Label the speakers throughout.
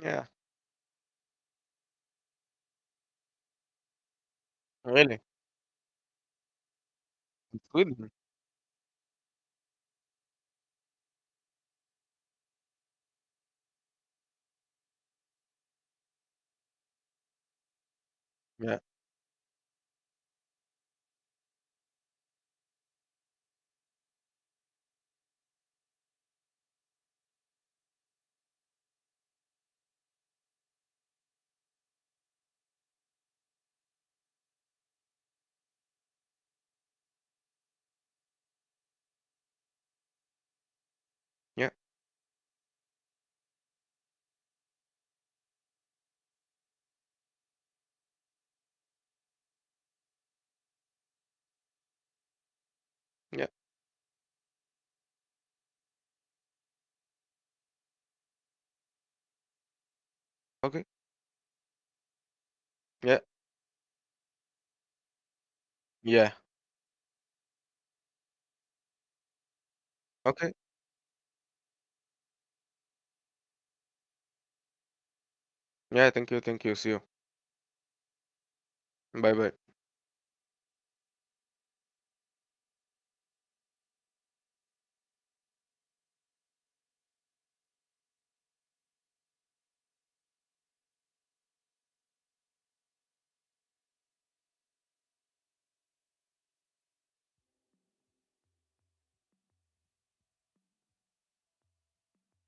Speaker 1: Yeah, really. In Sweden. Yeah, yeah, yeah. Okay. Yeah, yeah. Okay. Yeah, thank you, thank you. See you. Bye bye.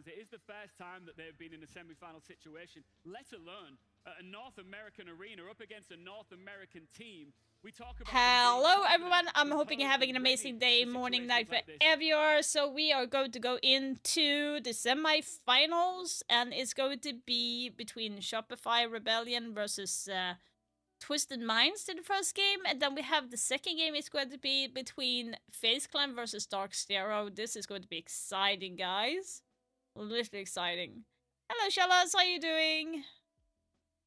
Speaker 2: It is the first time that they've been in a semi-final situation, let alone a North American arena up against a North American team. We talk about them being
Speaker 3: Hello,
Speaker 2: confident,
Speaker 3: everyone. I'm hoping you're
Speaker 2: composed,
Speaker 3: having
Speaker 2: and
Speaker 3: an
Speaker 2: ready
Speaker 3: amazing day,
Speaker 2: for
Speaker 3: morning,
Speaker 2: situations
Speaker 3: night,
Speaker 2: like this.
Speaker 3: wherever you are. So we are going to go into the semi-finals, and it's going to be between Shopify Rebellion versus Twisted Minds in the first game, and then we have the second game. It's going to be between Face Clan versus Dark Stereo. This is going to be exciting, guys. Literally exciting. Hello, Shellas. How you doing?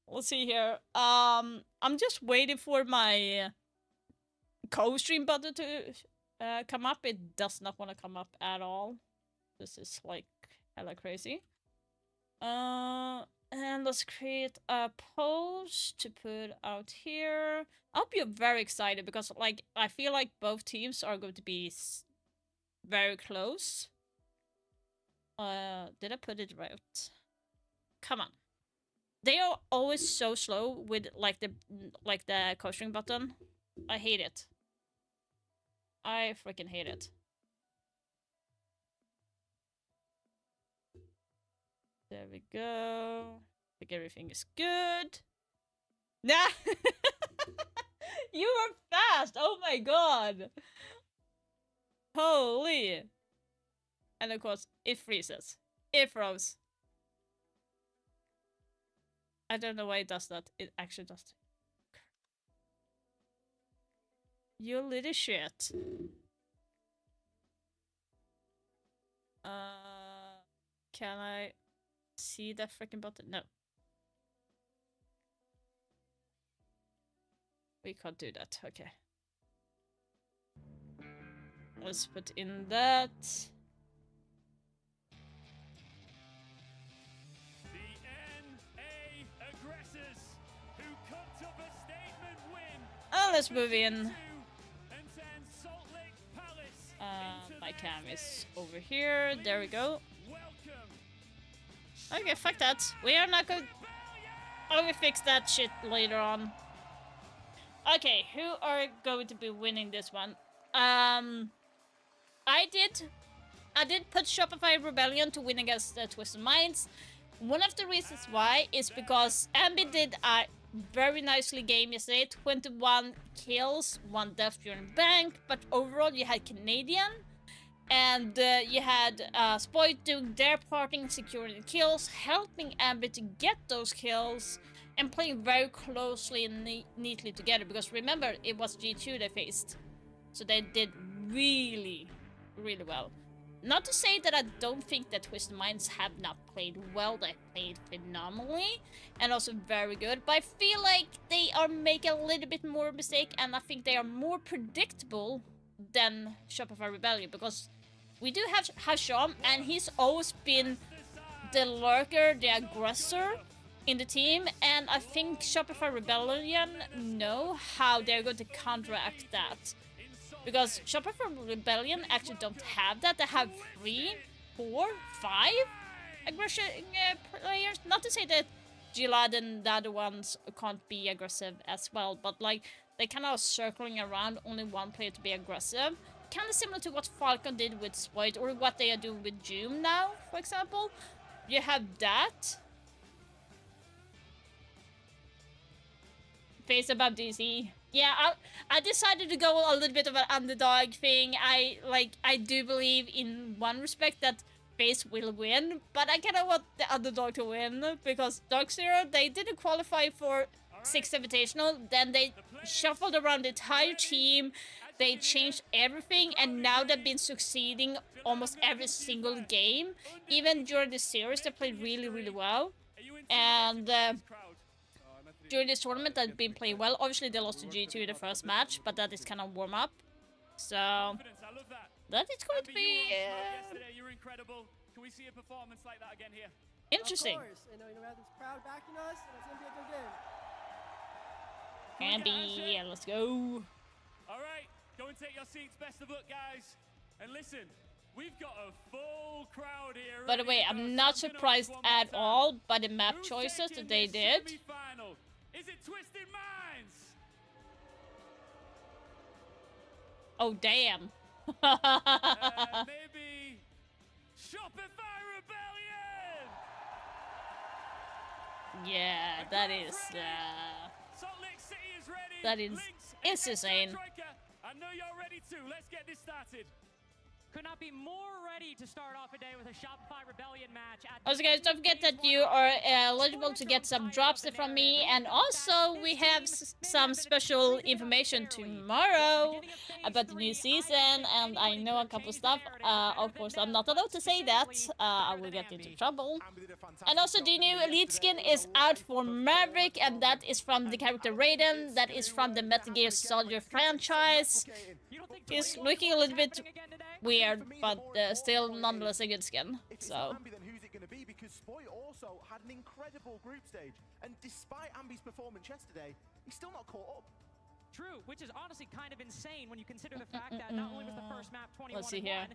Speaker 3: Let's see here. I'm just waiting for my co-stream button to come up. It does not want to come up at all. This is like hella crazy. And let's create a post to put out here. I'll be very excited because like I feel like both teams are going to be very close. Did I put it right? Come on. They are always so slow with like the co-stream button. I hate it. I freaking hate it. There we go. I think everything is good. Nah! You were fast! Oh my god! Holy! And of course, it freezes. It froze. I don't know why it does that. It actually does. You little shit. Uh, can I see that freaking button? No, we can't do that. Okay. Let's put in that.
Speaker 2: The NA aggressors who cooked up a statement win
Speaker 3: Let's move in.
Speaker 2: and send Salt Lake Palace into
Speaker 3: My
Speaker 2: their
Speaker 3: cam is
Speaker 2: stage.
Speaker 3: over here. There we go.
Speaker 2: Welcome.
Speaker 3: Okay, fuck that. We are not going. Oh, we fix that shit later on. Okay, who are going to be winning this one? Um, I did. I did put Shopify Rebellion to win against Twisted Minds. One of the reasons why is because Ambi did a very nicely game yesterday. 21 kills, 1 death during bank, but overall you had Canadian and you had Spoit doing their parting, securing the kills, helping Ambi to get those kills, and playing very closely and neatly together. Because remember, it was G2 they faced, so they did really, really well. Not to say that I don't think that Twisted Minds have not played well. They played phenomenally and also very good, but I feel like they are making a little bit more mistake, and I think they are more predictable than Shopify Rebellion, because we do have Hasham, and he's always been the lurker, the aggressor in the team, and I think Shopify Rebellion know how they're going to counteract that. Because Shopify Rebellion actually don't have that. They have 3, 4, 5 aggression players. Not to say that Gilad and the other ones can't be aggressive as well, but like they kind of circling around only one player to be aggressive. Kind of similar to what Falcon did with Spoit, or what they are doing with Doom now, for example. You have that. Face above DC. Yeah, I decided to go a little bit of an underdog thing. I do believe in one respect that Face will win, but I kind of want the underdog to win because Dark Zero, they didn't qualify for 6th Invitational, then they shuffled around the entire team, they changed everything, and now they've been succeeding almost every single game. Even during the series, they played really, really well. And during this tournament, they've been playing well. Obviously, they lost to G2 in the first match, but that is kind of warm up. So that is going to be interesting.
Speaker 4: Of course. And, we have this crowd backing us, and it's going to be a good game.
Speaker 3: Andy, yeah, let's go.
Speaker 2: All right, go and take your seats. Best of luck, guys. And listen, we've got a full crowd here.
Speaker 3: By the way, I'm not surprised at all by the map choices that they did.
Speaker 2: Is it Twisted Minds?
Speaker 3: Oh, damn.
Speaker 2: Maybe Shopify Rebellion.
Speaker 3: Yeah, that is
Speaker 2: Salt Lake City is ready.
Speaker 3: that is
Speaker 2: Lynx,
Speaker 3: insane.
Speaker 2: I know you're ready too. Let's get this started.
Speaker 5: Could not be more ready to start off a day with a Shopify Rebellion match.
Speaker 3: Also, guys, don't forget that you are eligible to get some drops from me, and also we have some special information tomorrow about the new season, and I know a couple stuff. Of course, I'm not allowed to say that. I will get into trouble. And also, the new Elite skin is out for Maverick, and that is from the character Raiden. That is from the Metal Gear Solid franchise. He's looking a little bit weird, but still nonetheless a good skin. So.
Speaker 6: Then who's it going to be? Because Spoit also had an incredible group stage, and despite Ambi's performance yesterday, he's still not caught up.
Speaker 5: True, which is honestly kind of insane when you consider the fact that not only was the first map 21-1,
Speaker 3: Let's see here.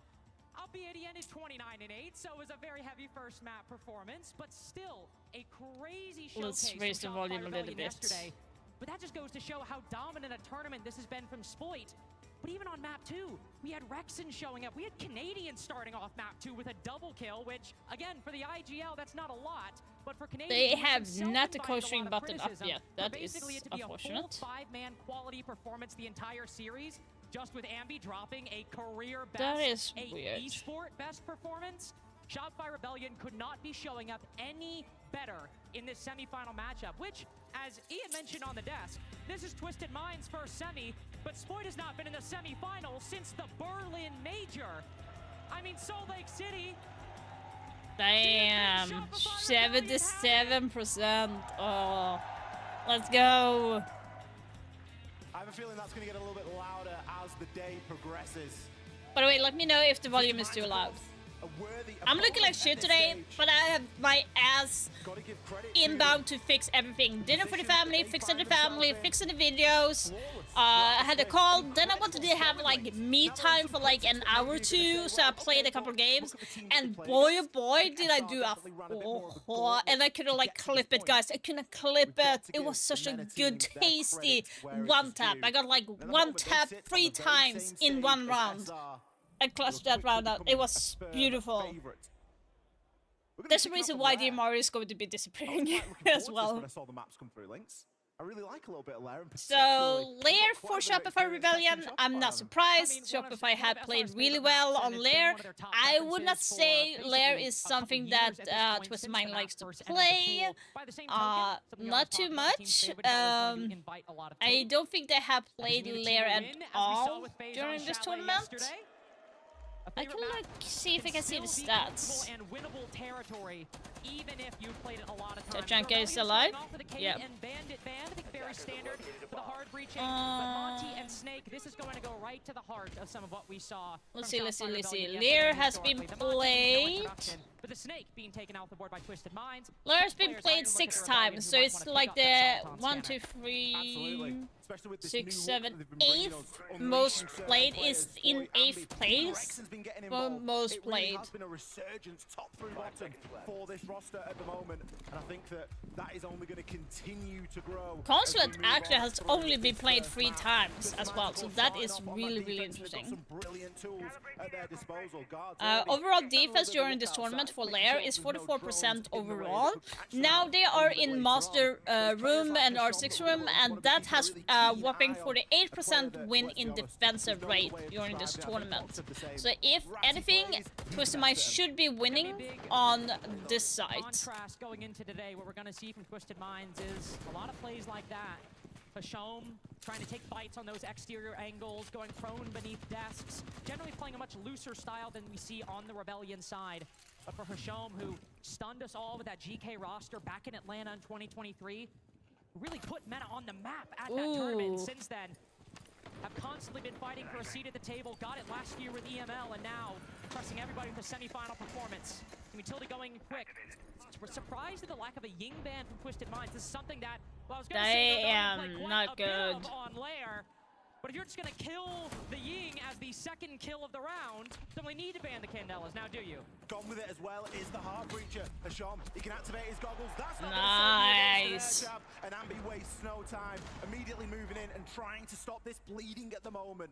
Speaker 5: albeit he ended 29-8, so it was a very heavy first map performance, but still a crazy showcase.
Speaker 3: Let's raise the volume a little bit.
Speaker 5: Yesterday. But that just goes to show how dominant a tournament this has been from Spoit. But even on map 2, we had Rexon showing up. We had Canadians starting off map 2 with a double kill, which, again, for the IGL, that's not a lot. But for Canadians,
Speaker 3: They have
Speaker 5: himself
Speaker 3: not the
Speaker 5: invited a
Speaker 3: coaching
Speaker 5: lot of
Speaker 3: button up
Speaker 5: criticism
Speaker 3: yet.
Speaker 5: for
Speaker 3: That is
Speaker 5: basically it to be
Speaker 3: unfortunate.
Speaker 5: A full 5-man quality performance the entire series, just with Ambi dropping a career best,
Speaker 3: That is
Speaker 5: a
Speaker 3: weird.
Speaker 5: esport best performance. Shopify Rebellion could not be showing up any better in this semifinal matchup, which, as Ian mentioned on the desk, this is Twisted Minds' first semi, but Spoit has not been in the semifinal since the Berlin Major. I mean, Salt Lake City.
Speaker 3: Damn, 77%. Oh, let's go.
Speaker 6: I have a feeling that's going to get a little bit louder as the day progresses.
Speaker 3: By the way, let me know if the volume is too loud. I'm looking like shit today, but I have my ass inbound to fix everything. Dinner for the family, fixing the videos. I had a call, then I wanted to have like me time for like an hour or two, so I played a couple of games, and boy oh boy did I do and I couldn't like clip it, guys. I couldn't clip it. It was such a good tasty one tap. I got like one tap 3 times in one round. I clutched that round out. It was beautiful. There's a reason why Dear Mario is going to be disappearing as well.
Speaker 6: When I saw the maps come through, Lynx. I really like a little bit of Lair.
Speaker 3: So, Lair for Shopify Rebellion, I'm not surprised. Shopify had played really well on Lair. I would not say Lair is something that Twisted Mind likes to play. Not too much. I don't think they have played Lair at all during this tournament. I can like see if I can see the stats. Tachanka is alive? Yeah.
Speaker 5: Very standard for the hard breaching, but Monty and Snake, this is going to go right to the heart of some of what we saw.
Speaker 3: Let's see. Lair has been played.
Speaker 5: But the Snake being taken off the board by Twisted Minds.
Speaker 3: Lair's
Speaker 5: Both
Speaker 3: been
Speaker 5: players
Speaker 3: played
Speaker 5: either look at
Speaker 3: 6
Speaker 5: the Rebellion
Speaker 3: times,
Speaker 5: who
Speaker 3: so
Speaker 5: might
Speaker 3: it's
Speaker 5: wanna pick
Speaker 3: like
Speaker 5: up
Speaker 3: the
Speaker 5: that Peloton
Speaker 3: 1,
Speaker 5: scanner.
Speaker 3: 2, 3,
Speaker 6: Absolutely. Especially with this
Speaker 3: 6,
Speaker 6: new
Speaker 3: 7,
Speaker 6: look that they've been bringing
Speaker 3: 8th
Speaker 6: us,
Speaker 3: most
Speaker 6: unleashing certain
Speaker 3: played
Speaker 6: players.
Speaker 3: is in
Speaker 6: Boy,
Speaker 3: 8th
Speaker 6: Ambi,
Speaker 3: place.
Speaker 6: Rexon's been getting
Speaker 3: Well,
Speaker 6: involved.
Speaker 3: most
Speaker 6: It really
Speaker 3: played.
Speaker 6: has been a resurgence top through bottom for this roster at the moment, and I think that that is only going to continue to grow.
Speaker 3: Consulate
Speaker 6: as we move
Speaker 3: actually
Speaker 6: on
Speaker 3: has
Speaker 6: through
Speaker 3: only been
Speaker 6: this
Speaker 3: played
Speaker 6: first
Speaker 3: 3
Speaker 6: map.
Speaker 3: times
Speaker 6: Twisted
Speaker 3: as
Speaker 6: Minds,
Speaker 3: well,
Speaker 6: of
Speaker 3: so
Speaker 6: course,
Speaker 3: that
Speaker 6: starting
Speaker 3: is
Speaker 6: off on that
Speaker 3: really
Speaker 6: defense, who's got
Speaker 3: interesting.
Speaker 6: some brilliant tools at their disposal. Guards already
Speaker 3: Overall
Speaker 6: getting a little
Speaker 3: defense
Speaker 6: bit of a
Speaker 3: during this
Speaker 6: look
Speaker 3: tournament
Speaker 6: outside,
Speaker 3: for
Speaker 6: making
Speaker 3: Lair
Speaker 6: sure
Speaker 3: is
Speaker 6: there's no
Speaker 3: 44%
Speaker 6: drones in the way that
Speaker 3: overall.
Speaker 6: could catch them
Speaker 3: Now
Speaker 6: out
Speaker 3: they
Speaker 6: a
Speaker 3: are
Speaker 6: little bit
Speaker 3: in
Speaker 6: later
Speaker 3: Master
Speaker 6: on. There's players
Speaker 3: room
Speaker 6: like
Speaker 3: and
Speaker 6: Hasham
Speaker 3: R6
Speaker 6: that
Speaker 3: room,
Speaker 6: really
Speaker 3: and
Speaker 6: wanna
Speaker 3: that
Speaker 6: keep a
Speaker 3: has
Speaker 6: really keen
Speaker 3: whopping
Speaker 6: eye on.
Speaker 3: 48% win in defensive rate during this tournament. So if anything, Twisted Minds should be winning on this side.
Speaker 5: Contrast going into today, what we're going to see from Twisted Minds is a lot of plays like that. Hasham trying to take bites on those exterior angles, going prone beneath desks, generally playing a much looser style than we see on the Rebellion side. But for Hasham, who stunned us all with that GK roster back in Atlanta in 2023, really put MENA on the map at that tournament. And
Speaker 3: Ooh.
Speaker 5: since then, have constantly been fighting for a seat at the table. Got it last year with EML, and now pressing everybody with a semi-final performance. Utility going quick. We're surprised at the lack of a Ying ban from Twisted Minds. This is something that, well, I was going to say,
Speaker 3: Damn,
Speaker 5: play quite
Speaker 3: not
Speaker 5: a bit of
Speaker 3: good.
Speaker 5: on Lair. But if you're just going to kill the Ying as the second kill of the round, don't really need to ban the Candelas, now do you?
Speaker 6: Gone with it as well is the Heart Breacher. Hasham, he can activate his goggles. That's not
Speaker 3: Nice.
Speaker 6: gonna save you against an air jab, and Ambi wastes no time, immediately moving in and trying to stop this bleeding at the moment.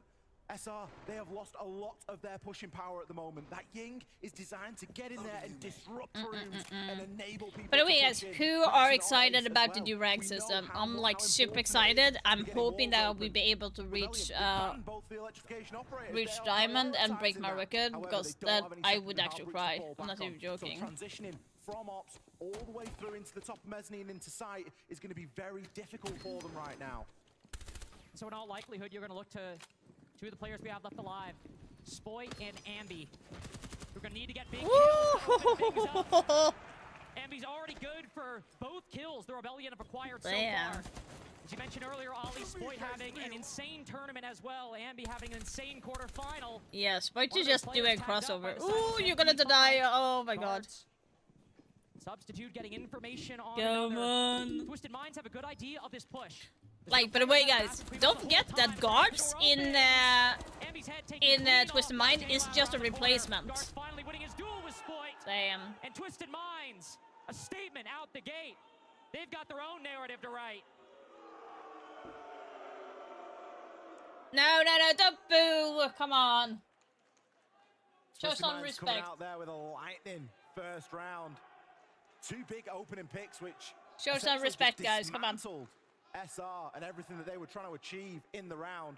Speaker 6: SR, they have lost a lot of their pushing power at the moment. That Ying is designed to get in there and disrupt rooms and enable people.
Speaker 3: By the way,
Speaker 6: to
Speaker 3: guys,
Speaker 6: push in.
Speaker 3: who
Speaker 6: Rexon
Speaker 3: are
Speaker 6: on
Speaker 3: excited
Speaker 6: ace as
Speaker 3: about the
Speaker 6: well.
Speaker 3: new
Speaker 6: We
Speaker 3: rank
Speaker 6: know
Speaker 3: system?
Speaker 6: how
Speaker 3: I'm like
Speaker 6: important
Speaker 3: super
Speaker 6: it
Speaker 3: excited.
Speaker 6: is
Speaker 3: I'm
Speaker 6: to getting
Speaker 3: hoping
Speaker 6: walls
Speaker 3: that
Speaker 6: open.
Speaker 3: we'll be able to
Speaker 6: Rebellion,
Speaker 3: reach
Speaker 6: they ban both the electrification operators.
Speaker 3: reach
Speaker 6: They are
Speaker 3: diamond and break
Speaker 6: prioritizing
Speaker 3: my
Speaker 6: that.
Speaker 3: record,
Speaker 6: However,
Speaker 3: because
Speaker 6: they don't
Speaker 3: that
Speaker 6: have any
Speaker 3: I
Speaker 6: second
Speaker 3: would
Speaker 6: and
Speaker 3: actually
Speaker 6: Heart
Speaker 3: cry.
Speaker 6: Breach to fall
Speaker 3: I'm not
Speaker 6: back
Speaker 3: even
Speaker 6: on.
Speaker 3: joking.
Speaker 6: So transitioning from ops all the way through into the top mezzanine into sight is going to be very difficult for them right now.
Speaker 5: So in all likelihood, you're going to look to two of the players we have left alive, Spoy and Ambi. We're going to need to get big kills to open things up. Ambi's already good for both kills the Rebellion have acquired so
Speaker 3: Damn.
Speaker 5: far. As you mentioned earlier, Ali, Spoy having an insane tournament as well. Ambi having an insane quarterfinal.
Speaker 3: Yes, but
Speaker 5: One
Speaker 3: you
Speaker 5: of those
Speaker 3: just do a
Speaker 5: players tagged up by
Speaker 3: crossover.
Speaker 5: the side
Speaker 3: Ooh,
Speaker 5: of
Speaker 3: you're gonna
Speaker 5: 55
Speaker 3: die. Oh my god.
Speaker 5: guards. Substitute getting information on
Speaker 3: Come
Speaker 5: another.
Speaker 3: on.
Speaker 5: Twisted Minds have a good idea of this push.
Speaker 3: Like, by the way, guys, don't forget that guards in Twisted Mind is just a replacement.
Speaker 5: Guards finally winning his duel with Spoit.
Speaker 3: Damn.
Speaker 5: And Twisted Minds, a statement out the gate. They've got their own narrative to write.
Speaker 3: No, don't boo. Come on. Show
Speaker 6: Twisted
Speaker 3: some
Speaker 6: Minds coming
Speaker 3: respect.
Speaker 6: out there with a lightning first round. Two big opening picks, which
Speaker 3: Show some
Speaker 6: essentially
Speaker 3: respect,
Speaker 6: just
Speaker 3: guys. Come on.
Speaker 6: dismantled SR and everything that they were trying to achieve in the round.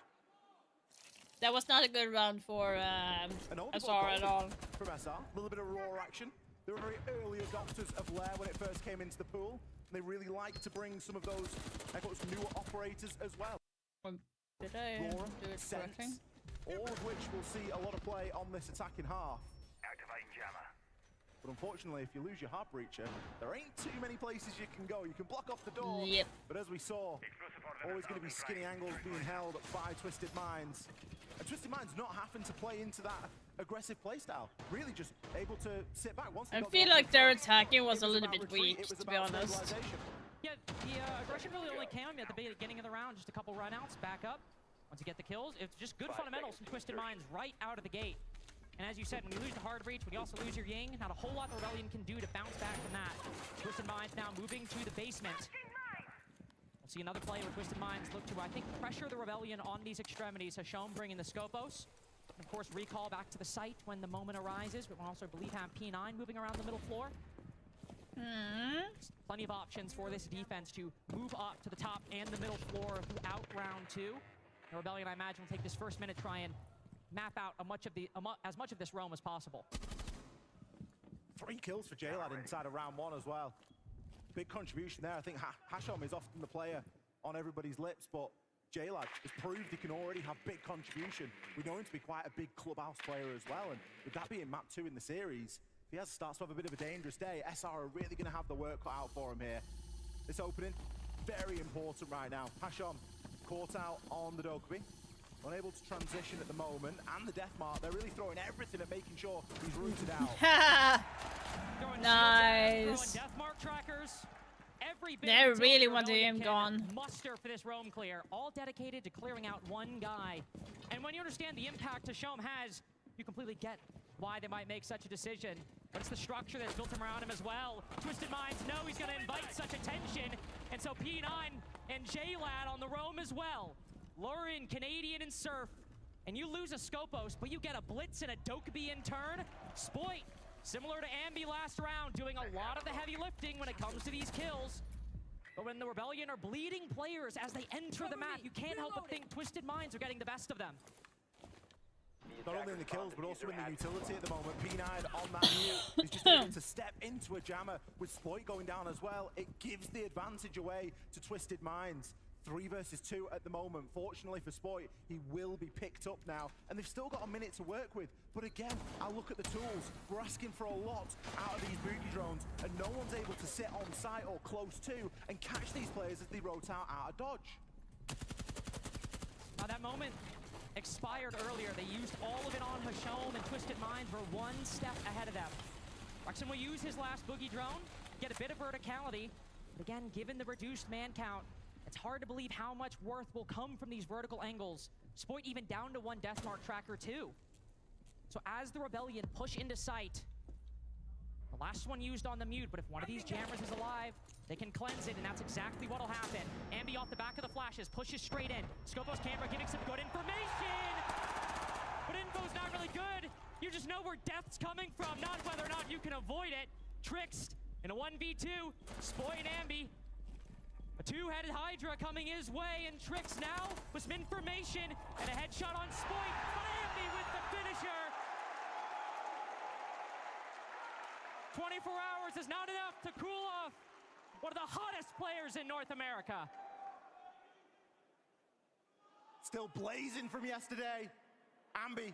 Speaker 3: That was not a good round for
Speaker 6: An audible
Speaker 3: SR at
Speaker 6: goal
Speaker 3: all.
Speaker 6: from SR. A little bit of raw action. They were very early adopters of Lair when it first came into the pool. They really like to bring some of those, I thought, newer operators as well.
Speaker 3: Did I
Speaker 6: Laura,
Speaker 3: do it correctly?
Speaker 6: Sense, all of which will see a lot of play on this attacking half. But unfortunately, if you lose your Heart Breacher, there ain't too many places you can go. You can block off the door,
Speaker 3: Yep.
Speaker 6: but as we saw, always going to be skinny angles being held by Twisted Minds. And Twisted Minds not having to play into that aggressive playstyle. Really just able to sit back. Once they
Speaker 3: I
Speaker 6: got the
Speaker 3: feel like their
Speaker 6: offensive
Speaker 3: attacking
Speaker 6: it
Speaker 3: was a little
Speaker 6: about
Speaker 3: bit
Speaker 6: retreat,
Speaker 3: weak,
Speaker 6: it was
Speaker 3: to be
Speaker 6: about
Speaker 3: honest.
Speaker 6: stabilization.
Speaker 5: Yeah, the aggression really only came at the beginning of the round. Just a couple runouts, back up. Once you get the kills, it's just good fundamentals from Twisted Minds right out of the gate. And as you said, when you lose the Hard Breach, when you also lose your Ying, not a whole lot the Rebellion can do to bounce back from that. Twisted Minds now moving to the basement. We'll see another play where Twisted Minds look to, I think, pressure the Rebellion on these extremities. Hasham bringing the Scopos. And of course, recall back to the site when the moment arises. But we'll also, believe, have P9 moving around the middle floor. Plenty of options for this defense to move up to the top and the middle floor throughout round two. The Rebellion, I imagine, will take this first minute, try and map out as much of this roam as possible.
Speaker 6: 3 kills for JLad inside of round 1 as well. Big contribution there. I think Hasham is often the player on everybody's lips, but JLad has proved he can already have big contribution. We know him to be quite a big clubhouse player as well, and with that being map 2 in the series, if he starts to have a bit of a dangerous day, SR are really going to have the work cut out for him here. This opening, very important right now. Hasham caught out on the Dokkaebi. Unable to transition at the moment, and the Death Mark, they're really throwing everything at making sure he's rooted out.
Speaker 5: Throwing shields out,
Speaker 3: Nice.
Speaker 5: throwing deathmark trackers. Every bit
Speaker 3: They
Speaker 5: of utility
Speaker 3: really wanted
Speaker 5: Rebellion
Speaker 3: him
Speaker 5: can
Speaker 3: gone.
Speaker 5: muster for this roam clear, all dedicated to clearing out one guy. And when you understand the impact Hashom has, you completely get why they might make such a decision. But it's the structure that's built around him as well. Twisted Minds know he's going to invite such attention. And so P9 and JLad on the roam as well. Lurin, Canadian, and Surf. And you lose a Scopos, but you get a Blitz and a Dokkaebi in turn. Spoit, similar to Ambi last round, doing a lot of the heavy lifting when it comes to these kills. But when the Rebellion are bleeding players as they enter the map, you can't help but think Twisted Minds are getting the best of them.
Speaker 6: Not only in the kills, but also in the utility at the moment. P9 on that mute is just able to step into a jammer with Sploit going down as well. It gives the advantage away to Twisted Minds. 3 versus 2 at the moment. Fortunately for Sploit, he will be picked up now, and they've still got a minute to work with. But again, I look at the tools. We're asking for a lot out of these boogie drones, and no one's able to sit on site or close to and catch these players as they rotate out of dodge.
Speaker 5: Now that moment expired earlier. They used all of it on Hashom, and Twisted Minds were one step ahead of them. Rexon will use his last boogie drone, get a bit of verticality. Again, given the reduced man count, it's hard to believe how much worth will come from these vertical angles. Spoit even down to 1 Deathmark tracker too. So as the Rebellion push into sight, the last one used on the mute, but if one of these jammers is alive, they can cleanse it, and that's exactly what'll happen. Ambi off the back of the flashes, pushes straight in. Scopos camera giving some good information! But info's not really good. You just know where death's coming from, not whether or not you can avoid it. Trixed in a 1v2, Spoy and Ambi. A 2-headed Hydra coming his way, and Trix now with some information and a headshot on Spoit. But Ambi with the finisher. 24 hours is not enough to cool off one of the hottest players in North America.
Speaker 6: Still blazing from yesterday. Ambi,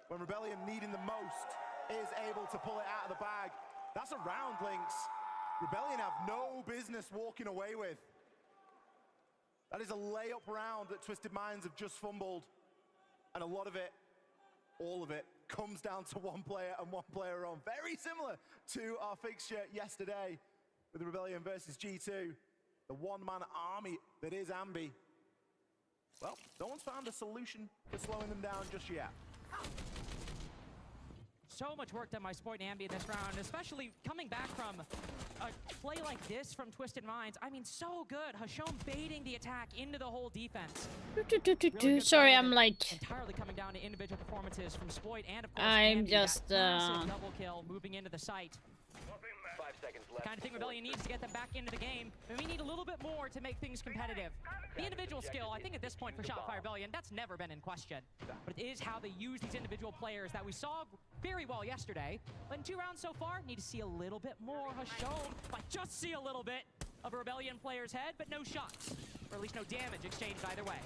Speaker 6: when Rebellion needing the most, is able to pull it out of the bag. That's a round, Lynx. Rebellion have no business walking away with. That is a layup round that Twisted Minds have just fumbled. And a lot of it, all of it, comes down to one player and one player on. Very similar to our fixture yesterday with Rebellion versus G2. The one-man army that is Ambi. Well, no one's found a solution for slowing them down just yet.
Speaker 5: So much work done by Spoit and Ambi in this round, especially coming back from a play like this from Twisted Minds. I mean, so good. Hashom baiting the attack into the whole defense. Really good
Speaker 3: Sorry,
Speaker 5: play,
Speaker 3: I'm
Speaker 5: and
Speaker 3: like,
Speaker 5: entirely coming down to individual performances from Spoit and of course
Speaker 3: I'm
Speaker 5: Ambi,
Speaker 3: just,
Speaker 5: that massive double kill moving into the site.
Speaker 7: 5 seconds left.
Speaker 5: Kind of thing Rebellion needs to get them back into the game, and we need a little bit more to make things competitive. The individual skill, I think at this point for Shopify Rebellion, that's never been in question. But it is how they use these individual players that we saw very well yesterday. But in 2 rounds so far, need to see a little bit more. Hashom might just see a little bit of a Rebellion player's head, but no shots, or at least no damage exchanged either way.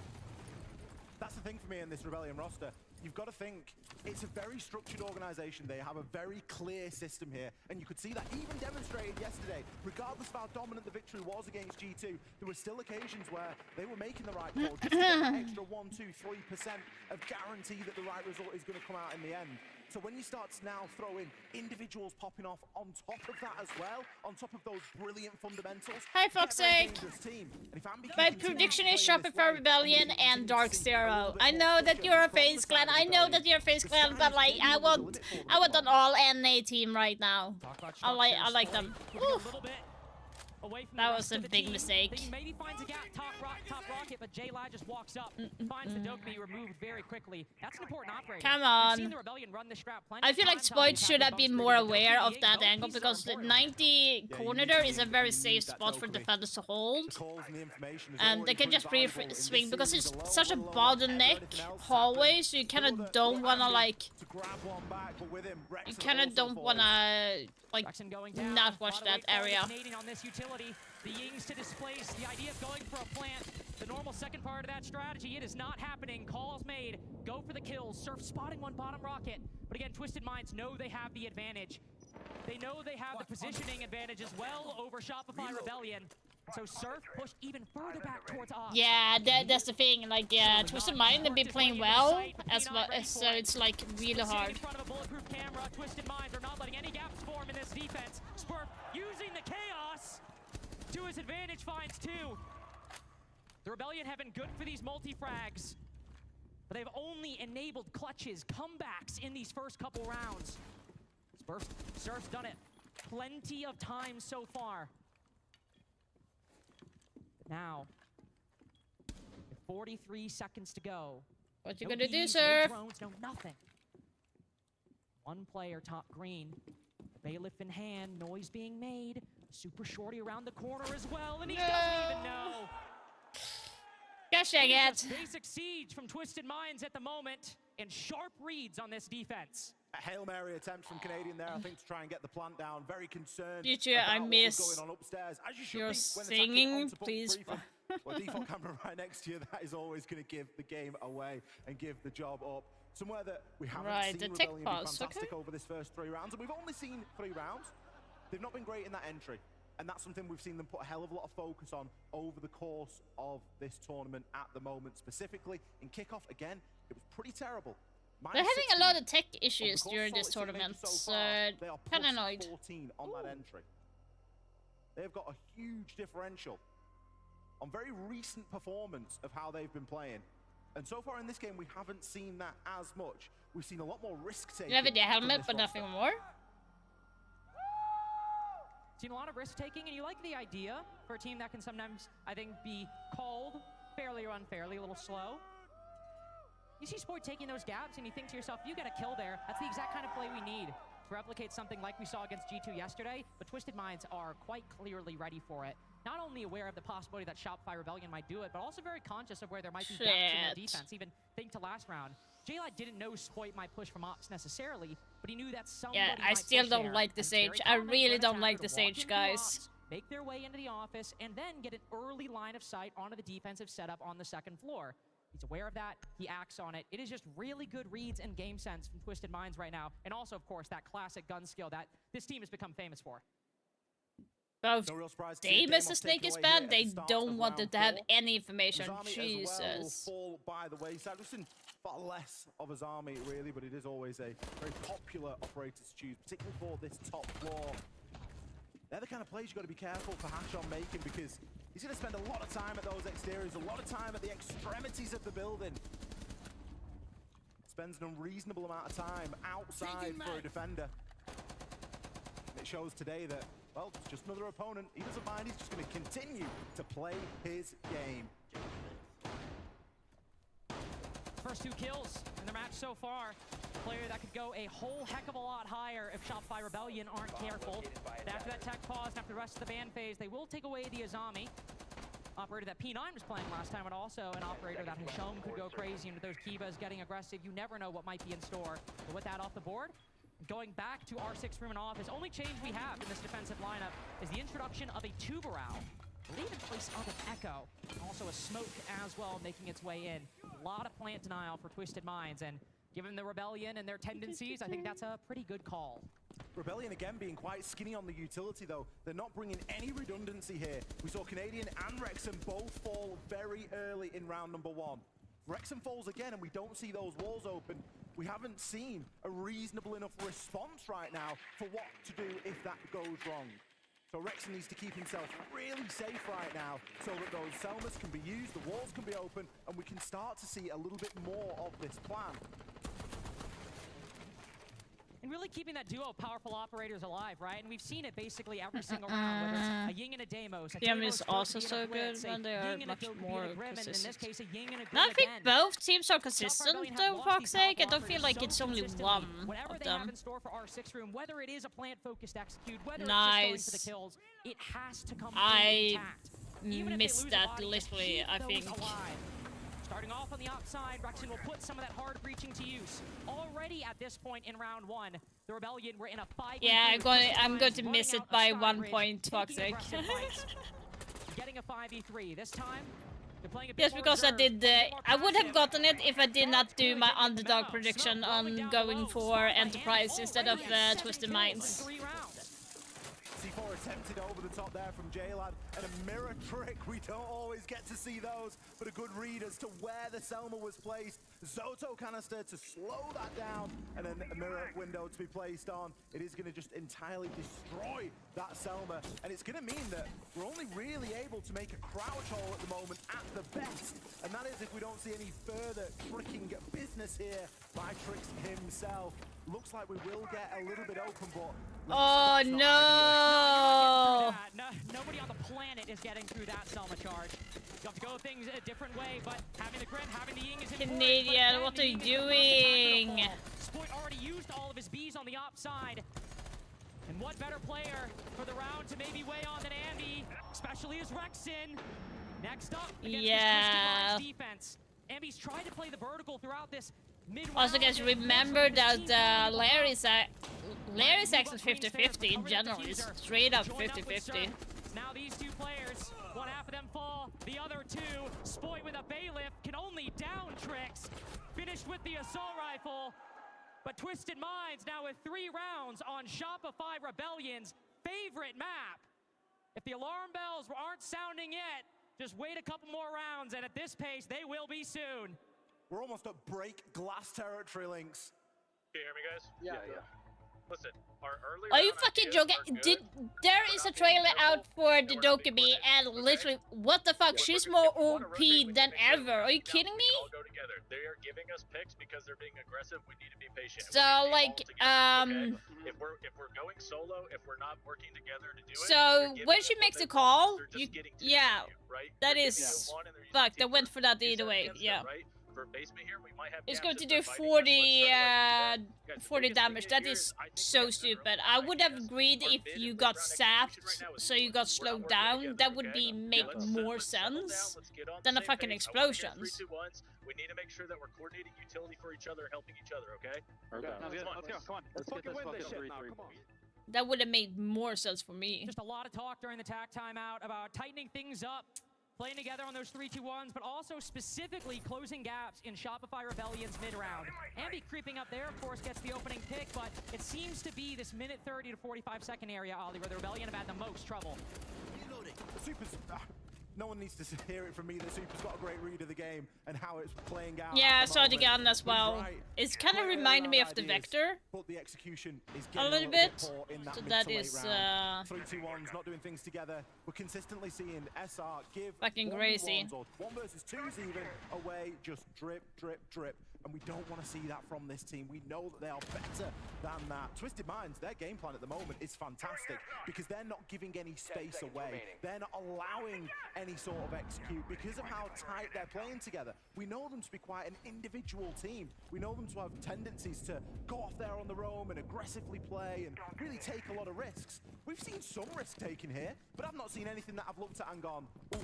Speaker 6: That's the thing for me in this Rebellion roster. You've got to think, it's a very structured organization. They have a very clear system here, and you could see that even demonstrated yesterday. Regardless of how dominant the victory was against G2, there were still occasions where they were making the right call, just to get that extra 1, 2, 3% of guarantee that the right result is going to come out in the end. So when you start to now throw in individuals popping off on top of that as well, on top of those brilliant fundamentals.
Speaker 3: Hi,
Speaker 6: you get a very
Speaker 3: Foxegg.
Speaker 6: dangerous team. And if Ambi can
Speaker 3: My
Speaker 6: continue
Speaker 3: prediction
Speaker 6: to
Speaker 3: is
Speaker 6: play this
Speaker 3: Shopify
Speaker 6: way,
Speaker 3: Rebellion
Speaker 6: we can
Speaker 3: and
Speaker 6: continue
Speaker 3: Dark
Speaker 6: to see a little
Speaker 3: Zero.
Speaker 6: bit
Speaker 3: I
Speaker 6: more
Speaker 3: know that
Speaker 6: pressure
Speaker 3: you're a
Speaker 6: from the
Speaker 3: FaZe clan.
Speaker 6: side of
Speaker 3: I know
Speaker 6: Rebellion.
Speaker 3: that you're a FaZe
Speaker 6: The
Speaker 3: clan,
Speaker 6: sky
Speaker 3: but
Speaker 6: is
Speaker 3: like, I
Speaker 6: genuinely the
Speaker 3: want
Speaker 6: limit for them.
Speaker 3: an all NA team right now.
Speaker 5: Talk about
Speaker 3: I
Speaker 5: structure,
Speaker 3: like
Speaker 5: Spoit
Speaker 3: them.
Speaker 5: moving a
Speaker 3: Oof.
Speaker 5: little bit away from
Speaker 3: That
Speaker 5: the
Speaker 3: was
Speaker 5: rest
Speaker 3: a
Speaker 5: of the
Speaker 3: big
Speaker 5: team.
Speaker 3: mistake.
Speaker 5: He maybe finds a gap, top rocket, but JLad just walks up, finds the Dokkaebi, removed very quickly. That's an important operator.
Speaker 3: Come
Speaker 5: We've seen
Speaker 3: on.
Speaker 5: the Rebellion run this strat plenty
Speaker 3: I
Speaker 5: of
Speaker 3: feel like
Speaker 5: times how the
Speaker 3: Spoit should
Speaker 5: attackers
Speaker 3: have been
Speaker 5: bump
Speaker 3: more
Speaker 5: through the
Speaker 3: aware
Speaker 5: Dokkaebi.
Speaker 3: of that
Speaker 5: Those
Speaker 3: angle
Speaker 5: pieces are
Speaker 3: because the
Speaker 5: important.
Speaker 3: 90
Speaker 6: Yeah,
Speaker 3: corner
Speaker 6: you
Speaker 3: there
Speaker 6: need
Speaker 3: is a
Speaker 6: to-
Speaker 3: very
Speaker 6: you
Speaker 3: safe
Speaker 6: need that
Speaker 3: spot for
Speaker 6: Dokkaebi.
Speaker 3: defenders to hold.
Speaker 6: The calls and the information is
Speaker 3: And they
Speaker 6: already
Speaker 3: can just
Speaker 6: pretty
Speaker 3: free
Speaker 6: valuable in
Speaker 3: swing
Speaker 6: this
Speaker 3: because
Speaker 6: series
Speaker 3: it's
Speaker 6: alone,
Speaker 3: such a
Speaker 6: let alone
Speaker 3: bottleneck
Speaker 6: everything else
Speaker 3: hallway,
Speaker 6: happening.
Speaker 3: so you kind
Speaker 6: Builder
Speaker 3: of don't
Speaker 6: for
Speaker 3: want to
Speaker 6: Ambi
Speaker 3: like,
Speaker 6: to grab one back, but with him,
Speaker 3: you
Speaker 6: Rexon
Speaker 3: kind of
Speaker 6: also
Speaker 3: don't
Speaker 6: falls.
Speaker 3: want to like
Speaker 5: Rexon going down.
Speaker 3: not watch
Speaker 5: Gotta
Speaker 3: that
Speaker 5: wait for the
Speaker 3: area.
Speaker 5: Canadian on this utility. The Yings to displace. The idea of going for a plant. The normal second part of that strategy. It is not happening. Calls made. Go for the kills. Surf spotting one bottom rocket. But again, Twisted Minds know they have the advantage. They know they have the positioning advantage as well over Shopify Rebellion. So Surf pushed even further back towards Ops.
Speaker 3: Yeah, that's the thing. Like, yeah, Twisted Mind have been playing well as well, so it's like really
Speaker 5: Sitting
Speaker 3: hard.
Speaker 5: in front of a bulletproop camera, Twisted Minds are not letting any gaps form in this defense. Spurf using the chaos to his advantage, finds two. The Rebellion have been good for these multi-frags, but they've only enabled clutches, comebacks in these first couple rounds. Surf's done it plenty of times so far. Now, with 43 seconds to go.
Speaker 3: What you
Speaker 5: No
Speaker 3: gonna do,
Speaker 5: bees,
Speaker 3: Surf?
Speaker 5: No drones, no nothing. One player top green. Bailiff in hand, noise being made. Super Shorty around the corner as well, and he doesn't even know.
Speaker 3: Gosh dang
Speaker 5: It's
Speaker 3: it.
Speaker 5: a basic siege from Twisted Minds at the moment, and sharp reads on this defense.
Speaker 6: A Hail Mary attempt from Canadian there, I think, to try and get the plant down. Very concerned
Speaker 3: Future, I
Speaker 6: about what
Speaker 3: miss
Speaker 6: was going on upstairs. As you should
Speaker 3: your
Speaker 6: be when attacking
Speaker 3: singing,
Speaker 6: onto book
Speaker 3: please.
Speaker 6: three from- well, default camera right next to you, that is always going to give the game away and give the job up. Somewhere that we haven't
Speaker 3: Right, the
Speaker 6: seen
Speaker 3: tech
Speaker 6: Rebellion be
Speaker 3: pause,
Speaker 6: fantastic
Speaker 3: okay.
Speaker 6: over this first 3 rounds, and we've only seen 3 rounds. They've not been great in that entry, and that's something we've seen them put a hell of a lot of focus on over the course of this tournament at the moment. Specifically, in kickoff, again, it was pretty terrible.
Speaker 3: They're
Speaker 6: Minus
Speaker 3: having a lot
Speaker 6: 16
Speaker 3: of tech
Speaker 6: of the
Speaker 3: issues
Speaker 6: course
Speaker 3: during this
Speaker 6: Solid Snake
Speaker 3: tournament,
Speaker 6: so
Speaker 3: so
Speaker 6: far, they are
Speaker 3: kinda
Speaker 6: plus
Speaker 3: annoyed.
Speaker 6: 14 on that entry. They've got a huge differential on very recent performance of how they've been playing. And so far in this game, we haven't seen that as much. We've seen a lot more risk-taking.
Speaker 3: You have the
Speaker 6: from
Speaker 3: helmet,
Speaker 6: this
Speaker 3: but
Speaker 6: roster.
Speaker 3: nothing more.
Speaker 5: Seen a lot of risk taking, and you like the idea for a team that can sometimes, I think, be called fairly or unfairly a little slow. You see Sport taking those gaps, and you think to yourself, you got a kill there. That's the exact kind of play we need to replicate something like we saw against G2 yesterday. But Twisted Minds are quite clearly ready for it. Not only aware of the possibility that Shopify Rebellion might do it, but also very conscious of where there might be gaps in their
Speaker 3: Shit.
Speaker 5: defense. Even think to last round. J-Lite didn't know Spoit might push from Ops necessarily, but he knew that somebody
Speaker 3: Yeah, I
Speaker 5: might
Speaker 3: still
Speaker 5: push
Speaker 3: don't
Speaker 5: there,
Speaker 3: like the
Speaker 5: and
Speaker 3: Sage.
Speaker 5: Terry
Speaker 3: I
Speaker 5: Thomas
Speaker 3: really
Speaker 5: led
Speaker 3: don't
Speaker 5: attacker
Speaker 3: like
Speaker 5: to
Speaker 3: the
Speaker 5: walk
Speaker 3: Sage,
Speaker 5: into
Speaker 3: guys.
Speaker 5: Ops, make their way into the office, and then get an early line of sight onto the defensive setup on the second floor. He's aware of that. He acts on it. It is just really good reads and game sense from Twisted Minds right now. And also, of course, that classic gun skill that this team has become famous for.
Speaker 3: Both
Speaker 6: No real surprise to see
Speaker 3: Dame as a
Speaker 6: Damos
Speaker 3: snake
Speaker 6: take
Speaker 3: is
Speaker 6: away
Speaker 3: bad,
Speaker 6: here at
Speaker 3: they
Speaker 6: the start
Speaker 3: don't
Speaker 6: of
Speaker 3: want
Speaker 6: round
Speaker 3: to have
Speaker 6: 4.
Speaker 3: any information.
Speaker 6: Azami as well will
Speaker 3: Jesus.
Speaker 6: fall by the wayside. We've seen far less of Azami, really, but it is always a very popular operator to choose, particularly for this top floor. They're the kind of plays you've got to be careful for Hashon making, because he's going to spend a lot of time at those exteriors, a lot of time at the extremities of the building. Spends an unreasonable amount of time outside for a defender. And it shows today that, well, it's just another opponent. He doesn't mind. He's just going to continue to play his game.
Speaker 5: First 2 kills in the match so far. Player that could go a whole heck of a lot higher if Shopify Rebellion aren't careful. But after that tech pause and after the rest of the ban phase, they will take away the Azami. Operator that P9 was playing last time, and also an operator that Hashom could go crazy, and with those Kivas getting aggressive, you never know what might be in store. But with that off the board, going back to our 6th room and office, only change we have in this defensive lineup is the introduction of a Tuberal. I believe in place of an Echo. Also a Smoke as well making its way in. A lot of plant denial for Twisted Minds, and given the Rebellion and their tendencies, I think that's a pretty good call.
Speaker 6: Rebellion again being quite skinny on the utility though. They're not bringing any redundancy here. We saw Canadian and Wrexham both fall very early in round number 1. Wrexham falls again and we don't see those walls open. We haven't seen a reasonable enough response right now for what to do if that goes wrong. So Wrexham needs to keep himself really safe right now so that those Selmas can be used, the walls can be open, and we can start to see a little bit more of this plan.
Speaker 5: And really keeping that duo of powerful operators alive, right? And we've seen it basically every single round, whether it's a Ying and a Deimos. A
Speaker 3: PM
Speaker 5: Deimos
Speaker 3: is
Speaker 5: could
Speaker 3: also
Speaker 5: be in a
Speaker 3: so
Speaker 5: Blitz,
Speaker 3: good
Speaker 5: a
Speaker 3: when they
Speaker 5: Ying
Speaker 3: are
Speaker 5: and a
Speaker 3: much
Speaker 5: Dope could be in
Speaker 3: more
Speaker 5: a Grim, and in this
Speaker 3: consistent.
Speaker 5: case, a Ying and a Grim
Speaker 3: No, I think
Speaker 5: again.
Speaker 3: both teams are
Speaker 5: Shopify
Speaker 3: consistent
Speaker 5: Rebellion have
Speaker 3: though,
Speaker 5: launched
Speaker 3: fuck's
Speaker 5: these
Speaker 3: sake. I
Speaker 5: powerful
Speaker 3: don't feel
Speaker 5: operators
Speaker 3: like
Speaker 5: so
Speaker 3: it's only
Speaker 5: consistently.
Speaker 3: one
Speaker 5: Whatever
Speaker 3: of
Speaker 5: they have
Speaker 3: them.
Speaker 5: in store for our 6th room, whether it is a plant-focused execute, whether
Speaker 3: Nice.
Speaker 5: it's just going for the kills, it has to come
Speaker 3: I
Speaker 5: intact. Even if they
Speaker 3: missed
Speaker 5: lose a
Speaker 3: that
Speaker 5: body, just
Speaker 3: literally,
Speaker 5: keep
Speaker 3: I
Speaker 5: those
Speaker 3: think.
Speaker 5: alive. Starting off on the outside, Wrexham will put some of that hard breaching to use. Already at this point in round 1, the Rebellion were in a 5.
Speaker 3: Yeah, I'm going to miss it by 1 point, fuck's sake.
Speaker 5: Getting a 5v3 this time. They're playing a bit
Speaker 3: Just
Speaker 5: more
Speaker 3: because I
Speaker 5: reserved,
Speaker 3: did,
Speaker 5: a bit more
Speaker 3: I would have
Speaker 5: passive.
Speaker 3: gotten it if I did not do my
Speaker 5: Really getting
Speaker 3: underdog
Speaker 5: the
Speaker 3: prediction
Speaker 5: Smoke rolling
Speaker 3: on
Speaker 5: down
Speaker 3: going
Speaker 5: low.
Speaker 3: for
Speaker 5: Spotlight
Speaker 3: Enterprise
Speaker 5: and
Speaker 3: instead of
Speaker 5: already 7
Speaker 3: Twisted
Speaker 5: kills in
Speaker 3: Minds.
Speaker 5: 3 rounds.
Speaker 6: C4 attempted over the top there from JLad, and a mirror trick. We don't always get to see those, but a good read as to where the Selma was placed. Zoto canister to slow that down, and then a mirror window to be placed on. It is going to just entirely destroy that Selma, and it's going to mean that we're only really able to make a crouch hole at the moment at the best, and that is if we don't see any further tricking business here by Trix himself. Looks like we will get a little bit open, but
Speaker 3: Oh
Speaker 6: that's not
Speaker 3: no!
Speaker 5: Nobody on the planet is getting through that Selma charge. You have to go things a different way, but having the Grim, having the Ying is important.
Speaker 3: Canadian, what are you doing?
Speaker 5: Spoit already used all of his Bs on the op side. And what better player for the round to maybe weigh on than Ambi, especially as Rexin. Next up against this
Speaker 3: Yeah.
Speaker 5: Twisted Minds defense. Ambi's tried to play the vertical throughout this mid-round.
Speaker 3: Also, guys,
Speaker 5: and
Speaker 3: remember
Speaker 5: unfortunately,
Speaker 3: that
Speaker 5: his team
Speaker 3: Larry's
Speaker 5: Larry's
Speaker 3: actually 50-50 in general. He's straight up 50-50.
Speaker 5: Now these two players, one half of them fall, the other two, Spoit with a bailiff, can only down Trix. Finished with the assault rifle. But Twisted Minds now with 3 rounds on Shopify Rebellion's favorite map. If the alarm bells aren't sounding yet, just wait a couple more rounds, and at this pace, they will be soon.
Speaker 6: We're almost at break glass territory, Lynx.
Speaker 8: Can you hear me, guys? Yeah. Listen, our early
Speaker 3: Are you
Speaker 8: round
Speaker 3: fucking
Speaker 8: ideas
Speaker 3: joking?
Speaker 8: are good.
Speaker 3: There is a trailer out for the Dokkaebi, and literally, what the fuck? She's more OP than ever. Are you kidding me?
Speaker 8: All go together. They are giving us picks because they're being aggressive. We need to be patient.
Speaker 3: So,
Speaker 8: We need to be
Speaker 3: like,
Speaker 8: all together, okay? If we're going solo, if we're not working together to do it,
Speaker 3: So,
Speaker 8: they're giving
Speaker 3: when
Speaker 8: us
Speaker 3: she
Speaker 8: what
Speaker 3: makes
Speaker 8: they
Speaker 3: the
Speaker 8: want,
Speaker 3: call,
Speaker 8: they're just
Speaker 3: you-
Speaker 8: getting to
Speaker 3: yeah,
Speaker 8: you, right?
Speaker 3: that
Speaker 8: They're
Speaker 3: is
Speaker 8: giving you one and they're using
Speaker 3: fuck. They
Speaker 8: teamwork
Speaker 3: went for that
Speaker 8: to use
Speaker 3: either way.
Speaker 8: against
Speaker 3: Yeah.
Speaker 8: them, right? For basement here, we might have
Speaker 3: It's
Speaker 8: gaps
Speaker 3: going
Speaker 8: if
Speaker 3: to
Speaker 8: they're
Speaker 3: do
Speaker 8: fighting us.
Speaker 3: 40,
Speaker 8: Let's try to, like, do that. Guys, the
Speaker 3: 40
Speaker 8: biggest thing
Speaker 3: damage. That
Speaker 8: here
Speaker 3: is
Speaker 8: I think we
Speaker 3: so
Speaker 8: got the
Speaker 3: stupid.
Speaker 8: room
Speaker 3: I would have
Speaker 8: behind us.
Speaker 3: agreed
Speaker 8: Our
Speaker 3: if
Speaker 8: mid
Speaker 3: you
Speaker 8: and
Speaker 3: got
Speaker 8: mid-round execution
Speaker 3: sapped,
Speaker 8: right now is
Speaker 3: so you
Speaker 8: moving.
Speaker 3: got
Speaker 8: We're not
Speaker 3: slowed
Speaker 8: working
Speaker 3: down.
Speaker 8: together,
Speaker 3: That would
Speaker 8: okay?
Speaker 3: be make
Speaker 8: Let's
Speaker 3: more
Speaker 8: let's settle down,
Speaker 3: sense
Speaker 8: let's get on
Speaker 3: than
Speaker 8: the
Speaker 3: a
Speaker 8: same
Speaker 3: fucking
Speaker 8: page. I wanna hear
Speaker 3: explosions.
Speaker 8: 3, 2, 1s. We need to make sure that we're coordinating utility for each other and helping each other, okay?
Speaker 9: Okay.
Speaker 8: Come on.
Speaker 9: Let's go. Come on. Let's get this fucking 3-3.
Speaker 3: That would have made more sense for me.
Speaker 5: Just a lot of talk during the TAC timeout about tightening things up, playing together on those 3-2-1s, but also specifically closing gaps in Shopify Rebellion's mid-round. Ambi creeping up there, of course, gets the opening pick, but it seems to be this minute 30 to 45 second area, Ollie, where the Rebellion have had the most trouble.
Speaker 6: Super's... no one needs to hear it from me that Super's got a great read of the game and how it's playing out.
Speaker 3: Yeah, I
Speaker 6: at the
Speaker 3: saw the
Speaker 6: moment.
Speaker 3: gun as
Speaker 6: He's
Speaker 3: well.
Speaker 6: right.
Speaker 3: It's kind of
Speaker 6: Great
Speaker 3: reminding me
Speaker 6: early
Speaker 3: of the
Speaker 6: ideas,
Speaker 3: Vector.
Speaker 6: But the execution is
Speaker 3: A
Speaker 6: getting
Speaker 3: little
Speaker 6: bit
Speaker 3: bit.
Speaker 6: poor in that
Speaker 3: So
Speaker 6: mid
Speaker 3: that
Speaker 6: to late
Speaker 3: is,
Speaker 6: round. 3-2-1s, not doing things together. We're consistently seeing SR give
Speaker 3: Fucking
Speaker 6: 1v1s
Speaker 3: crazy.
Speaker 6: or 1 versus 2s even away, just drip, drip, drip. And we don't want to see that from this team. We know that they are better than that. Twisted Minds, their game plan at the moment is fantastic because they're not giving any space away. They're not allowing any sort of execute because of how tight they're playing together. We know them to be quite an individual team. We know them to have tendencies to go off there on the roam and aggressively play and really take a lot of risks. We've seen some risk taken here, but I've not seen anything that I've looked at and gone, ooh,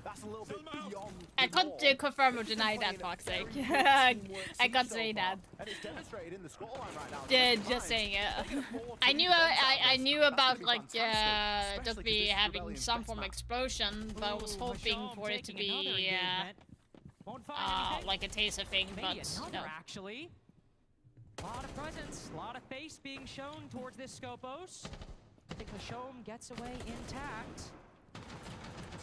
Speaker 6: that's a little bit beyond
Speaker 3: I
Speaker 6: the
Speaker 3: can't
Speaker 6: norm.
Speaker 3: confirm or
Speaker 6: We've been
Speaker 3: deny
Speaker 6: playing
Speaker 3: that, fuck's
Speaker 6: very
Speaker 3: sake.
Speaker 6: good teamwork
Speaker 3: I can't
Speaker 6: so
Speaker 3: say
Speaker 6: far,
Speaker 3: that.
Speaker 6: and it's demonstrated in the scoreline right now.
Speaker 3: Yeah,
Speaker 6: Twisted
Speaker 3: just
Speaker 6: Minds,
Speaker 3: saying it.
Speaker 6: they get 4
Speaker 3: I
Speaker 6: teams
Speaker 3: knew
Speaker 6: defense out
Speaker 3: I
Speaker 6: of
Speaker 3: knew
Speaker 6: this.
Speaker 3: about
Speaker 6: That's gonna
Speaker 3: like
Speaker 6: be fantastic,
Speaker 3: just
Speaker 6: especially 'cause
Speaker 3: be
Speaker 6: this is
Speaker 3: having
Speaker 6: Rebellion's
Speaker 3: some
Speaker 6: best
Speaker 3: form of
Speaker 6: map.
Speaker 3: explosion, but I was
Speaker 5: Ooh,
Speaker 3: hoping
Speaker 5: Hasham
Speaker 3: for it to
Speaker 5: taking another
Speaker 3: be
Speaker 5: engagement. Won't find anything.
Speaker 3: like a taser thing,
Speaker 5: Maybe
Speaker 3: but
Speaker 5: another,
Speaker 3: no.
Speaker 5: actually. A lot of presence, a lot of face being shown towards this Scopos. I think Hasham gets away intact.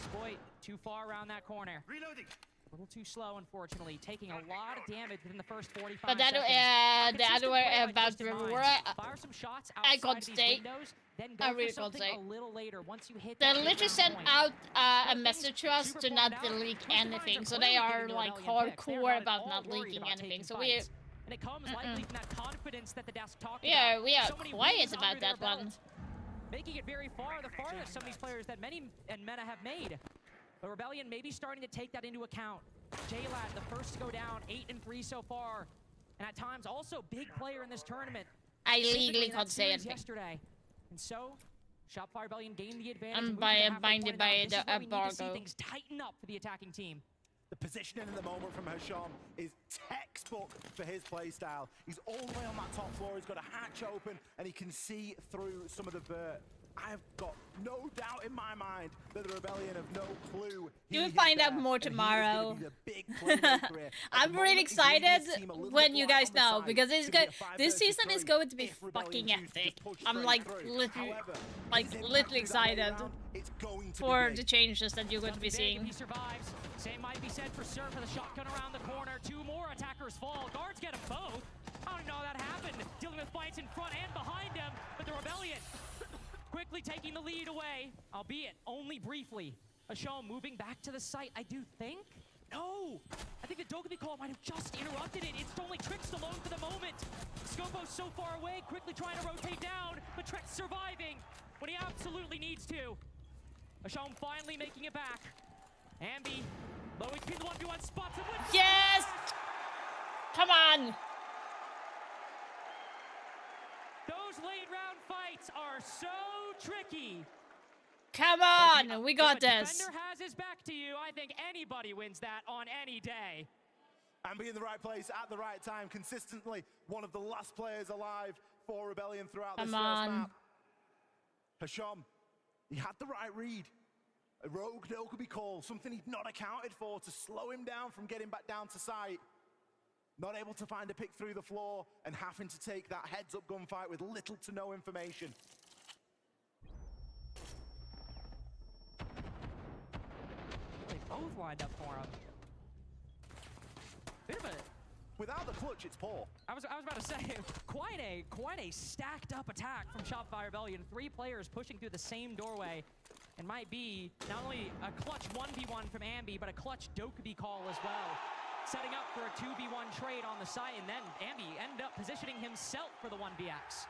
Speaker 5: Spoit too far around that corner.
Speaker 8: Reloading.
Speaker 5: A little too slow, unfortunately, taking a lot of damage within the first 45
Speaker 3: But that
Speaker 5: seconds.
Speaker 3: the
Speaker 5: Consistent
Speaker 3: other
Speaker 5: play
Speaker 3: way
Speaker 5: by
Speaker 3: about
Speaker 5: Twisted Minds.
Speaker 3: Aurora,
Speaker 5: Fire some shots
Speaker 3: I
Speaker 5: outside
Speaker 3: can't
Speaker 5: of these
Speaker 3: say.
Speaker 5: windows, then
Speaker 3: I
Speaker 5: go
Speaker 3: really
Speaker 5: for
Speaker 3: can't
Speaker 5: something
Speaker 3: say.
Speaker 5: a little later once you hit
Speaker 3: they
Speaker 5: that
Speaker 3: literally
Speaker 5: mid-round
Speaker 3: sent
Speaker 5: point.
Speaker 3: out a
Speaker 5: Things
Speaker 3: message to us
Speaker 5: super
Speaker 3: to
Speaker 5: far
Speaker 3: not
Speaker 5: down.
Speaker 3: leak
Speaker 5: Twisted Minds
Speaker 3: anything, so
Speaker 5: playing
Speaker 3: they
Speaker 5: to
Speaker 3: are
Speaker 5: the
Speaker 3: like
Speaker 5: Rebellion picks. They are
Speaker 3: hardcore
Speaker 5: at
Speaker 3: about
Speaker 5: all
Speaker 3: not
Speaker 5: worried
Speaker 3: leaking
Speaker 5: about
Speaker 3: anything.
Speaker 5: taking
Speaker 3: So we
Speaker 5: fights. And it comes likely from that confidence that the desk talked
Speaker 3: we
Speaker 5: about.
Speaker 3: are
Speaker 5: So many
Speaker 3: quiet
Speaker 5: wins
Speaker 3: about
Speaker 5: under their
Speaker 3: that one.
Speaker 5: belt, making it very far, the farthest some of these players that many and Mena have made. The Rebellion may be starting to take that into account. JLad, the first to go down, 8-3 so far. And at times also big player in this tournament.
Speaker 3: I
Speaker 5: Specifically
Speaker 3: legally
Speaker 5: in that
Speaker 3: can't say
Speaker 5: series
Speaker 3: anything.
Speaker 5: Yesterday. And so, Shopify Rebellion gained the advantage.
Speaker 3: I'm
Speaker 5: moved to the halfway
Speaker 3: binded
Speaker 5: point.
Speaker 3: by
Speaker 5: Now, this
Speaker 3: the
Speaker 5: is where we need to see
Speaker 3: embargo.
Speaker 5: things tighten up for the attacking team.
Speaker 6: The positioning in the moment from Hasham is textbook for his playstyle. He's all the way on that top floor. He's got a hatch open, and he can see through some of the vert. I have got no doubt in my mind that the Rebellion have no clue.
Speaker 3: You will
Speaker 6: he is
Speaker 3: find out
Speaker 6: there,
Speaker 3: more
Speaker 6: and he is
Speaker 3: tomorrow.
Speaker 6: gonna be the big playmaker here. At
Speaker 3: I'm
Speaker 6: the
Speaker 3: really
Speaker 6: moment, he's leading
Speaker 3: excited
Speaker 6: his team a little
Speaker 3: when
Speaker 6: bit
Speaker 3: you
Speaker 6: light
Speaker 3: guys
Speaker 6: on the
Speaker 3: know
Speaker 6: side.
Speaker 3: because it's
Speaker 6: Could be
Speaker 3: good.
Speaker 6: a
Speaker 3: This season is
Speaker 6: 5-33
Speaker 3: going to be
Speaker 6: if Rebellion
Speaker 3: fucking
Speaker 6: choose to
Speaker 3: epic.
Speaker 6: just push
Speaker 3: I'm
Speaker 6: straight
Speaker 3: like
Speaker 6: through.
Speaker 3: literally,
Speaker 6: However,
Speaker 3: like
Speaker 6: his impact
Speaker 3: literally
Speaker 6: through that late
Speaker 3: excited
Speaker 6: round, it's going to
Speaker 3: for
Speaker 6: be
Speaker 3: the
Speaker 6: big.
Speaker 3: changes that you're going to be
Speaker 5: It's gonna big if
Speaker 3: seeing.
Speaker 5: he survives. Same might be said for Surf with a shotgun around the corner. 2 more attackers fall. Guards get them both. I don't know how that happened. Dealing with fights in front and behind him, but the Rebellion quickly taking the lead away, albeit only briefly. Hashom moving back to the site, I do think. No! I think the Dokkaebi call might have just interrupted it. It's only Trix alone for the moment. Scopo's so far away, quickly trying to rotate down, but Trix surviving when he absolutely needs to. Hashom finally making it back. Ambi, low HP, the 1v1 spots him with...
Speaker 3: Yes! Come on!
Speaker 5: Those late round fights are so tricky.
Speaker 3: Come on! We got
Speaker 5: If a
Speaker 3: this.
Speaker 5: defender has his back to you, I think anybody wins that on any day.
Speaker 6: And be in the right place at the right time, consistently one of the last players alive for Rebellion throughout this
Speaker 3: Come
Speaker 6: first
Speaker 3: on.
Speaker 6: map. Hashom, he had the right read. A rogue Dokkaebi call, something he'd not accounted for to slow him down from getting back down to sight. Not able to find a pick through the floor and having to take that heads-up gunfight with little to no information.
Speaker 5: They both lined up for him. Bit of a...
Speaker 6: Without the clutch, it's poor.
Speaker 5: I was about to say, quite a stacked up attack from Shopify Rebellion. 3 players pushing through the same doorway. And might be not only a clutch 1v1 from Ambi, but a clutch Dokkaebi call as well. Setting up for a 2v1 trade on the site, and then Ambi ended up positioning himself for the 1vx.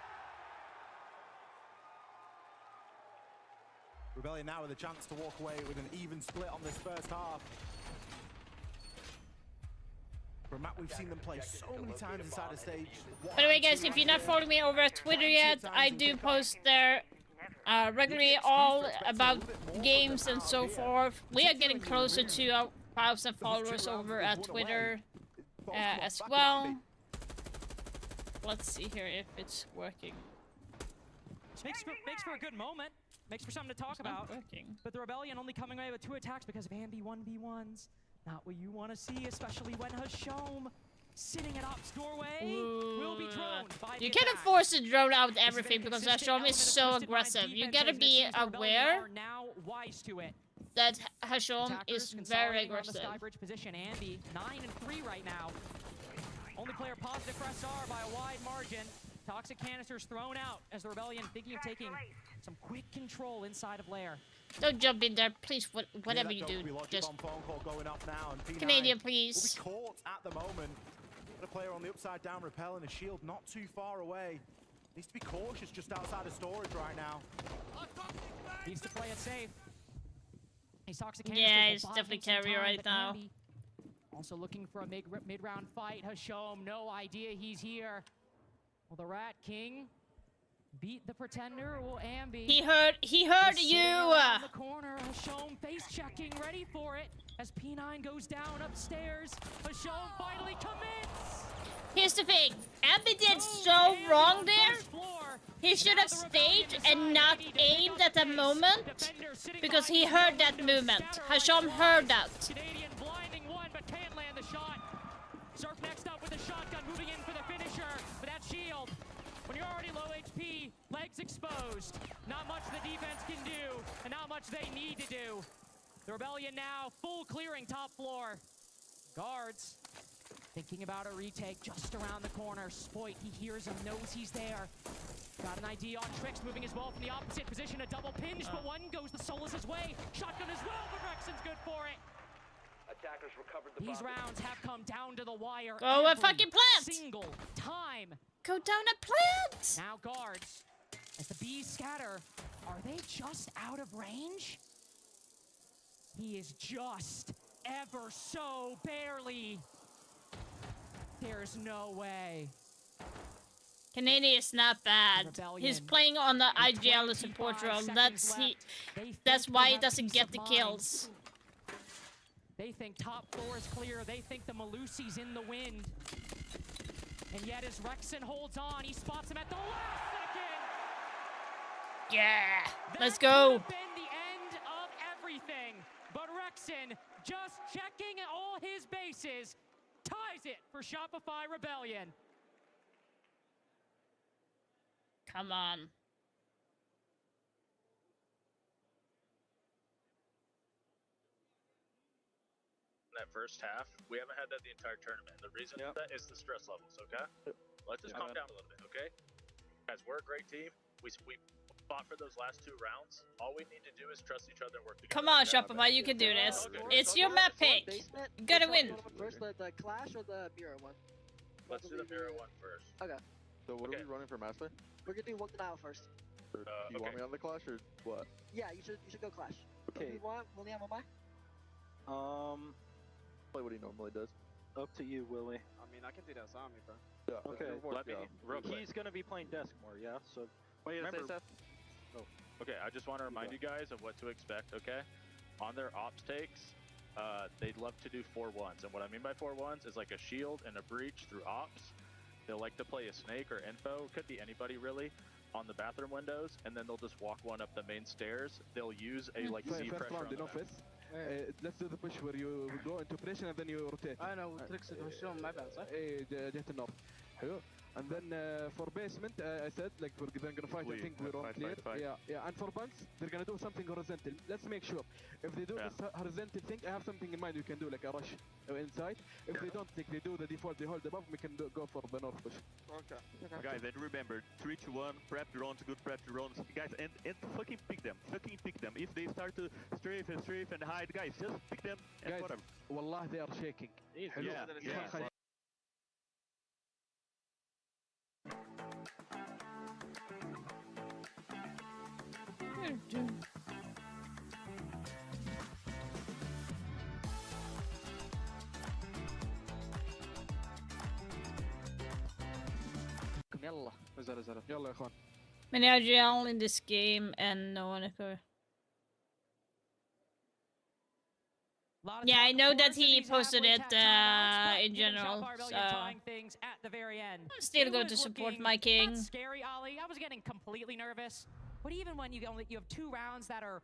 Speaker 6: Rebellion now with a chance to walk away with an even split on this first half. For a map we've seen them play so many times inside a stage.
Speaker 3: By the way, guys, if you're not following me over at Twitter yet, I do post there regularly all about games and so forth. We are getting closer to 1,000 followers over at Twitter as well. Let's see here if it's working.
Speaker 5: Makes for a good moment. Makes for something to talk
Speaker 3: It's not
Speaker 5: about.
Speaker 3: working.
Speaker 5: But the Rebellion only coming away with 2 attacks because of Ambi 1v1s. Not what you want to see, especially when Hashom sitting at Op's doorway will be droned by the
Speaker 3: You can't
Speaker 5: attack.
Speaker 3: force to drone out
Speaker 5: This has
Speaker 3: everything
Speaker 5: been a
Speaker 3: because
Speaker 5: consistent
Speaker 3: Hashom
Speaker 5: element
Speaker 3: is
Speaker 5: of
Speaker 3: so
Speaker 5: Twisted Minds
Speaker 3: aggressive. You
Speaker 5: defense,
Speaker 3: gotta
Speaker 5: and it
Speaker 3: be
Speaker 5: seems the Rebellion
Speaker 3: aware
Speaker 5: are now wise to it.
Speaker 3: that Hashom
Speaker 5: Attackers
Speaker 3: is very
Speaker 5: consolidating around the
Speaker 3: aggressive.
Speaker 5: Skybridge position. Ambi 9-3 right now. Only player positive for SR by a wide margin. Toxic canisters thrown out as the Rebellion thinking of taking some quick control inside of Lair.
Speaker 3: Don't jump in there, please. Whatever you do, just Canadian, please.
Speaker 6: Will be caught at the moment. Got a player on the upside down rappel and a shield not too far away. Needs to be cautious just outside of storage right now.
Speaker 5: Needs to play it safe. These toxic
Speaker 3: Yeah,
Speaker 5: canisters will
Speaker 3: he's
Speaker 5: buy
Speaker 3: definitely
Speaker 5: him some
Speaker 3: carrier
Speaker 5: time,
Speaker 3: right
Speaker 5: but
Speaker 3: now.
Speaker 5: Ambi also looking for a mid-round fight. Hashom, no idea he's here. Will the Rat King beat the Pretender? Or will Ambi?
Speaker 3: He heard
Speaker 5: Just sitting
Speaker 3: you.
Speaker 5: around the corner. Hashom face checking, ready for it as P9 goes down upstairs. Hashom finally commits.
Speaker 3: Here's the thing. Ambi did so wrong there. He should have stayed and not aimed at the moment because he heard that movement. Hashom heard that.
Speaker 5: Canadian blinding one, but can't land the shot. Surf next up with a shotgun, moving in for the finisher. With that shield, when you're already low HP, legs exposed. Not much the defense can do, and not much they need to do. The Rebellion now full clearing top floor. Guards thinking about a retake just around the corner. Spoit, he hears him, knows he's there. Got an ID on Trix, moving as well from the opposite position. A double pinch, but one goes the Solus' way. Shotgun as well, but Rexon's good for it.
Speaker 7: Attackers recovered the
Speaker 5: These
Speaker 7: bomb.
Speaker 5: rounds have come down to the wire.
Speaker 3: Go a
Speaker 5: every
Speaker 3: fucking plant!
Speaker 5: Single time.
Speaker 3: Go down a plant.
Speaker 5: Now guards, as the bees scatter, are they just out of range? He is just ever so barely. There's no way.
Speaker 3: Canadian is not bad.
Speaker 5: Rebellion.
Speaker 3: He's playing on the IGL
Speaker 5: With
Speaker 3: support
Speaker 5: 25
Speaker 3: role.
Speaker 5: seconds left, they
Speaker 3: That's
Speaker 5: think
Speaker 3: why
Speaker 5: they
Speaker 3: he
Speaker 5: have
Speaker 3: doesn't
Speaker 5: peace
Speaker 3: get
Speaker 5: of
Speaker 3: the
Speaker 5: mind.
Speaker 3: kills.
Speaker 5: They think top floor is clear. They think the Malusi's in the wind. And yet as Rexon holds on, he spots him at the last second.
Speaker 3: Yeah, let's
Speaker 5: That
Speaker 3: go.
Speaker 5: could have been the end of everything, but Rexon, just checking all his bases, ties it for Shopify Rebellion.
Speaker 3: Come on.
Speaker 8: That first half, we haven't had that the entire tournament. The reason for that is the stress levels, okay? Let's just calm down a little bit, okay? Guys, we're a great team. We fought for those last 2 rounds. All we need to do is trust each other and work together.
Speaker 3: Come on, Shopify, you can do this. It's your map pick. You gotta win.
Speaker 4: First, the Clash or the Mirror one?
Speaker 8: Let's do the mirror one first.
Speaker 4: Okay.
Speaker 9: So what are we running for master?
Speaker 4: We're gonna do one denial first.
Speaker 9: Or do you want me on the clash or what?
Speaker 4: Yeah, you should go Clash.
Speaker 9: Okay.
Speaker 4: You want William on my?
Speaker 9: Play what he normally does.
Speaker 10: Up to you, Willie.
Speaker 11: I mean, I can do that zombie, bro.
Speaker 9: Yeah.
Speaker 10: Okay,
Speaker 9: Let me,
Speaker 8: real quick.
Speaker 10: He's gonna be playing desk more, yeah? So
Speaker 9: Wait,
Speaker 8: Remember-
Speaker 9: Seth?
Speaker 8: Okay, I just want to remind you guys of what to expect, okay? On their ops takes, they love to do 4-1s. And what I mean by 4-1s is like a shield and a breach through ops. They'll like to play a snake or info, could be anybody really, on the bathroom windows, and then they'll just walk one up the main stairs. They'll use a like Z pressure on the map.
Speaker 11: Let's do the push where you go into operation and then you rotate.
Speaker 4: I know, tricks الهجوم ما بعد صح؟
Speaker 11: جهة النار. حلو. And then for basement, I said like we're then gonna fight. I think we're on clear. Yeah. And for bunks, they're gonna do something horizontal. Let's make sure. If they do this horizontal thing, I have something in mind. We can do like a rush inside. If they don't, like they do the default, they hold above. We can go for the north push.
Speaker 1: Okay.
Speaker 12: Guys, and remember, 3 to 1, prep drones, good prep drones. Guys, and fucking pick them. Fucking pick them. If they start to strafe and hide, guys, just pick them and
Speaker 11: Guys,
Speaker 12: whatever.
Speaker 11: والله they are shaking.
Speaker 12: Yeah.
Speaker 11: يلا نزل يلا يا اخوان.
Speaker 3: Many agile in this game and no one occur. Yeah, I know that he posted it in general, so I'm still going to support my king.
Speaker 5: Scary, Ollie. I was getting completely nervous. But even when you have 2 rounds that are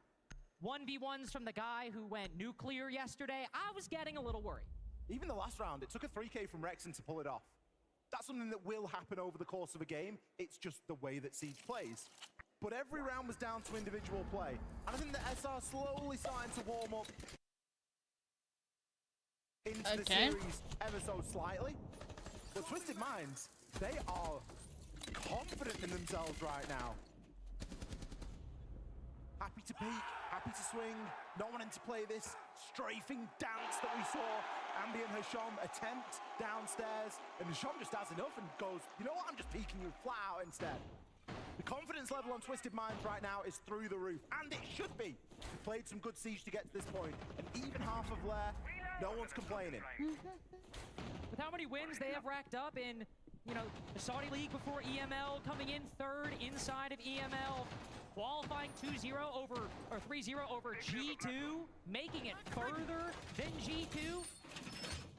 Speaker 5: 1v1s from the guy who went nuclear yesterday, I was getting a little worried.
Speaker 6: Even the last round, it took a 3K from Rexon to pull it off. That's something that will happen over the course of a game. It's just the way that Siege plays. But every round was down to individual play. And I think the SR slowly starting to warm up into the series ever so slightly. But Twisted Minds, they are confident in themselves right now. Happy to peek, happy to swing, not wanting to play this strafing dance that we saw Ambi and Hasham attempt downstairs, and Hasham just has enough and goes, you know what, I'm just peeking you flat out instead. The confidence level on Twisted Minds right now is through the roof, and it should be. We've played some good Siege to get to this point, and even half of Lair, no one's complaining.
Speaker 5: With how many wins they have racked up in, you know, the Saudi League before EML, coming in 3rd inside of EML, qualifying 2-0 over, or 3-0 over G2, making it further than G2.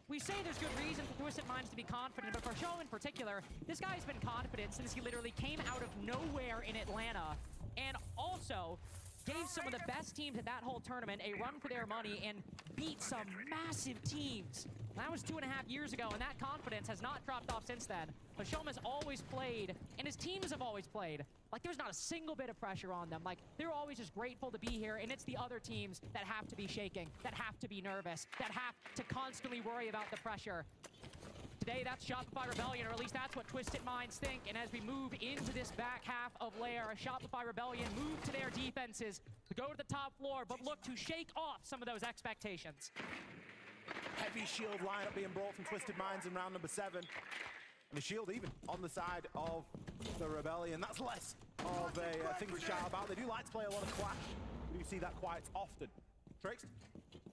Speaker 5: We say there's good reason for Twisted Minds to be confident, but for Show in particular, this guy's been confident since he literally came out of nowhere in Atlanta, and also gave some of the best teams at that whole tournament a run for their money and beat some massive teams. That was 2.5 years ago, and that confidence has not dropped off since then. But Shom has always played, and his teams have always played, like there's not a single bit of pressure on them. Like, they're always just grateful to be here, and it's the other teams that have to be shaking, that have to be nervous, that have to constantly worry about the pressure. Today, that's Shopify Rebellion, or at least that's what Twisted Minds think. And as we move into this back half of Lair, Shopify Rebellion move to their defenses to go to the top floor, but look to shake off some of those expectations.
Speaker 6: Heavy shield lineup being brought from Twisted Minds in round number 7. And the shield even on the side of the Rebellion. That's less of a thing to shout about. They do like to play a lot of Clash. We do see that quite often. Trix,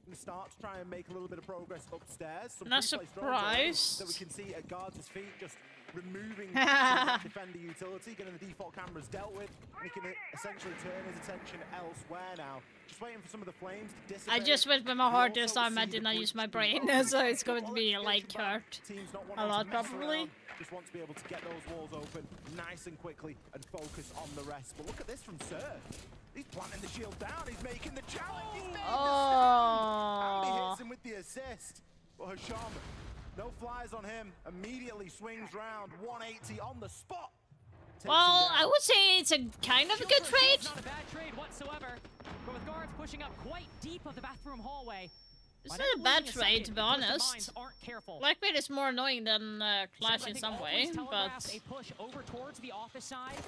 Speaker 6: going to start to try and make a little bit of progress upstairs. Some
Speaker 3: Not
Speaker 6: pre-placed drones
Speaker 3: surprised.
Speaker 6: that we can see at guards' feet, just removing some defender utility, getting the default cameras dealt with, and he can essentially turn his attention elsewhere now. Just waiting for some of the flames to dissipate.
Speaker 3: I just went with my heart this time. I did not use my brain, so it's going to be like hurt a lot probably.
Speaker 6: Just want to be able to get those walls open nice and quickly and focus on the rest. But look at this from Sir. He's planting the shield down. He's making the challenge. He's made the save. And he hits him with the assist. But Hasham, no flies on him. Immediately swings round 180 on the spot.
Speaker 3: Well, I would say it's a kind of a good trade.
Speaker 5: Not a bad trade whatsoever. But with guards pushing up quite deep of the bathroom hallway.
Speaker 3: It's not a bad trade, to be honest. Blackbeard is more annoying than Clash in some way, but...
Speaker 5: a push over towards the office side.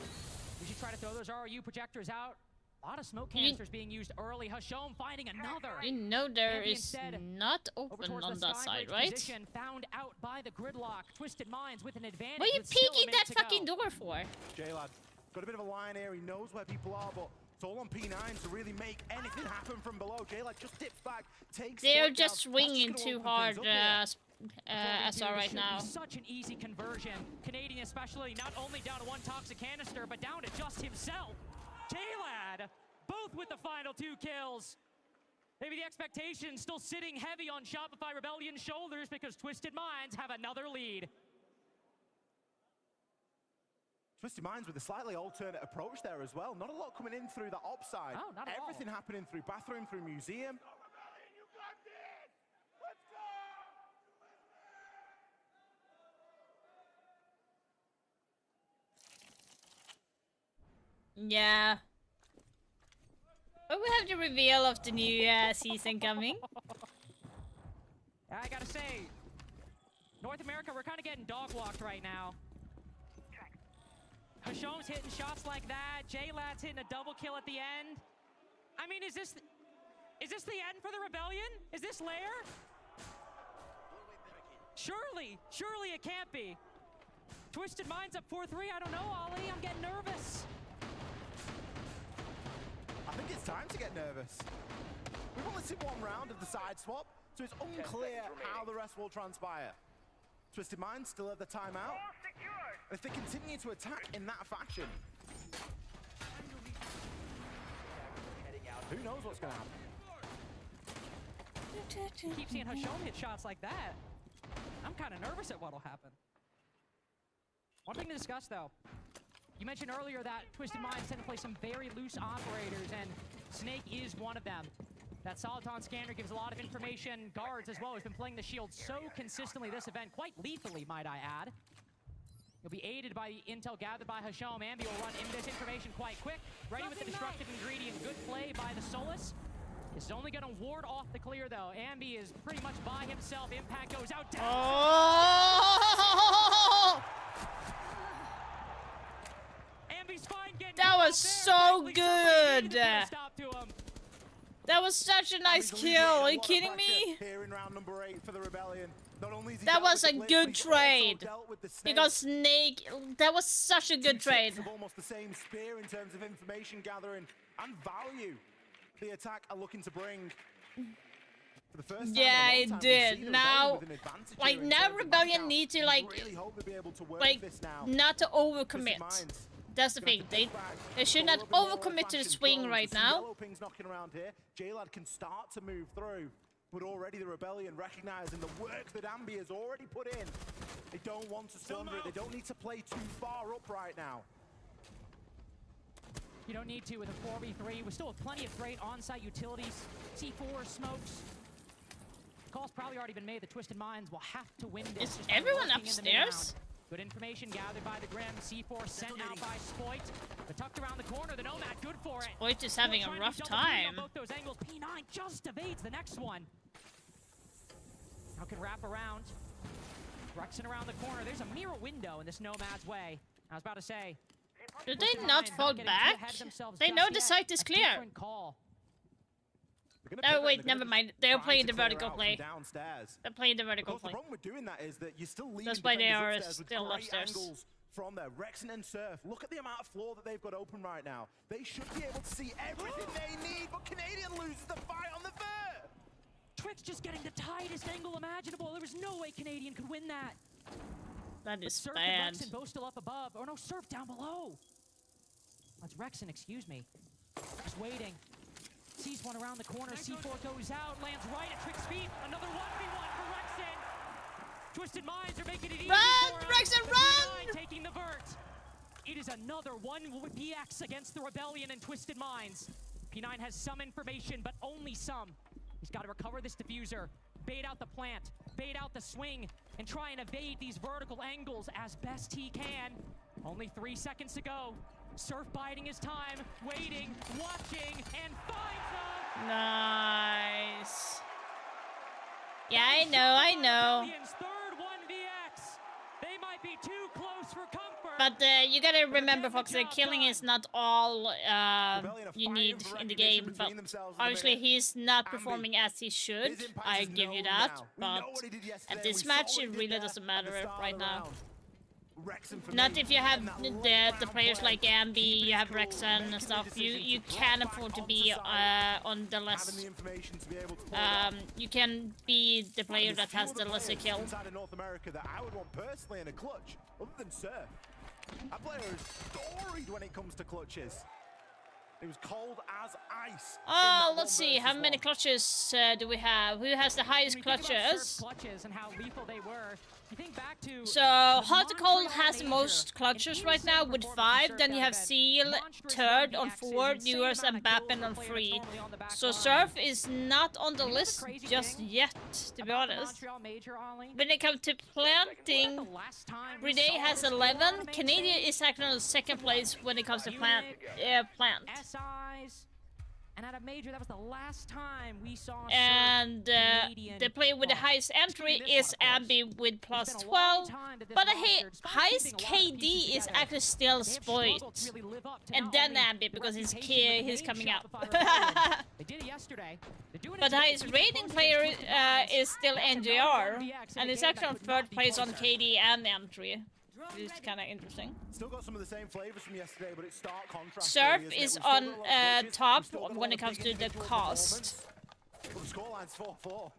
Speaker 5: We should try to throw those ROU projectors out. A lot of smoke canisters being used early. Hasham finding another.
Speaker 3: You know there is not open on that side, right?
Speaker 5: Found out by the gridlock. Twisted Minds with an advantage.
Speaker 3: What are you peeking that fucking door for?
Speaker 6: J-Lad got a bit of a line here. He knows where people are, but it's all on P9 to really make anything happen from below. J-Lad just dips back, takes.
Speaker 3: They're just swinging too hard, SR right now.
Speaker 5: Such an easy conversion. Canadian especially, not only down to one toxic canister, but down to just himself. J-Lad, both with the final 2 kills. Maybe the expectation still sitting heavy on Shopify Rebellion's shoulders because Twisted Minds have another lead.
Speaker 6: Twisted Minds with a slightly alternate approach there as well. Not a lot coming in through the op side.
Speaker 5: Oh, not at
Speaker 6: Everything happening through bathroom, through museum.
Speaker 3: Yeah. But we have the reveal of the new season coming.
Speaker 5: I gotta say, North America, we're kind of getting dog-walked right now. Hasham's hitting shots like that. J-Lad's hitting a double kill at the end. I mean, is this the end for the Rebellion? Is this Lair? Surely it can't be. Twisted Minds up 4-3. I don't know, Ollie. I'm getting nervous.
Speaker 6: I think it's time to get nervous. We've only seen one round of the side swap, so it's unclear how the rest will transpire. Twisted Minds still at the timeout. If they continue to attack in that fashion, who knows what's going to happen?
Speaker 5: Keep seeing Hasham hit shots like that. I'm kind of nervous at what'll happen. One thing to discuss, though. You mentioned earlier that Twisted Minds tend to play some very loose operators, and Snake is one of them. That Soliton scanner gives a lot of information. Guards as well has been playing the shield so consistently this event, quite lethally, might I add. He'll be aided by the intel gathered by Hasham. Ambi will run in this information quite quick. Ready with the destructive ingredient. Good play by the Solus. This is only going to ward off the clear, though. Ambi is pretty much by himself. Impact goes out. Down.
Speaker 3: Oh! That was so good! That was such a nice kill. Are you kidding me? That was a good trade. Because Snake, that was such a good trade.
Speaker 6: Almost the same spear in terms of information gathering and value the attack are looking to bring. For the first time
Speaker 3: yeah, it did. Now, like now, Rebellion need to like not to overcommit. That's the thing. They should not overcommit to the swing right now.
Speaker 6: Knocking around here. J-Lad can start to move through, but already the Rebellion recognizing the work that Ambi has already put in. They don't want to surrender it. They don't need to play too far up right now.
Speaker 5: You don't need to with a 4v3. We still have plenty of great on-site utilities. C4, smokes. Call's probably already been made. The Twisted Minds will have to win this.
Speaker 3: Is everyone upstairs?
Speaker 5: Good information gathered by the Grim. C4 sent out by Spoit. The tucked around the corner. The Nomad good for it.
Speaker 3: Spoit is having a rough time.
Speaker 5: Both those angles. P9 just evades the next one. Now can wrap around. Rexen around the corner. There's a mirror window in this Nomad's way. I was about to say.
Speaker 3: Did they not fall back? They know the site is clear. Oh wait, never mind. They're playing the vertical play. They're playing the vertical play.
Speaker 6: The problem with doing that is that you're still leaving
Speaker 3: That's why they are
Speaker 6: still
Speaker 3: upstairs.
Speaker 6: From there, Rexen and Surf. Look at the amount of floor that they've got open right now. They should be able to see everything they need, but Canadian loses the fight on the Ver.
Speaker 5: Twix just getting the tightest angle imaginable. There was no way Canadian could win that.
Speaker 3: That is
Speaker 5: Surf
Speaker 3: bad.
Speaker 5: and Rexen both still up above. Oh no, Surf down below. That's Rexen, excuse me. Just waiting. Sees one around the corner. C4 goes out, lands right at Trick's feet. Another 1v1 for Rexen. Twisted Minds are making it easy
Speaker 3: Run,
Speaker 5: for him.
Speaker 3: Rexen,
Speaker 5: The
Speaker 3: run!
Speaker 5: P9 taking the vert. It is another 1PX against the Rebellion and Twisted Minds. P9 has some information, but only some. He's got to recover this diffuser, bait out the plant, bait out the swing, and try and evade these vertical angles as best he can. Only 3 seconds to go. Surf biding his time, waiting, watching, and finds them!
Speaker 3: Nice. Yeah, I know.
Speaker 5: Rebellion's third 1VX. They might be too close for comfort.
Speaker 3: But you gotta remember, Fox, that killing is not all you need in the game. But obviously, he's not performing as he should. I give you that. But at this match, it really doesn't matter right now. Not if you have the players like Ambi, you have Rexen and stuff. You can afford to be on the less. You can be the player that has the lesser kill.
Speaker 6: Inside of North America that I would want personally in a clutch, other than Surf. That player is storied when it comes to clutches. It was cold as ice.
Speaker 3: Oh, let's see. How many clutches do we have? Who has the highest clutches?
Speaker 5: Clutches and how lethal they were. You think back to
Speaker 3: So, Hot Cold has the most clutches right now with 5. Then you have Seal, third on 4, Viewers, and Bappen on 3. So, Surf is not on the list just yet, to be honest. When it comes to planting, Renee has 11. Canadian is actually on the 2nd place when it comes to plant.
Speaker 5: SIs. And at a major, that was the last time we saw.
Speaker 3: And the player with the highest entry is Ambi with plus 12. But the highest KD is actually still Spoit. And then Ambi, because he's coming up. But the highest rating player is still NJR. And it's actually on 3rd place on KD and entry. It's kind of interesting.
Speaker 6: Still got some of the same flavors from yesterday, but it's stark contrast.
Speaker 3: Surf is on top when it comes to the cost.
Speaker 6: Well, the scoreline's 4-4.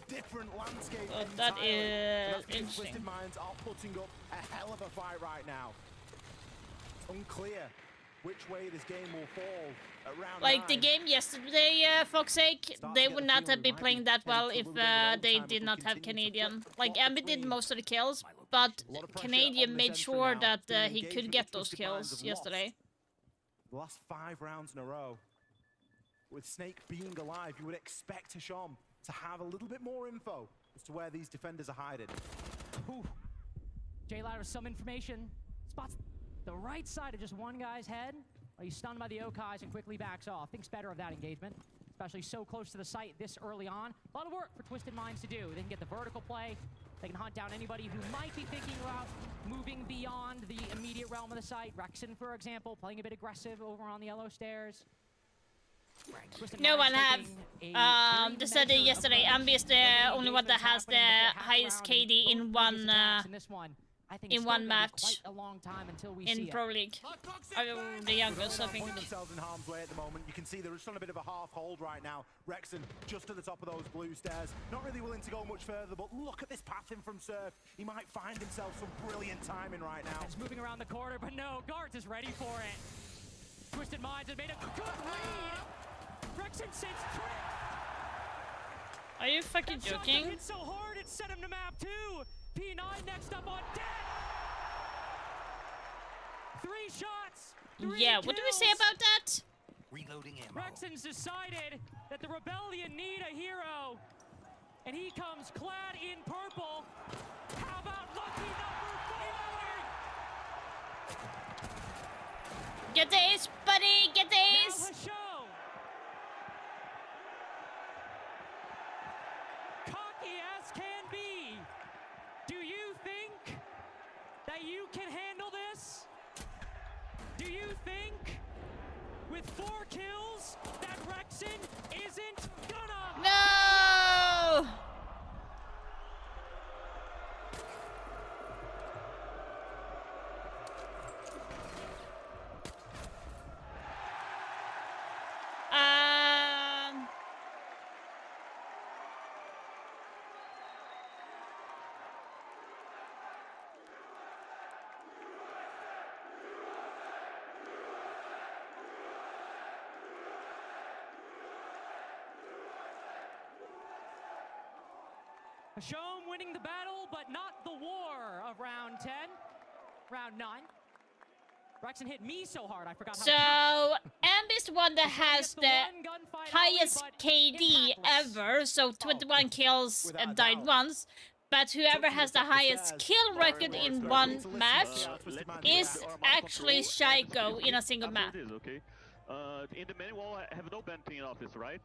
Speaker 6: Different landscape.
Speaker 3: So that is interesting.
Speaker 6: Twisted Minds are putting up a hell of a fight right now. It's unclear which way this game will fall at round
Speaker 3: Like
Speaker 6: 9.
Speaker 3: the game yesterday, Fox's sake, they would not have been playing that well if they did not have Canadian. Like, Ambi did most of the kills, but Canadian made sure that he could get those kills yesterday.
Speaker 6: The last 5 rounds in a row. With Snake being alive, you would expect Hisham to have a little bit more info as to where these defenders are hiding.
Speaker 5: J-Lad with some information. Spots the right side of just one guy's head. He's stunned by the Okais and quickly backs off. Thinks better of that engagement, especially so close to the site this early on. A lot of work for Twisted Minds to do. They can get the vertical play. They can hunt down anybody who might be thinking about moving beyond the immediate realm of the site. Rexen, for example, playing a bit aggressive over on the yellow stairs.
Speaker 3: No one have. They said it yesterday. Ambi is the only one that has the highest KD in one match in Pro League. The youngest, I think.
Speaker 6: Themselves in harm's way at the moment. You can see they're just on a bit of a half hold right now. Rexen just at the top of those blue stairs. Not really willing to go much further, but look at this path in from Surf. He might find himself some brilliant timing right now.
Speaker 5: He's moving around the corner, but no, Guards is ready for it. Twisted Minds have made a good read. Rexen sits trick.
Speaker 3: Are you fucking joking?
Speaker 5: Hit so hard it set him to map 2. P9 next up on deck. 3 shots. 3
Speaker 3: yeah, what do we say about that?
Speaker 5: Reloading ammo. Rexen's decided that the Rebellion need a hero, and he comes clad in purple. How about lucky number 4?
Speaker 3: Get the ace, buddy! Get the ace!
Speaker 5: Cocky as can be. Do you think that you can handle this? Do you think with 4 kills that Rexen isn't gonna?
Speaker 3: No!
Speaker 5: Hashom winning the battle, but not the war of round 10. Round 9. Rexen hit me so hard, I forgot how to count.
Speaker 3: So, Ambi's the one that has the highest KD ever, so 21 kills and died once. But whoever has the highest kill record in one match is actually Shaiko in a single match.
Speaker 12: Okay. In the main wall, I have no bad thing in office, right?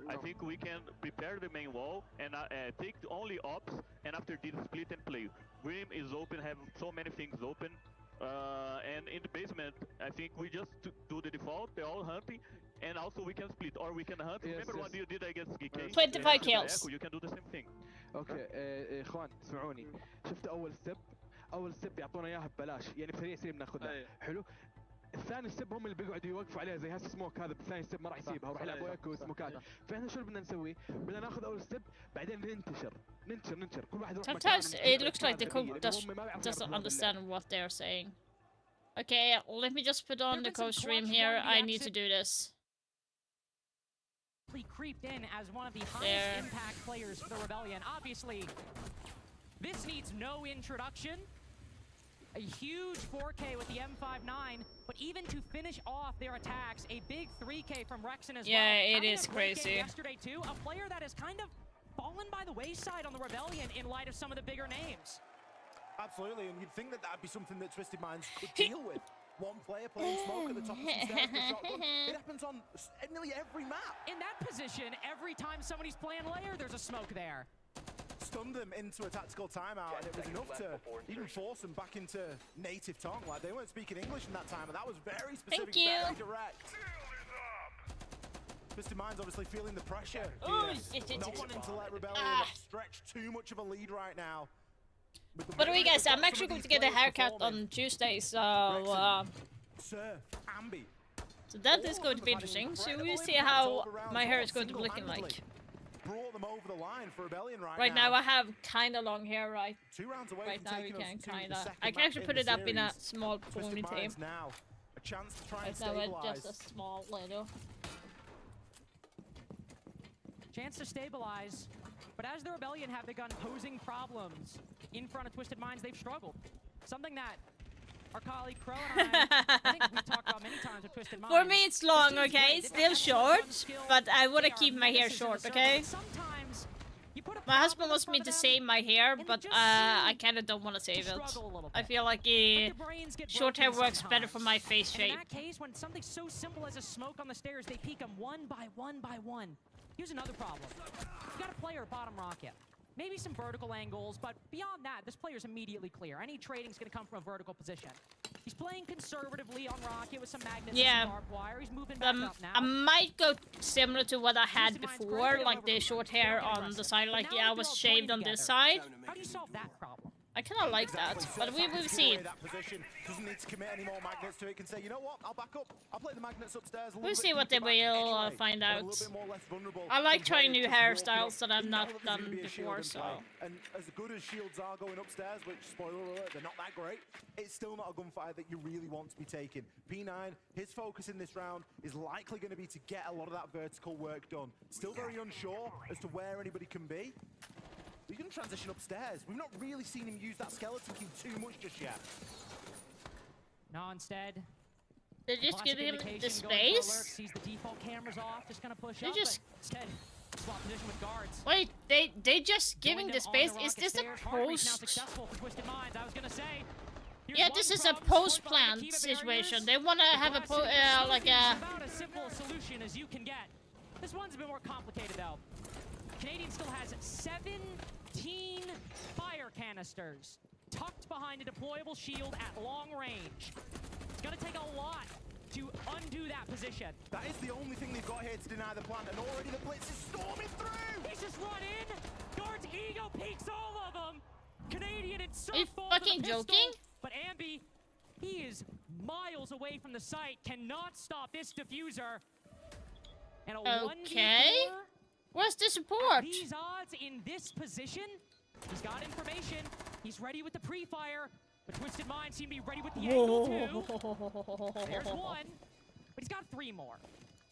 Speaker 12: I think we can prepare the main wall and take only ops, and after this split and play. Grim is open, have so many things open. And in the basement, I think we just do the default, they're all hunting, and also we can split, or we can hunt. Remember what you did against GK?
Speaker 3: 25 kills.
Speaker 12: You can do the same thing.
Speaker 11: اوكي اخوان اسمعوني، شفت اول ستيب يعطونا اياها ببلاش، يعني سريع بناخذها. حلو. الثاني ستيب هم اللي بيقعدوا يوقفوا عليها زي هالسموك هذا، بالثاني ستيب ما راح يسيبها وراح يلعبوا ايكو وسموكات. فاحنا شو بدنا نسوي؟ بدنا ناخذ اول ستيب بعدين ننتشر كل واحد يروح مكان.
Speaker 3: Sometimes it looks like the coach doesn't understand what they're saying. Okay, let me just put on the coach stream here. I need to do this.
Speaker 5: Creeped in as one of the highest impact players for the Rebellion. Obviously, this needs no introduction. A huge 4K with the M59, but even to finish off their attacks, a big 3K from Rexen as well.
Speaker 3: Yeah, it is crazy.
Speaker 5: Yesterday too, a player that has kind of fallen by the wayside on the Rebellion in light of some of the bigger names.
Speaker 6: Absolutely, and you'd think that that'd be something that Twisted Minds could deal with. One player playing smoke at the top of some stairs with a shotgun. It happens on nearly every map.
Speaker 5: In that position, every time somebody's playing layer, there's a smoke there.
Speaker 6: Stunned them into a tactical timeout, and it was enough to even force them back into native tongue. Like, they weren't speaking English in that time, and that was very specific, very direct. Twisted Minds obviously feeling the pressure here. Not wanting to let Rebellion stretch too much of a lead right now.
Speaker 3: By the way, guys, I'm actually going to get a haircut on Tuesday, so that is going to be interesting. So we'll see how my hair is going to be looking like.
Speaker 6: Brought them over the line for Rebellion
Speaker 3: right now. I have kind of long hair, right?
Speaker 6: 2 rounds away
Speaker 3: right
Speaker 6: from
Speaker 3: now we can kind of.
Speaker 6: the
Speaker 3: I can actually put it up in a small ponytail.
Speaker 6: Now, a chance to try
Speaker 3: right
Speaker 6: and
Speaker 3: now
Speaker 6: stabilize.
Speaker 3: it's just a small little.
Speaker 5: Chance to stabilize, but as the Rebellion have begun posing problems in front of Twisted Minds, they've struggled. Something that our colleague Crow and I think we've talked about many times with Twisted Minds.
Speaker 3: For me, it's long, okay? It's still short, but I want to keep my hair short, okay? My husband wants me to save my hair, but I kind of don't want to save it. I feel like short hair works better for my face shape.
Speaker 5: In that case, when something so simple as a smoke on the stairs, they peek them one by one. Here's another problem. You got a player bottom rocket. Maybe some vertical angles, but beyond that, this player's immediately clear. Any trading's gonna come from a vertical position. He's playing conservatively on rocket with some magnets and some barbed wire. He's moving back up now.
Speaker 3: I might go similar to what I had before, like the short hair on the side, like I was shaved on this side.
Speaker 5: How do you solve that problem?
Speaker 3: I kind of like that, but we will see.
Speaker 6: Doesn't need to commit any more magnets to it. Can say, you know what? I'll back up. I'll play the magnets upstairs.
Speaker 3: We'll see what they will find out. I like trying new hairstyles that I've not done before, so.
Speaker 6: And as good as shields are going upstairs, which spoiler alert, they're not that great. It's still not a gunfight that you really want to be taking. P9, his focus in this round is likely going to be to get a lot of that vertical work done. Still very unsure as to where anybody can be. He's going to transition upstairs. We've not really seen him use that skeleton key too much just yet.
Speaker 5: No, instead.
Speaker 3: They just give him the space?
Speaker 5: Sees the default cameras off, just gonna push
Speaker 3: they
Speaker 5: up,
Speaker 3: just...
Speaker 5: instead, swap position with guards.
Speaker 3: Wait, they just giving the space? Is this a post? Yeah, this is a post-plant situation. They want to have a like a...
Speaker 5: About as simple a solution as you can get. This one's a bit more complicated though. Canadian still has 17 fire canisters tucked behind a deployable shield at long range. It's gonna take a lot to undo that position.
Speaker 6: That is the only thing they've got here to deny the plant, and already the blitz is storming through!
Speaker 5: He's just run in! Guards ego peeks all of them! Canadian and so
Speaker 3: Are you fucking joking?
Speaker 5: But Ambi, he is miles away from the site, cannot stop this diffuser. And a 1v4?
Speaker 3: Where's the support?
Speaker 5: These odds in this position, he's got information. He's ready with the pre-fire, but Twisted Minds seem to be ready with the angle too. There's one, but he's got 3 more.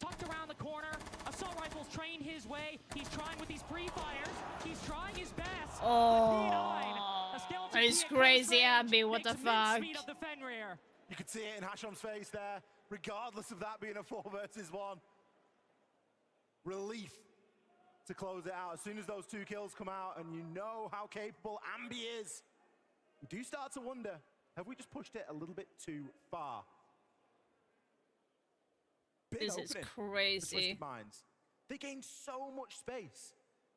Speaker 5: tucked around the corner. Assault rifles trained his way. He's trying with these pre-fires. He's trying his best.
Speaker 3: Oh, it's crazy, Ambi. What the fuck?
Speaker 5: Of the Fenrir.
Speaker 6: You could see it in Hashem's face there, regardless of that being a 4 versus 1. Relief to close it out. As soon as those 2 kills come out, and you know how capable Ambi is, you do start to wonder, have we just pushed it a little bit too far? Big
Speaker 3: This is
Speaker 6: opening for
Speaker 3: crazy.
Speaker 6: Twisted Minds. They gained so much space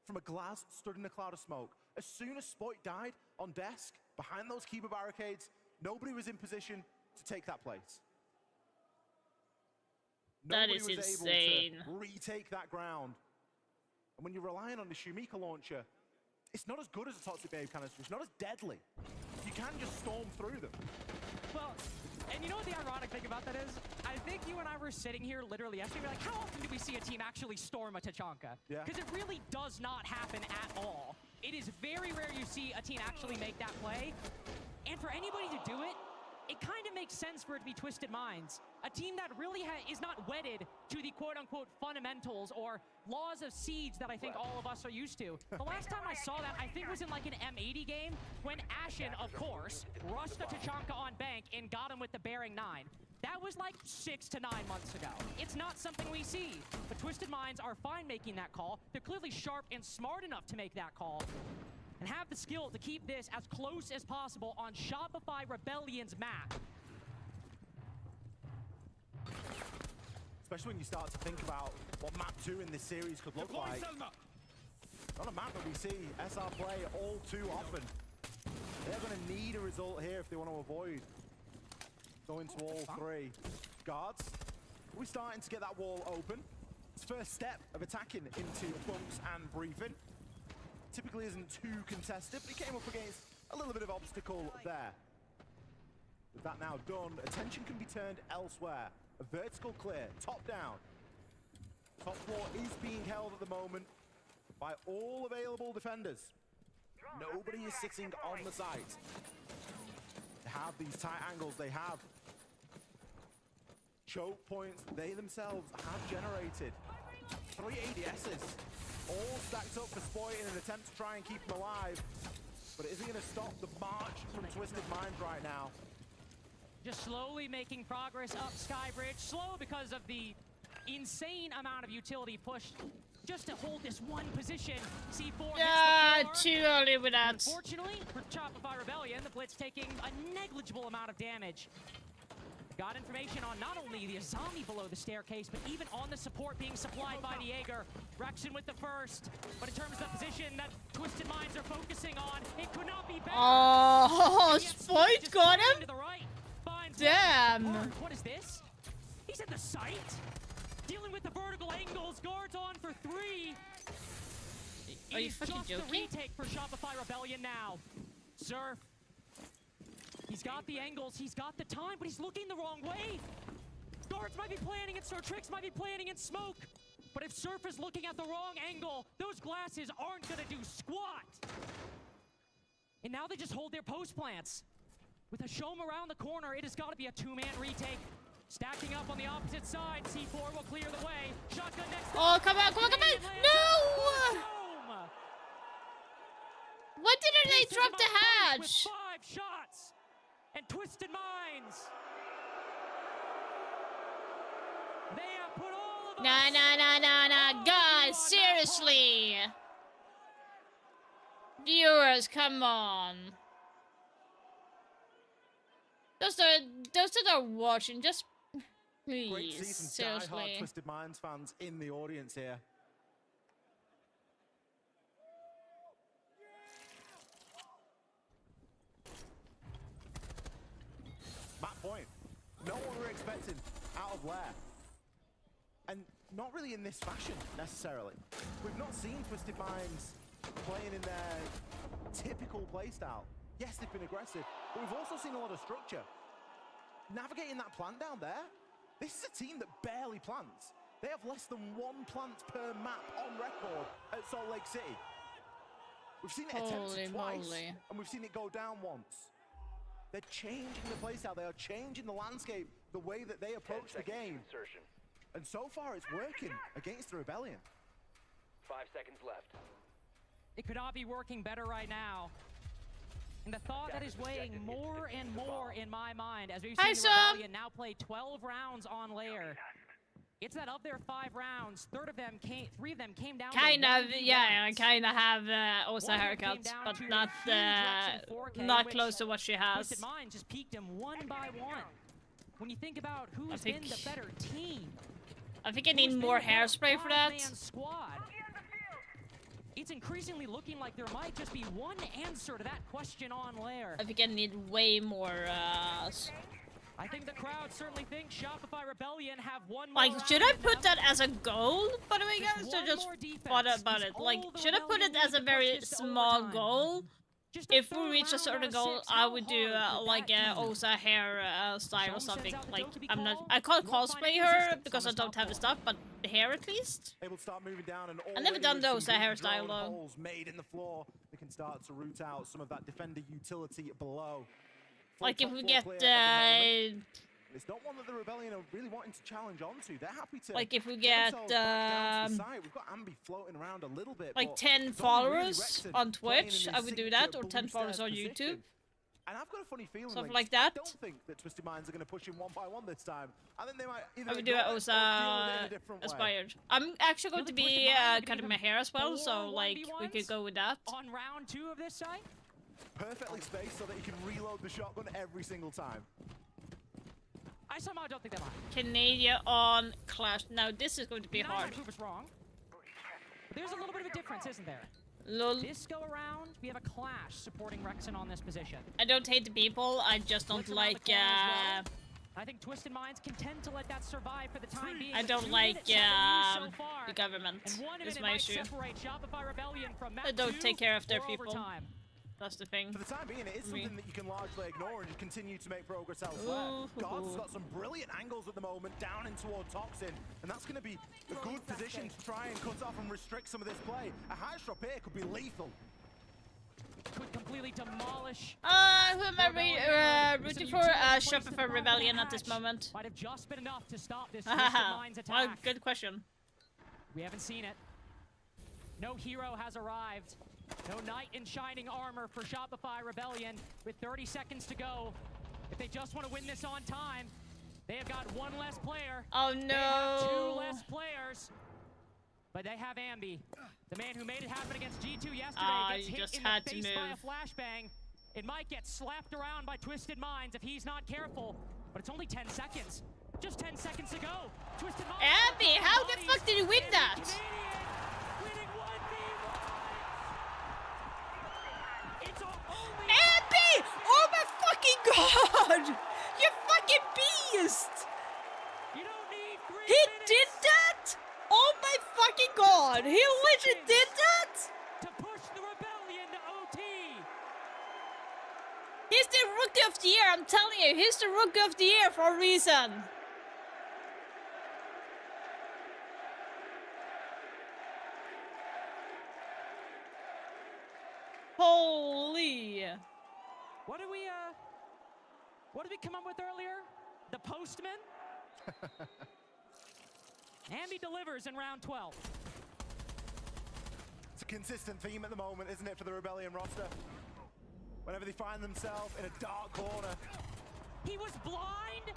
Speaker 6: from a Glaz stood in a cloud of smoke. As soon as Spoit died on desk, behind those Keeper barricades, nobody was in position to take that place.
Speaker 3: That
Speaker 6: Nobody
Speaker 3: is
Speaker 6: was
Speaker 3: insane.
Speaker 6: able to retake that ground. And when you're relying on the Shumika launcher, it's not as good as a Toxic Babe canister. It's not as deadly. You can just storm through them.
Speaker 5: Well, and you know what the ironic thing about that is? I think you and I were sitting here literally yesterday, we're like, how often do we see a team actually storm a Tachanka?
Speaker 6: Yeah.
Speaker 5: Because it really does not happen at all. It is very rare you see a team actually make that play. And for anybody to do it, it kind of makes sense for it to be Twisted Minds. A team that really is not wedded to the quote-unquote fundamentals or laws of siege that I think all of us are used to. The last time I saw that, I think was in like an M80 game when Ashen, of course, rushed a Tachanka on bank and got him with the Bearing 9. That was like 6 to 9 months ago. It's not something we see. But Twisted Minds are fine making that call. They're clearly sharp and smart enough to make that call. And have the skill to keep this as close as possible on Shopify Rebellion's map.
Speaker 6: Especially when you start to think about what map 2 in this series could look like. Not a map that we see SR play all too often. They're going to need a result here if they want to avoid going to all 3. Guards, we're starting to get that wall open. It's first step of attacking into bumps and briefing. Typically isn't too contested, but he came up against a little bit of obstacle there. With that now done, attention can be turned elsewhere. A vertical clear, top down. Top floor is being held at the moment by all available defenders. Nobody is sitting on the site. They have these tight angles, they have choke points they themselves have generated. 3 ADSs. All stacked up for Spoit in an attempt to try and keep him alive. But it isn't going to stop the march from Twisted Minds right now.
Speaker 5: Just slowly making progress up Skybridge. Slow because of the insane amount of utility pushed just to hold this one position. C4 hits the
Speaker 3: too early with that.
Speaker 5: Unfortunately, for Shopify Rebellion, the Blitz taking a negligible amount of damage. Got information on not only the zombie below the staircase, but even on the support being supplied by the Jaeger. Rexon with the first, but in terms of the position that Twisted Minds are focusing on, it could not be better.
Speaker 3: Oh, Spoit got him?
Speaker 5: To the right,
Speaker 3: damn.
Speaker 5: what is this? He's at the site, dealing with the vertical angles. Guards on for 3.
Speaker 3: Are you
Speaker 5: It's
Speaker 3: fucking
Speaker 5: just
Speaker 3: joking?
Speaker 5: the retake for Shopify Rebellion now. Surf. He's got the angles, he's got the time, but he's looking the wrong way. Guards might be planning it, Trix might be planning in smoke. But if Surf is looking at the wrong angle, those glasses aren't gonna do squat. And now they just hold their post plants. With a Shom around the corner, it has got to be a 2-man retake. Stacking up on the opposite side, C4 will clear the way. Shotgun next.
Speaker 3: Oh, come on, come on, come on! No! Why didn't they drop the hatch?
Speaker 5: With 5 shots and Twisted Minds. They have put all of us.
Speaker 3: Nah, guys, seriously. Viewers, come on. Those that are watching, just
Speaker 6: Great to
Speaker 3: please,
Speaker 6: see some diehard
Speaker 3: seriously.
Speaker 6: Twisted Minds fans in the audience here. Map point. No one we're expecting out of Lair. And not really in this fashion, necessarily. We've not seen Twisted Minds playing in their typical playstyle. Yes, they've been aggressive, but we've also seen a lot of structure. Navigating that plant down there, this is a team that barely plants. They have less than 1 plant per map on record at Salt Lake City. We've seen it attempted twice, and we've seen it go down once. They're changing the playstyle. They are changing the landscape, the way that they approach the game. And so far, it's working against the Rebellion.
Speaker 7: 5 seconds left.
Speaker 5: It could not be working better right now. And the thought that is weighing more and more in my mind as we've seen the Rebellion now play 12 rounds on layer. It's that of their 5 rounds, 3 of them came down.
Speaker 3: Kind of, yeah. I kind of have also haircuts, but not close to what she has.
Speaker 5: Twisted Minds just peaked him one by one. When you think about who's been the better team,
Speaker 3: I think I need more hairspray for that.
Speaker 5: Squad. It's increasingly looking like there might just be one answer to that question on layer.
Speaker 3: I think I need way more.
Speaker 5: I think the crowd certainly thinks Shopify Rebellion have one more.
Speaker 3: Like, should I put that as a goal? By the way, guys, I just thought about it. Like, should I put it as a very small goal? If we reach a certain goal, I would do like a Osa hair style or something. Like, I can't cosplay her because I don't have the stuff, but the hair at least.
Speaker 6: Able to start moving down and
Speaker 3: I've never done the Osa hairstyle though.
Speaker 6: Holes made in the floor. They can start to root out some of that defender utility below.
Speaker 3: Like if we get
Speaker 6: it's not one that the Rebellion are really wanting to challenge onto. They're happy to.
Speaker 3: Like if we get
Speaker 6: we've got Ambi floating around a little bit.
Speaker 3: Like 10 followers on Twitch, I would do that, or 10 followers on YouTube.
Speaker 6: And I've got a funny feeling
Speaker 3: something like that.
Speaker 6: I don't think that Twisted Minds are going to push him one by one this time. I think they might either
Speaker 3: I would do it Osa aspired. I'm actually going to be cutting my hair as well, so like we could go with that.
Speaker 5: On round 2 of this site?
Speaker 6: Perfectly spaced so that you can reload the shotgun every single time.
Speaker 5: I somehow don't think that might.
Speaker 3: Canadian on Clash. Now this is going to be hard.
Speaker 5: Prove us wrong. But there's a little bit of a difference, isn't there?
Speaker 3: Lol.
Speaker 5: This go around, we have a Clash supporting Rexon on this position.
Speaker 3: I don't hate the people. I just don't like.
Speaker 5: I think Twisted Minds can tend to let that survive for the time being.
Speaker 3: I don't like the government. Is my issue. They don't take care of their people. That's the thing.
Speaker 6: For the time being, it is something that you can largely ignore and just continue to make progress elsewhere. God's got some brilliant angles at the moment, down in toward Toxin, and that's going to be a good position to try and cut off and restrict some of this play. A high drop here could be lethal.
Speaker 5: Could completely demolish.
Speaker 3: Who am I rooting for? Shopify Rebellion at this moment.
Speaker 5: Might have just been enough to stop this Twisted Minds attack.
Speaker 3: Well, good question.
Speaker 5: We haven't seen it. No hero has arrived. No knight in shining armor for Shopify Rebellion with 30 seconds to go. If they just want to win this on time, they have got 1 less player.
Speaker 3: Oh no!
Speaker 5: They have 2 less players. But they have Ambi, the man who made it happen against G2 yesterday, gets hit in the face by a flashbang. It might get slapped around by Twisted Minds if he's not careful, but it's only 10 seconds. Just 10 seconds to go. Twisted Minds.
Speaker 3: Ambi, how the fuck did he win that? Ambi! Oh my fucking god! You fucking beast!
Speaker 5: You don't need 3
Speaker 3: He did that? Oh my fucking god! He literally did that?
Speaker 5: To push the Rebellion to OT.
Speaker 3: He's the Rookie of the Year, I'm telling you. He's the Rookie of the Year for a reason. Holy!
Speaker 5: What did we come up with earlier? The Postman? Ambi delivers in round 12.
Speaker 6: It's a consistent theme at the moment, isn't it, for the Rebellion roster? Whenever they find themselves in a dark corner.
Speaker 5: He was blind?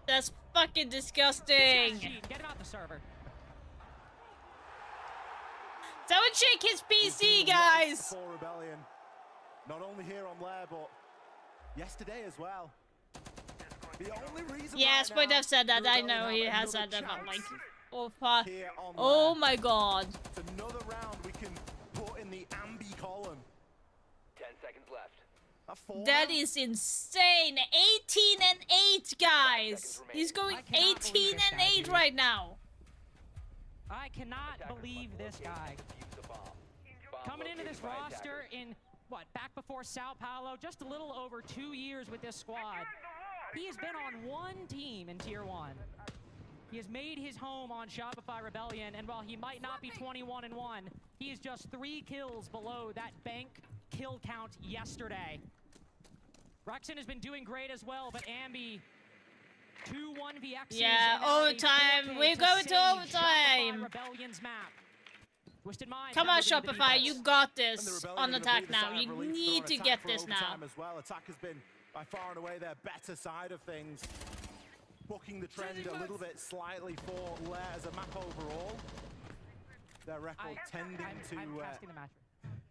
Speaker 3: That's fucking disgusting.
Speaker 5: Get him out the server.
Speaker 3: Someone shake his PC, guys!
Speaker 6: For Rebellion. Not only here on Lair, but yesterday as well. The only reason
Speaker 3: yes, but I've said that. I know he has said that, but like, oh my god.
Speaker 6: It's another round we can put in the Ambi column.
Speaker 7: 10 seconds left.
Speaker 3: That is insane. 18-8, guys. He's going 18-8 right now.
Speaker 5: I cannot believe this guy. Coming into this roster in, what, back before Sao Paulo, just a little over 2 years with this squad. He has been on 1 team in Tier 1. He has made his home on Shopify Rebellion, and while he might not be 21-1, he is just 3 kills below that bank kill count yesterday. Rexon has been doing great as well, but Ambi 2 1vx's.
Speaker 3: Yeah, overtime. We're going to overtime.
Speaker 5: Rebellion's map. Twisted Minds.
Speaker 3: Come on, Shopify, you got
Speaker 6: And the
Speaker 3: this
Speaker 6: Rebellion
Speaker 3: on
Speaker 6: gonna
Speaker 3: attack
Speaker 6: breathe a
Speaker 3: now.
Speaker 6: sigh of
Speaker 3: You
Speaker 6: relief. They're
Speaker 3: need
Speaker 6: on
Speaker 3: to
Speaker 6: attack
Speaker 3: get
Speaker 6: for
Speaker 3: this now.
Speaker 6: overtime as well. Attack has been by far and away their better side of things. Booking the trend a little bit slightly for Lair as a map overall. Their record tending to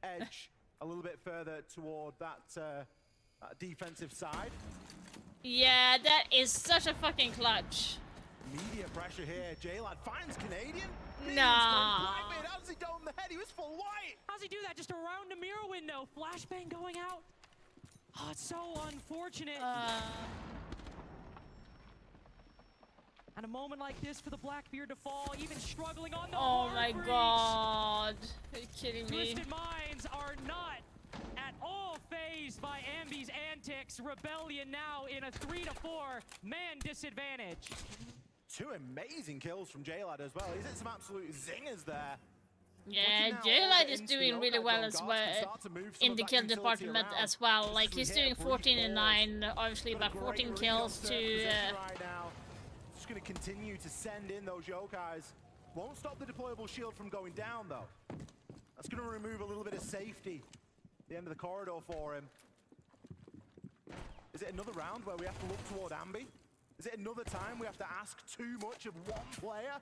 Speaker 6: edge a little bit further toward that defensive side.
Speaker 3: Yeah, that is such a fucking clutch.
Speaker 6: Media pressure here. J-Lad finds Canadian.
Speaker 3: Nah.
Speaker 6: How does he go in the head? He was full white.
Speaker 5: How's he do that? Just around the mirror window. Flashbang going out. Oh, it's so unfortunate. And a moment like this for the Blackbeard to fall, even struggling on the
Speaker 3: Oh
Speaker 5: hard
Speaker 3: my
Speaker 5: breach.
Speaker 3: god. Are you kidding me?
Speaker 5: Twisted Minds are not at all phased by Ambi's antics. Rebellion now in a 3-4 man disadvantage.
Speaker 6: 2 amazing kills from J-Lad as well. He's hit some absolute zingers there.
Speaker 3: Yeah, J-Lad is doing really well as well in the kill department as well. Like, he's doing 14 and 9, obviously about 14 kills to...
Speaker 6: Right now. Just going to continue to send in those yokais. Won't stop the deployable shield from going down, though. That's going to remove a little bit of safety at the end of the corridor for him. Is it another round where we have to look toward Ambi? Is it another time we have to ask too much of one player?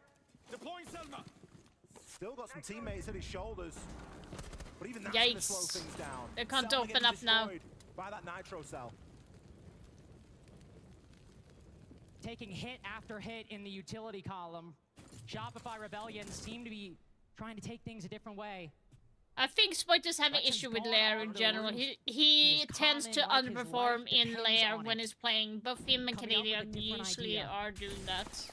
Speaker 6: Deploying Selma. Still got some teammates at his shoulders, but even that's going to slow
Speaker 3: Yikes.
Speaker 6: things down.
Speaker 3: They can't
Speaker 6: Selma
Speaker 3: open
Speaker 6: getting
Speaker 3: up now.
Speaker 6: destroyed by that nitro cell.
Speaker 5: Taking hit after hit in the utility column. Shopify Rebellion seem to be trying to take things a different way.
Speaker 3: I think Spike is having issue with Lair in general. He tends to underperform in Lair when he's playing. Both him and Canadian usually are doing that.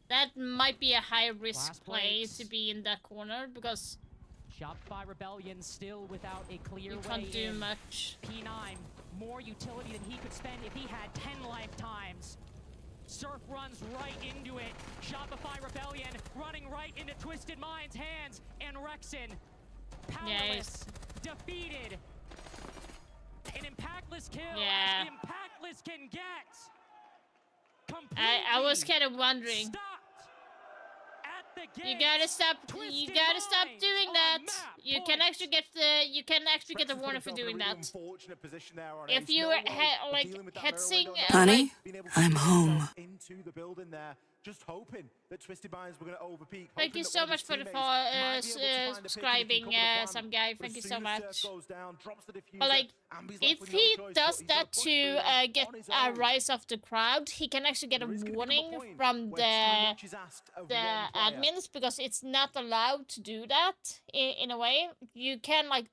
Speaker 3: That might be a high risk play to be in that corner because
Speaker 5: Shopify Rebellion still without a clear
Speaker 3: you
Speaker 5: way
Speaker 3: can't do
Speaker 5: in.
Speaker 3: much.
Speaker 5: P9 more utility than he could spend if he had 10 lifetimes. Surf runs right into it. Shopify Rebellion running right into Twisted Minds' hands. And Rexon, powerless, defeated. An impactless kill as impactless can get.
Speaker 3: I was kind of wondering. You gotta stop. You gotta stop doing that. You can actually get the warning for doing that. If you like hetzing,
Speaker 13: honey, I'm home.
Speaker 6: Into the building there, just hoping that Twisted Minds were going to overpeak.
Speaker 3: Thank you so much for the subscribing, some guy. Thank you so much. But like, if he does that to get a rise of the crowd, he can actually get a warning from the admins because it's not allowed to do that in a way. You can like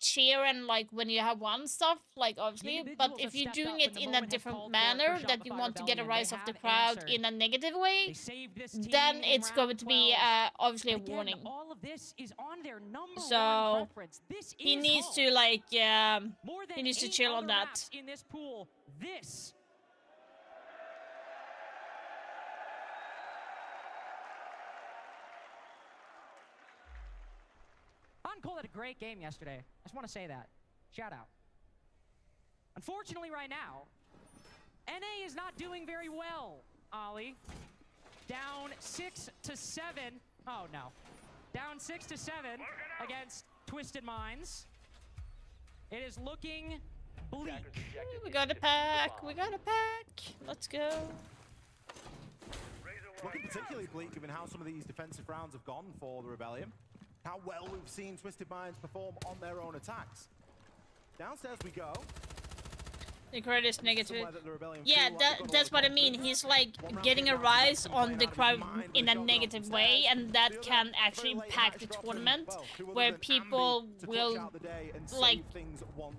Speaker 3: cheer and like when you have won stuff, like obviously, but if you're doing it in a different manner that you want to get a rise of the crowd in a negative way, then it's going to be obviously a warning.
Speaker 5: All of this is on their number
Speaker 3: so
Speaker 5: this
Speaker 3: he
Speaker 5: is
Speaker 3: needs
Speaker 5: home.
Speaker 3: to like
Speaker 5: More than
Speaker 3: he needs to
Speaker 5: 8
Speaker 3: chill on
Speaker 5: other
Speaker 3: that.
Speaker 5: maps in this pool. This Uncall had a great game yesterday. I just want to say that. Shout out. Unfortunately, right now, NA is not doing very well, Ollie. Down 6-7. Oh, no. Down 6-7 against Twisted Minds. It is looking bleak.
Speaker 3: We got a pack. We got a pack. Let's go.
Speaker 6: Looking particularly bleak given how some of these defensive rounds have gone for the Rebellion. How well we've seen Twisted Minds perform on their own attacks. Downstairs we go.
Speaker 3: The crowd is negative. Yeah, that's what I mean. He's like getting a rise on the crowd in a negative way, and that can actually impact the tournament, where people will like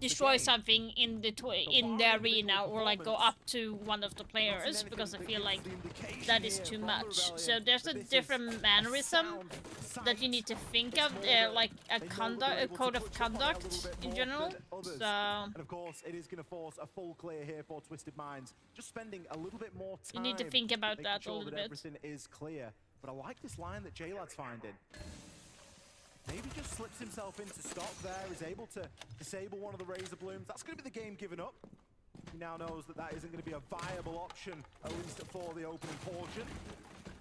Speaker 3: destroy something in the arena or like go up to one of the players because I feel like that is too much. So there's a different mannerism that you need to think of, like a code of conduct in general. So.
Speaker 6: And of course, it is going to force a full clear here for Twisted Minds. Just spending a little bit more time.
Speaker 3: You need to think about that a
Speaker 6: sure
Speaker 3: little
Speaker 6: that
Speaker 3: bit.
Speaker 6: Everything is clear. But I like this line that J-Lad's finding. maybe just slips himself into stock there, is able to disable one of the Razor Blooms. That's going to be the game given up. He now knows that that isn't going to be a viable option, at least for the opening portion.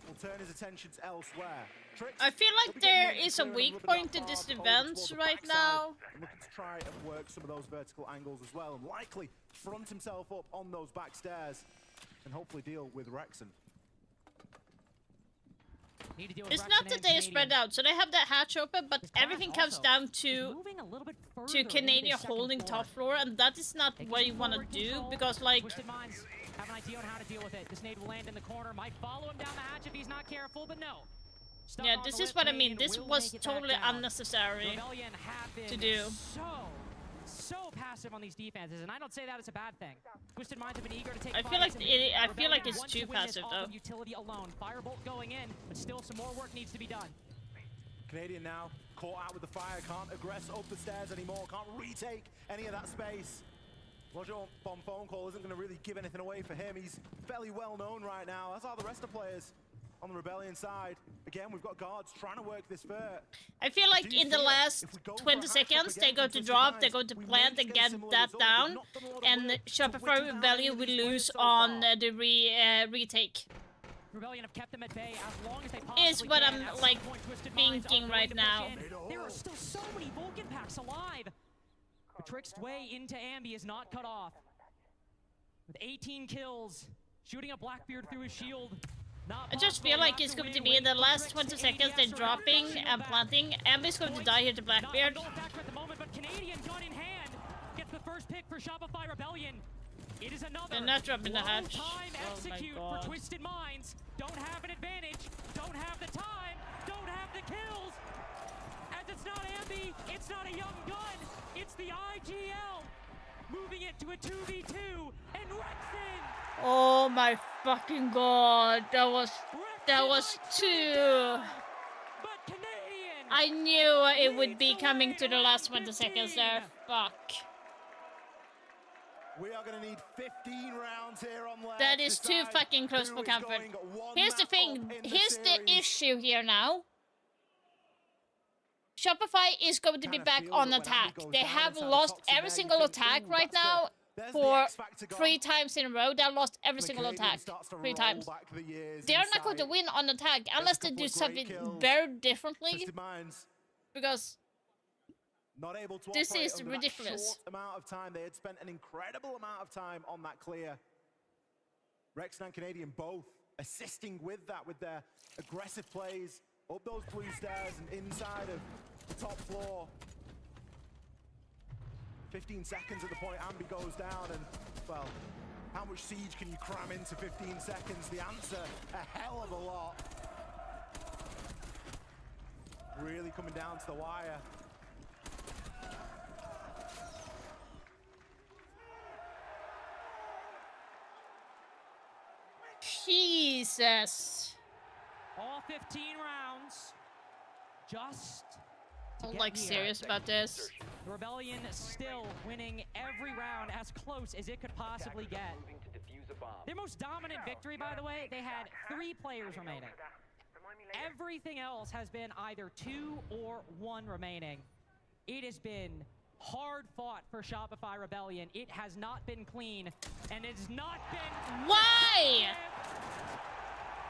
Speaker 6: Will turn his attentions elsewhere. Tricks,
Speaker 3: I feel like there is a weak point in this event right now.
Speaker 6: and looking to try and work some of those vertical angles as well, and likely front himself up on those back stairs and hopefully deal with Rexen.
Speaker 3: It's not that they spread out, so they have that hatch open, but everything comes down to Canadian holding top floor, and that is not what you want to do, because like...
Speaker 5: Twisted Minds have an idea on how to deal with it. This nade will land in the corner, might follow him down the hatch if he's not careful, but no.
Speaker 3: Yeah, this is what I mean. This was totally unnecessary to do.
Speaker 5: So passive on these defenses, and I don't say that as a bad thing. Twisted Minds have been eager to take
Speaker 3: I feel like it's too passive though.
Speaker 5: Utility alone. Firebolt going in, but still some more work needs to be done.
Speaker 6: Canadian now caught out with the fire, can't aggress up the stairs anymore, can't retake any of that space. Roger Bomb phone call isn't going to really give anything away for him. He's fairly well known right now, as are the rest of the players on the Rebellion side. Again, we've got guards trying to work this vert.
Speaker 3: I feel like in the last 20 seconds, they go to drop, they go to plant and get that down, and Shopify Rebellion will lose on the retake.
Speaker 5: Rebellion have kept them at bay as long as they possibly
Speaker 3: Is what
Speaker 5: can.
Speaker 3: I'm like thinking right now.
Speaker 5: There are still so many Vulcan packs alive. The Trick's way into Ambi is not cut off. With 18 kills, shooting a Blackbeard through his shield.
Speaker 3: I just feel like it's going to be in the last 20 seconds, they're dropping and planting. Ambi's going to die here to Blackbeard.
Speaker 5: At the moment, but Canadian gun in hand gets the first pick for Shopify Rebellion. It is another
Speaker 3: They're not dropping the hatch.
Speaker 5: Execute for Twisted Minds. Don't have an advantage. Don't have the time. Don't have the kills. As it's not Ambi, it's not a young gun. It's the IGL. Moving it to a 2v2. And Rexen.
Speaker 3: Oh my fucking god. That was too... I knew it would be coming to the last 20 seconds there. Fuck.
Speaker 6: We are going to need 15 rounds here on left.
Speaker 3: That is too fucking close for comfort. Here's the thing. Here's the issue here now. Shopify is going to be back on attack. They have lost every single attack right now for 3 times in a row. They have lost every single attack 3 times. They are not going to win on attack unless they do something very differently. Because
Speaker 6: not able to
Speaker 3: this is
Speaker 6: over
Speaker 3: ridiculous.
Speaker 6: That short amount of time. They had spent an incredible amount of time on that clear. Rexen and Canadian both assisting with that, with their aggressive plays up those blue stairs and inside of the top floor. 15 seconds at the point Ambi goes down, and well, how much siege can you cram into 15 seconds? The answer, a hell of a lot. Really coming down to the wire.
Speaker 3: Jesus.
Speaker 5: All 15 rounds. Just to
Speaker 3: I'm
Speaker 5: get
Speaker 3: like
Speaker 5: here.
Speaker 3: serious about this.
Speaker 5: The Rebellion still winning every round as close as it could possibly get. Their most dominant victory, by the way, they had 3 players remaining. Everything else has been either 2 or 1 remaining. It has been hard fought for Shopify Rebellion. It has not been clean, and it has not been...
Speaker 3: Why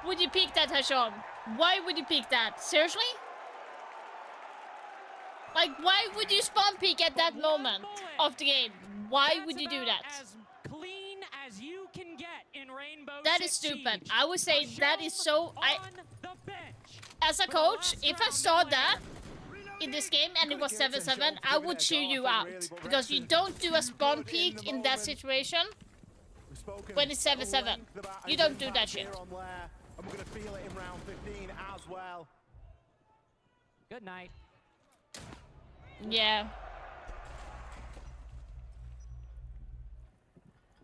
Speaker 3: would you pick that, Hashom? Why would you pick that? Seriously? Like, why would you spawn peek at that moment of the game? Why would you do that?
Speaker 5: As clean as you can get in Rainbow
Speaker 3: That is
Speaker 5: Six
Speaker 3: stupid.
Speaker 5: Siege.
Speaker 3: I would say that is so... As a coach, if I saw that in this game and it was 7-7, I would cheer you out. Because you don't do a spawn peek in that situation when it's 7-7. You don't do that shit.
Speaker 6: And we're going to feel it in round 15 as well.
Speaker 5: Good night.
Speaker 3: Yeah.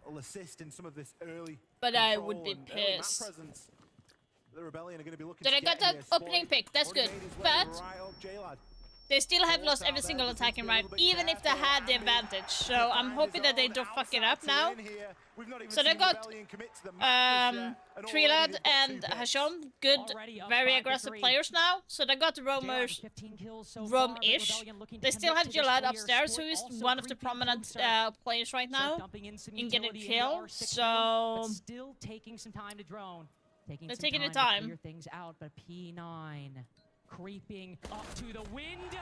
Speaker 6: Will assist in some of this early.
Speaker 3: But I would be
Speaker 6: control and early map
Speaker 3: pissed.
Speaker 6: presence. The Rebellion are going to be looking
Speaker 3: Did
Speaker 6: to
Speaker 3: I got
Speaker 6: get
Speaker 3: that
Speaker 6: here.
Speaker 3: opening
Speaker 6: Spoiling
Speaker 3: pick? That's
Speaker 6: already
Speaker 3: good.
Speaker 6: made his way
Speaker 3: But
Speaker 6: right up J-Lad.
Speaker 3: they still have lost every single attacking round, even if they had the advantage. So I'm hoping that they don't fuck it up now. So they got Trilad and Hashom, good, very aggressive players now. So they got the roamers, roam-ish. They still have Jalad upstairs, who is one of the prominent players right now in getting kill. So
Speaker 5: still taking some time to drone.
Speaker 3: they're taking the time.
Speaker 5: To figure things out, but P9 creeping up to the window.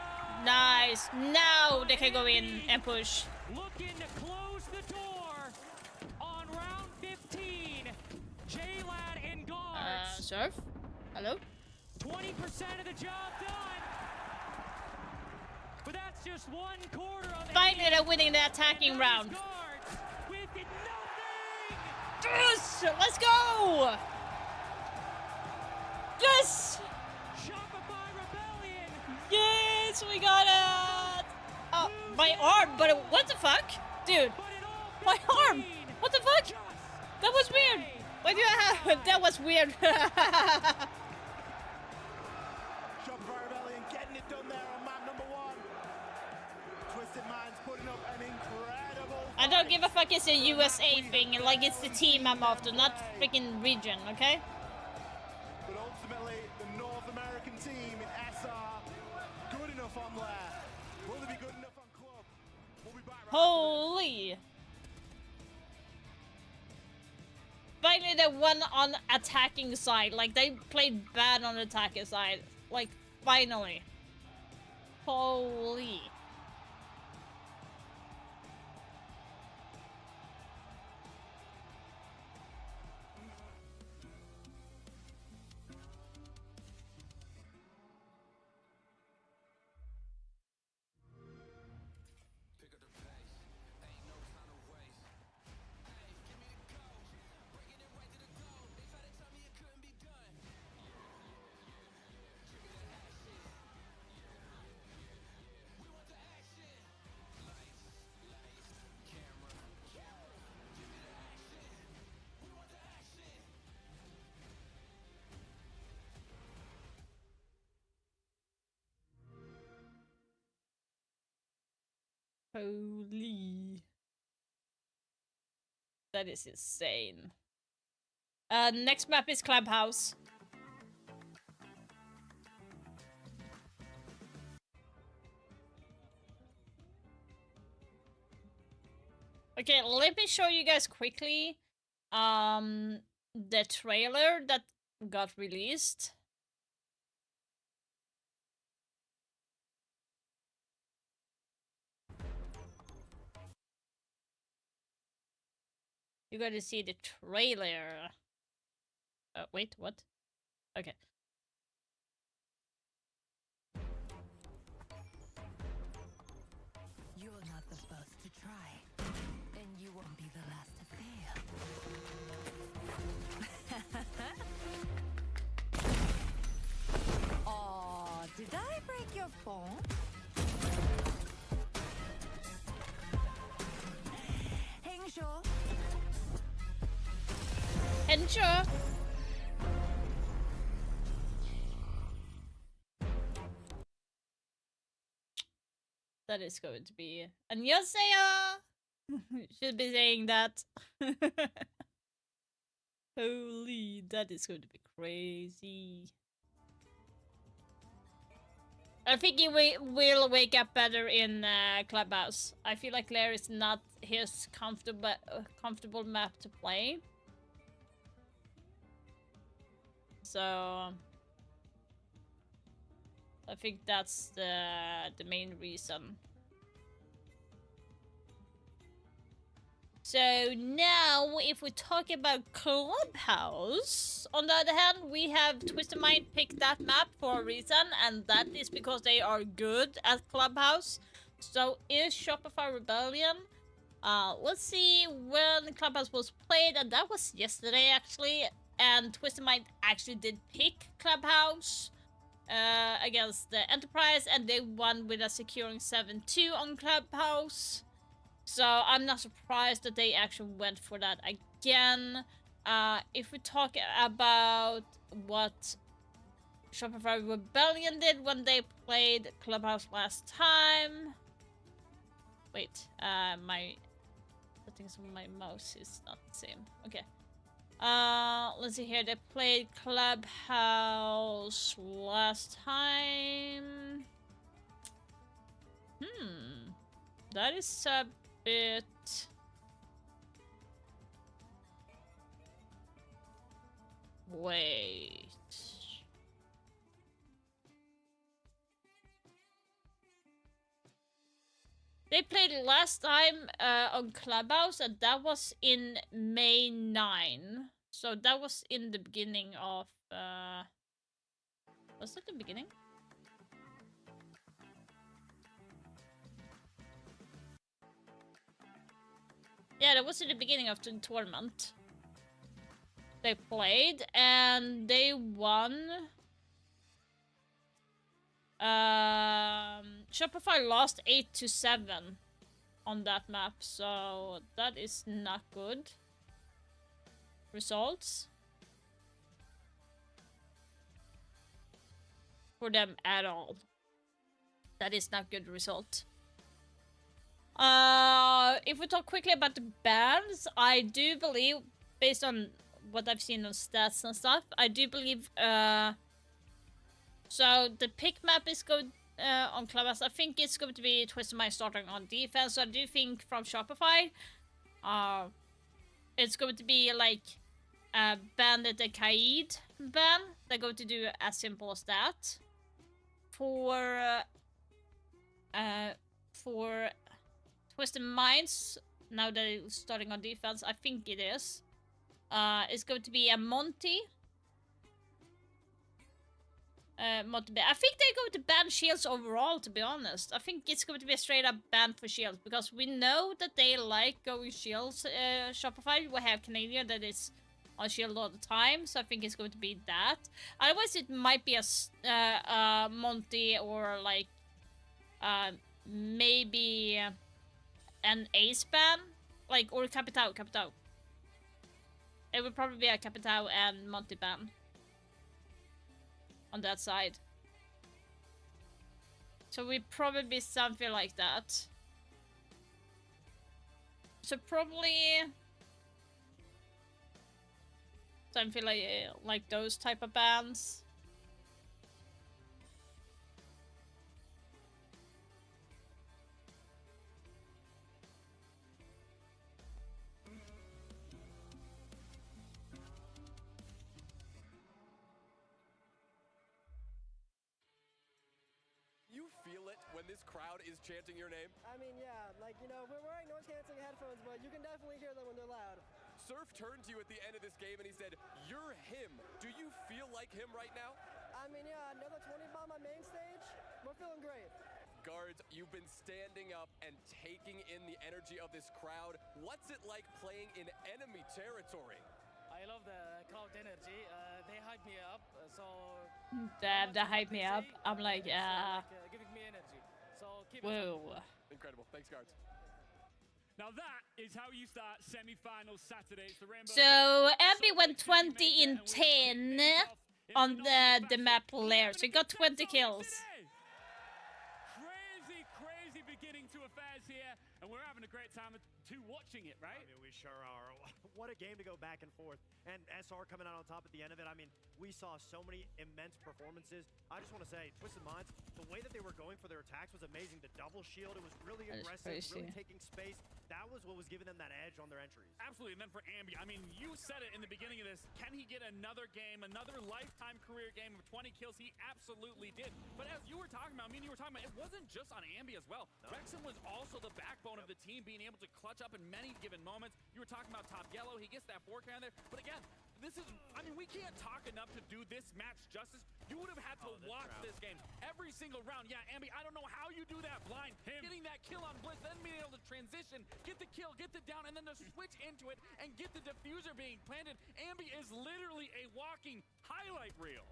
Speaker 3: Nice. Now they can go in and push.
Speaker 5: Looking to close the door on round 15. J-Lad and guards.
Speaker 3: Surf. Hello.
Speaker 5: 20% of the job done. But that's just 1/4 of it.
Speaker 3: Finally, they're winning the attacking round.
Speaker 5: With nothing.
Speaker 3: Yes! Let's go! Yes!
Speaker 5: Shopify Rebellion.
Speaker 3: Yes, we got it! Oh, my arm, but what the fuck? Dude, my arm! What the fuck? That was weird! Why do I have... That was weird.
Speaker 6: Shopify Rebellion getting it done there on map number 1. Twisted Minds putting up an incredible...
Speaker 3: I don't give a fuck, it's a USA thing, like it's the team I'm after, not freaking region, okay?
Speaker 6: But ultimately, the North American team in SR, good enough on Lair. Will they be good enough on Club? We'll be back right
Speaker 3: Holy! Finally, they won on attacking side. Like, they played bad on the attacking side. Like, finally. Holy. Holy. That is insane. Next map is Clubhouse. Okay, let me show you guys quickly the trailer that got released. You gotta see the trailer. Wait, what? Okay.
Speaker 14: You're not the first to try, and you won't be the last to fail. Oh, did I break your phone? Henshaw.
Speaker 3: Henshaw. That is going to be Annyeonghaseyo! Should be saying that. Holy, that is going to be crazy. I think he will wake up better in Clubhouse. I feel like Lair is not his comfortable map to play. So I think that's the main reason. So now, if we talk about Clubhouse, on the other hand, we have Twisted Mind pick that map for a reason, and that is because they are good at Clubhouse. So is Shopify Rebellion. Let's see when Clubhouse was played, and that was yesterday actually. And Twisted Mind actually did pick Clubhouse against the Enterprise, and they won with a securing 7-2 on Clubhouse. So I'm not surprised that they actually went for that again. If we talk about what Shopify Rebellion did when they played Clubhouse last time. Wait, my settings on my mouse is not the same. Okay. Let's see here. They played Clubhouse last time. That is a bit... Wait. They played last time on Clubhouse, and that was in May 9. So that was in the beginning of... Was it the beginning? Yeah, that was in the beginning of the tournament. They played, and they won... Shopify lost 8-7 on that map, so that is not good results for them at all. That is not good result. If we talk quickly about the bans, I do believe, based on what I've seen on stats and stuff, I do believe so the pick map is good on Clubhouse. I think it's going to be Twisted Mind starting on defense. So I do think from Shopify, it's going to be like Bandit and Kaid ban. They're going to do as simple as that. For Twisted Minds, now that it's starting on defense, I think it is. It's going to be a Monty. I think they're going to ban shields overall, to be honest. I think it's going to be a straight up ban for shields, because we know that they like going shields. Shopify, we have Canadian that is on shield all the time, so I think it's going to be that. Otherwise, it might be a Monty or like maybe an Ace ban, like, or Capitao. It would probably be a Capitao and Monty ban on that side. So we probably something like that. So probably something like those type of bans.
Speaker 15: When this crowd is chanting your name?
Speaker 16: I mean, yeah, like, you know, we're wearing noise-canceling headphones, but you can definitely hear them when they're loud.
Speaker 15: Surf turned to you at the end of this game and he said, "You're him." Do you feel like him right now?
Speaker 16: I mean, yeah, another 20 bomb on main stage. We're feeling great.
Speaker 15: Guards, you've been standing up and taking in the energy of this crowd. What's it like playing in enemy territory?
Speaker 17: I love the crowd energy. They hype me up, so...
Speaker 3: They hype me up. I'm like,
Speaker 17: giving me energy. So keep
Speaker 3: whoa.
Speaker 15: Incredible. Thanks, guards.
Speaker 2: Now that is how you start semi-finals Saturday. It's the Rainbow.
Speaker 3: So Abby went 20 in 10 on the map Lair. So he got 20 kills.
Speaker 2: Crazy beginning to affairs here, and we're having a great time too watching it, right?
Speaker 18: I mean, we sure are. What a game to go back and forth. And SR coming out on top at the end of it. I mean, we saw so many immense performances. I just want to say, Twisted Minds, the way that they were going for their attacks was amazing. The double shield, it was really aggressive, really taking space. That was what was giving them that edge on their entries.
Speaker 2: Absolutely, and then for Ambi, I mean, you said it in the beginning of this. Can he get another game, another lifetime career game of 20 kills? He absolutely did. But as you were talking about, you were talking about, it wasn't just on Ambi as well. No. Wrexham was also the backbone of the team, being able to clutch up in many given moments. You were talking about Top Yellow. He gets that 4K on there. But again, this is, I mean, we can't talk enough to do this match justice. You would have had to watch this game every single round. Yeah, Ambi, I don't know how you do that blind. Getting that kill on Blitz, then being able to transition, get the kill, get the down, and then to switch into it and get the diffuser being planted. Ambi is literally a walking highlight reel.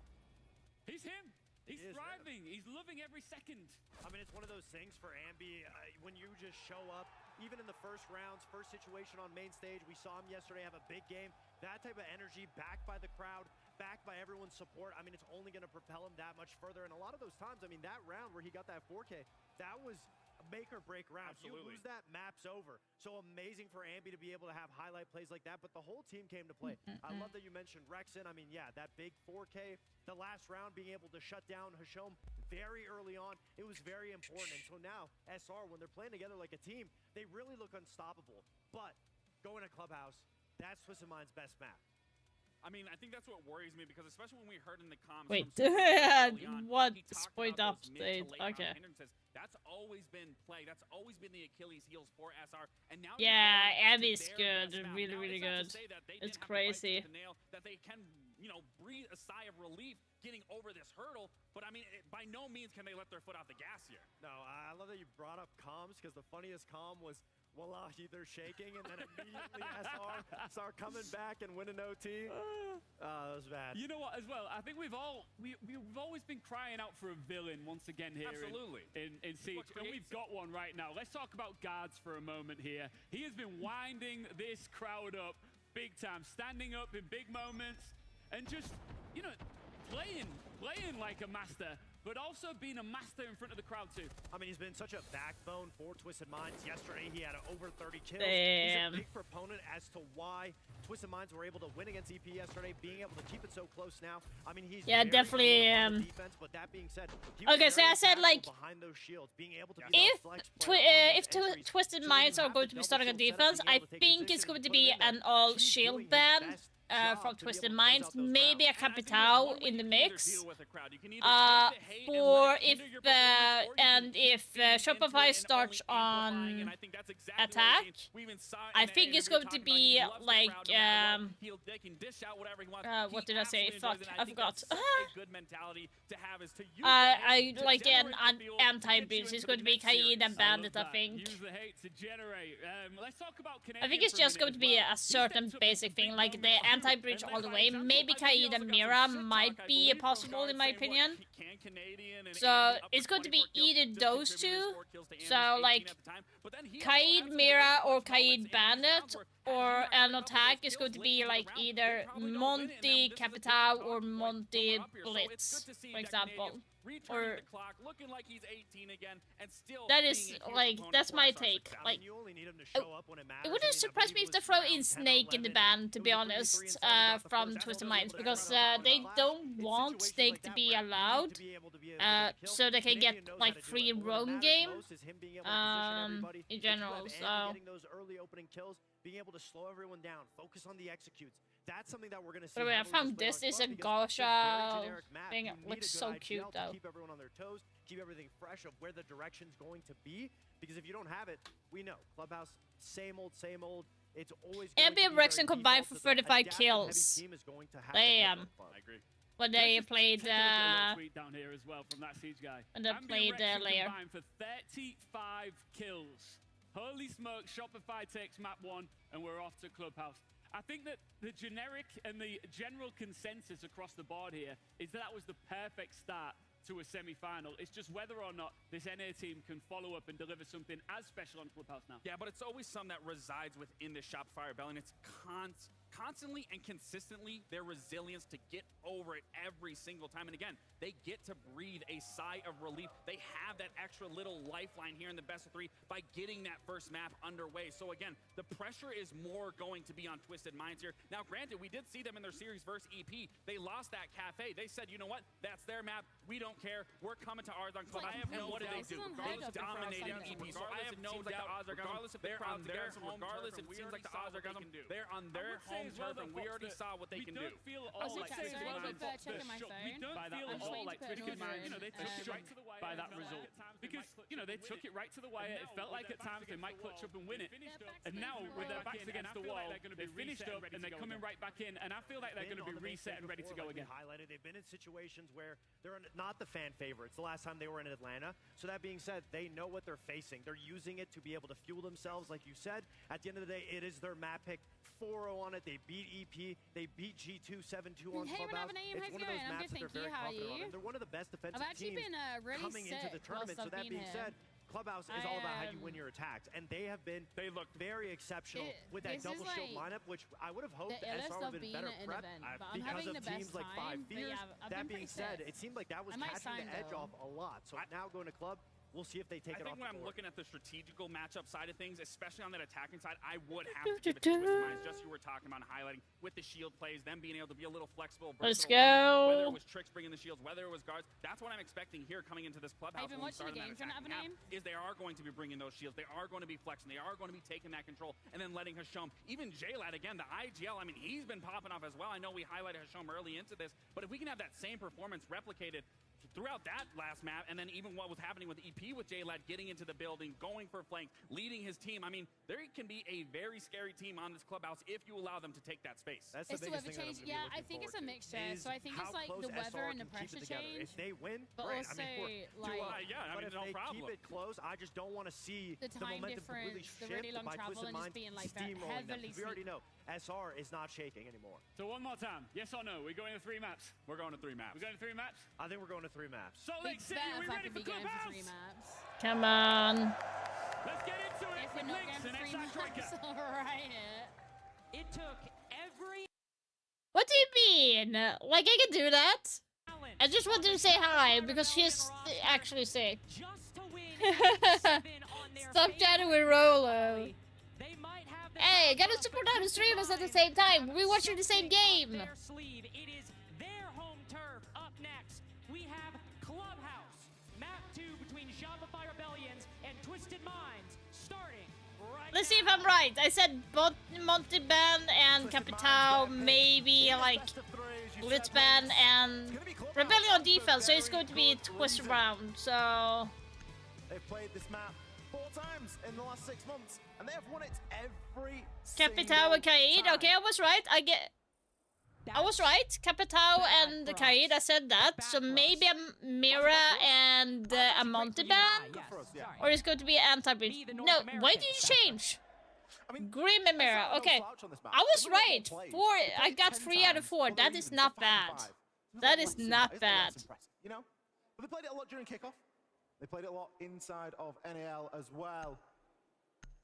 Speaker 2: He's him. He's thriving. He's living every second.
Speaker 18: I mean, it's one of those things for Ambi. When you just show up, even in the first rounds, first situation on main stage, we saw him yesterday have a big game. That type of energy backed by the crowd, backed by everyone's support, I mean, it's only going to propel him that much further. And a lot of those times, I mean, that round where he got that 4K, that was a make or break round.
Speaker 2: Absolutely.
Speaker 18: You lose that, map's over. So amazing for Ambi to be able to have highlight plays like that, but the whole team came to play. I love that you mentioned Rexon. I mean, yeah, that big 4K, the last round being able to shut down Hashom very early on, it was very important. And so now, SR, when they're playing together like a team, they really look unstoppable. But going to Clubhouse, that's Twisted Mind's best map.
Speaker 2: I mean, I think that's what worries me, because especially when we heard in the comms.
Speaker 3: Wait,
Speaker 2: from
Speaker 3: what?
Speaker 2: he talked
Speaker 3: Point
Speaker 2: about
Speaker 3: up
Speaker 2: those mid to
Speaker 3: state.
Speaker 2: late round
Speaker 3: Okay.
Speaker 2: hindrances. That's always been play. That's always been the Achilles heels for SR. And now
Speaker 3: Yeah, Abby's good. Really, really good. It's crazy.
Speaker 2: That they can, you know, breathe a sigh of relief getting over this hurdle. But I mean, by no means can they let their foot off the gas here.
Speaker 18: No, I love that you brought up comms, because the funniest comm was Wallahi, they're shaking, and then immediately SR coming back and winning OT. That was bad.
Speaker 19: You know what, as well, I think we've always been crying out for a villain once again here
Speaker 2: Absolutely.
Speaker 19: in Siege, and we've got one right now. Let's talk about Guards for a moment here. He has been winding this crowd up big time, standing up in big moments, and just, you know, playing like a master, but also being a master in front of the crowd too.
Speaker 18: I mean, he's been such a backbone for Twisted Minds. Yesterday, he had over 30 kills.
Speaker 3: Damn.
Speaker 18: He's a big proponent as to why Twisted Minds were able to win against EP yesterday, being able to keep it so close now. I mean, he's
Speaker 3: Yeah,
Speaker 18: very
Speaker 3: definitely.
Speaker 18: good on the defense, but that being said, he was
Speaker 3: Okay, so
Speaker 18: very
Speaker 3: I said,
Speaker 18: impactful
Speaker 3: like,
Speaker 18: behind those shields, being able to be
Speaker 3: if
Speaker 18: that flex player on those entries.
Speaker 3: Twisted
Speaker 18: So when
Speaker 3: Minds
Speaker 18: you
Speaker 3: are
Speaker 18: have
Speaker 3: going
Speaker 18: the
Speaker 3: to be
Speaker 18: double
Speaker 3: starting a
Speaker 18: shield setup,
Speaker 3: defense,
Speaker 18: being
Speaker 3: I
Speaker 18: able to take
Speaker 3: think
Speaker 18: position
Speaker 3: it's going
Speaker 18: and
Speaker 3: to
Speaker 18: put him
Speaker 3: be
Speaker 18: in there,
Speaker 3: an all
Speaker 18: he's
Speaker 3: shield
Speaker 18: doing his
Speaker 3: ban
Speaker 18: best
Speaker 3: from
Speaker 18: job to be
Speaker 3: Twisted
Speaker 18: able to close
Speaker 3: Minds,
Speaker 18: out those
Speaker 3: maybe a
Speaker 18: rounds.
Speaker 3: Capital in the mix. For if Shopify starts on attack, I think it's going to be like what did I say? Fuck, I forgot. I like an anti-boost. It's going to be Kaid and Bandit, I think.
Speaker 19: Use the hate to generate. Let's talk about
Speaker 3: I think it's just going to be a certain basic thing, like the anti-bridge all the way. Maybe Kaid and Mira might be possible in my opinion. So it's going to be either those two. So like Kaid Mira or Kaid Bandit, or an attack is going to be like either Monty Capital or Monty Blitz, for example. Or that is like, that's my take. Like, it wouldn't surprise me if they throw in Snake in the ban, to be honest, from Twisted Minds, because they don't want Snake to be allowed, so they can get like free roam game in general. So
Speaker 18: being able to slow everyone down, focus on the executes. That's something that we're going to see.
Speaker 3: By the way, I found this is a Garsha thing. It looks so cute though.
Speaker 18: Keep everyone on their toes, keep everything fresh of where the direction's going to be. Because if you don't have it, we know Clubhouse, same old, same old. It's always going
Speaker 3: Ambi and Rexon combined for 35 kills. Damn.
Speaker 19: I agree.
Speaker 3: When they played
Speaker 19: tweet down here as well from that Siege guy.
Speaker 3: when they played Layer.
Speaker 19: Combined for 35 kills. Holy smoke, Shopify takes map 1 and we're off to Clubhouse. I think that the generic and the general consensus across the board here is that was the perfect start to a semi-final. It's just whether or not this NA team can follow up and deliver something as special on Clubhouse now.
Speaker 2: Yeah, but it's always something that resides within the Shopify Rebellion. It's constantly and consistently their resilience to get over it every single time. And again, they get to breathe a sigh of relief. They have that extra little lifeline here in the best of 3 by getting that first map underway. So again, the pressure is more going to be on Twisted Minds here. Now, granted, we did see them in their series versus EP. They lost that cafe. They said, you know what? That's their map. We don't care. We're coming to ours on Club.
Speaker 20: Like,
Speaker 2: I have
Speaker 20: and
Speaker 2: what did they do? They dominated EP. So I have no doubt, regardless if they're on their home, regardless if it seems like the odds are going to, they're on their home turf, and we already saw what they can do.
Speaker 19: We don't feel all like Twisted Minds. We don't feel at all like Twisted Minds. You know, they took it right to the wire by that result. Because, you know, they took it right to the wire. It felt like at times they might clutch up and win it. And now, with their backs against the wall, they finished up and they're coming right back in. And I feel like they're going to be reset and ready to go again.
Speaker 18: They've been in situations where they're not the fan favorites the last time they were in Atlanta. So that being said, they know what they're facing. They're using it to be able to fuel themselves. Like you said, at the end of the day, it is their map pick. 4-0 on it. They beat EP. They beat G2 7-2 on
Speaker 20: Hey,
Speaker 18: Clubhouse.
Speaker 20: Renavanaim,
Speaker 18: It's
Speaker 20: how's
Speaker 18: one
Speaker 20: it
Speaker 18: of those
Speaker 20: going? I'm
Speaker 18: maps
Speaker 20: good,
Speaker 18: that they're
Speaker 20: thank
Speaker 18: very
Speaker 20: you. How are
Speaker 18: confident on.
Speaker 20: you?
Speaker 18: And they're one of the best defensive
Speaker 20: I've actually
Speaker 18: teams
Speaker 20: been really
Speaker 18: coming into the
Speaker 20: sick
Speaker 18: tournament.
Speaker 20: whilst
Speaker 18: So that
Speaker 20: I've
Speaker 18: being
Speaker 20: been
Speaker 18: said, Clubhouse is all about how you win your attacks, and they looked very exceptional with that
Speaker 20: this
Speaker 18: double
Speaker 20: is
Speaker 18: shield
Speaker 20: like
Speaker 18: lineup, which I would have hoped
Speaker 20: the illest
Speaker 18: SR would
Speaker 20: of
Speaker 18: have been
Speaker 20: being
Speaker 18: better
Speaker 20: at an
Speaker 18: prepped
Speaker 20: event, but I'm
Speaker 18: because
Speaker 20: having
Speaker 18: of
Speaker 20: the best
Speaker 18: teams like
Speaker 20: time,
Speaker 18: Five
Speaker 20: but
Speaker 18: Fears.
Speaker 20: yeah, I've
Speaker 18: That
Speaker 20: been
Speaker 18: being
Speaker 20: pretty
Speaker 18: said,
Speaker 20: sick.
Speaker 18: it seemed like that was
Speaker 20: I might
Speaker 18: catching the
Speaker 20: sign,
Speaker 18: edge
Speaker 20: though.
Speaker 18: off a lot. So now going to club, we'll see if they take
Speaker 2: I
Speaker 18: it off
Speaker 2: think when
Speaker 18: the
Speaker 2: I'm
Speaker 18: board.
Speaker 2: looking at the strategical matchup side of things, especially on that attacking side, I would have to give it to Twisted Minds, just you were talking about and highlighting with the shield plays, them being able to be a little flexible.
Speaker 3: Let's
Speaker 2: versatile, whether
Speaker 3: go.
Speaker 2: it was Tricks bringing the shields, whether it was guards. That's what I'm expecting here coming into this clubhouse.
Speaker 20: I've been
Speaker 2: when we
Speaker 20: watching the
Speaker 2: start in
Speaker 20: game,
Speaker 2: that
Speaker 20: trying to have a
Speaker 2: attacking
Speaker 20: name.
Speaker 2: half, is they are going to be bringing those shields. They are going to be flexing. They are going to be taking that control and then letting Hasham, even JLad again, the IGL. I mean, he's been popping off as well. I know we highlighted Hasham early into this, but if we can have that same performance replicated throughout that last map, and then even what was happening with EP with JLad getting into the building, going for flank, leading his team. I mean, there can be a very scary team on this clubhouse if you allow them to take that space.
Speaker 18: That's
Speaker 20: It's the weather change. Yeah, I think it's a mixture. So I think it's like the weather and the pressure change.
Speaker 18: If they win,
Speaker 20: but
Speaker 18: great.
Speaker 20: also
Speaker 18: I mean,
Speaker 2: yeah, I
Speaker 18: but
Speaker 2: mean,
Speaker 18: if
Speaker 2: no
Speaker 18: they
Speaker 2: problem.
Speaker 18: keep it close, I just don't want to see
Speaker 20: The time
Speaker 18: momentum completely
Speaker 20: difference, the
Speaker 18: shift
Speaker 20: really long
Speaker 18: by
Speaker 20: travel,
Speaker 18: Twisted
Speaker 20: and just
Speaker 18: Minds
Speaker 20: being like
Speaker 18: steamrolling them.
Speaker 20: heavily
Speaker 18: We already know SR is not shaking anymore.
Speaker 19: So one more time, yes or no? We're going to 3 maps.
Speaker 2: We're going to 3 maps.
Speaker 19: We're going to 3 maps.
Speaker 18: I think we're going to 3 maps.
Speaker 19: Salt Lake City, are we ready for Clubhouse?
Speaker 3: Come on.
Speaker 19: Let's get into it.
Speaker 20: If we're not going for 3 maps, alright.
Speaker 5: It took every
Speaker 3: What do you mean? Like, I can do that? I just wanted to say hi because she's actually sick. Stop chatting with Rolo. Hey, gotta support out the streamers at the same time. We're watching the same game.
Speaker 5: their sleeve. It is their home turf. Up next, we have Clubhouse. Map 2 between Shopify Rebellions and Twisted Minds, starting right
Speaker 3: Let's see if I'm right. I said Monteban and Capitao, maybe like Blitzban and Rebellion on defense, so it's going to be twist around. So
Speaker 6: They've played this map 4 times in the last 6 months, and they have won it every
Speaker 3: Capitao and Kaid.
Speaker 6: time.
Speaker 3: Okay, I was right. I was right. Capitao and Kaid, I said that. So maybe a Mira and a Monteban? Or it's going to be an anti-breach. No, why did you change? Grim and Mira. Okay. I was right. I got 3 out of 4. That is not bad. That is not bad.
Speaker 6: You know? But they played it a lot during kickoff. They played it a lot inside of NAL as well.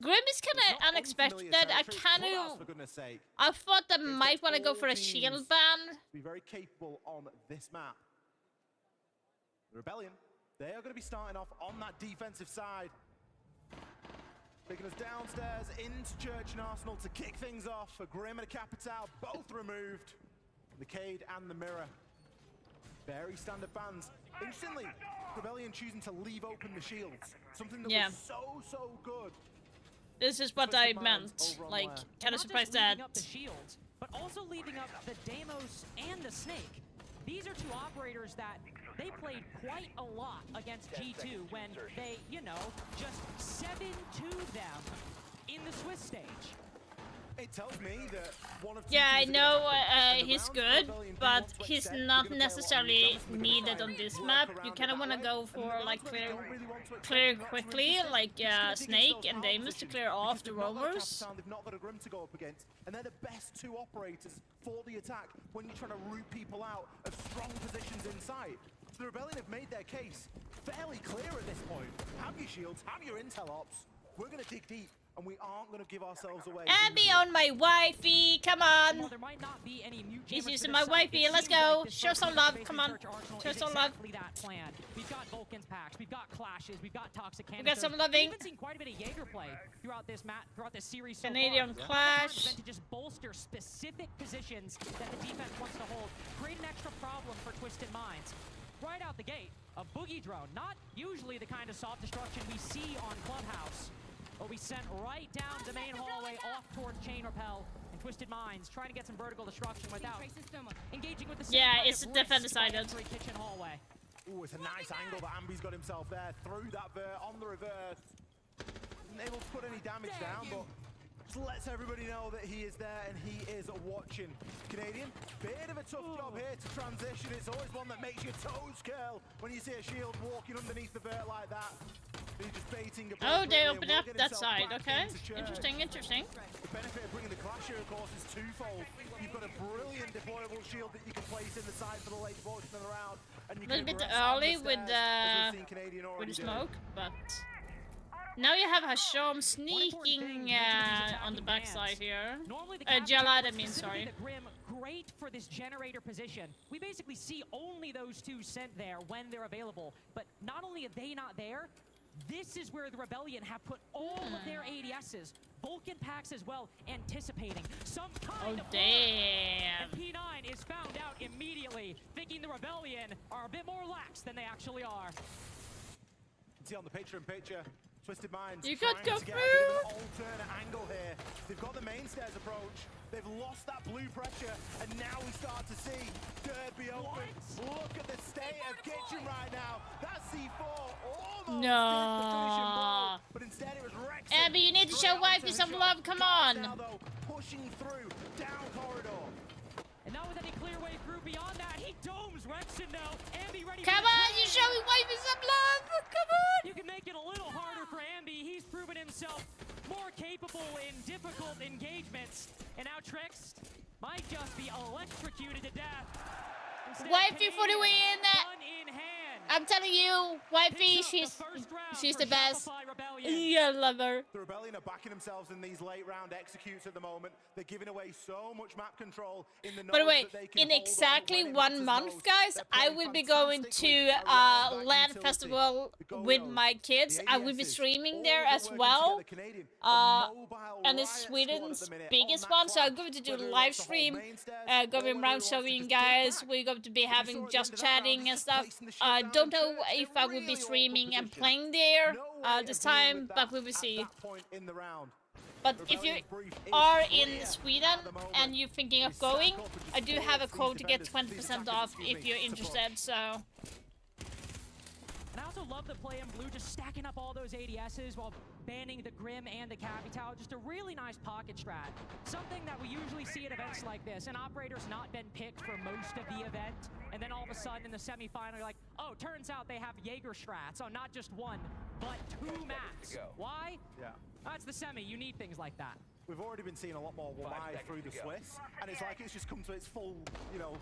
Speaker 3: Grim is kind of unexpected. I kind of...
Speaker 6: For goodness sake.
Speaker 3: I thought I might want to go for a shield ban.
Speaker 6: Be very capable on this map. The Rebellion, they are going to be starting off on that defensive side. Taking us downstairs into Church and Arsenal to kick things off for Grim and Capitao, both removed. The Cade and the Mirror. Very standard bans. Interestingly, Rebellion choosing to leave open the shields. Something that was so good.
Speaker 3: This is what I meant. Like, kind of surprised that.
Speaker 5: Up the shields, but also leaving up the Deimos and the Snake. These are 2 operators that they played quite a lot against G2 when they, you know, just 7-2 them in the Swiss stage.
Speaker 6: It tells me that one of
Speaker 3: Yeah, I know he's good, but he's not necessarily needed on this map. You kind of want to go for like clear quickly, like Snake and Deimos to clear off the roamers.
Speaker 6: They've not got a Grim to go up against, and they're the best 2 operators for the attack when you're trying to root people out of strong positions inside. So the Rebellion have made their case fairly clear at this point. Have your shields, have your intel ops. We're going to dig deep. And we aren't going to give ourselves away.
Speaker 3: Abby on my wifey, come on.
Speaker 5: Well, there might not be any mute
Speaker 3: He's
Speaker 5: jammers
Speaker 3: using
Speaker 5: to
Speaker 3: my
Speaker 5: their side.
Speaker 3: wifey,
Speaker 5: It
Speaker 3: let's
Speaker 5: seems
Speaker 3: go.
Speaker 5: like this
Speaker 3: Show
Speaker 5: first
Speaker 3: some
Speaker 5: phase
Speaker 3: love,
Speaker 5: of
Speaker 3: come on.
Speaker 5: Church Arsenal
Speaker 3: Show
Speaker 5: is
Speaker 3: some love.
Speaker 5: exactly that plan. We've got Vulcan's packs, we've got clashes, we've got toxic
Speaker 3: We
Speaker 5: canisters.
Speaker 3: got some loving.
Speaker 5: We've even seen quite a bit of Jaeger play throughout this series so
Speaker 3: Canadian
Speaker 5: far.
Speaker 3: Clash.
Speaker 5: Meant to just bolster specific positions that the defense wants to hold. Create an extra problem for Twisted Minds. Right out the gate, a boogie drone. Not usually the kind of soft destruction we see on Clubhouse. But we sent right down the main hallway off towards Chain Repel, and Twisted Minds trying to get some vertical destruction without engaging with the same
Speaker 3: Yeah,
Speaker 5: kind
Speaker 3: it's
Speaker 5: of
Speaker 3: defense
Speaker 5: risk by
Speaker 3: decided.
Speaker 5: entering kitchen hallway.
Speaker 6: Ooh, it's a nice angle that Ambi's got himself there. Through that vert, on the reverse. Isn't able to put any damage down, but just lets everybody know that he is there and he is watching. Canadian, bit of a tough job here to transition. It's always one that makes your toes curl when you see a shield walking underneath the vert like that. He's just baiting a
Speaker 3: Oh, they
Speaker 6: and
Speaker 3: open
Speaker 6: will
Speaker 3: up
Speaker 6: get
Speaker 3: that
Speaker 6: himself
Speaker 3: side,
Speaker 6: back
Speaker 3: okay.
Speaker 6: into Church.
Speaker 3: Interesting, interesting.
Speaker 6: The benefit of bringing the Clash here, of course, is twofold. You've got a brilliant deployable shield that you can place in the side for the late portion of the round. And you
Speaker 3: A little
Speaker 6: can
Speaker 3: bit
Speaker 6: aggress on
Speaker 3: early
Speaker 6: the
Speaker 3: with
Speaker 6: stairs, as we've seen Canadian
Speaker 3: the
Speaker 6: already do.
Speaker 3: smoke, but Now you have Hashom sneaking on the backside here. Jalad, I mean, sorry.
Speaker 5: The Grim, great for this generator position. We basically see only those two sent there when they're available. But not only are they not there, this is where the Rebellion have put all of their ADSs, Vulcan packs as well, anticipating some kind of
Speaker 3: damn.
Speaker 5: And P9 is found out immediately, thinking the Rebellion are a bit more lax than they actually are.
Speaker 6: See on the picture-in-picture, Twisted Minds
Speaker 3: you got
Speaker 6: trying
Speaker 3: go
Speaker 6: to get
Speaker 3: through.
Speaker 6: a bit of an alternate angle here. They've got the main stairs approach. They've lost that blue pressure, and now we start to see Derby open. Look at the state of Kitchen right now. That C4 almost did the finishing blow, but instead it was Rex.
Speaker 3: Abby, you need to show wifey some love. Come on.
Speaker 6: Now though, pushing through down corridor.
Speaker 5: And not with any clear way through beyond that, he domes Rexon now. Ambi ready.
Speaker 3: Come on, you showing wifey some love. Come on.
Speaker 5: You can make it a little harder for Ambi. He's proven himself more capable in difficult engagements. And now Trex might just be electrocuted to death. Instead,
Speaker 3: Wifey for the win.
Speaker 5: gun in hand.
Speaker 3: I'm telling you, wifey, she's the best. Yeah, love her.
Speaker 6: The Rebellion are backing themselves in these late round executes at the moment. They're giving away so much map control in the
Speaker 3: By the way,
Speaker 6: that they can
Speaker 3: in
Speaker 6: hold
Speaker 3: exactly
Speaker 6: on when it
Speaker 3: 1
Speaker 6: matters
Speaker 3: month,
Speaker 6: most.
Speaker 3: guys,
Speaker 6: They're
Speaker 3: I
Speaker 6: playing
Speaker 3: will be going to
Speaker 6: fantastically around that
Speaker 3: LAN
Speaker 6: utility.
Speaker 3: Festival
Speaker 6: The
Speaker 3: with
Speaker 6: Goyos,
Speaker 3: my kids.
Speaker 6: the
Speaker 3: I will be
Speaker 6: ADSs,
Speaker 3: streaming
Speaker 6: all
Speaker 3: there
Speaker 6: of it
Speaker 3: as
Speaker 6: working
Speaker 3: well.
Speaker 6: together. Canadian,
Speaker 3: And it's Sweden's biggest one, so I'm going to do a live stream, going around showing you guys. We're going to be having just chatting and stuff. Don't know if I will be streaming and playing there this time, but we will see. But if you are in Sweden and you're thinking of going, I do have a code to get 20% off if you're interested, so...
Speaker 5: And I also love the play in blue, just stacking up all those ADSs while banning the Grim and the Capital. Just a really nice pocket strat. Something that we usually see at events like this. An operator's not been picked for most of the event, and then all of a sudden in the semifinal, you're like, oh, turns out they have Jaeger strats. So not just one, but 2 maps. Why?
Speaker 6: Yeah.
Speaker 5: That's the semi. You need things like that.
Speaker 6: We've already been seeing a lot more Wamai through the Swiss, and it's like it's just come to its full,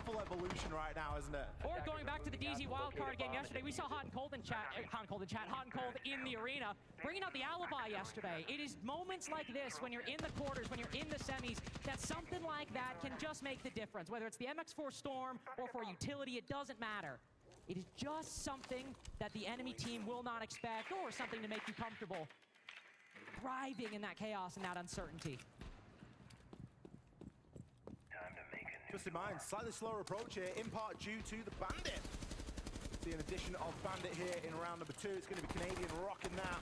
Speaker 6: full evolution right now, isn't it?
Speaker 5: Or going back to the DZ wildcard game yesterday, we saw Hot and Cold in Hot and Cold in the arena, bringing out the alibi yesterday. It is moments like this, when you're in the quarters, when you're in the semis, that something like that can just make the difference. Whether it's the MX4 Storm or for utility, it doesn't matter. It is just something that the enemy team will not expect, or something to make you comfortable. Thriving in that chaos and that uncertainty.
Speaker 6: Twisted Minds, slightly slower approach here, in part due to the Bandit. See an addition of Bandit here in round number 2. It's going to be Canadian rocking that.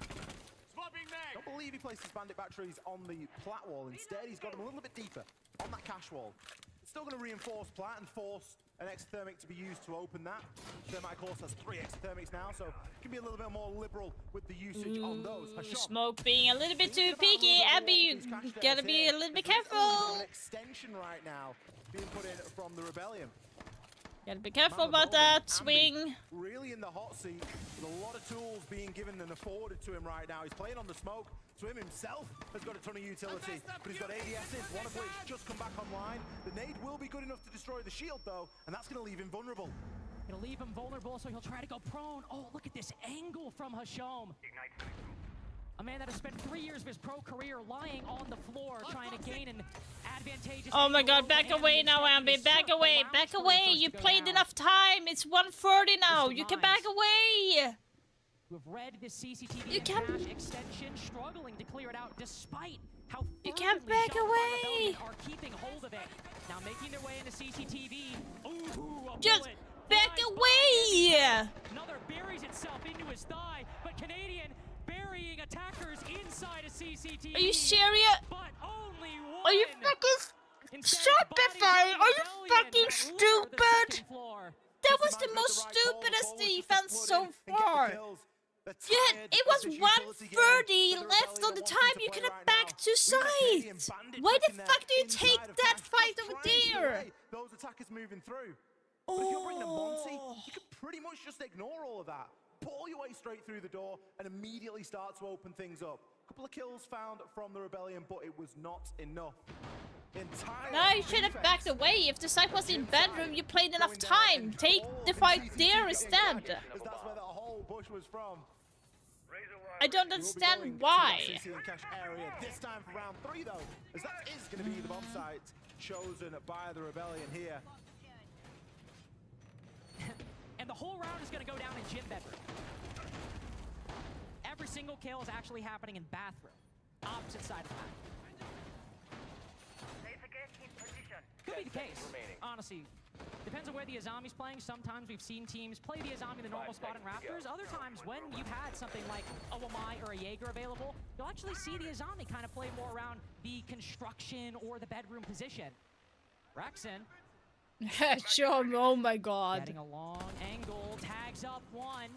Speaker 6: I don't believe he places Bandit batteries on the plat wall. Instead, he's got them a little bit deeper on that cash wall. It's still going to reinforce plat and force an exothermic to be used to open that. Thermite, of course, has 3 exothermics now, so it can be a little bit more liberal with the usage on those.
Speaker 3: Smoke being a little bit too peaky. Abby, you gotta be a little bit careful.
Speaker 6: An extension right now being put in from the Rebellion.
Speaker 3: Gotta be careful about that swing.
Speaker 6: Really in the hot seat, with a lot of tools being given and afforded to him right now. He's playing on the smoke. Swim himself has got a ton of utility, but he's got ADSs, one of which just come back online. The nade will be good enough to destroy the shield though, and that's gonna leave him vulnerable.
Speaker 5: Gonna leave him vulnerable, so he'll try to go prone. Oh, look at this angle from Hashom. A man that has spent 3 years of his pro career lying on the floor, trying to gain an advantageous.
Speaker 3: Oh my god, back away now, Ambi. Back away, back away. You played enough time. It's 1:30 now. You can back away.
Speaker 5: We've read the CCTV cache extension, struggling to clear it out despite how
Speaker 3: you can't back away.
Speaker 5: Are keeping hold of it. Now making their way into CCTV. Ooh,
Speaker 3: just back away.
Speaker 5: Another buries itself into his thigh, but Canadian burying attackers inside a CCTV.
Speaker 3: Are you serious?
Speaker 5: But only one.
Speaker 3: Are you fucking stupefying? Are you fucking stupid? That was the most stupidest defense so far. It was 1:30 left on the time. You could have backed to side. Why the fuck do you take that fight over there?
Speaker 6: Those attackers moving through. But if you're bringing a Monty, you can pretty much just ignore all of that. Pull your way straight through the door and immediately start to open things up. A couple of kills found from the Rebellion, but it was not enough.
Speaker 3: No, you should have backed away. If the site was in bedroom, you played enough time. Take the fight there instead.
Speaker 6: That's where the whole bush was from.
Speaker 3: I don't understand why.
Speaker 6: CC and cash area this time for round 3 though, as that is going to be the bomb site chosen by the Rebellion here.
Speaker 5: And the whole round is going to go down in gym bedroom. Every single kill is actually happening in bathroom, opposite side of the map. Could be the case, honestly. Depends on where the Azami's playing. Sometimes we've seen teams play the Azami in the normal spot in Raptors. Other times, when you've had something like a Wamai or a Jaeger available, you'll actually see the Azami kind of play more around the construction or the bedroom position. Rexen.
Speaker 3: Sure, oh my god.
Speaker 5: Getting a long angle, tags up one,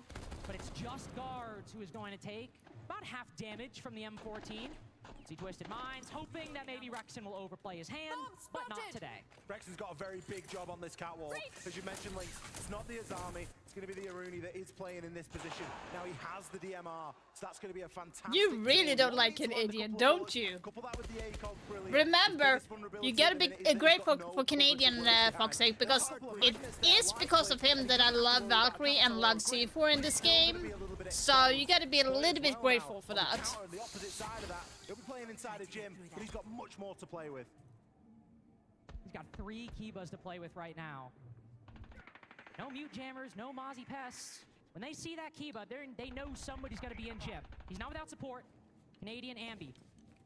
Speaker 5: but it's just Guards who is going to take about half damage from the M14. See Twisted Minds, hoping that maybe Rexen will overplay his hand, but not today.
Speaker 6: Rexen's got a very big job on this catwalk. As you mentioned, Lynx, it's not the Azami, it's going to be the Aruni that is playing in this position. Now he has the DMR, so that's going to be a fantastic...
Speaker 3: You really don't like Canadian, don't you? Remember, you gotta be grateful for Canadian Foxy, because it is because of him that I love Valkyrie and love C4 in this game. So you gotta be a little bit grateful for that.
Speaker 6: On the opposite side of that, he'll be playing inside a gym, but he's got much more to play with.
Speaker 5: He's got 3 Kibas to play with right now. No mute jammers, no Mozzie pests. When they see that Kiba, they know somebody's gonna be in gym. He's not without support. Canadian Ambi,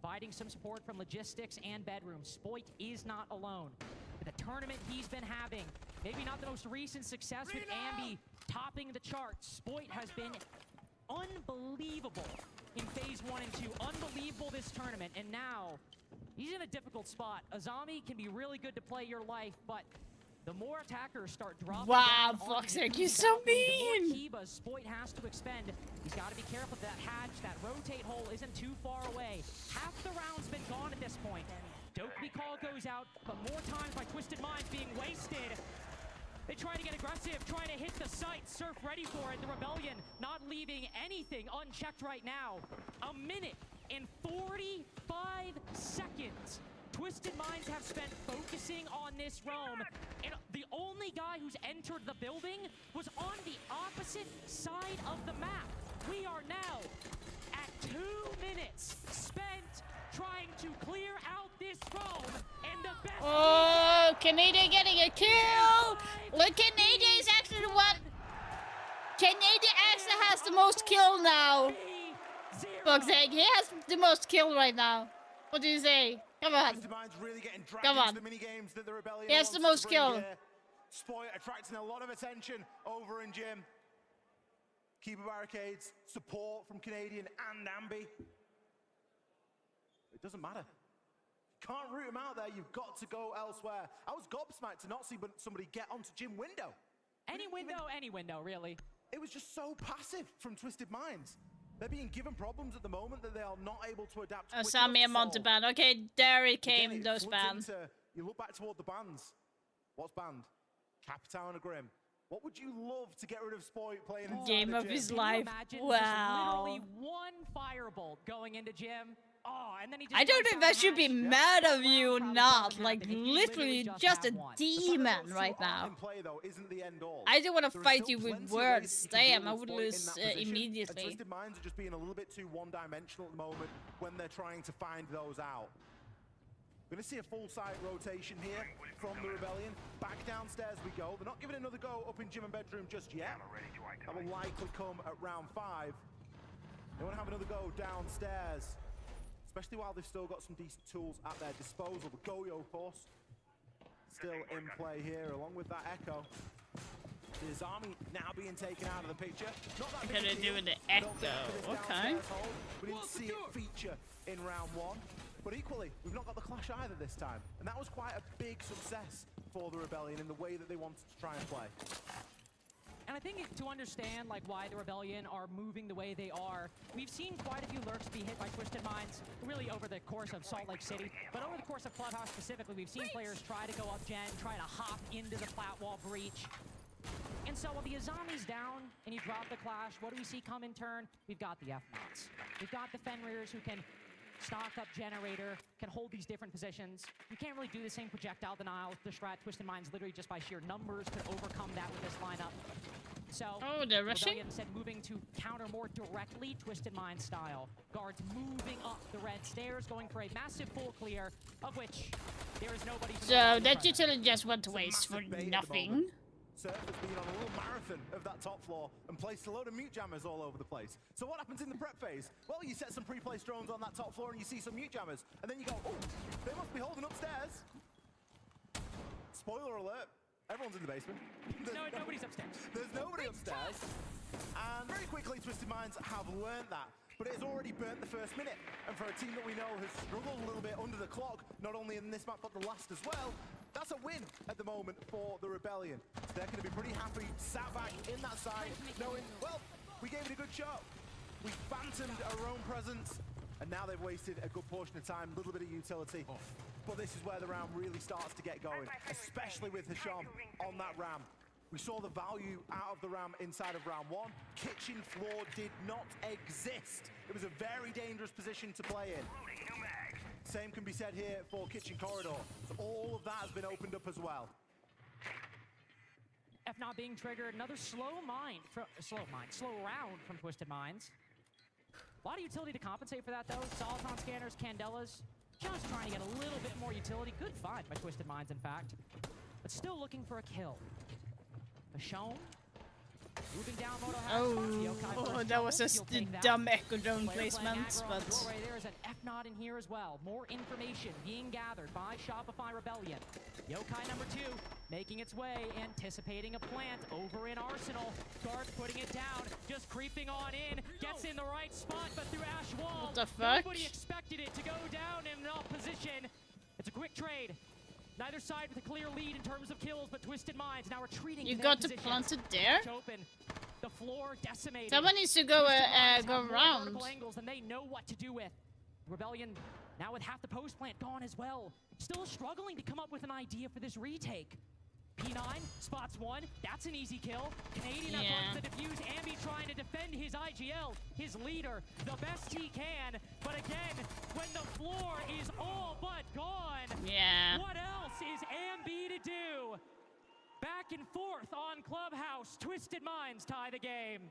Speaker 5: providing some support from logistics and bedroom. Spoit is not alone. With the tournament he's been having, maybe not the most recent success with Ambi topping the charts. Spoit has been unbelievable in phase 1 and 2. Unbelievable this tournament, and now he's in a difficult spot. Azami can be really good to play your life, but the more attackers start dropping
Speaker 3: wow,
Speaker 5: down
Speaker 3: Foxy, you're so mean!
Speaker 5: The more Kibas Spoit has to expend. He's got to be careful of that hatch. That rotate hole isn't too far away. Half the round's been gone at this point. Dokkaebi call goes out, but more times by Twisted Minds being wasted. They try to get aggressive, trying to hit the site. Surf ready for it. The Rebellion not leaving anything unchecked right now. A minute and 45 seconds. Twisted Minds have spent focusing on this roam, and the only guy who's entered the building was on the opposite side of the map. We are now at 2 minutes spent trying to clear out this roam, and the best...
Speaker 3: Oh, Canadian getting a kill! Look, Canadian is actually the one... Canadian actually has the most kill now. Foxy, he has the most kill right now. What do you say? Come on.
Speaker 6: Really
Speaker 3: come on. He has the most kill.
Speaker 6: Spoit attracting a lot of attention over in gym. Keeper barricades, support from Canadian and Ambi. It doesn't matter. Can't root him out there. You've got to go elsewhere. I was gobsmacked to not see somebody get onto gym window.
Speaker 5: Any window, really.
Speaker 6: It was just so passive from Twisted Minds. They're being given problems at the moment that they are not able to adapt.
Speaker 3: Asami and Monteban. Okay, there it came,
Speaker 6: again,
Speaker 3: those bans.
Speaker 6: You look back toward the bans. What's banned? Capital and Grim. What would you love to get rid of Spoit playing inside
Speaker 3: Game of his life.
Speaker 5: Wow. Literally one firebolt going into gym. Oh, and then he just
Speaker 3: I don't know if I should be mad of you or not. Like, literally just a demon right now. I don't want to fight you with words. Damn, I would lose immediately.
Speaker 6: Twisted Minds are just being a little bit too one-dimensional at the moment when they're trying to find those out. We're going to see a full side rotation here from the Rebellion. Back downstairs we go. They're not giving another go up in gym and bedroom just yet. That will likely come at round 5. They want to have another go downstairs, especially while they've still got some decent tools at their disposal. The Goyo, of course, still in play here, along with that Echo. The Azami now being taken out of the picture. Not that
Speaker 3: What can I do with the Echo? Okay.
Speaker 6: We didn't see it feature in round 1. But equally, we've not got the clash either this time. And that was quite a big success for the Rebellion in the way that they wanted to try and play.
Speaker 5: And I think to understand like why the Rebellion are moving the way they are, we've seen quite a few lurks be hit by Twisted Minds, really over the course of Salt Lake City. But over the course of Clubhouse specifically, we've seen players try to go up gen, try to hop into the flat wall breach. And so while the Azami's down and you drop the clash, what do we see come in turn? We've got the F-Mods. We've got the Fenrir's who can stock up generator, can hold these different positions. You can't really do the same projectile denial with the strat. Twisted Minds literally just by sheer numbers could overcome that with this lineup. So,
Speaker 3: oh, they're rushing?
Speaker 5: Rebellion said moving to counter more directly, Twisted Mind style. Guards moving up the red stairs, going for a massive full clear, of which there is nobody.
Speaker 3: So that utility just went to waste for nothing.
Speaker 6: Surf has been on a little marathon of that top floor and placed a load of mute jammers all over the place. So what happens in the prep phase? Well, you set some pre-placed drones on that top floor and you see some mute jammers, and then you go, oh, they must be holding upstairs. Spoiler alert, everyone's in the basement.
Speaker 5: Nobody's upstairs.
Speaker 6: There's nobody upstairs. And very quickly, Twisted Minds have learned that. But it has already burnt the first minute. And for a team that we know has struggled a little bit under the clock, not only in this map but the last as well, that's a win at the moment for the Rebellion. So they're going to be pretty happy, sat back in that side, knowing, well, we gave it a good shot. We phantomed our own presence, and now they've wasted a good portion of time, a little bit of utility. But this is where the round really starts to get going, especially with Hisham on that ram. We saw the value out of the ram inside of round one. Kitchen floor did not exist. It was a very dangerous position to play in. Same can be said here for Kitchen Corridor. So all of that has been opened up as well.
Speaker 5: F not being triggered, another slow round from Twisted Minds. A lot of utility to compensate for that though. Soliton scanners, Candelas, just trying to get a little bit more utility. Good find by Twisted Minds, in fact. But still looking for a kill. Michonne moving down Moto
Speaker 3: Oh, that was just the dumb Echo Drone placement, but...
Speaker 5: There is an F-Nod in here as well. More information being gathered by Shopify Rebellion. Yokai number 2 making its way, anticipating a plant over in Arsenal. Guards putting it down, just creeping on in, gets in the right spot, but through Ash Wall,
Speaker 3: what the fuck?
Speaker 5: Nobody expected it to go down in opposition. It's a quick trade. Neither side with a clear lead in terms of kills, but Twisted Minds now retreating.
Speaker 3: You got to plant it there?
Speaker 5: Open. The floor decimated.
Speaker 3: Someone needs to go go around.
Speaker 5: Angles and they know what to do with. Rebellion now with half the post plant gone as well. Still struggling to come up with an idea for this retake. P9 spots one. That's an easy kill. Canadian up onto the defuse. Ambi trying to defend his IGL, his leader, the best he can. But again, when the floor is all but gone, what else is Ambi to do? Back and forth on Clubhouse. Twisted Minds tie the game.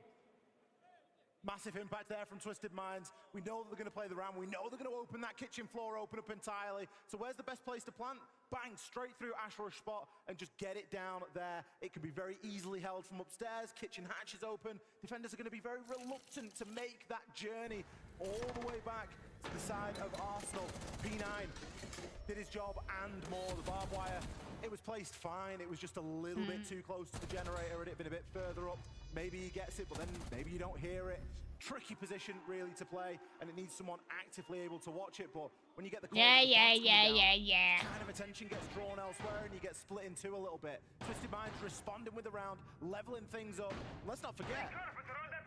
Speaker 6: Massive impact there from Twisted Minds. We know that they're going to play the round. We know they're going to open that kitchen floor, open up entirely. So where's the best place to plant? Bang, straight through Ash Rush spot and just get it down there. It can be very easily held from upstairs. Kitchen hatch is open. Defenders are going to be very reluctant to make that journey all the way back to the side of Arsenal. P9 did his job and more. The barbed wire, it was placed fine. It was just a little bit too close to the generator. Had it been a bit further up, maybe he gets it, but then maybe you don't hear it. Tricky position really to play, and it needs someone actively able to watch it. But when you get the kind of attention gets drawn elsewhere, and you get split in two a little bit. Twisted Minds responding with the round, leveling things up. Let's not forget,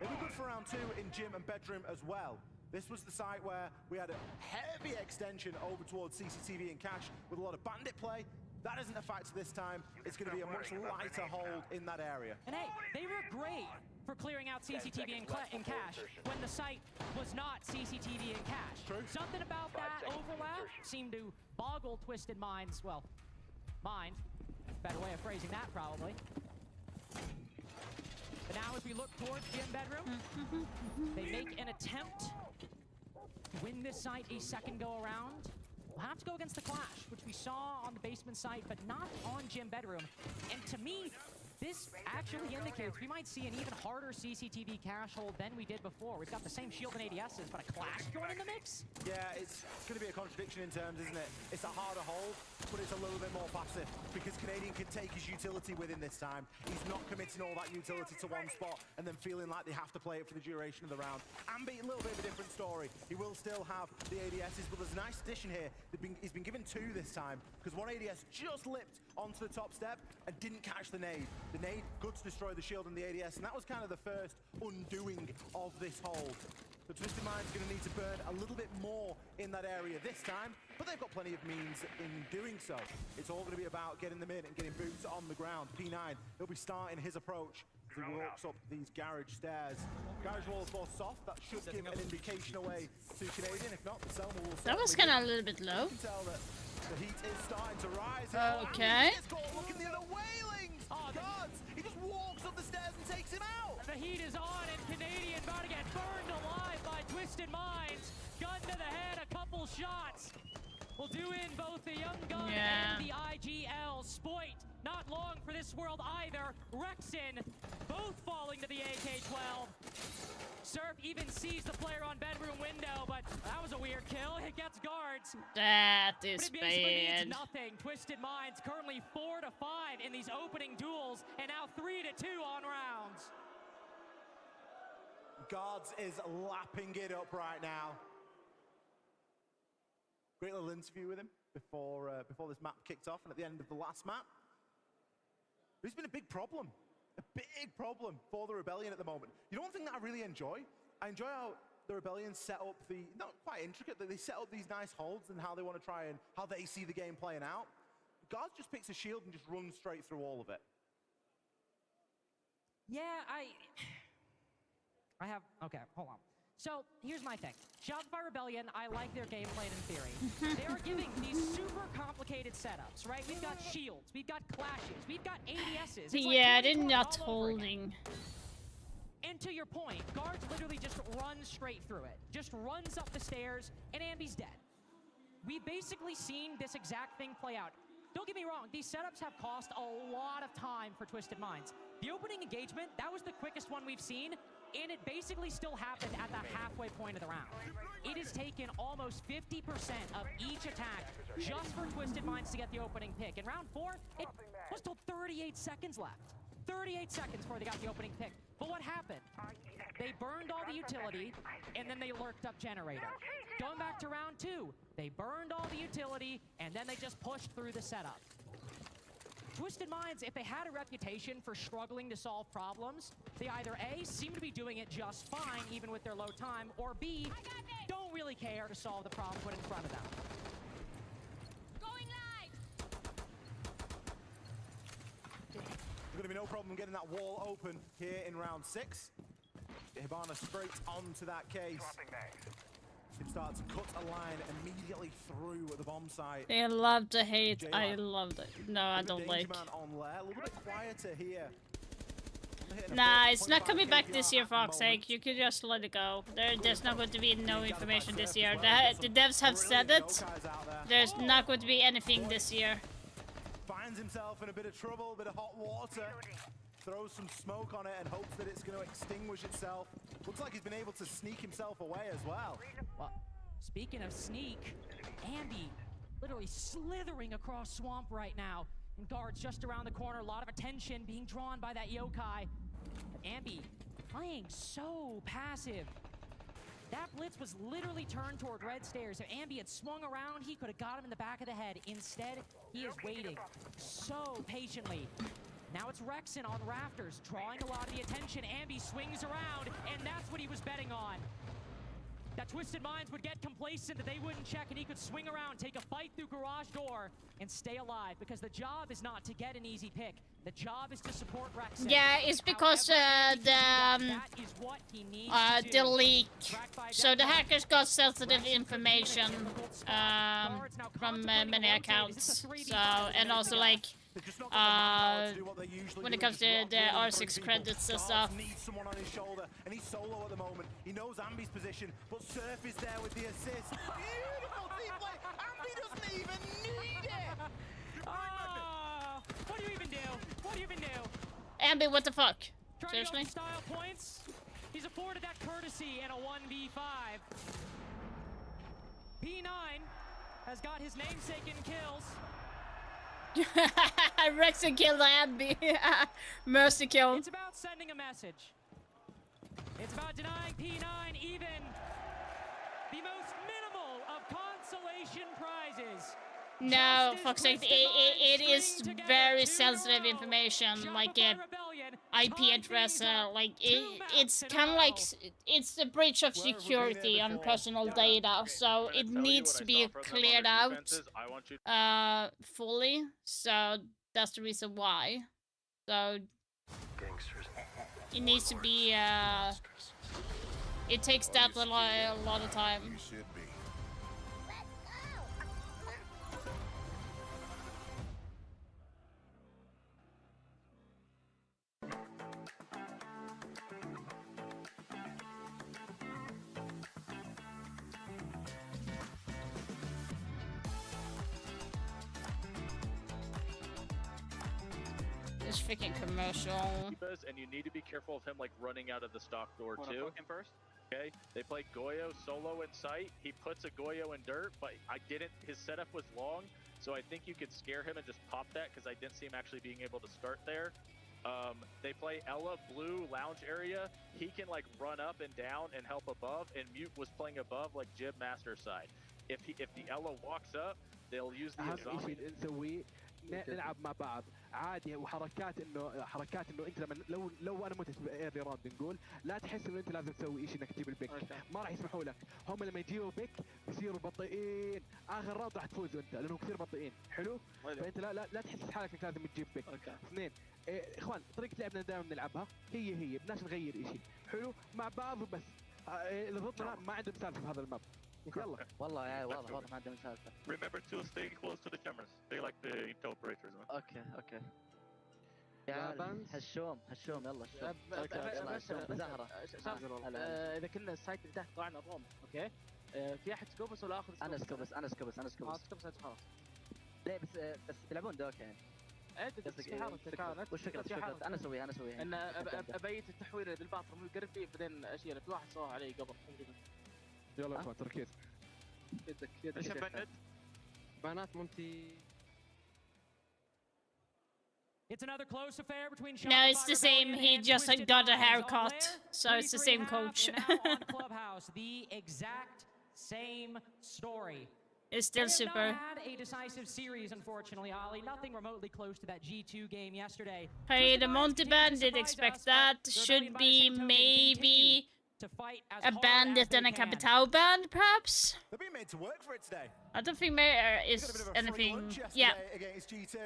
Speaker 6: they were good for round 2 in gym and bedroom as well. This was the site where we had a heavy extension over towards CCTV and cash with a lot of bandit play. That isn't a factor this time. It's going to be a much lighter hold in that area.
Speaker 5: And hey, they were great for clearing out CCTV and cash when the site was not CCTV and cash.
Speaker 6: True.
Speaker 5: Something about that overlap seemed to boggle Twisted Minds, well, mind. Better way of phrasing that, probably. But now as we look towards Gym Bedroom, they make an attempt to win this site a second go around. We'll have to go against the Clash, which we saw on the basement site, but not on Gym Bedroom. And to me, this actually indicates we might see an even harder CCTV cache hold than we did before. We've got the same shield and ADSs, but a Clash joining the mix?
Speaker 6: Yeah, it's going to be a contradiction in terms, isn't it? It's a harder hold, but it's a little bit more passive because Canadian can take his utility within this time. He's not committing all that utility to one spot and then feeling like they have to play it for the duration of the round. Ambi, a little bit of a different story. He will still have the ADSs, but there's a nice addition here. He's been given 2 this time because one ADS just lipped onto the top step and didn't catch the nade. The nade, good to destroy the shield and the ADS, and that was kind of the first undoing of this hold. The Twisted Mind's going to need to burn a little bit more in that area this time, but they've got plenty of means in doing so. It's all going to be about getting them in and getting boots on the ground. P9, he'll be starting his approach as he walks up these garage stairs. Garage wall is more soft, that should give an indication away to Canadian. If not, the Selma will...
Speaker 3: That was kind of a little bit low.
Speaker 6: You can tell that the heat is starting to rise.
Speaker 3: Okay.
Speaker 6: Look at the other Wailings! Gods! He just walks up the stairs and takes takes him out.
Speaker 5: The heat is on, and Canadian about to get burned alive by Twisted Minds. Gun to the head, a couple shots will do in both the Young Gun and the IGL. Spoit, not long for this world either. Rexin, both falling to the AK-12. Surf even sees the player on bedroom window, but that was a weird kill. It gets guards.
Speaker 3: That is
Speaker 5: But it basically
Speaker 3: bad.
Speaker 5: means nothing. Twisted Minds currently 4-5 in these opening duels, and now 3-2 on rounds.
Speaker 6: Guards is lapping it up right now. Great little interview with him before this map kicked off, and at the end of the last map. There's been a big problem for the Rebellion at the moment. You know one thing that I really enjoy? I enjoy how the Rebellion set up the, not quite intricate, but they set up these nice holds and how they want to try and, how they see the game playing out. Guards just picks a shield and just runs straight through all of it.
Speaker 5: Yeah, I have, okay, hold on. So, here's my thing. Shopify Rebellion, I like their gameplay in theory. They are giving these super complicated setups, right? We've got shields, we've got clashes, we've got ADSs. It's
Speaker 3: Yeah,
Speaker 5: like
Speaker 3: they're
Speaker 5: 2020
Speaker 3: not
Speaker 5: all over again.
Speaker 3: holding.
Speaker 5: And to your point, guards literally just run straight through it. Just runs up the stairs, and Ambi's dead. We've basically seen this exact thing play out. Don't get me wrong, these setups have cost a lot of time for Twisted Minds. The opening engagement, that was the quickest one we've seen, and it basically still happened at the halfway point of the round. It has taken almost 50% of each attack just for Twisted Minds to get the opening pick. In round 4, it was till 38 seconds left. 38 seconds before they got the opening pick. But what happened? They burned all the utility, and then they lurked up generator. Going back to round 2, they burned all the utility, and then they just pushed through the setup. Twisted Minds, if they had a reputation for struggling to solve problems, they either A, seem to be doing it just fine even with their low time, or B, don't really care to solve the problem put in front of them.
Speaker 20: Going live.
Speaker 6: There's going to be no problem getting that wall open here in round 6. Hibana straight onto that case. Can start to cut a line immediately through the bomb site.
Speaker 3: They love to hate. I love it. No, I don't like.
Speaker 6: On Lair. A little bit quieter here.
Speaker 3: Nah, it's not coming back this year, for fuck's sake. You could just let it go. There's not going to be no information this year. The devs have said it. There's not going to be anything this year.
Speaker 6: Finds himself in a bit of trouble, a bit of hot water. Throws some smoke on it and hopes that it's going to extinguish itself. Looks like he's been able to sneak himself away as well.
Speaker 5: Well, speaking of sneak, Ambi literally slithering across swamp right now. And guards just around the corner, a lot of attention being drawn by that yokai. But Ambi playing so passive. That blitz was literally turned toward red stairs. If Ambi had swung around, he could have got him in the back of the head. Instead, he is waiting so patiently. Now it's Rexin on rafters, drawing a lot of the attention. Ambi swings around, and that's what he was betting on. That Twisted Minds would get complacent, that they wouldn't check, and he could swing around, take a fight through garage door, and stay alive. Because the job is not to get an easy pick. The job is to support Rexin.
Speaker 3: Yeah, it's because the leak. So the hackers got sensitive information from many accounts. So, and also like when it comes to the R6 credits and stuff.
Speaker 6: Needs someone on his shoulder, and he's solo at the moment. He knows Ambi's position, but Surf is there with the assist. Beautiful team play. Ambi doesn't even need it.
Speaker 5: What do you even do? What do you even do?
Speaker 3: Ambi, what the fuck?
Speaker 5: Trying
Speaker 3: Seriously?
Speaker 5: to go style points. He's afforded that courtesy in a 1v5. P9 has got his namesake in kills.
Speaker 3: Rexin killed Ambi. Mercy kill.
Speaker 5: It's about sending a message. It's about denying P9 even the most minimal of consolation prizes.
Speaker 3: No, fuck's sake, it is very sensitive information, like IP address, like it's kind of like, it's a breach of security on personal data, so it needs to be cleared out fully, so that's the reason why. So it needs to be, it takes that a lot of time. freaking commercial.
Speaker 8: And you need to be careful of him like running out of the stock door too.
Speaker 10: Fuck him first.
Speaker 8: Okay, they play Goyo solo in sight. He puts a Goyo in dirt, but his setup was long, so I think you could scare him and just pop that because I didn't see him actually being able to start there. They play Ella blue lounge area. He can like run up and down and help above, and Mute was playing above like Jib master side. If the Ella walks up, they'll use the
Speaker 11: اهم شيء نسويه نلعب مع بعض عادي، وحركات انه انت لو انا مت بايرلي راوند نقول لا تحس انه انت لازم تسوي شيء انك تجيب البيك، ما راح يسمحوا لك. هم لما يجيبوا بيك بيصيروا بطيئين، اخر راوند راح تفوزوا انت لانهم كثير بطيئين. حلو؟ فانت لا تحس حالك انك لازم تجيب بيك. اثنين اخوان، طريقه لعبنا دائما نلعبها هي بدناش نغير شيء. حلو؟ مع بعض وبس. اللي ضدنا ما عندهم سالفه في هذا الماب. يلا
Speaker 21: والله يا واضح ما عندهم سالفه.
Speaker 12: Remember to stay close to the cameras. They like the intel operators.
Speaker 21: اوكي. يا هشوم يلا هشوم. زهره.
Speaker 4: اذا كنا السايت اللي تحت طلعنا الروم، اوكي؟ في احد سكوبس ولا اخذ سكوبس؟
Speaker 21: انا سكوبس.
Speaker 4: سكوبس خلاص.
Speaker 21: ليه بس تلعبون دوك يعني؟ وش فكرة؟ انا اسويها
Speaker 4: ان ابيت التحويل اللي بالباطر مو يقرب لي، بعدين اشيله في واحد سواها علي قبل.
Speaker 11: يلا يا اخوان تركيز.
Speaker 4: يدك
Speaker 10: بنات مونتي.
Speaker 5: It's another close affair between
Speaker 3: No, it's the same. He just got a haircut, so it's the same coach.
Speaker 5: On Clubhouse, the exact same story.
Speaker 3: It's still super.
Speaker 5: Not had a decisive series, unfortunately, Ali. Nothing remotely close to that G2 game yesterday.
Speaker 3: Hey, the Monty Bandit expect that. Should be maybe a bandit and a Capitao band, perhaps?
Speaker 6: They're being made to work for it today.
Speaker 3: I don't think there is anything. Yeah.
Speaker 6: Against G2.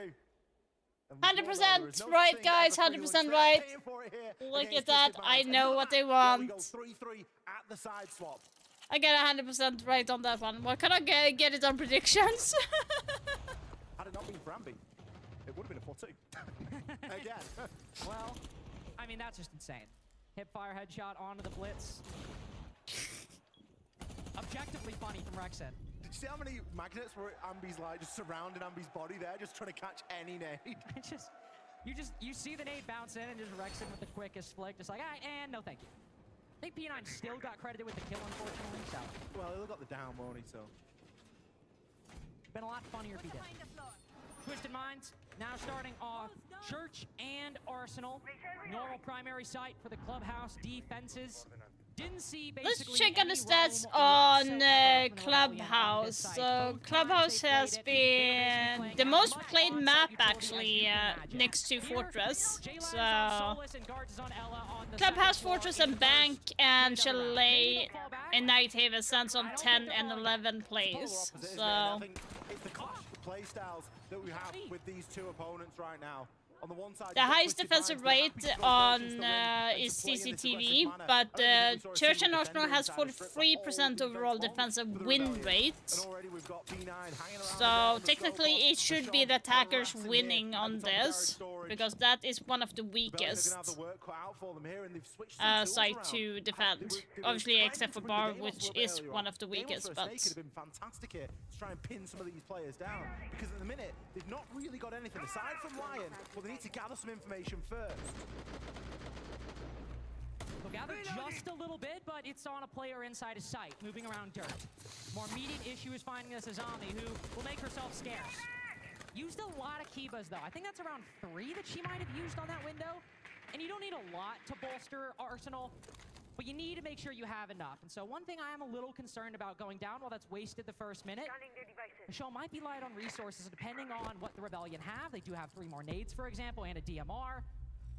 Speaker 3: 100% right, guys. 100% right. Look at that. I know what they want.
Speaker 6: 3-3 at the side swap.
Speaker 3: I get 100% right on that one. Why can't I get it on predictions?
Speaker 6: Had it not been for Ambi, it would have been a 4-2. Again.
Speaker 5: Well, I mean, that's just insane. Hipfire headshot onto the blitz. Objectively funny from Rexen.
Speaker 6: Did you see how many magnets were Ambi's like just surrounding Ambi's body there, just trying to catch any nade?
Speaker 5: You see the nade bounce in and just Rexen with the quickest flick, just like, all right, and no thank you. I think P9 still got credited with the kill, unfortunately, so.
Speaker 6: Well, he'll got the down, won't he, so.
Speaker 5: Been a lot funnier if he did. Twisted Minds now starting off Church and Arsenal. Normal primary site for the Clubhouse defenses. Didn't see
Speaker 3: Let's
Speaker 5: basically
Speaker 3: check on the
Speaker 5: any
Speaker 3: stats
Speaker 5: roam
Speaker 3: on Clubhouse. So Clubhouse has been the most played map actually next to Fortress. So Clubhouse, Fortress, and Bank and Chalet and Nighthaven stands on 10 and 11 plays. So
Speaker 6: it's the clash of play styles that we have with these two opponents right now. On the one side,
Speaker 3: the highest defensive rate on is CCTV, but Church and Arsenal has 43% overall defensive win rate. So technically it should be the attackers winning on this, because that is one of the weakest side to defend. Obviously except for Bar, which is one of the weakest, but...
Speaker 6: Could have been fantastic here to try and pin some of these players down, because at the minute they've not really got anything aside from Lion, but they need to gather some information first.
Speaker 5: They'll gather just a little bit, but it's on a player inside a site, moving around dirt. More immediate issue is finding this Azami, who will make herself scarce. Used a lot of Kibas, though. I think that's around 3 that she might have used on that window. And you don't need a lot to bolster Arsenal, but you need to make sure you have enough. And so one thing I am a little concerned about going down, while that's wasted the first minute, Michelle might be light on resources, depending on what the Rebellion have. They do have 3 more nades, for example, and a DMR.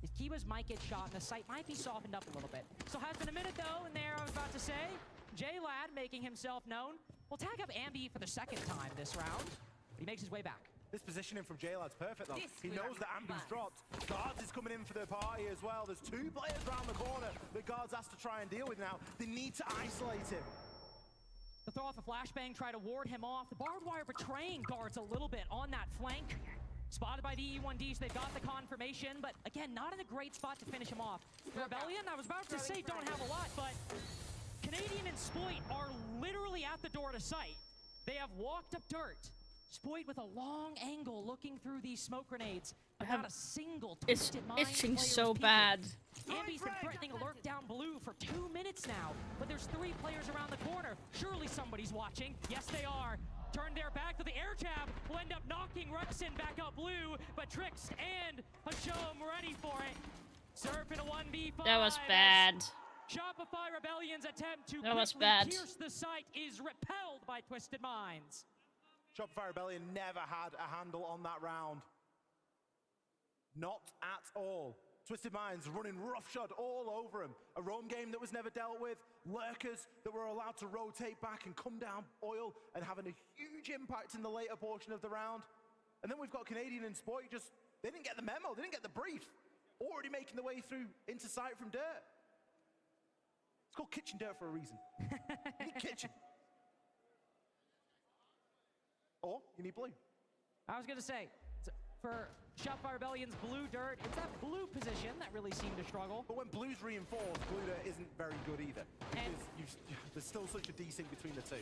Speaker 5: These Kibas might get shot, and the site might be softened up a little bit. So has been a minute, though, and there I was about to say, J-Lad making himself known. Will tag up Ambi for the second time this round, but he makes his way back.
Speaker 6: This positioning from J-Lad's perfect, though. He knows that Ambi's dropped. Guards is coming in for the party as well. There's 2 players around the corner that Guards has to try and deal with now. They need to isolate him.
Speaker 5: To throw off a flashbang, try to ward him off. The barbed wire betraying Guards a little bit on that flank. Spotted by the E1Ds, they've got the confirmation, but again, not in a great spot to finish him off. Rebellion, I was about to say, don't have a lot, but Canadian and Sploit are literally at the door to site. They have walked up dirt. Spoit with a long angle looking through these smoke grenades. Not a single
Speaker 3: It's
Speaker 5: Twisted Minds
Speaker 3: itching
Speaker 5: player's
Speaker 3: so
Speaker 5: peeking.
Speaker 3: bad.
Speaker 5: Ambi's been threatening a lurk down blue for 2 minutes now, but there's 3 players around the corner. Surely somebody's watching. Yes, they are. Turn their back to the air jab. Will end up knocking Rexen back out blue, but Trix and Hashom ready for it. Surf in a 1v5.
Speaker 3: That was bad.
Speaker 5: Shopify Rebellion's attempt to
Speaker 3: That was
Speaker 5: quickly
Speaker 3: bad.
Speaker 5: pierce the site is repelled by Twisted Minds.
Speaker 6: Shopify Rebellion never had a handle on that round. Not at all. Twisted Minds running roughshod all over him. A roam game that was never dealt with. Lurkers that were allowed to rotate back and come down oil and having a huge impact in the later portion of the round. And then we've got Canadian and Spoit just, they didn't get the memo, they didn't get the brief. Already making the way through into sight from dirt. It's called kitchen dirt for a reason. You need kitchen. Or you need blue.
Speaker 5: I was going to say, for Shopify Rebellion's blue dirt, it's that blue position that really seemed to struggle.
Speaker 6: But when blue's reinforced, blue dirt isn't very good either. Because there's still such a desync between the two.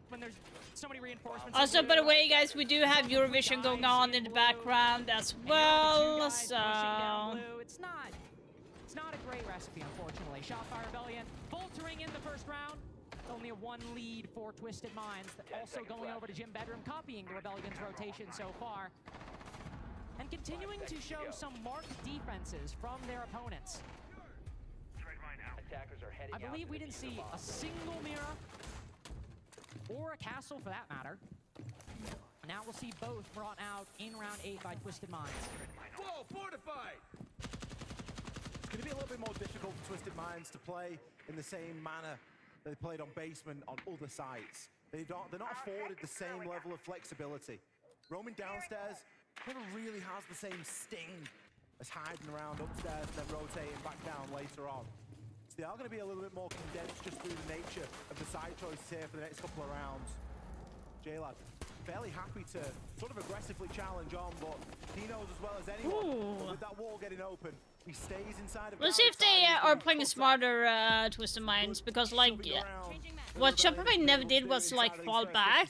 Speaker 5: When there's so many reinforcements.
Speaker 3: Also, by the way, guys, we do have Eurovision going on in the background as well, so...
Speaker 5: It's not a great recipe, unfortunately. Shopify Rebellion faltering in the first round. Only a 1 lead for Twisted Minds. Also going over to Jim Bedroom, copying the Rebellion's rotation so far. And continuing to show some marked defenses from their opponents.
Speaker 7: Attackers are heading
Speaker 5: I believe we didn't see a single mirror or a castle for that matter. Now we'll see both brought out in round 8 by Twisted Minds.
Speaker 6: Whoa, fortified! It's going to be a little bit more difficult for Twisted Minds to play in the same manner they played on basement on other sites. They're not afforded the same level of flexibility. Roaming downstairs never really has the same sting as hiding around upstairs and then rotating back down later on. So they are going to be a little bit more condensed just through the nature of the side choices here for the next couple of rounds. J-Lad fairly happy to sort of aggressively challenge on, but he knows as well as anyone, with that wall getting open, he stays inside of...
Speaker 3: Let's see if they are playing smarter Twisted Minds, because like what Shopify never did was like fall back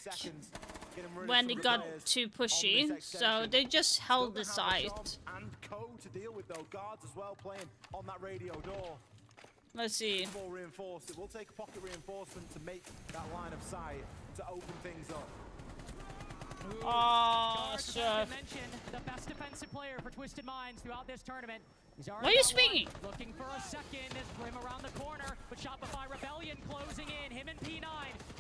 Speaker 3: when it got too pushy, so they just held the site.
Speaker 6: And Co to deal with though, guards as well playing on that radio door.
Speaker 3: Let's see.
Speaker 6: More reinforced. It will take pocket reinforcement to make that line of sight to open things up.
Speaker 3: Oh, Surf.
Speaker 5: Mentioned the best defensive player for Twisted Minds throughout this tournament.
Speaker 3: Why are you swinging?
Speaker 5: Looking for a second as Grim around the corner, but Shopify Rebellion closing in. Him and P9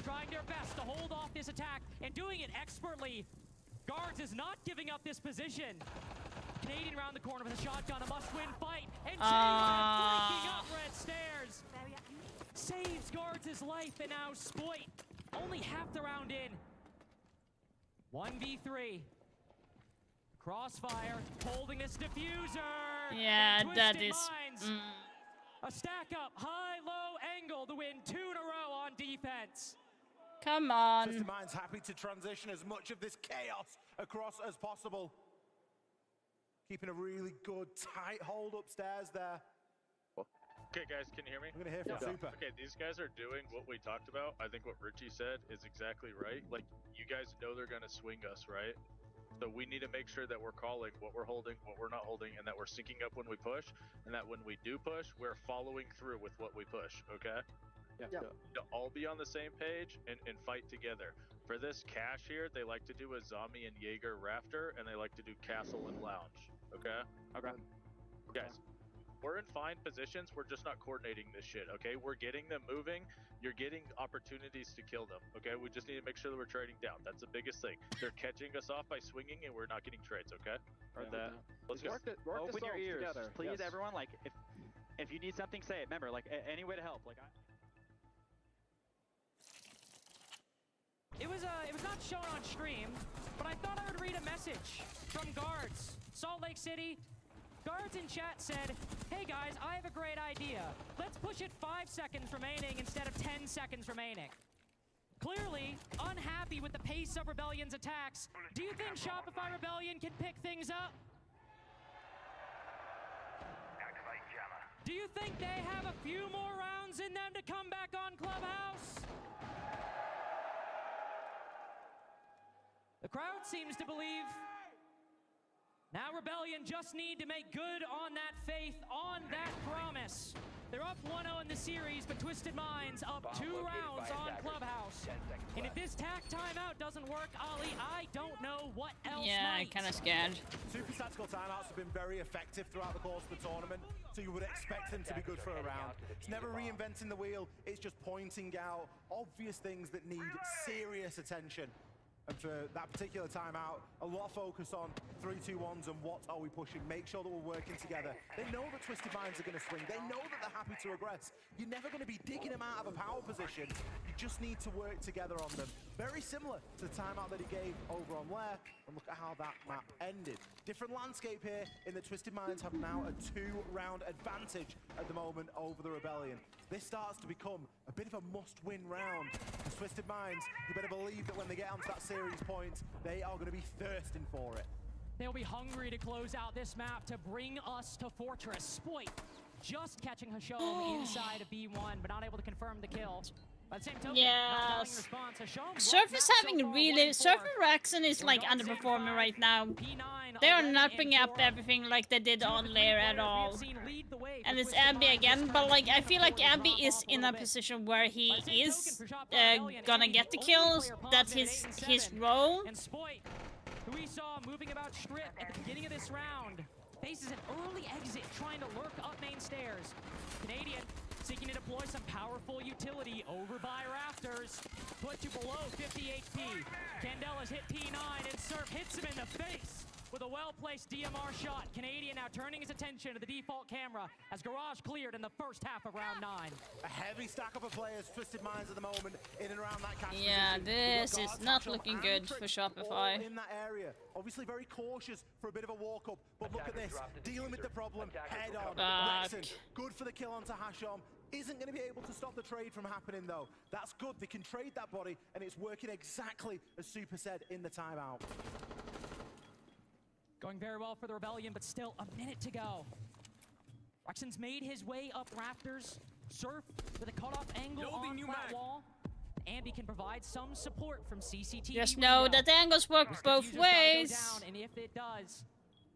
Speaker 5: trying their best to hold off this attack and doing it expertly. Guards is not giving up this position. Canadian around the corner with a shotgun, a must-win fight, and J-Lad breaking up red stairs. Saves Guards' life, and now Spoit only half the round in. 1v3. Crossfire holding this diffuser.
Speaker 3: Yeah,
Speaker 5: Twisted
Speaker 3: that is.
Speaker 5: Minds. A stack up, high, low angle to win 2 in a row on defense.
Speaker 3: Come on.
Speaker 6: Twisted Minds happy to transition as much of this chaos across as possible. Keeping a really good tight hold upstairs there.
Speaker 8: Okay, guys, can you hear me?
Speaker 6: I'm gonna hear from Super.
Speaker 8: Okay, these guys are doing what we talked about. I think what Richie said is exactly right. Like, you guys know they're gonna swing us, right? So we need to make sure that we're calling what we're holding, what we're not holding, and that we're syncing up when we push, and that when we do push, we're following through with what we push, okay?
Speaker 21: Yeah.
Speaker 8: To all be on the same page and fight together. For this cache here, they like to do a zombie and Jaeger rafter, and they like to do castle and lounge, okay?
Speaker 21: Okay.
Speaker 8: Guys, we're in fine positions, we're just not coordinating this shit, okay? We're getting them moving, you're getting opportunities to kill them, okay? We just need to make sure that we're trading down. That's the biggest thing. They're catching us off by swinging and we're not getting trades, okay?
Speaker 21: Heard that.
Speaker 8: Let's go.
Speaker 21: Open your ears, together. Please, everyone. Like, if you need something, say it. Remember, like, any way to help. Like,
Speaker 5: It was not shown on stream, but I thought I would read a message from Guards, Salt Lake City. Guards in chat said, hey guys, I have a great idea. Let's push it 5 seconds remaining instead of 10 seconds remaining. Clearly, unhappy with the pace of Rebellion's attacks. Do you think Shopify Rebellion can pick things up? Do you think they have a few more rounds in them to come back on Clubhouse? The crowd seems to believe. Now Rebellion just need to make good on that faith, on that promise. They're up 1-0 in the series, but Twisted Minds up 2 rounds on Clubhouse. And if this tack timeout doesn't work, Ali, I don't know what else might.
Speaker 3: I'm kind of scared.
Speaker 6: Super tactical timeouts have been very effective throughout the course of the tournament, so you would expect them to be good for a round. It's never reinventing the wheel, it's just pointing out obvious things that need serious attention. And for that particular timeout, a lot of focus on 3-2-1s and what are we pushing. Make sure that we're working together. They know that Twisted Minds are going to swing. They know that they're happy to aggress. You're never going to be digging them out of a power position. You just need to work together on them. Very similar to the timeout that he gave over on Lair. And look at how that map ended. Different landscape here in that Twisted Minds have now a 2-round advantage at the moment over the Rebellion. This starts to become a bit of a must-win round. For Twisted Minds, you better believe that when they get onto that series point, they are going to be thirsting for it.
Speaker 5: They'll be hungry to close out this map to bring us to Fortress. Spoit just catching Hashom inside of B1, but not able to confirm the kill. By the same token,
Speaker 3: yes.
Speaker 5: Response,
Speaker 3: Surf is having really... Surf and Rexen is like underperforming right now. They are not bringing up everything like they did on Lair at all. And it's Ambi again, but like I feel like Ambi is in a position where he is gonna get the kills. That's his role.
Speaker 5: And Spoit, who we saw moving about strip at the beginning of this round, faces an early exit trying to lurk up main stairs. Canadian seeking to deploy some powerful utility over by Rafters. Put to below 50 HP. Candela's hit P9 and Surf hits him in the face with a well-placed DMR shot. Canadian now turning his attention to the default camera as Garage cleared in the first half of round 9.
Speaker 6: A heavy stack of players, Twisted Minds at the moment, in and around that catch
Speaker 3: yeah,
Speaker 6: position.
Speaker 3: this is not looking good for Shopify.
Speaker 6: In that area, obviously very cautious for a bit of a walk-up, but look at this, dealing with the problem head on. Rexen, good for the kill onto Hashom. Isn't going to be able to stop the trade from happening though. That's good, they can trade that body, and it's working exactly as Super said in the timeout.
Speaker 5: Going very well for the Rebellion, but still a minute to go. Rexen's made his way up Rafters. Surf with a cutoff angle on flat wall. Ambi can provide some support from CCTV.
Speaker 3: Just know that the angles work both ways.
Speaker 5: And if it does,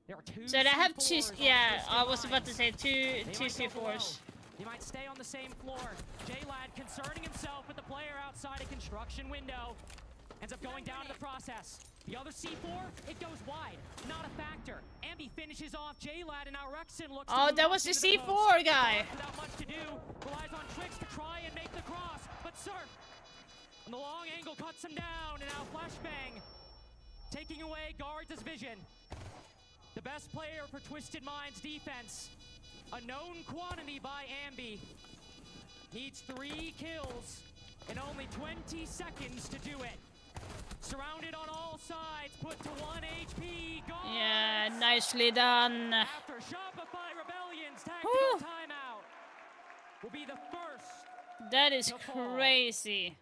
Speaker 5: there are 2
Speaker 3: so they have 2, yeah, I was about to say 2 C4s.
Speaker 5: He might stay on the same floor. J-Lad concerning himself with the player outside a construction window. Ends up going down to the process. The other C4, it goes wide. Not a factor. Ambi finishes off J-Lad and now Rexen looks
Speaker 3: oh, that was the C4 guy.
Speaker 5: Without much to do, relies on Twix to try and make the cross. But Surf, on the long angle, cuts him down. And now Flashbang, taking away Guards' vision. The best player for Twisted Minds defense. A known quantity by Ambi. Needs 3 kills and only 20 seconds to do it. Surrounded on all sides, put to 1 HP. Guards.
Speaker 3: Yeah, nicely done.
Speaker 5: After Shopify Rebellion's tactical timeout will be the first.
Speaker 3: That is crazy.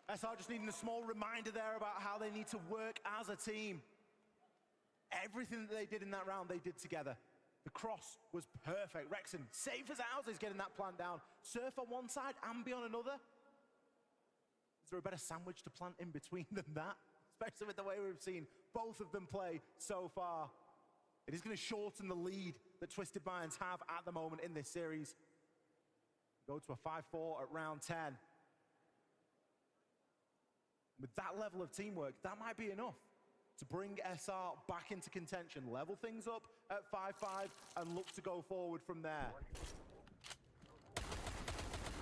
Speaker 6: SR just needing a small reminder there about how they need to work as a team. Everything that they did in that round, they did together. The cross was perfect. Rexen, safe as houses, getting that plant down. Surf on one side, Ambi on another. Is there a better sandwich to plant in between than that? Especially with the way we've seen both of them play so far. It is going to shorten the lead that Twisted Minds have at the moment in this series. Go to a 5-4 at round 10. With that level of teamwork, that might be enough to bring SR back into contention, level things up at 5-5, and look to go forward from there.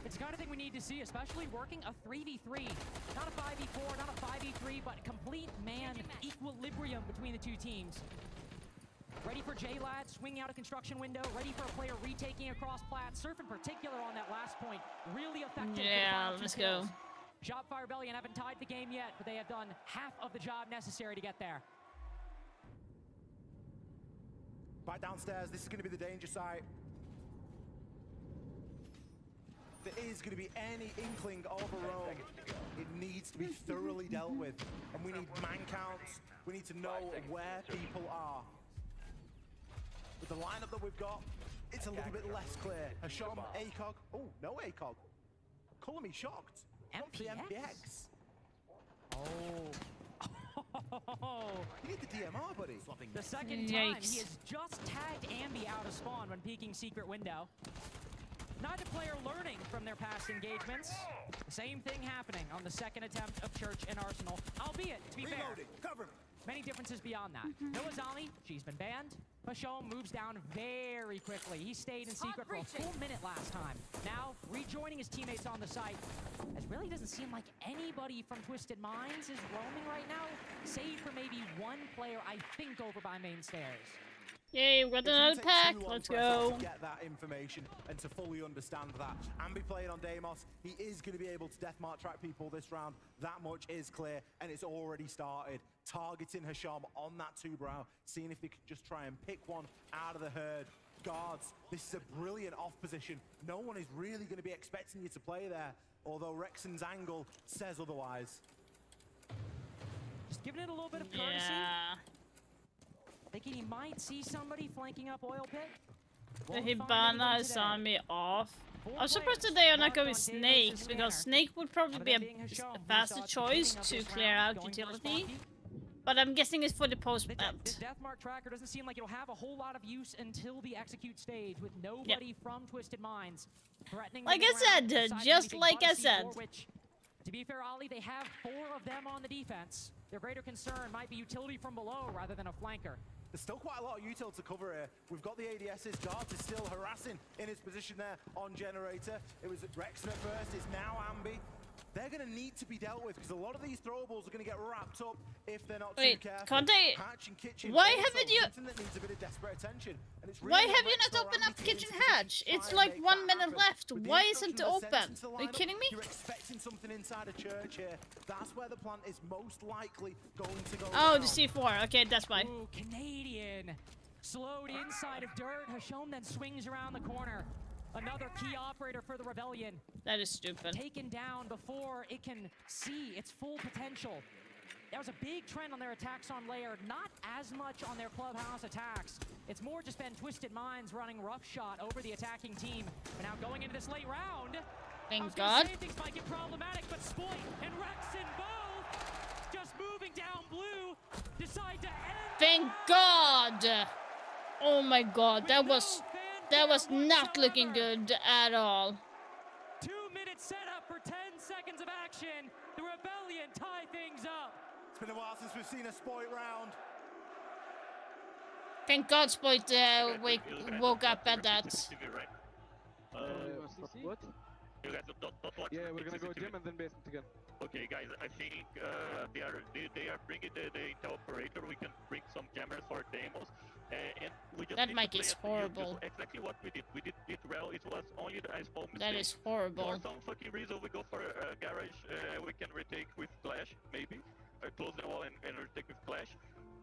Speaker 5: It's the kind of thing we need to see, especially working a 3v3. Not a 5v4, not a 5v3, but complete man equilibrium between the 2 teams. Ready for J-Lad swinging out a construction window, ready for a player retaking across plat. Surf in particular on that last point, really effective.
Speaker 3: Yeah, let's go.
Speaker 5: Shopify Rebellion haven't tied the game yet, but they have done half of the job necessary to get there.
Speaker 6: Back downstairs, this is going to be the danger site. If there is going to be any inkling of a roam, it needs to be thoroughly dealt with. And we need man counts, we need to know where people are. With the lineup that we've got, it's a little bit less clear. Hashom, ACOG, oh, no ACOG. Color me shocked.
Speaker 5: MPX?
Speaker 6: The MPX. Oh. You need the DMR, buddy.
Speaker 5: The second time, he has just tagged Ambi out of spawn when peeking secret window. Neither player learning from their past engagements. The same thing happening on the second attempt of Church and Arsenal, albeit, to be fair, many differences beyond that. No Azali, she's been banned. Pashom moves down very quickly. He stayed in secret for a full minute last time. Now, rejoining his teammates on the site. It really doesn't seem like anybody from Twisted Minds is roaming right now, save for maybe one player, I think, over by main stairs.
Speaker 3: Yay, we've got another pack. Let's go.
Speaker 6: To get that information and to fully understand that. Ambi playing on Deimos, he is going to be able to deathmark track people this round. That much is clear, and it's already started. Targeting Hasham on that two-brow, seeing if they could just try and pick one out of the herd. Guards, this is a brilliant off position. No one is really going to be expecting you to play there, although Rexon's angle says otherwise.
Speaker 5: Just giving it a little bit of courtesy.
Speaker 3: Yeah.
Speaker 5: Thinking he might see somebody flanking up Oil Pit.
Speaker 3: The Hibana is on me off. I'm surprised that they are not going with Snake, because Snake would probably be a faster choice to clear out utility. But I'm guessing it's for the post-plant.
Speaker 5: This Deathmark tracker doesn't seem like it'll have a whole lot of use until the execute stage, with nobody from Twisted Minds threatening.
Speaker 3: Like I said, just like I said.
Speaker 5: Which, to be fair, Ali, they have 4 of them on the defense. Their greater concern might be utility from below rather than a flanker.
Speaker 6: There's still quite a lot of util to cover here. We've got the ADS's. Guards is still harassing in his position there on Generator. It was Rexon at first, it's now Ambi. They're going to need to be dealt with because a lot of these throwables are going to get wrapped up if they're not too careful.
Speaker 3: Can't they?
Speaker 6: Hatch and kitchen.
Speaker 3: Why haven't you?
Speaker 6: That needs a bit of desperate attention. And it's really
Speaker 3: Why have you not opened up kitchen hatch? It's like 1 minute left. Why isn't it open? Are you kidding me?
Speaker 6: You're expecting something inside a church here. That's where the plant is most likely going to go.
Speaker 3: Oh, the C4. Okay, that's why.
Speaker 5: Ooh, Canadian. Slowed inside of dirt. Hashom then swings around the corner. Another key operator for the Rebellion.
Speaker 3: That is stupid.
Speaker 5: Taken down before it can see its full potential. That was a big trend on their attacks on Lair, not as much on their clubhouse attacks. It's more just been Twisted Minds running roughshod over the attacking team. But now going into this late round,
Speaker 3: thank God.
Speaker 5: Things might get problematic, but Spoit and Rexon both just moving down blue decide to end.
Speaker 3: Thank God. Oh my God, that was not looking good at all.
Speaker 5: 2-minute setup for 10 seconds of action. The Rebellion tie things up.
Speaker 6: It's been a while since we've seen a Spoit round.
Speaker 3: Thank God Spoit woke up at that.
Speaker 11: What?
Speaker 12: You guys don't watch.
Speaker 11: Yeah, we're gonna go gym and then basement again.
Speaker 12: Okay, guys, I think they are bringing the intel operator. We can bring some jammers for demos, and we just
Speaker 3: that
Speaker 12: need
Speaker 3: mic
Speaker 12: to play
Speaker 3: is
Speaker 12: at the
Speaker 3: horrible.
Speaker 12: Exactly what we did. We did it well. It was only the ice bomb.
Speaker 3: That is horrible.
Speaker 12: For some fucking reason, we go for a garage. We can retake with flash, maybe. Close the wall and retake with flash,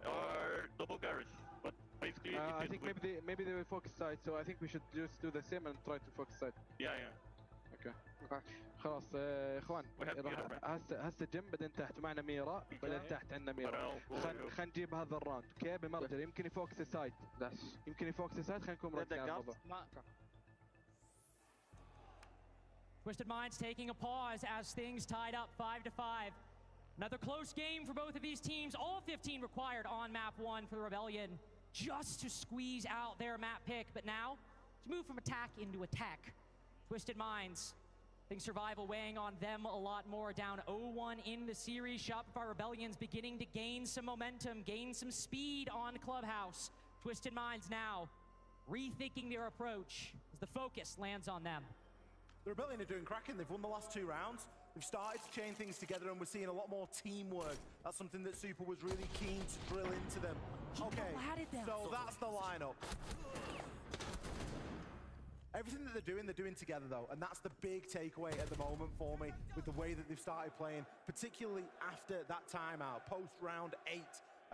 Speaker 12: or double garage. But basically,
Speaker 11: I think maybe they will focus side. So I think we should just do the same and try to focus side.
Speaker 12: Yeah.
Speaker 11: اوكي خلاص اخوان هسه جيم بعدين تحت معنا ميرا بعدين تحت عندنا ميرا خلينا نجيب هذا الراوند اوكي بمرجل يمكن يفوكس السايد يمكن يفوكس السايد خلينا نكون مركزين على الموضوع.
Speaker 5: Twisted Minds taking a pause as things tied up 5-5. Another close game for both of these teams. All 15 required on map 1 for the Rebellion just to squeeze out their map pick. But now, to move from attack into attack. Twisted Minds, I think survival weighing on them a lot more. Down 0-1 in the series. Shopify Rebellion's beginning to gain some momentum, gain some speed on Clubhouse. Twisted Minds now rethinking their approach as the focus lands on them.
Speaker 6: The Rebellion are doing cracking. They've won the last 2 rounds. They've started to chain things together and we're seeing a lot more teamwork. That's something that Super was really keen to drill into them. Okay, so that's the lineup. Everything that they're doing together though, and that's the big takeaway at the moment for me with the way that they've started playing, particularly after that timeout, post round 8.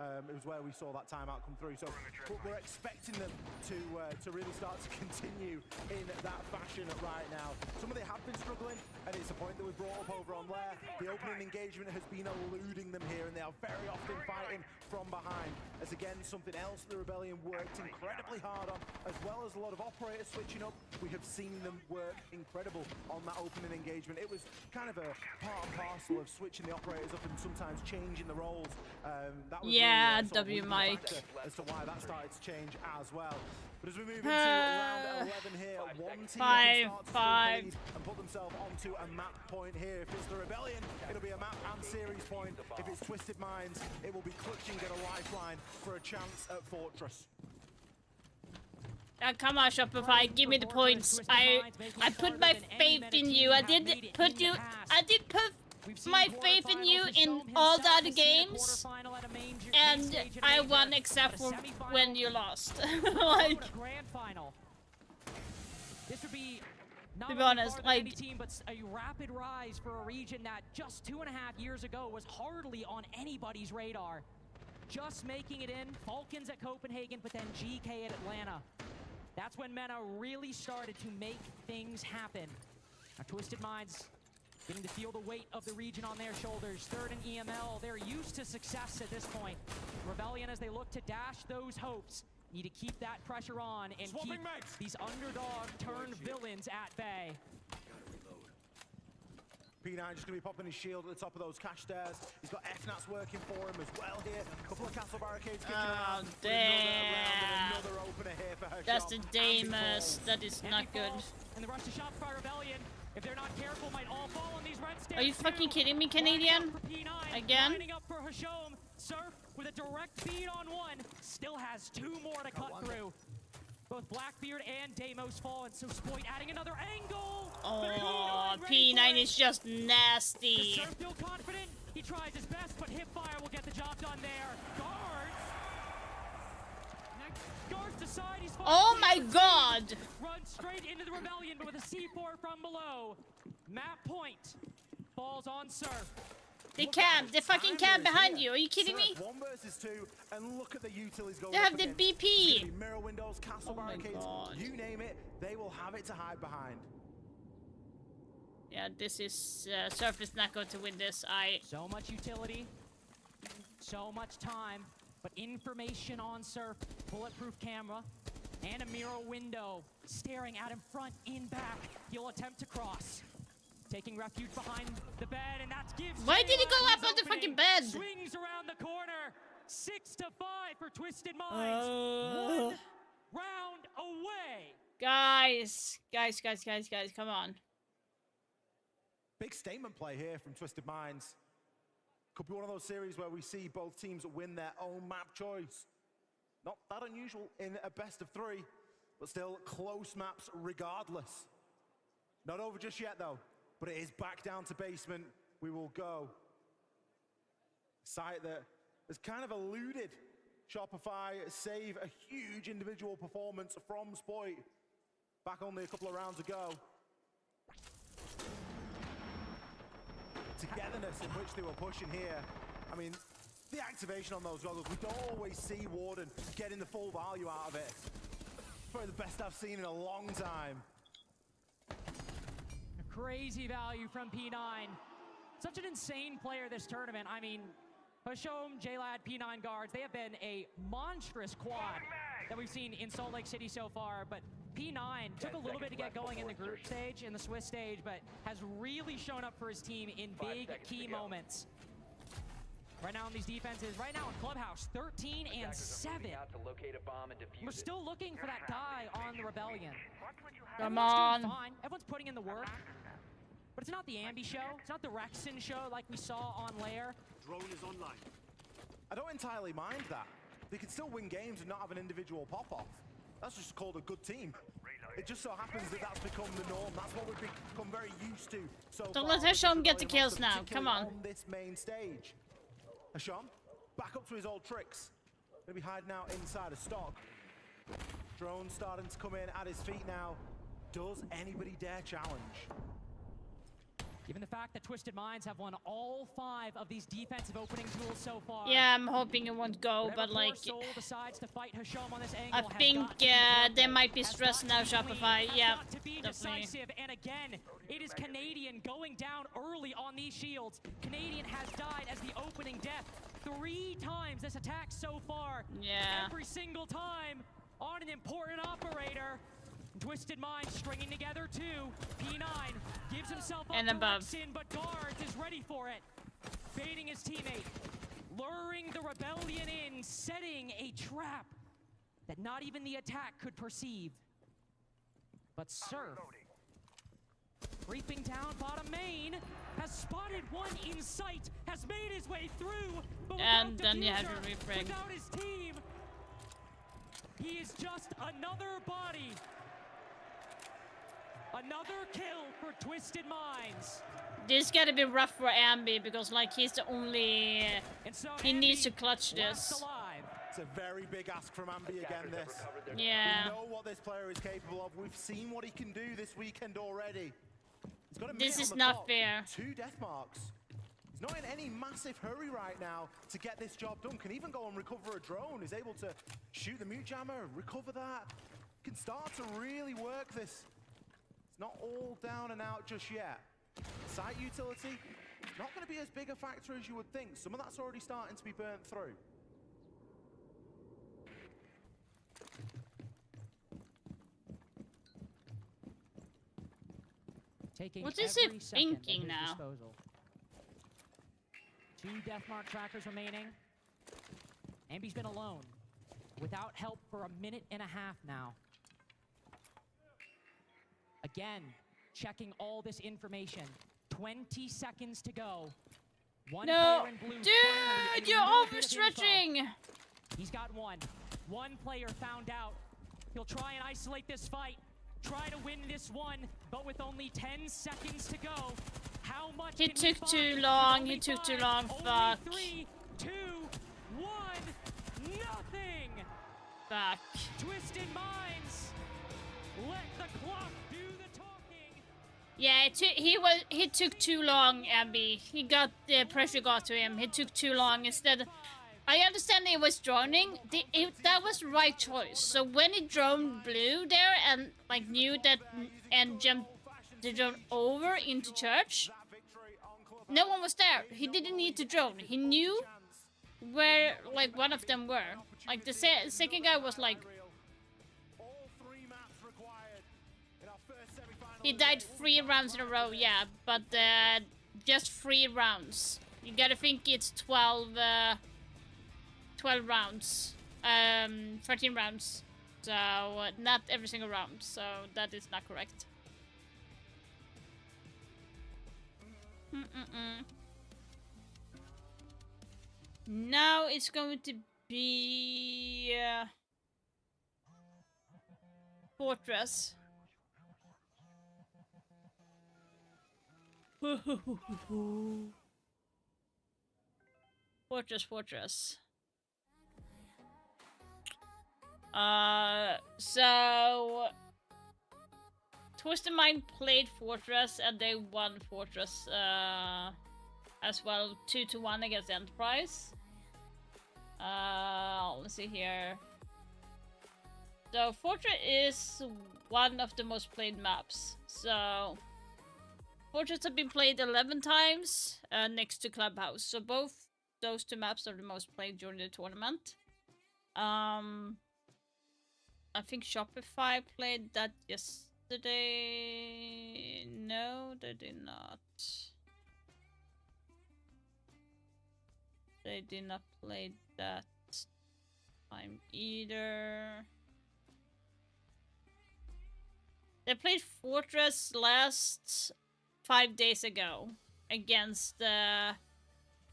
Speaker 6: It was where we saw that timeout come through. So we're expecting them to really start to continue in that fashion right now. Some of them have been struggling, and it's a point that we brought up over on Lair. The opening engagement has been eluding them here, and they are very often fighting from behind. As again, something else the Rebellion worked incredibly hard on, as well as a lot of operators switching up. We have seen them work incredible on that opening engagement. It was kind of a part and parcel of switching the operators up and sometimes changing the roles. That was
Speaker 3: yeah,
Speaker 6: really,
Speaker 3: W Mike.
Speaker 6: As to why that started to change as well. But as we move into round 11 here, one team can start to and put themselves onto a map point here. If it's the Rebellion, it'll be a map and series point. If it's Twisted Minds, it will be clutching at a lifeline for a chance at Fortress.
Speaker 3: Come on, Shopify, give me the points. I put my faith in you. I did put my faith in you in all the other games, and I won except for when you lost. Like,
Speaker 5: this would be
Speaker 3: to be honest, like,
Speaker 5: any team, but a rapid rise for a region that just 2.5 years ago was hardly on anybody's radar. Just making it in, Falcons at Copenhagen, but then GK at Atlanta. That's when MENA really started to make things happen. Now, Twisted Minds getting to feel the weight of the region on their shoulders. Third in EML, they're used to success at this point. Rebellion, as they look to dash those hopes, need to keep that pressure on and keep these underdog-turned villains at bay.
Speaker 6: P9 just going to be popping his shield at the top of those cash stairs. He's got FNATs working for him as well here. A couple of castle barricades kicking around.
Speaker 3: Damn.
Speaker 6: Another opener here for her.
Speaker 3: That's the Damus. That is not good.
Speaker 5: And the rush to Shopify Rebellion, if they're not careful, might all fall on these red stairs.
Speaker 3: Are you fucking kidding me, Canadian? Again?
Speaker 5: Lining up for Hashom. Surf with a direct beat on one. Still has 2 more to cut through. Both Blackbeard and Deimos fall, and so Spoit adding another angle.
Speaker 3: Oh, P9 is just nasty.
Speaker 5: Does Surf feel confident? He tries his best, but Hipfire will get the job done there. Guards decide he's fine.
Speaker 3: Oh my god!
Speaker 5: Runs straight into the Rebellion, but with a C4 from below. Map point falls on Surf.
Speaker 3: They camp. They fucking camp behind you. Are you kidding me?
Speaker 6: 1 versus 2, and look at the utilities going.
Speaker 3: They have the BP.
Speaker 6: Mirror windows, castle barricades, you name it, they will have it to hide behind.
Speaker 3: Yeah, this is Surf is not going to win this.
Speaker 5: So much utility, so much time, but information on Surf, bulletproof camera, and a mirror window staring at him front, in, back. He'll attempt to cross. Taking refuge behind the bed, and that's gives.
Speaker 3: Why did he go up on the fucking bed?
Speaker 5: Swings around the corner. 6-5 for Twisted Minds. 1 round away.
Speaker 3: Guys, come on.
Speaker 6: Big statement play here from Twisted Minds. Could be one of those series where we see both teams win their own map choice. Not that unusual in a best of 3, but still close maps regardless. Not over just yet though. But it is back down to basement. We will go. Site that has kind of eluded Shopify, save a huge individual performance from Spoit back only a couple of rounds ago. Togetherness in which they were pushing here. I mean, the activation on those goggles, we don't always see Warden getting the full value out of it. Probably the best I've seen in a long time.
Speaker 5: Crazy value from P9. Such an insane player this tournament. I mean, Hashom, JLAD, P9 guards, they have been a monstrous quad that we've seen in Salt Lake City so far, but P9 took a little bit to get going in the group stage, in the Swiss stage, but has really shown up for his team in big key moments. Right now on these defenses, right now in Clubhouse, 13 and 7. We're still looking for that guy on the Rebellion.
Speaker 3: Come on.
Speaker 5: Fine. Everyone's putting in the work. But it's not the Ambi show. It's not the Rexon show like we saw on Lair.
Speaker 6: Drone is online. I don't entirely mind that. They can still win games and not have an individual pop-off. That's just called a good team. It just so happens that that's become the norm. That's what we've become very used to. So
Speaker 3: don't let Hashom get the kills now. Come on.
Speaker 6: This main stage. Hashom, back up to his old tricks. Gonna be hiding out inside a stock. Drone starting to come in at his feet now. Does anybody dare challenge?
Speaker 5: Given the fact that Twisted Minds have won all 5 of these defensive opening tools so far.
Speaker 3: Yeah, I'm hoping it won't go, but like,
Speaker 5: decides to fight Hasham on this angle,
Speaker 3: I think they might be stressed now, Shopify. Yeah, definitely.
Speaker 5: Decisive. And again, it is Canadian going down early on these shields. Canadian has died as the opening death 3 times this attack so far.
Speaker 3: Yeah.
Speaker 5: Every single time on an important operator. Twisted Minds stringing together 2. P9 gives himself up
Speaker 3: and
Speaker 5: to
Speaker 3: above.
Speaker 5: Rexin, but Guards is ready for it. Baiting his teammate. Luring the Rebellion in. Setting a trap that not even the attack could perceive. But Surf, creeping down bottom main, has spotted one in sight. Has made his way through. But
Speaker 3: and
Speaker 5: without
Speaker 3: then you have
Speaker 5: diffuser,
Speaker 3: to refrag.
Speaker 5: without his team, he is just another body. Another kill for Twisted Minds.
Speaker 3: This gotta be rough for Ambi because like he's the only he needs to clutch this.
Speaker 6: It's a very big ask from Ambi again, this.
Speaker 3: Yeah.
Speaker 6: We know what this player is capable of. We've seen what he can do this weekend already. He's got a
Speaker 3: This
Speaker 6: minute
Speaker 3: is
Speaker 6: on the
Speaker 3: not
Speaker 6: clock,
Speaker 3: fair.
Speaker 6: 2 death marks. He's not in any massive hurry right now to get this job done. Can even go and recover a drone. He's able to shoot the mute jammer, recover that. Can start to really work this. Not all down and out just yet. Site utility, not going to be as big a factor as you would think. Some of that's already starting to be burnt through.
Speaker 5: Taking
Speaker 3: What is he
Speaker 5: every second at
Speaker 3: thinking
Speaker 5: his
Speaker 3: now?
Speaker 5: disposal. 2 Deathmark trackers remaining. Ambi's been alone, without help for a minute and a half now. Again, checking all this information. 20 seconds to go. One
Speaker 3: No,
Speaker 5: player in blue
Speaker 3: dude, you're overstretching.
Speaker 5: He's got one. One player found out. He'll try and isolate this fight. Try to win this one, but with only 10 seconds to go. How much
Speaker 3: He
Speaker 5: can
Speaker 3: took
Speaker 5: find?
Speaker 3: too
Speaker 5: With
Speaker 3: long.
Speaker 5: only
Speaker 3: He took too
Speaker 5: 5,
Speaker 3: long.
Speaker 5: only
Speaker 3: Fuck.
Speaker 5: 3, 2, 1, nothing.
Speaker 3: Fuck.
Speaker 5: Twisted Minds. Let the clock do the talking.
Speaker 3: Yeah, he took too long, Ambi. He got the pressure got to him. He took too long. Instead, I understand he was droning. That was the right choice. So when he droned blue there and like knew that and jumped the drone over into church, no one was there. He didn't need to drone. He knew where like one of them were. Like the second guy was like. He died 3 rounds in a row, yeah, but just 3 rounds. You gotta think it's 12 rounds, 13 rounds. So not every single round. So that is not correct. Now it's going to be Fortress. Fortress. So Twisted Mind played Fortress and they won Fortress as well, 2-1 against Enterprise. Let's see here. So Fortress is one of the most played maps. So Fortress have been played 11 times next to Clubhouse. So both those 2 maps are the most played during the tournament. I think Shopify played that yesterday. No, they did not. They did not play that time either. They played Fortress last 5 days ago against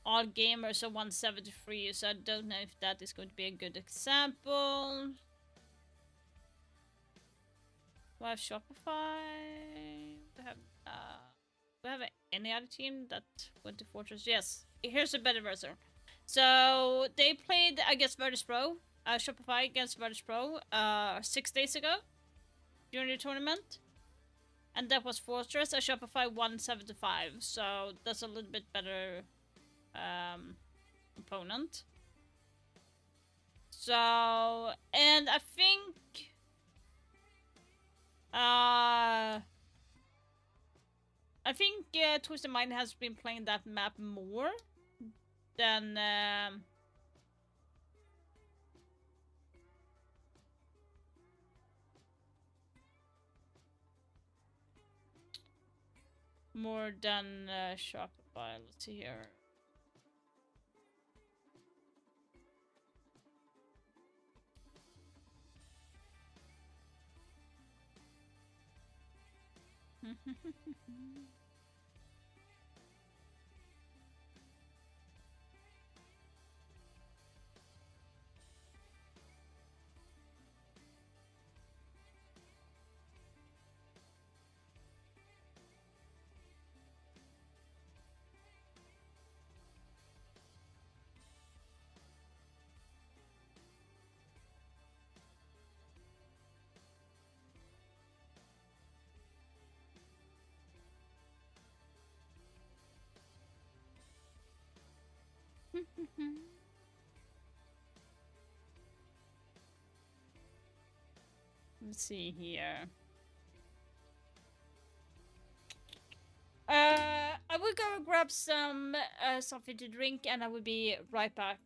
Speaker 3: All Gamers of 173, so I don't know if that is going to be a good example. Do I have Shopify? Do I have any other team that went to Fortress? Yes, here's a better version. So they played against Virtus Pro, Shopify against Virtus Pro 6 days ago during the tournament. And that was Fortress, a Shopify 175. So that's a little bit better opponent. So, and I think Twisted Mind has been playing that map more than Shopify. Let's see here. Let's see here. I will go grab some something to drink, and I will be right back.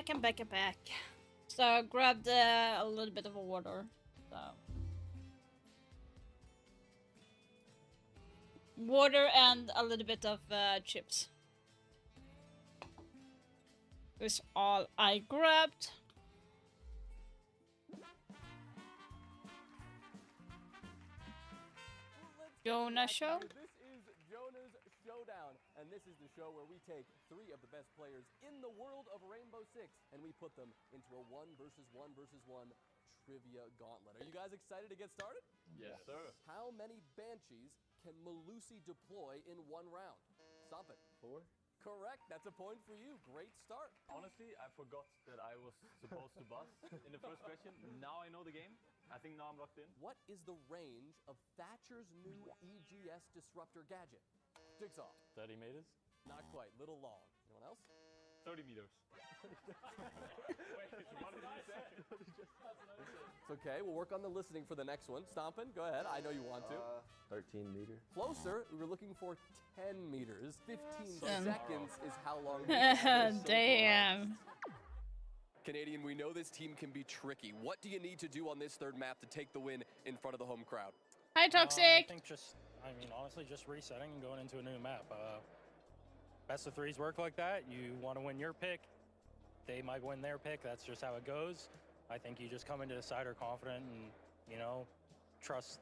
Speaker 3: I'm back. So I grabbed a little bit of water. So water and a little bit of chips. That's all I grabbed. Jonah Show.
Speaker 15: This is Jonah's Showdown, and this is the show where we take 3 of the best players in the world of Rainbow Six, and we put them into a 1 versus 1 trivia gauntlet. Are you guys excited to get started?
Speaker 8: Yes, sir.
Speaker 15: How many Banshees can Melusi deploy in 1 round? Stop it.
Speaker 8: 4.
Speaker 15: Correct. That's a point for you. Great start.
Speaker 9: Honestly, I forgot that I was supposed to bust in the first question. Now I know the game. I think now I'm locked in.
Speaker 15: What is the range of Thatcher's new EGS disruptor gadget? Jigsaw.
Speaker 9: 30 meters.
Speaker 15: Not quite. Little long. Anyone else?
Speaker 9: 30 meters. Wait, what did you say?
Speaker 15: It's okay. We'll work on the listening for the next one. Stompin', go ahead. I know you want to.
Speaker 9: 13 meters.
Speaker 15: Closer. We were looking for 10 meters. 15
Speaker 3: Damn.
Speaker 15: seconds is how long.
Speaker 3: Damn.
Speaker 15: Canadian, we know this team can be tricky. What do you need to do on this third map to take the win in front of the home crowd?
Speaker 3: Hi,
Speaker 22: I
Speaker 3: Toxic.
Speaker 22: think honestly, just resetting and going into a new map. Best of threes work like that. You want to win your pick. They might win their pick. That's just how it goes. I think you just come into the cider confident and, trust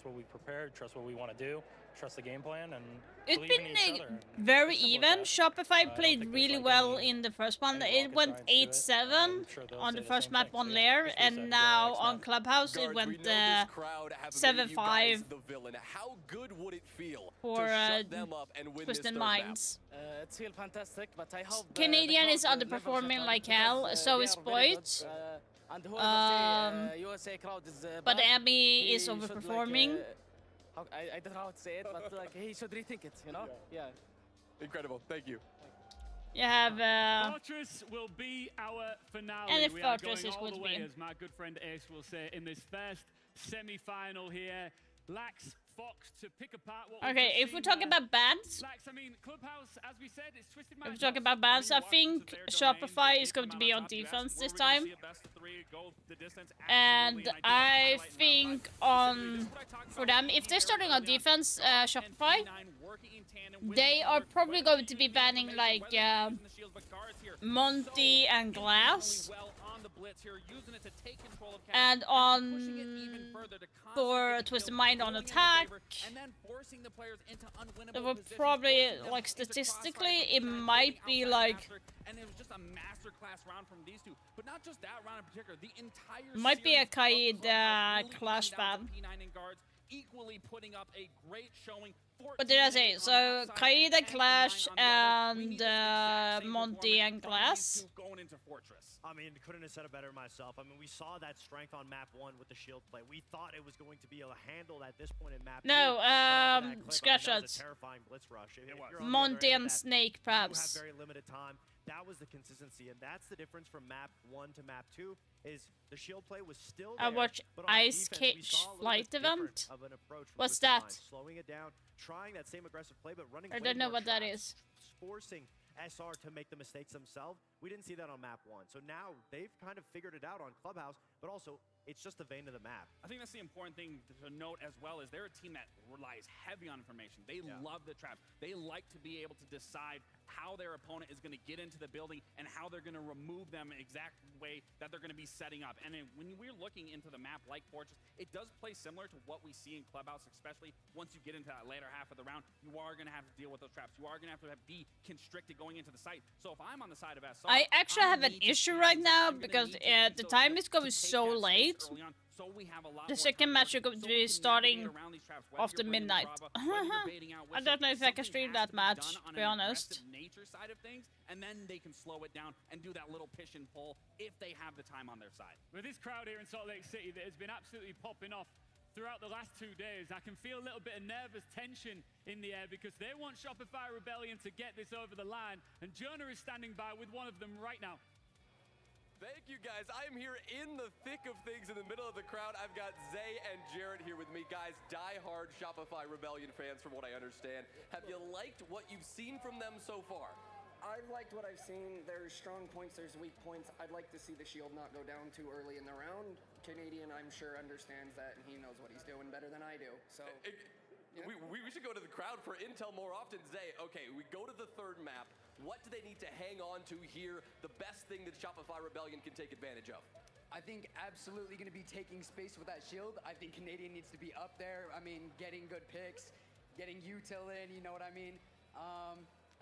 Speaker 22: what we've prepared, trust what we want to do, trust the game plan, and
Speaker 3: It's
Speaker 22: believe in each
Speaker 3: been
Speaker 22: other.
Speaker 3: very even. Shopify played really well in the first one. It went 8-7 on the first map on Lair, and now on Clubhouse it went 7-5
Speaker 15: How good would it feel
Speaker 3: for
Speaker 15: to shut them up and win this
Speaker 3: Twisted
Speaker 15: third
Speaker 3: Minds.
Speaker 16: It feels fantastic, but I hope
Speaker 3: Canadian is underperforming like hell, so is Boyd.
Speaker 16: And whoever USA crowd is
Speaker 3: But
Speaker 16: bad,
Speaker 3: Abby
Speaker 16: he
Speaker 3: is
Speaker 16: should,
Speaker 3: overperforming.
Speaker 16: I don't know how to say it, but he should rethink it, Yeah.
Speaker 15: Incredible. Thank you.
Speaker 3: You have
Speaker 19: Fortress will be our finale.
Speaker 3: And if
Speaker 19: we are
Speaker 3: Fortress
Speaker 19: going
Speaker 3: is
Speaker 19: all the
Speaker 3: would
Speaker 19: way,
Speaker 3: be.
Speaker 19: as my good friend Ace will say, in this first semi-final here. Lax, Fox to pick apart what
Speaker 3: Okay, if we talk about bans,
Speaker 19: Lax, I mean, Clubhouse, as we said, it's Twisted
Speaker 3: if we
Speaker 19: Minds.
Speaker 3: talk about bans, I think Shopify is going to be on defense this time. And I think for them, if they're starting on defense, Shopify, they are probably going to be banning like Monty and Glass. And for Twisted Mind on attack, it would probably, like, statistically, it might be like,
Speaker 2: and it was just a masterclass round from these two. But not just that round in particular, the entire
Speaker 3: might be a
Speaker 2: series
Speaker 3: Kaid Clash ban.
Speaker 2: P9 and guards equally putting up a great showing.
Speaker 3: What did I say? So Kaida, Clash, and Monty and Glass.
Speaker 2: Going into Fortress.
Speaker 18: I mean, couldn't have said it better myself. I mean, we saw that strength on map 1 with the shield play. We thought it was going to be handled at this point in map 2.
Speaker 3: No,
Speaker 18: but off of that clip, I mean, that was
Speaker 3: screenshots.
Speaker 18: a terrifying blitz rush. If you're on the other
Speaker 3: Monty
Speaker 18: end
Speaker 3: and
Speaker 18: of that,
Speaker 3: Snake,
Speaker 18: you have
Speaker 3: perhaps.
Speaker 18: very limited time. That was the consistency, and that's the difference from map 1 to map 2. Is the shield play was still there,
Speaker 3: I watched
Speaker 18: but on
Speaker 3: Ice
Speaker 18: defense, we
Speaker 3: Cage
Speaker 18: saw a little
Speaker 3: Flight
Speaker 18: bit different
Speaker 3: event.
Speaker 18: of an approach from
Speaker 3: What's
Speaker 18: Twisted
Speaker 3: that?
Speaker 18: Minds, slowing it down, trying that same aggressive play, but running
Speaker 3: I
Speaker 18: way
Speaker 3: don't know
Speaker 18: more
Speaker 3: what that
Speaker 18: traps,
Speaker 3: is.
Speaker 18: forcing SR to make the mistakes themselves. We didn't see that on map 1. So now they've kind of figured it out on Clubhouse, but also it's just the vein of the map.
Speaker 2: I think that's the important thing to note as well, is they're a team that relies heavy on information. They love the traps. They like to be able to decide how their opponent is going to get into the building and how they're going to remove them exact way that they're going to be setting up. And then when we're looking into the map like Fortress, it does play similar to what we see in Clubhouse, especially once you get into that later half of the round. You are going to have to deal with those traps. You are going to have to be constricted going into the site. So if I'm on the side of SR,
Speaker 3: I actually have an issue right now because the time is going so late.
Speaker 2: So we have a lot
Speaker 3: The
Speaker 2: more
Speaker 3: second
Speaker 2: time
Speaker 3: match
Speaker 2: to
Speaker 3: is going to be starting after midnight. I don't know if I can stream that match, to be honest.
Speaker 2: nature side of things, and then they can slow it down and do that little push and pull if they have the time on their side.
Speaker 19: With this crowd here in Salt Lake City that has been absolutely popping off throughout the last 2 days, I can feel a little bit of nervous tension in the air because they want Shopify Rebellion to get this over the line, and Jonah is standing by with one of them right now.
Speaker 15: Thank you, guys. I am here in the thick of things in the middle of the crowd. I've got Zay and Jared here with me. Guys, die-hard Shopify Rebellion fans from what I understand. Have you liked what you've seen from them so far?
Speaker 23: I've liked what I've seen. There's strong points, there's weak points. I'd like to see the shield not go down too early in the round. Canadian, I'm sure, understands that, and he knows what he's doing better than I do. So
Speaker 15: we should go to the crowd for intel more often. Zay, okay, we go to the third map. What do they need to hang on to here? The best thing that Shopify Rebellion can take advantage of?
Speaker 23: I think absolutely going to be taking space with that shield. I think Canadian needs to be up there. I mean, getting good picks, getting util in, you know what I mean?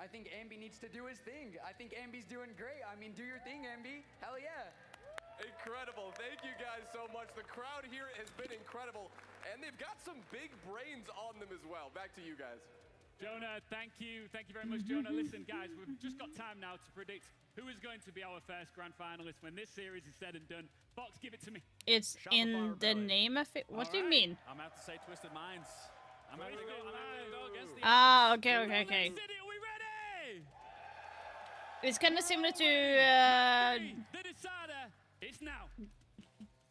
Speaker 23: I think Ambi needs to do his thing. I think Ambi's doing great. I mean, do your thing, Ambi. Hell yeah.
Speaker 15: Incredible. Thank you guys so much. The crowd here has been incredible, and they've got some big brains on them as well. Back to you guys.
Speaker 19: Jonah, thank you very much, Jonah. Listen, guys, we've just got time now to predict who is going to be our first grand finalist when this series is said and done. Fox, give it to me.
Speaker 3: It's in the name of it. What do you mean?
Speaker 2: I'm about to say Twisted Minds. I'm ready to go against the
Speaker 3: Ah, okay.
Speaker 2: City, are we ready?
Speaker 3: It's kind of similar to
Speaker 19: The decider is now.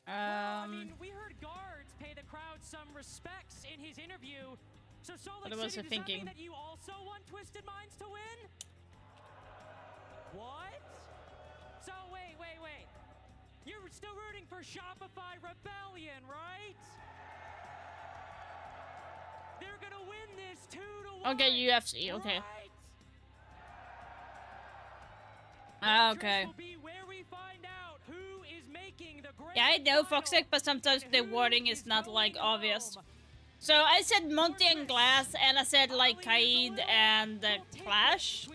Speaker 5: I mean, we heard guards pay the crowd some respects in his interview. So Salt Lake City, does that mean that you also want Twisted Minds to win? What? So wait. You're still rooting for Shopify Rebellion, right? They're gonna win this 2-1.
Speaker 3: Okay, UFC. Okay. Okay. Yeah, I know Foxic, but sometimes the wording is not like obvious. So I said Monty and Glass, and I said like Kaid and Clash.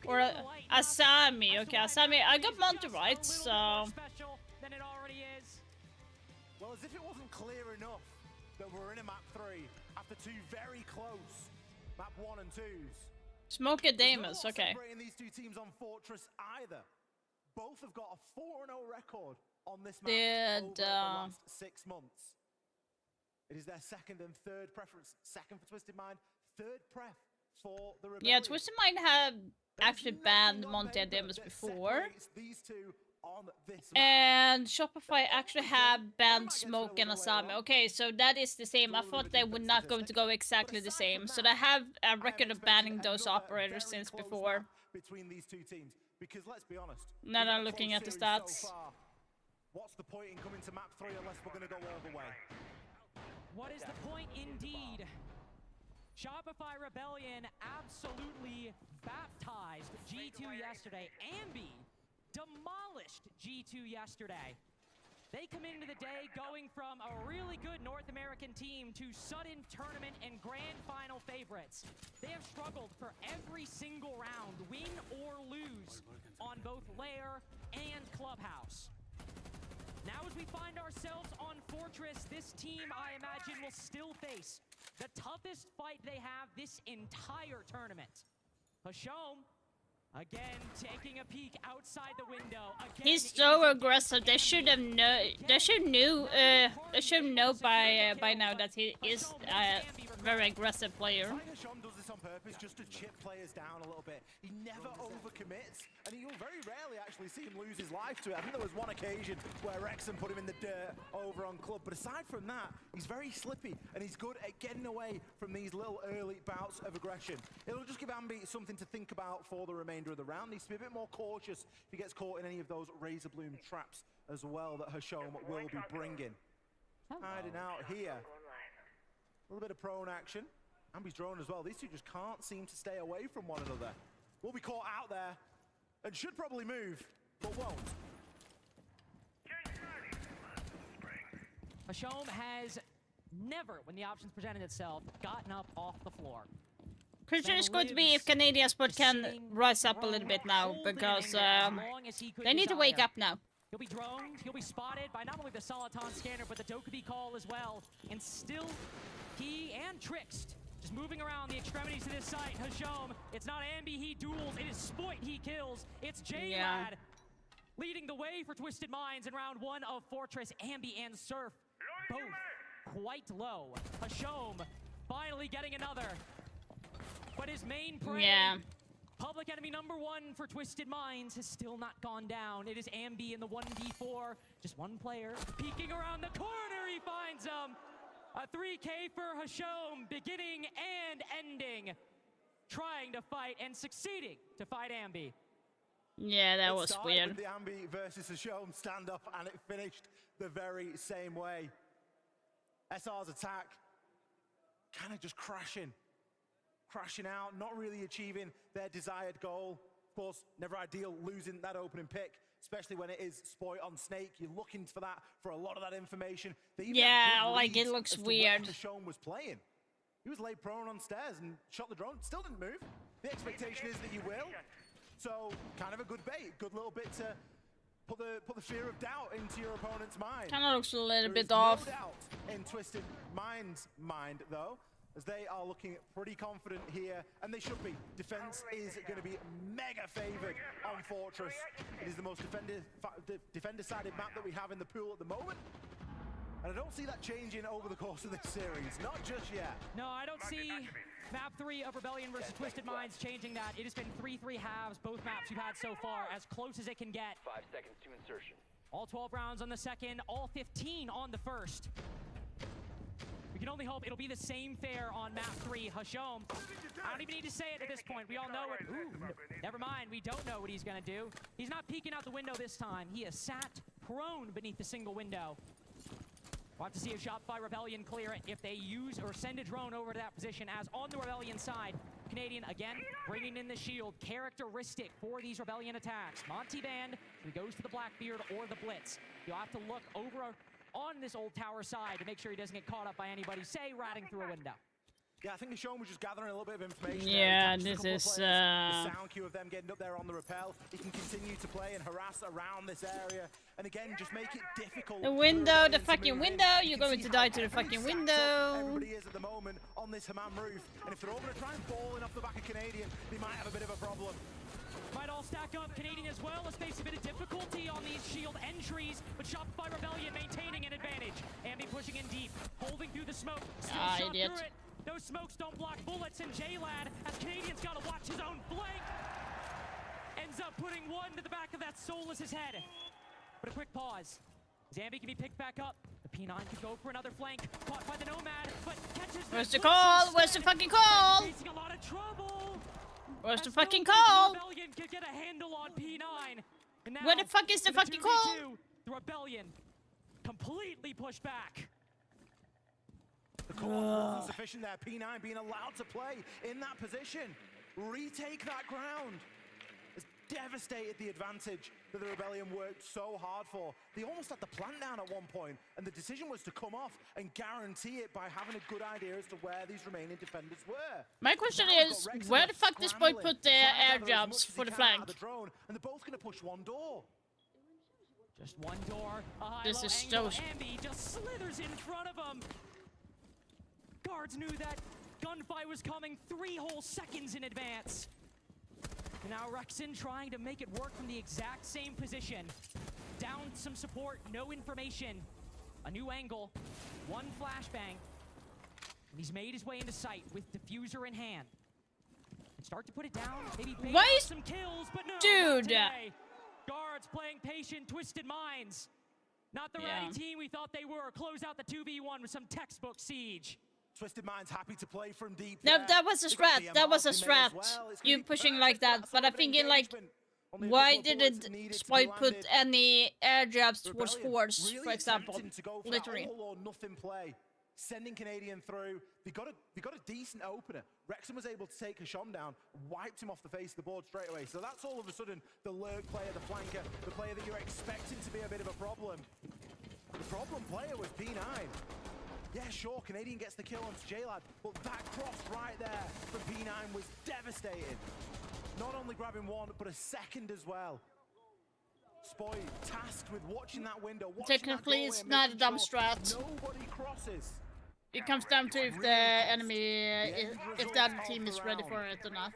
Speaker 3: Or Asami. Okay, Asami. I got Monty right, so.
Speaker 6: Well, as if it wasn't clear enough that we're in a map 3 after two very close map 1 and 2s.
Speaker 3: Smokeademus, okay.
Speaker 6: Separating these two teams on Fortress either. Both have got a 4-0 record on this map over the last 6 months. It is their second and third preference. Second for Twisted Mind, third pref for the Rebellion.
Speaker 3: Yeah, Twisted Mind have actually banned Monteademus before.
Speaker 6: These two on this
Speaker 3: and Shopify actually have banned Smoke and Asami. Okay, so that is the same. I thought they were not going to go exactly the same. So they have a record of banning those operators since before.
Speaker 6: Between these two teams, because let's be honest.
Speaker 3: Now I'm looking at the stats.
Speaker 6: So far, what's the point in coming to map 3 unless we're going to go all the way?
Speaker 5: What is the point indeed? Shopify Rebellion absolutely baptized G2 yesterday. Ambi demolished G2 yesterday. They come into the day going from a really good North American team to sudden tournament and grand final favorites. They have struggled for every single round, win or lose, on both Lair and Clubhouse. Now as we find ourselves on Fortress, this team, I imagine, will still face the toughest fight they have this entire tournament. Hashom, again, taking a peek outside the window. Again,
Speaker 3: he's so aggressive. They should have know. They should know by now that he is a very aggressive player.
Speaker 6: Hashom does this on purpose just to chip players down a little bit. He never overcommits, and you'll very rarely actually see him lose his life to it. I think there was one occasion where Wrexham put him in the dirt over on Club, but aside from that, he's very slippy, and he's good at getting away from these little early bouts of aggression. It'll just give Ambi something to think about for the remainder of the round. Needs to be a bit more cautious if he gets caught in any of those Razor Bloom traps as well that Hashom will be bringing. Hiding out here. A little bit of prone action. Ambi's drone as well. These two just can't seem to stay away from one another. Will be caught out there and should probably move, but won't.
Speaker 5: Hashom has never, when the options presented itself, gotten up off the floor.
Speaker 3: Pretty sure it's going to be if Canadian Sport can rise up a little bit now, because they need to wake up now.
Speaker 5: He'll be droned, he'll be spotted by not only the Soliton scanner, but the Dokkaebi call as well. And still, he and Trixt just moving around the extremities of this site. Hashom, it's not Ambi he duels, it is Spoit he kills. It's J-Lad leading the way for Twisted Minds in round 1 of Fortress. Ambi and Surf both quite low. Hashom finally getting another. But his main prey, public enemy number 1 for Twisted Minds, has still not gone down. It is Ambi in the 1v4. Just one player peeking around the corner. He finds him. A 3K for Hashom, beginning and ending. Trying to fight and succeeding to fight Ambi.
Speaker 3: Yeah, that was weird.
Speaker 6: The Ambi versus Hashom stand-up, and it finished the very same way. SR's attack kind of just crashing out, not really achieving their desired goal. Of course, never ideal losing that opening pick, especially when it is Spoit on Snake. You're looking for that, for a lot of that information.
Speaker 3: Yeah, like it looks weird.
Speaker 6: Hashom was playing. He was laid prone on stairs and shot the drone. Still didn't move. The expectation is that you will. So, kind of a good bait, good little bit to put the fear of doubt into your opponent's mind.
Speaker 3: Kind of looks a little bit
Speaker 6: no
Speaker 3: off.
Speaker 6: Doubt in Twisted Mind's mind, though. as they are looking pretty confident here, and they should be. Defense is going to be mega favored on Fortress. It is the most defender-sided map that we have in the pool at the moment. And I don't see that changing over the course of this series, not just yet.
Speaker 5: No, I don't see map 3 of Rebellion versus Twisted Minds changing that. It has been 3-3 halves, both maps you've had so far, as close as it can get.
Speaker 7: 5 seconds to insertion.
Speaker 5: All 12 rounds on the second, all 15 on the first. We can only hope it'll be the same fare on map 3. Hashom, I don't even need to say it at this point. We all know it. Ooh, never mind, we don't know what he's gonna do. He's not peeking out the window this time. He is sat prone beneath the single window. We'll have to see a shot by Rebellion clear it if they use or send a drone over to that position. As on the Rebellion side, Canadian again bringing in the shield, characteristic for these Rebellion attacks. Monty Band, he goes to the Blackbeard or the Blitz. You'll have to look over on this old tower side to make sure he doesn't get caught up by anybody, say, ratting through a window.
Speaker 6: Yeah, I think Hashom was just gathering a little bit of information.
Speaker 3: Yeah, this is
Speaker 6: the sound cue of them getting up there on the rappel. He can continue to play and harass around this area, and again, just make it difficult.
Speaker 3: The window, the fucking window. You're going to die to the fucking window.
Speaker 6: Everybody is at the moment on this Hammam roof, and if they're all going to try and ball in off the back of Canadian, they might have a bit of a problem.
Speaker 5: Might all stack up. Canadian as well has faced a bit of difficulty on these shield entries, but Shopify Rebellion maintaining an advantage. Ambi pushing in deep, holding through the smoke, still shot
Speaker 3: idiot.
Speaker 5: through it. Those smokes don't block bullets, and J-Lad, as Canadian's got to watch his own flank, ends up putting one to the back of that Solus's head. But a quick pause. Zambi can be picked back up. The P9 could go for another flank, caught by the Nomad, but catches.
Speaker 3: Where's the call? Where's the fucking call?
Speaker 5: Facing a lot of trouble.
Speaker 3: Where's the fucking call?
Speaker 5: Rebellion could get a handle on P9. And now,
Speaker 3: where the fuck is the fucking call?
Speaker 5: The Rebellion completely pushed back.
Speaker 6: The call wasn't sufficient there. P9 being allowed to play in that position. Retake that ground. Has devastated the advantage that the Rebellion worked so hard for. They almost had the plant down at one point, and the decision was to come off and guarantee it by having a good idea as to where these remaining defenders were.
Speaker 3: My question is, where the fuck does Boy put their air jobs for the flank?
Speaker 6: And they're both going to push one door.
Speaker 5: Just one door.
Speaker 3: This is so...
Speaker 5: Ambi just slithers in front of him. Guards knew that gunfight was coming 3 whole seconds in advance. And now Rexen trying to make it work from the exact same position. Down some support, no information. A new angle, one flashbang. And he's made his way into sight with diffuser in hand. And start to put it down, maybe bait out some kills, but no,
Speaker 3: dude.
Speaker 5: Today. Guards playing patient, Twisted Minds. Not the ready team we thought they were. Close out the 2v1 with some textbook siege.
Speaker 6: Twisted Minds happy to play from deep.
Speaker 3: No, that was a strat. That was a strat. You pushing like that, but I'm thinking like, why didn't Spoit put any air jabs towards Force, for example? Literally.
Speaker 6: All or nothing play, sending Canadian through. They got a decent opener. Rexen was able to take Hashom down, wiped him off the face of the board straight away. So that's all of a sudden the lurk player, the flanker, the player that you're expecting to be a bit of a problem. The problem player was P9. Yeah, sure, Canadian gets the kill onto J-Lad, but that cross right there from P9 was devastating. Not only grabbing one, but a second as well. Spoy tasked with watching that window.
Speaker 3: Technically, it's not a dumb strat.
Speaker 6: Nobody crosses.
Speaker 3: It comes down to if the enemy, if the other team is ready for it or not.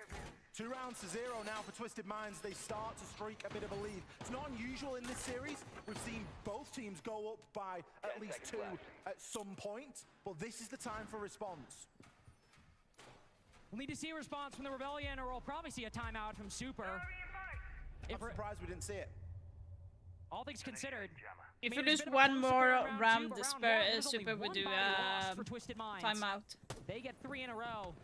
Speaker 6: 2 rounds to 0 now for Twisted Minds. They start to streak a bit of a lead. It's not unusual in this series. We've seen both teams go up by at least 2 at some point, but this is the time for response.
Speaker 5: We'll need to see a response from the Rebellion, or we'll probably see a timeout from Super.
Speaker 6: I'm surprised we didn't see it.
Speaker 5: All things considered.
Speaker 3: If we lose one more round, Super would do timeout.
Speaker 5: They get 3 in a row.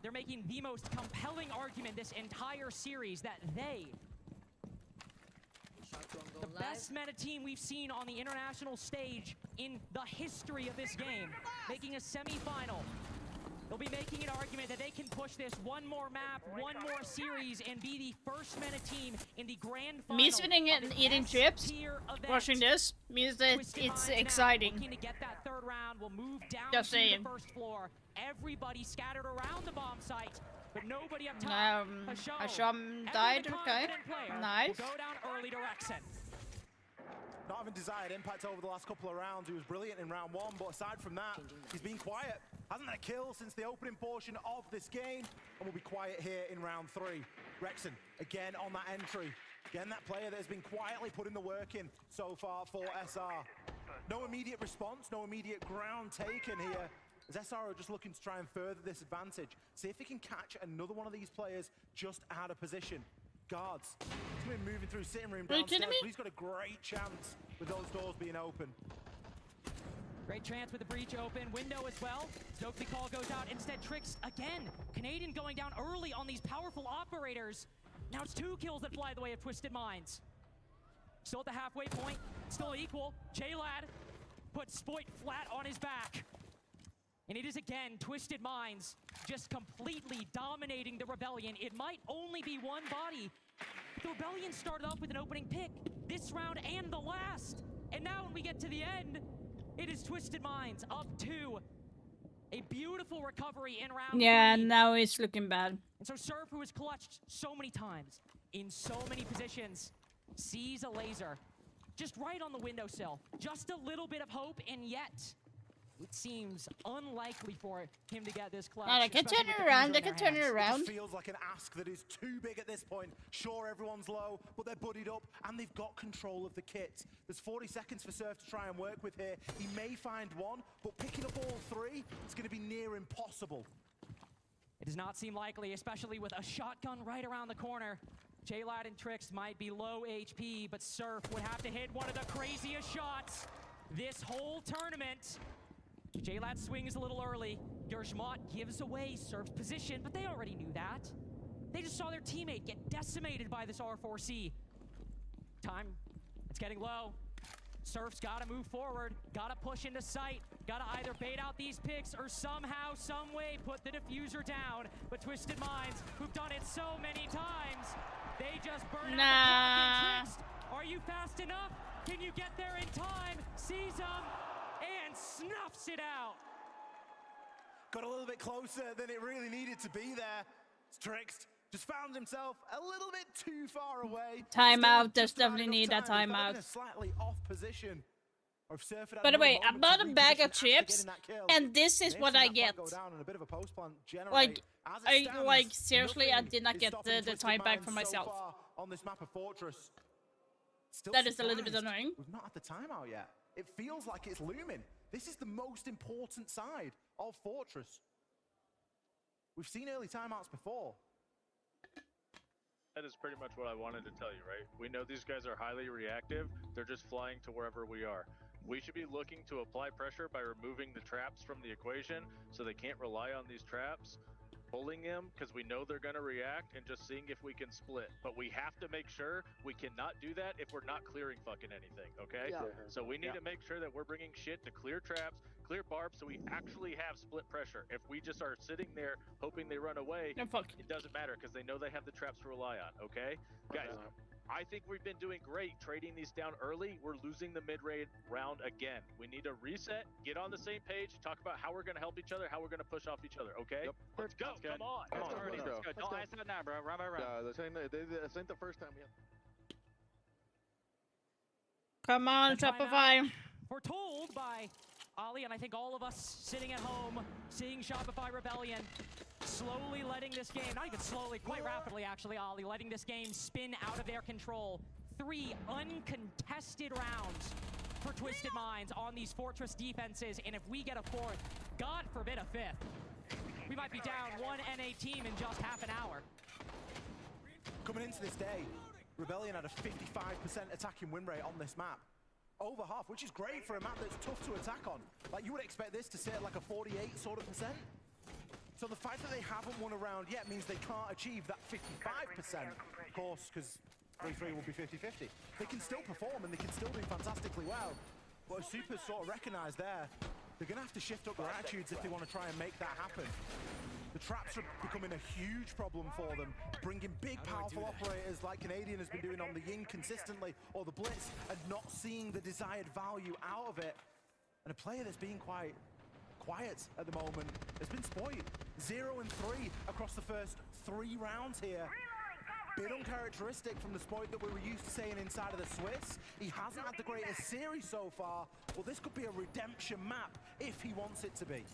Speaker 5: They're making the most compelling argument this entire series that they, the best meta team we've seen on the international stage in the history of this game, making a semi-final. They'll be making an argument that they can push this one more map, one more series, and be the first meta team in the grand final.
Speaker 3: Me sitting and eating chips, watching this, means that it's exciting.
Speaker 5: Looking to get that 3rd round, will move down
Speaker 3: Just
Speaker 5: to
Speaker 3: saying.
Speaker 5: the 1st floor. Everybody scattered around the bomb site, but nobody up top.
Speaker 3: Hashom died, okay. Nice.
Speaker 5: Will go down early to Rexen.
Speaker 6: not having desired impact over the last couple of rounds. He was brilliant in round 1, but aside from that, he's been quiet. Hasn't had a kill since the opening portion of this game, and will be quiet here in round 3. Rexon, again on that entry. Again, that player that has been quietly putting the work in so far for SR. No immediate response, no immediate ground taken here. As SR are just looking to try and further this advantage. See if they can catch another one of these players just out of position. Guards, he's been moving through sitting room downstairs, but he's got a great chance with those doors being open.
Speaker 5: Great chance with the breach open, window as well. Stokely call goes out, instead Tricks again. Canadian going down early on these powerful operators. Now it's 2 kills that fly the way of Twisted Minds. Still at the halfway point, still equal. J-Lad puts Spoit flat on his back. And it is again Twisted Minds just completely dominating the Rebellion. It might only be one body. The Rebellion started off with an opening pick this round and the last. And now when we get to the end, it is Twisted Minds up 2. A beautiful recovery in round 3.
Speaker 3: Now it's looking bad.
Speaker 5: And so Surf, who has clutched so many times, in so many positions, sees a laser just right on the windowsill. Just a little bit of hope, and yet it seems unlikely for him to get this clutch.
Speaker 3: No, they can turn it around. They can turn it around.
Speaker 6: It feels like an ask that is too big at this point. Sure, everyone's low, but they're buddied up, and they've got control of the kit. There's 40 seconds for Surf to try and work with here. He may find one, but picking up all 3 is going to be near impossible.
Speaker 5: It does not seem likely, especially with a shotgun right around the corner. J-Lad and Trix might be low HP, but Surf would have to hit one of the craziest shots this whole tournament. J-Lad swings a little early. Dershmont gives away Surf's position, but they already knew that. They just saw their teammate get decimated by this R4C. Time, it's getting low. Surf's gotta move forward, gotta push into sight, gotta either bait out these picks or somehow, some way put the diffuser down. But Twisted Minds, who've done it so many times, they just burn out the Tricks. Are you fast enough? Can you get there in time? Sees them and snuffs it out.
Speaker 6: Got a little bit closer than it really needed to be there. Trix just found himself a little bit too far away.
Speaker 3: Timeout. There's definitely need that timeout.
Speaker 6: In a slightly off position.
Speaker 3: By the way, I bought a bag of chips, and this is what I get. Like seriously, I did not get the time back for myself.
Speaker 6: On this map of Fortress.
Speaker 3: That is a little bit annoying.
Speaker 6: We've not had the timeout yet. It feels like it's looming. This is the most important side of Fortress. We've seen early timeouts before.
Speaker 8: That is pretty much what I wanted to tell you, right? We know these guys are highly reactive. They're just flying to wherever we are. We should be looking to apply pressure by removing the traps from the equation so they can't rely on these traps, pulling them because we know they're going to react, and just seeing if we can split. But we have to make sure we cannot do that if we're not clearing fucking anything, okay? Yeah. So we need to make sure that we're bringing shit to clear traps, clear barbs, so we actually have split pressure. If we just are sitting there hoping they run away, it doesn't matter because they know they have the traps to rely on, okay? Guys, I think we've been doing great trading these down early. We're losing the mid-range round again. We need to reset, get on the same page, talk about how we're going to help each other, how we're going to push off each other, okay? Yep. Let's go. Come on. Let's go.
Speaker 11: Don't ice it now, bro. Round by round. This ain't the first time yet.
Speaker 3: Come on, Shopify.
Speaker 5: Foretold by Ali, and I think all of us sitting at home, seeing Shopify Rebellion, slowly letting this game, not even slowly, quite rapidly actually, Ali, letting this game spin out of their control. 3 uncontested rounds for Twisted Minds on these Fortress defenses, and if we get a 4th, God forbid a 5th, we might be down 1 NA team in just half an hour.
Speaker 6: Coming into this day, Rebellion had a 55% attacking win rate on this map. Over half, which is great for a map that's tough to attack on. Like, you would expect this to sit at like a 48 sort of %. So the fact that they haven't won a round yet means they can't achieve that 55%, of course, because 3-3 will be 50-50. They can still perform and they can still do fantastically well. But as Super sort of recognized there, they're going to have to shift up their attitudes if they want to try and make that happen. The traps are becoming a huge problem for them, bringing big, powerful operators like Canadian has been doing on the Ying consistently, or the Blitz, and not seeing the desired value out of it. And a player that's being quite quiet at the moment has been Spoit. 0 and 3 across the first 3 rounds here. bit uncharacteristic from the Spoit that we were used to seeing inside of the Swiss. He hasn't had the greatest series so far. Well, this could be a redemption map if he wants it to be.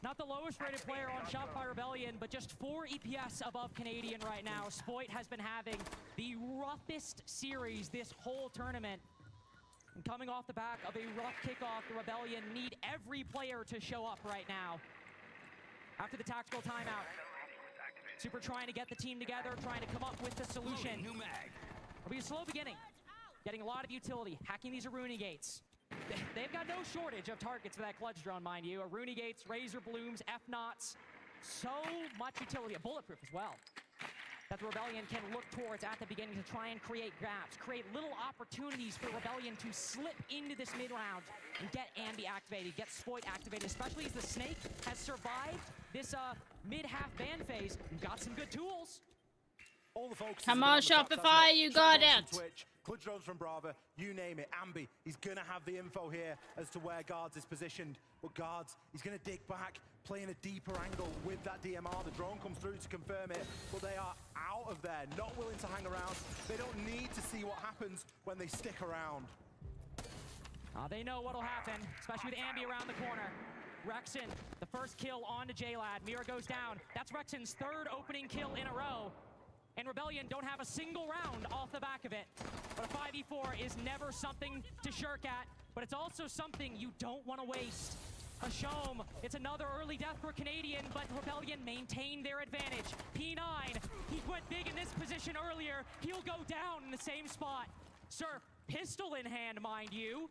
Speaker 5: Not the lowest rated player on Shopify Rebellion, but just 4 EPS above Canadian right now. Spoit has been having the roughest series this whole tournament. And coming off the back of a rough kickoff, the Rebellion need every player to show up right now. After the tactical timeout, Super trying to get the team together, trying to come up with the solution. It'll be a slow beginning. Getting a lot of utility, hacking these Aruni gates. They've got no shortage of targets for that clutch drone, mind you. Aruni gates, Razor Blooms, F-Knots. So much utility, a bulletproof as well, that the Rebellion can look towards at the beginning to try and create gaps, create little opportunities for Rebellion to slip into this mid-round and get Ambi activated, get Spoit activated, especially as the Snake has survived this mid-half ban phase and got some good tools.
Speaker 6: All the focus
Speaker 3: Come on, Shopify, you got it.
Speaker 6: Clutch drones from Brava, you name it. Ambi, he's going to have the info here as to where Guards is positioned. But Guards, he's going to dig back, playing a deeper angle with that DMR. The drone comes through to confirm it, but they are out of there, not willing to hang around. They don't need to see what happens when they stick around.
Speaker 5: They know what'll happen, especially with Ambi around the corner. Rexon, the first kill onto JLad. Mira goes down. That's Rexon's 3rd opening kill in a row. And Rebellion don't have a single round off the back of it. But a 5v4 is never something to shirk at, but it's also something you don't want to waste. Hashom, it's another early death for Canadian, but Rebellion maintain their advantage. P9, he went big in this position earlier. He'll go down in the same spot. Surf, pistol in hand, mind you.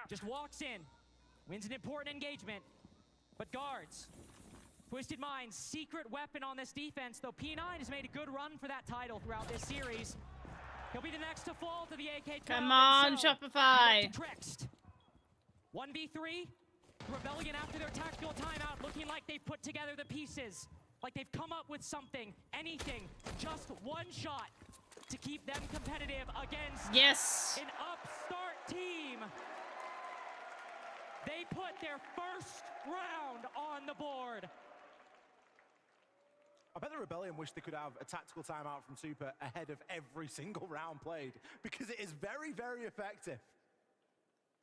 Speaker 5: Just walks in, wins an important engagement. But Guards, Twisted Minds, secret weapon on this defense, though P9 has made a good run for that title throughout this series. He'll be the next to fall to the AK-12.
Speaker 3: Come on,
Speaker 5: so,
Speaker 3: Shopify.
Speaker 5: 1v3, Rebellion after their tactical timeout looking like they've put together the pieces. Like they've come up with something, anything, just one shot to keep them competitive against an upstart team. They put their first round on the board.
Speaker 6: I bet the Rebellion wish they could have a tactical timeout from Super ahead of every single round played, because it is very, very effective.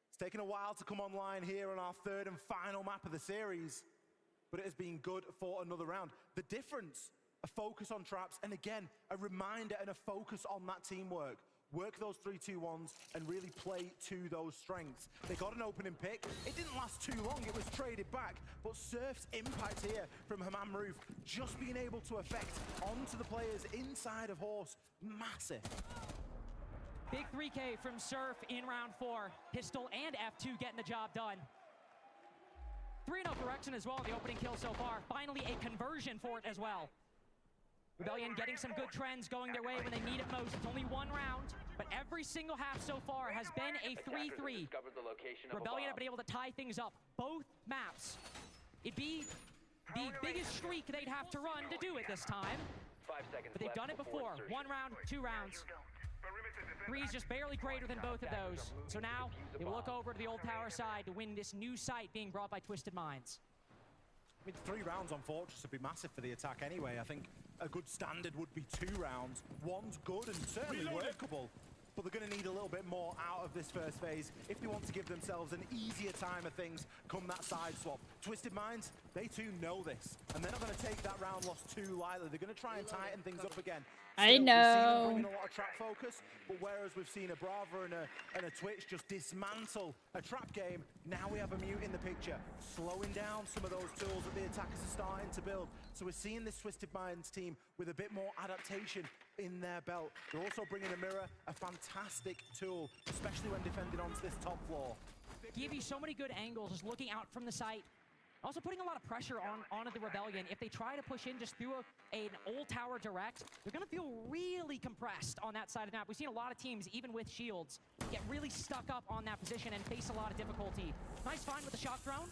Speaker 6: It's taken a while to come online here on our 3rd and final map of the series, but it has been good for another round. The difference, a focus on traps, and again, a reminder and a focus on that teamwork. Work those 3-2-1s and really play to those strengths. They got an opening pick. It didn't last too long. It was traded back. But Surf's impact here from Hammam Roof, just being able to affect onto the players inside of Horse, massive.
Speaker 5: Big 3K from Surf in round 4. Pistol and F2 getting the job done. 3-0 for Rexon as well, the opening kill so far. Finally a conversion for it as well. Rebellion getting some good trends going their way when they need it most. It's only 1 round, but every single half so far has been a 3-3. Rebellion have been able to tie things up. Both maps. It'd be the biggest streak they'd have to run to do it this time.
Speaker 7: 5 seconds
Speaker 5: but they've done it before. 1 round, 2 rounds. 3 is just barely greater than both of those. So now they will look over to the old tower side to win this new site being brought by Twisted Minds.
Speaker 6: I mean, 3 rounds on Fortress would be massive for the attack anyway. I think a good standard would be 2 rounds. 1's good and certainly workable, but they're going to need a little bit more out of this first phase if they want to give themselves an easier time of things come that side swap. Twisted Minds, they too know this, and they're not going to take that round loss too lightly. They're going to try and tighten things up again.
Speaker 3: I know.
Speaker 6: We've seen them bring in a lot of trap focus, but whereas we've seen a Brava and a Twitch just dismantle a trap game, now we have a Mute in the picture, slowing down some of those tools that the attackers are starting to build. So we're seeing this Twisted Minds team with a bit more adaptation in their belt. They're also bringing a Mirror, a fantastic tool, especially when defending onto this top floor.
Speaker 5: Give you so many good angles, just looking out from the site. Also putting a lot of pressure onto the Rebellion. If they try to push in just through an old tower direct, they're going to feel really compressed on that side of the map. We've seen a lot of teams, even with shields, get really stuck up on that position and face a lot of difficulty. Nice find with the shock drone.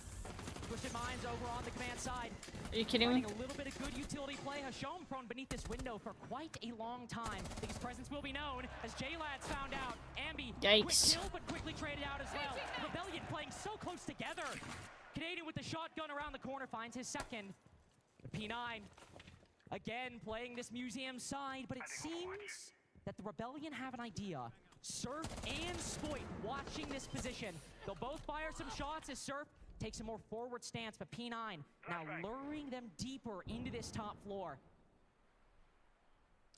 Speaker 5: Twisted Minds over on the command side.
Speaker 3: Are you kidding me?
Speaker 5: A little bit of good utility play. Hashom prone beneath this window for quite a long time. I think his presence will be known as JLad's found out. Ambi, quick kill, but quickly traded out as well. Rebellion playing so close together. Canadian with the shotgun around the corner finds his second. The P9 again playing this museum side, but it seems that the Rebellion have an idea. Surf and Spoit watching this position. They'll both fire some shots as Surf takes a more forward stance, but P9 now luring them deeper into this top floor.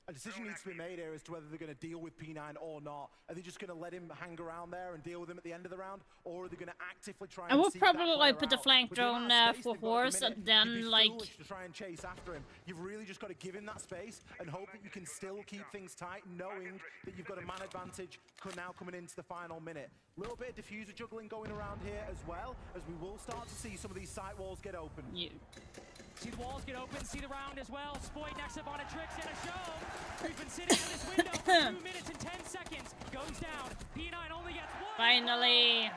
Speaker 6: A decision needs to be made here as to whether they're going to deal with P9 or not. Are they just going to let him hang around there and deal with him at the end of the round, or are they going to actively try and
Speaker 3: I will
Speaker 6: seek
Speaker 3: probably
Speaker 6: that
Speaker 3: like
Speaker 6: player
Speaker 3: put the
Speaker 6: out?
Speaker 3: flank
Speaker 6: With the amount
Speaker 3: drone
Speaker 6: of space
Speaker 3: for
Speaker 6: they've got at the
Speaker 3: horse,
Speaker 6: minute,
Speaker 3: and then
Speaker 6: you'd be
Speaker 3: like
Speaker 6: foolish to try and chase after him. You've really just got to give him that space and hope that you can still keep things tight, knowing that you've got a man advantage now coming into the final minute. A little bit of diffuser juggling going around here as well, as we will start to see some of these sight walls get open.
Speaker 5: See the walls get open, see the round as well. Spoit next up on a Trix and a show. We've been sitting in this window for 2 minutes and 10 seconds. Goes down. P9 only gets one.
Speaker 3: Finally.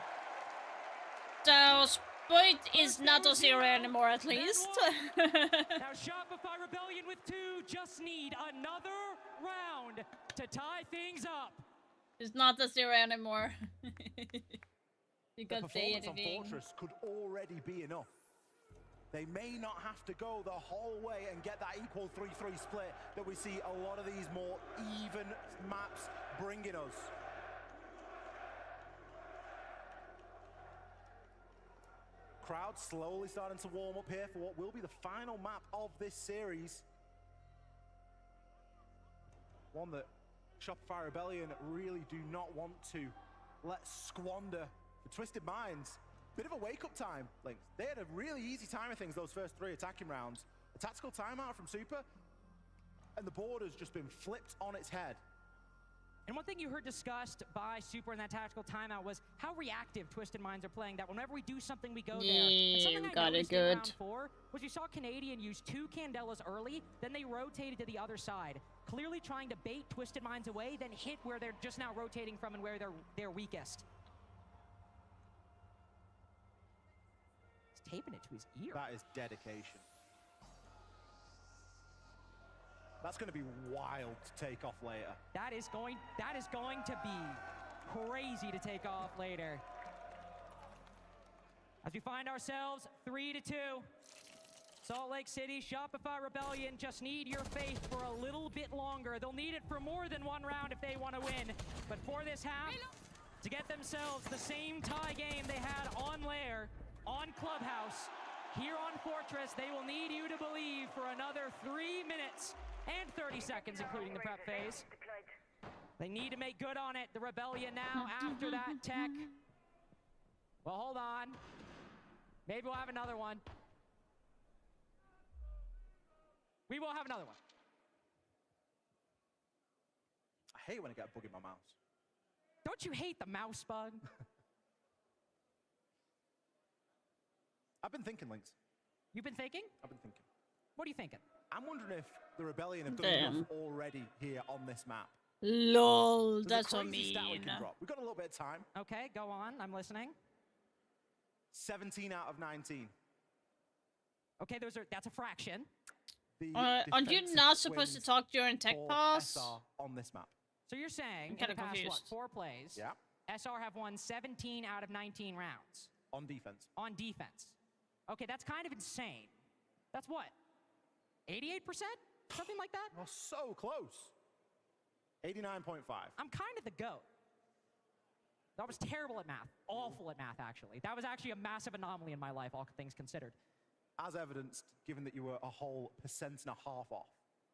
Speaker 3: So Spoit is not a zero anymore, at least.
Speaker 5: Now Shopify Rebellion with 2 just need another round to tie things up.
Speaker 3: It's not a zero anymore. You
Speaker 6: The
Speaker 3: got the
Speaker 6: performance on Fortress could already be enough. They may not have to go the whole way and get that equal 3-3 split that we see a lot of these more even maps bringing us. Crowd slowly starting to warm up here for what will be the final map of this series. One that Shopify Rebellion really do not want to let squander. The Twisted Minds, bit of a wake-up time, Lynx. They had a really easy time of things those first 3 attacking rounds. A tactical timeout from Super, and the board has just been flipped on its head.
Speaker 5: And one thing you heard discussed by Super in that tactical timeout was how reactive Twisted Minds are playing, that whenever we do something, we go there. And something I noticed in round 4 was you saw Canadian use 2 Candelas early, then they rotated to the other side, clearly trying to bait Twisted Minds away, then hit where they're just now rotating from and where they're weakest. He's taping it to his ear.
Speaker 6: That is dedication. That's going to be wild to take off later.
Speaker 5: That is going to be crazy to take off later. As we find ourselves 3-2. Salt Lake City, Shopify Rebellion just need your faith for a little bit longer. They'll need it for more than 1 round if they want to win. But for this half, to get themselves the same tie game they had on Lair, on Clubhouse, here on Fortress, they will need you to believe for another 3 minutes and 30 seconds, including the prep phase. They need to make good on it. The Rebellion now, after that tech. Well, hold on. Maybe we'll have another one. We will have another one.
Speaker 6: I hate when I get a bug in my mouse.
Speaker 5: Don't you hate the mouse bug?
Speaker 6: I've been thinking, Lynx.
Speaker 5: You've been thinking?
Speaker 6: I've been thinking.
Speaker 5: What are you thinking?
Speaker 6: I'm wondering if the Rebellion have done enough already here on this map.
Speaker 3: LOL, that's so mean.
Speaker 6: We've got a little bit of time.
Speaker 5: Okay, go on. I'm listening.
Speaker 6: 17 out of 19.
Speaker 5: Okay, that's a fraction.
Speaker 3: Aren't you not supposed to talk during tech pass?
Speaker 6: On this map.
Speaker 5: So you're saying
Speaker 3: I'm
Speaker 5: in the past,
Speaker 3: confused.
Speaker 5: what, 4 plays,
Speaker 6: yeah,
Speaker 5: SR have won 17 out of 19 rounds.
Speaker 6: On defense.
Speaker 5: On defense. Okay, that's kind of insane. That's what? 88%? Something like that?
Speaker 6: Well, so close. 89.5.
Speaker 5: I'm kind of the GOAT. I was terrible at math. Awful at math, actually. That was actually a massive anomaly in my life, all things considered.
Speaker 6: As evidenced, given that you were a whole 1.5% off.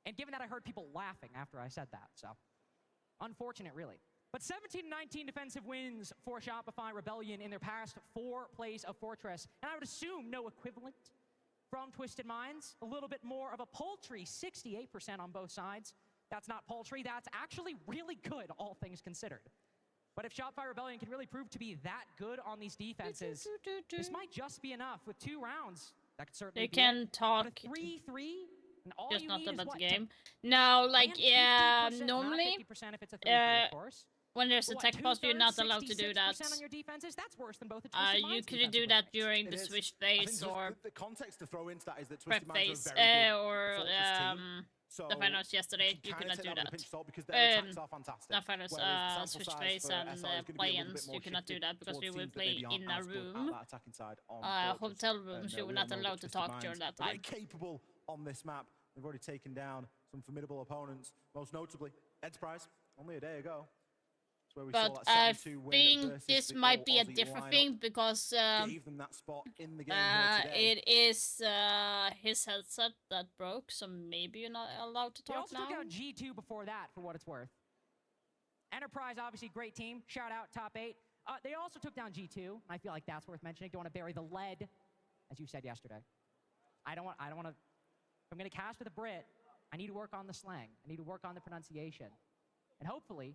Speaker 5: And given that I heard people laughing after I said that, so. Unfortunate, really. But 17-19 defensive wins for Shopify Rebellion in their past 4 plays of Fortress. And I would assume no equivalent from Twisted Minds. A little bit more of a paltry 68% on both sides. That's not paltry, that's actually really good, all things considered. But if Shopify Rebellion can really prove to be that good on these defenses, this might just be enough with 2 rounds. That could certainly be
Speaker 3: can
Speaker 5: it.
Speaker 3: talk.
Speaker 5: 3-3, and all
Speaker 3: just
Speaker 5: you
Speaker 3: not
Speaker 5: need
Speaker 3: about
Speaker 5: is
Speaker 3: the
Speaker 5: what,
Speaker 3: game. No, like,
Speaker 5: normally, if it's a 3-3, of course.
Speaker 3: When there's a tech pass, you're not allowed to do that.
Speaker 5: On your defenses, that's worse than both the
Speaker 3: you could do that during the switch phase or
Speaker 6: the context to throw into that is that
Speaker 3: prep
Speaker 6: Twisted Minds
Speaker 3: phase
Speaker 6: are very good
Speaker 3: or
Speaker 6: so
Speaker 3: the finals yesterday. You cannot do that.
Speaker 6: Because their attacks are fantastic.
Speaker 3: The finals switch phase and play-ins, you cannot do that because we will play in a room, hotel rooms. You were not allowed to talk during that time.
Speaker 6: Very capable on this map They've already taken down some formidable opponents, most notably Enterprise, only a day ago. That's where we saw
Speaker 3: But
Speaker 6: that
Speaker 3: I
Speaker 6: 7-2 win
Speaker 3: think
Speaker 6: versus
Speaker 3: this
Speaker 6: the
Speaker 3: might be a
Speaker 6: all-Aussie
Speaker 3: different
Speaker 6: lineup.
Speaker 3: thing because
Speaker 6: Gave them that spot in the game here today.
Speaker 3: it is his headset that broke, so maybe you're not allowed to
Speaker 5: They
Speaker 3: talk
Speaker 5: also
Speaker 3: now.
Speaker 5: took out G2 before that, for what it's worth. Enterprise, obviously, great team. Shout out, top 8. They also took down G2. I feel like that's worth mentioning. Don't want to bury the lead, as you said yesterday. I don't want to. If I'm going to cast with a Brit, I need to work on the slang. I need to work on the pronunciation. And hopefully,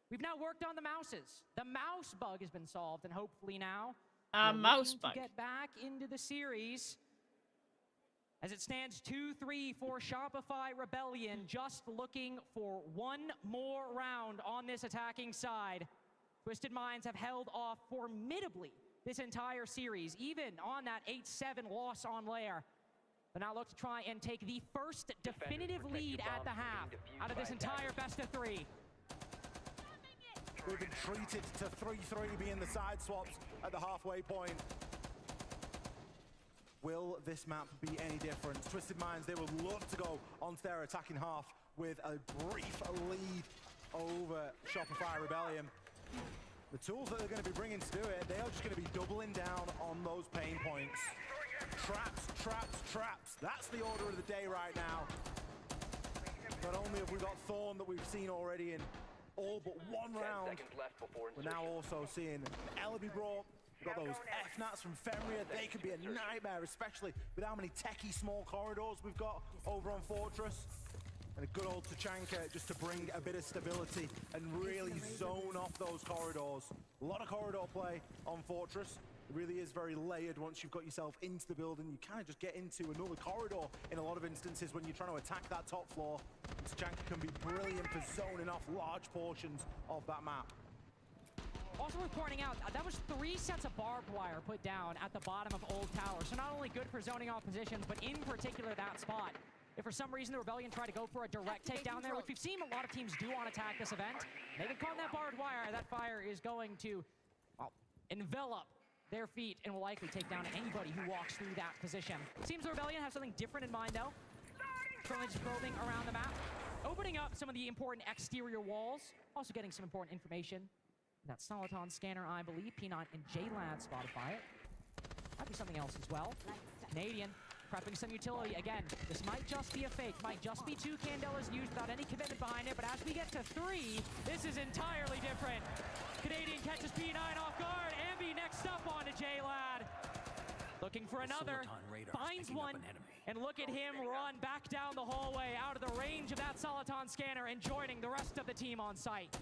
Speaker 5: we've now worked on the mouses. The mouse bug has been solved, and hopefully now, we're
Speaker 3: mouse
Speaker 5: looking
Speaker 3: bug.
Speaker 5: to get back into the series. As it stands 2-3 for Shopify Rebellion, just looking for one more round on this attacking side. Twisted Minds have held off formidably this entire series, even on that 8-7 loss on Lair. But now look to try and take the first definitive lead at the half out of this entire best of 3.
Speaker 6: We've been treated to 3-3 being the side swaps at the halfway point. Will this map be any different? Twisted Minds, they would love to go onto their attacking half with a brief lead over Shopify Rebellion. The tools that they're going to be bringing to do it, they are just going to be doubling down on those pain points. Traps, traps, traps. That's the order of the day right now. Not only have we got Thorn that we've seen already in all but one round, we're now also seeing Ellaby brought. We've got those F-Nats from Fenrir. They could be a nightmare, especially with how many techie small corridors we've got over on Fortress. And a good old Tachanka just to bring a bit of stability and really zone off those corridors. A lot of corridor play on Fortress. It really is very layered. Once you've got yourself into the building, you kind of just get into another corridor in a lot of instances when you're trying to attack that top floor. And Tachanka can be brilliant for zoning off large portions of that map.
Speaker 5: Also worth pointing out, that was 3 sets of barbed wire put down at the bottom of Old Tower. So not only good for zoning off positions, but in particular that spot. If for some reason the Rebellion try to go for a direct takedown there, which we've seen a lot of teams do on Attack this event, they can call that barbed wire. That fire is going to envelop their feet and will likely take down anybody who walks through that position. Seems the Rebellion have something different in mind though. Currently just probing around the map, opening up some of the important exterior walls, also getting some important information. That Soliton scanner, I believe. P9 and JLad Spotify it. Might be something else as well. Canadian prepping some utility. Again, this might just be a fake. Might just be 2 Candelas used without any commitment behind it. But as we get to 3, this is entirely different. Canadian catches P9 off guard. Ambi next up onto JLad. Looking for another. Finds one. And look at him run back down the hallway out of the range of that Soliton scanner and joining the rest of the team on site.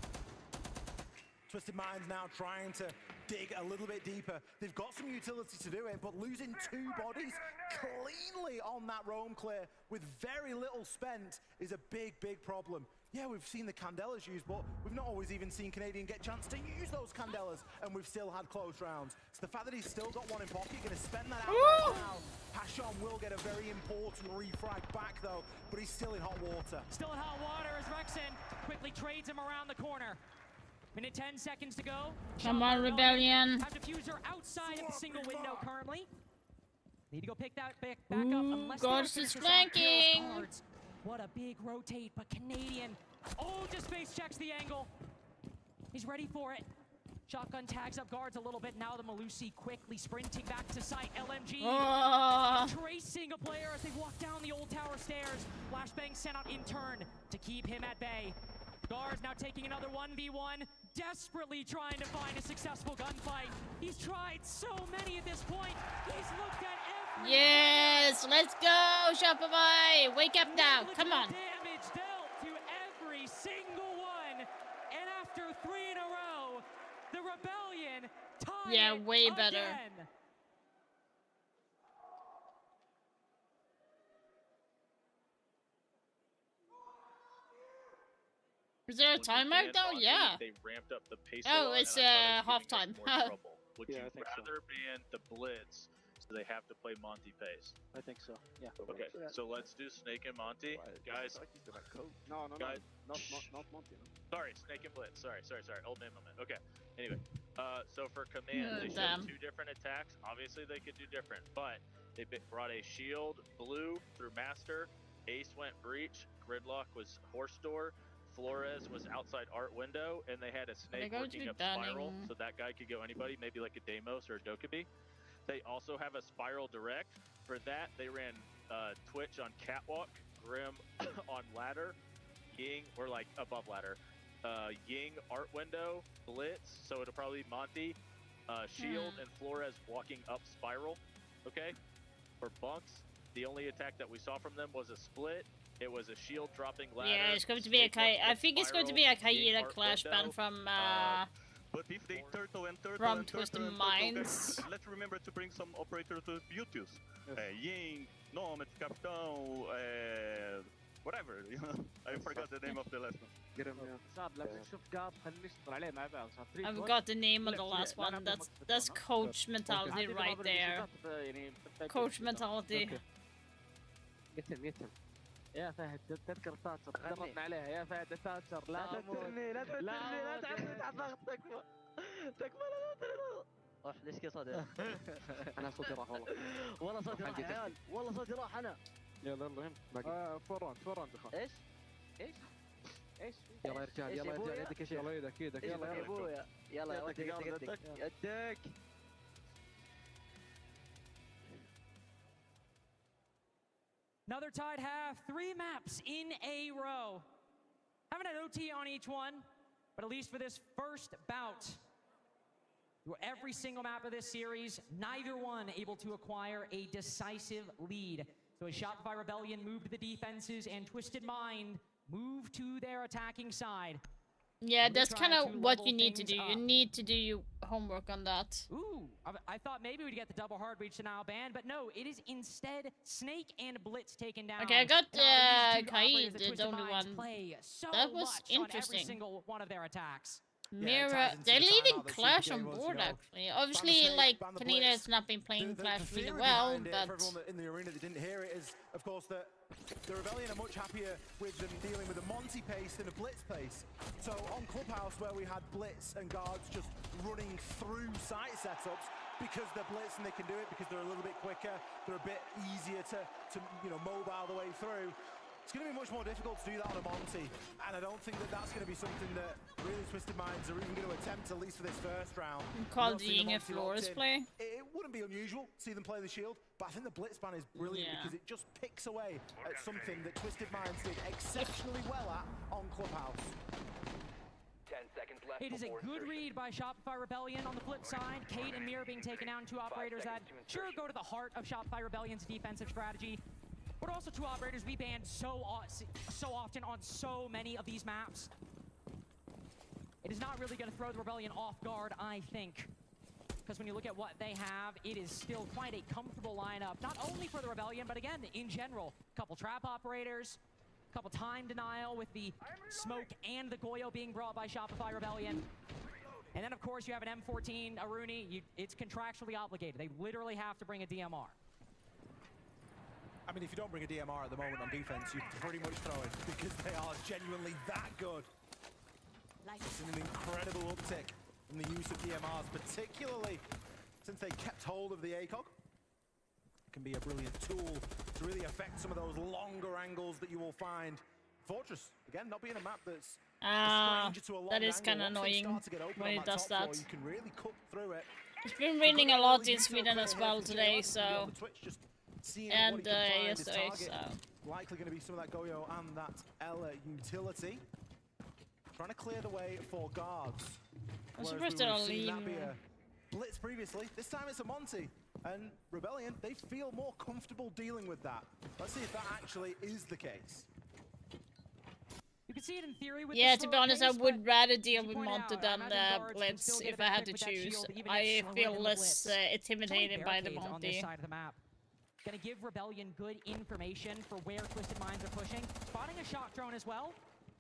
Speaker 6: Twisted Minds now trying to dig a little bit deeper. They've got some utility to do it, but losing 2 bodies cleanly on that roam clear with very little spent is a big, big problem. Yeah, we've seen the Candelas used, but we've not always even seen Canadian get a chance to use those Candelas, and we've still had close rounds. So the fact that he's still got one in pocket, going to spend that out right now. Hashom will get a very important refrag back, though, but he's still in hot water.
Speaker 5: Still in hot water as Rexen quickly trades him around the corner. Minute 10 seconds to go.
Speaker 3: Come on, Rebellion.
Speaker 5: Have diffuser outside of the single window currently. Need to go pick that back up. Unless
Speaker 3: Ghost is flanking.
Speaker 5: What a big rotate, but Canadian. Oh, just face checks the angle. He's ready for it. Shotgun tags up guards a little bit. Now the Melusi quickly sprinting back to site. LMG tracing a player as they walk down the Old Tower stairs. Flashbang sent out in turn to keep him at bay. Guards now taking another 1v1, desperately trying to find a successful gunfight. He's tried so many at this point. He's looked at every...
Speaker 3: Yes, let's go, Shopify. Wake up now. Come on.
Speaker 5: Damage dealt to every single one. And after 3 in a row, the Rebellion tied
Speaker 3: way better.
Speaker 5: Again.
Speaker 3: Is there a timeout though? Yeah.
Speaker 8: They ramped up the pace.
Speaker 3: Oh, it's halftime.
Speaker 8: Would you rather ban the Blitz so they have to play Monty pace?
Speaker 4: I think so. Yeah.
Speaker 8: Okay, so let's do Snake and Monty, guys.
Speaker 11: No,
Speaker 8: guys.
Speaker 11: not Monty. No.
Speaker 8: Sorry, Snake and Blitz. Sorry. Old man moment. Okay. Anyway, so for command, they showed 2 different attacks. Obviously, they could do different, but they brought a shield blue through master Ace went breach, Gridlock was horse door, Flores was outside art window, and they had a snake working up spiral, so that guy could go anybody, maybe like a Deimos or a Dokkaebi. They also have a spiral direct. For that, they ran Twitch on catwalk, Grim on ladder, Ying, or like above ladder, Ying art window, Blitz, so it'll probably be Monty, Shield, and Flores walking up spiral. Okay, for bunks, the only attack that we saw from them was a split. It was a shield dropping ladder.
Speaker 3: Yeah, it's going to be a I think it's going to be a Kaida Clash ban from
Speaker 12: but if they turtle and turtle
Speaker 3: from
Speaker 12: and turtle
Speaker 3: Twisted
Speaker 12: and
Speaker 3: Minds.
Speaker 12: Turtle, let's remember to bring some operators to Beauties. Ying, Nomad, Capitão, whatever. I forgot the name of the last one.
Speaker 3: I've got the name of the last one. That's coach mentality right there. Coach mentality.
Speaker 4: يا فهد تذكر تاتشر تدربنا عليها يا فهد تاتشر لا تذكرني لا تذكرني لا تعرفني تحت ضغط تكفى تكفى لا روح ليش كذا صوتي انا صوتي راح والله والله صوتي راح يا عيال والله صوتي راح انا
Speaker 11: يلا يلا باقي فور راوند
Speaker 4: ايش ايش
Speaker 11: يلا يا رجال يلا يا رجال يدك يا شيخ يلا يدك يدك يلا يا ابويا
Speaker 4: يلا يدك يدك
Speaker 5: Another tied half, 3 maps in a row. Haven't had OT on each one, but at least for this first bout, through every single map of this series, neither one able to acquire a decisive lead. So as Shopify Rebellion moved to the defenses and Twisted Mind moved to their attacking side.
Speaker 3: Yeah, that's kind of what you need to do. You need to do your homework on that.
Speaker 5: Ooh, I thought maybe we'd get the double hard breach to now ban, but no, it is instead Snake and Blitz taken down.
Speaker 3: Okay, I got Kaid, the only one. That was interesting.
Speaker 5: On every single one of their attacks.
Speaker 3: Mirror, they're leaving Clash on board actually. Obviously, like Kaneda has not been playing Clash really well, but
Speaker 6: for everyone in the arena that didn't hear it is, of course, that the Rebellion are much happier with them dealing with a Monty pace than a Blitz pace. So on Clubhouse, where we had Blitz and guards just running through site setups, because they're Blitz and they can do it, because they're a little bit quicker, they're a bit easier to mobile the way through. It's going to be much more difficult to do that on a Monty, and I don't think that that's going to be something that really Twisted Minds are even going to attempt, at least for this first round.
Speaker 3: Called Ying a Flores play.
Speaker 6: It wouldn't be unusual to see them play the shield, but I think the Blitz ban is brilliant because it just picks away at something that Twisted Minds did exceptionally well at on Clubhouse.
Speaker 7: 10 seconds left.
Speaker 5: It is a good read by Shopify Rebellion. On the flip side, Kate and Mir being taken down, 2 operators that sure go to the heart of Shopify Rebellion's defensive strategy. But also 2 operators we banned so often on so many of these maps. It is not really going to throw the Rebellion off guard, I think. Because when you look at what they have, it is still quite a comfortable lineup. Not only for the Rebellion, but again, in general. Couple trap operators, couple time denial with the smoke and the Goyo being brought by Shopify Rebellion. And then, of course, you have an M14 Aruni. It's contractually obligated. They literally have to bring a DMR.
Speaker 6: I mean, if you don't bring a DMR at the moment on defense, you pretty much throw it because they are genuinely that good. It's an incredible uptick in the use of DMRs, particularly since they kept hold of the ACOG. It can be a brilliant tool to really affect some of those longer angles that you will find. Fortress, again, not being a map that's a stranger to a long
Speaker 3: that is kind of annoying when it does that.
Speaker 6: You can really cut through it.
Speaker 3: It's been raining a lot in Sweden as well today, so... And yesterday, so...
Speaker 6: Likely going to be some of that Goyo and that Ela utility. Trying to clear the way for guards.
Speaker 3: I'm surprised they're all lean.
Speaker 6: Blitz previously, this time it's a Monty. And Rebellion, they feel more comfortable dealing with that. Let's see if that actually is the case.
Speaker 5: You can see it in theory with
Speaker 3: to be honest, I would rather deal with Monty than Blitz if I had to choose. I feel less intimidated by the Monty.
Speaker 5: Gonna give Rebellion good information for where Twisted Minds are pushing. Spotting a shock drone as well.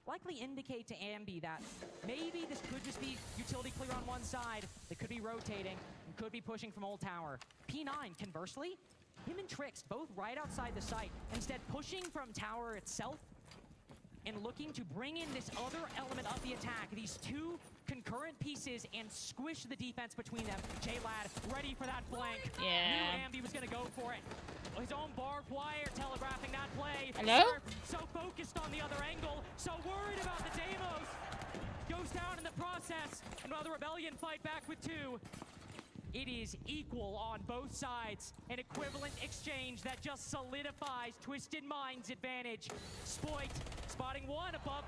Speaker 5: Likely indicate to Ambi that maybe this could just be utility clear on one side. They could be rotating and could be pushing from Old Tower. P9, conversely, him and Trix both right outside the site. Instead pushing from Tower itself and looking to bring in this other element of the attack. These 2 current pieces and squish the defense between them. J-Lad ready for that flank.
Speaker 3: Yeah.
Speaker 5: Knew Ambi was gonna go for it. His own barbed wire telegraphing that play.
Speaker 3: Hello?
Speaker 5: Surf so focused on the other angle, so worried about the Deimos. Goes down in the process, and while the Rebellion fight back with 2, it is equal on both sides. An equivalent exchange that just solidifies Twisted Mind's advantage. Spoit spotting one above,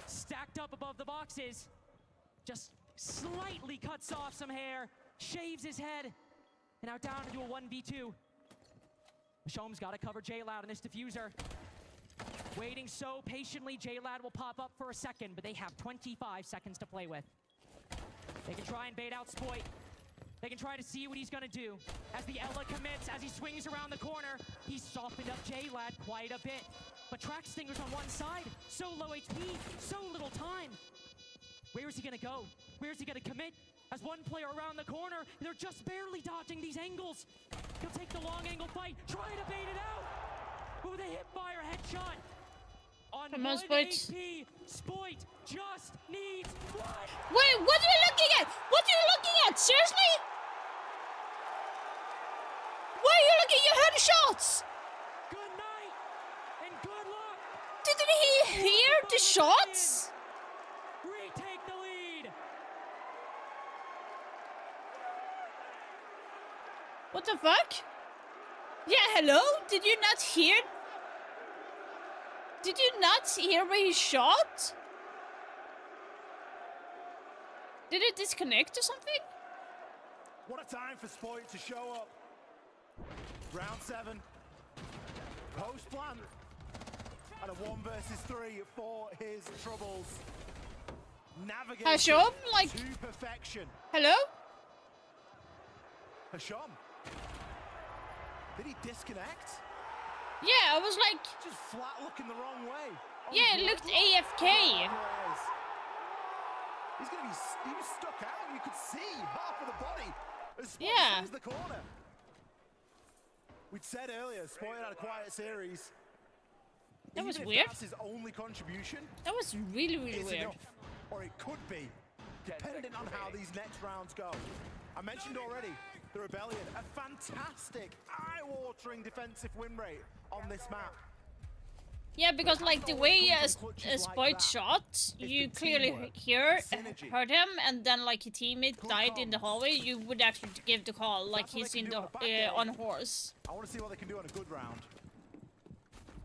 Speaker 5: stacked up above the boxes. Just slightly cuts off some hair, shaves his head, and now down into a 1v2. Shom's got to cover J-Loud in this diffuser. Waiting so patiently, J-Lad will pop up for a second, but they have 25 seconds to play with. They can try and bait out Spoit. They can try to see what he's gonna do. As the Ela commits, as he swings around the corner, he's softened up J-Lad quite a bit. But Trackstinger's on one side, so low HP, so little time. Where is he gonna go? Where is he gonna commit? As one player around the corner, they're just barely dodging these angles. He'll take the long angle fight, try to bait it out. With a hip fire headshot. On
Speaker 3: Come on,
Speaker 5: 1
Speaker 3: Spoit.
Speaker 5: HP, Spoit just needs one.
Speaker 3: Wait, what are you looking at? What are you looking at? Seriously? Why are you looking? You heard the shots.
Speaker 5: Good night and good luck.
Speaker 3: Didn't he hear the shots?
Speaker 5: Retake the lead.
Speaker 3: What the fuck? Yeah, hello? Did you not hear? Did you not hear where he shot? Did it disconnect or something?
Speaker 6: What a time for Spoit to show up. Round 7. Post plan. And a 1 versus 3 for his troubles. Navigating
Speaker 3: Hashom, like,
Speaker 6: to perfection.
Speaker 3: hello?
Speaker 6: Hashom. Did he disconnect?
Speaker 3: Yeah, I was like,
Speaker 6: Just flat looking the wrong way. Oh,
Speaker 3: yeah, it
Speaker 6: he's
Speaker 3: looked
Speaker 6: right.
Speaker 3: AFK.
Speaker 6: He's gonna be. He was stuck out. You could see half of the body as Spoit
Speaker 3: Yeah.
Speaker 6: swings the corner. We'd said earlier, Spoit had a quiet series.
Speaker 3: That was
Speaker 6: Even if
Speaker 3: weird.
Speaker 6: That's his only contribution.
Speaker 3: That was really, really
Speaker 6: It's
Speaker 3: weird.
Speaker 6: enough, or it could be, depending on how these next rounds go. I mentioned already the Rebellion, a fantastic, eye-watering defensive win rate on this map.
Speaker 3: Yeah, because like the way Spoit shot, you clearly heard him, and then like his teammate died in the hallway. You would actually give the call like he's in the on horse.
Speaker 6: I want to see what they can do on a good round.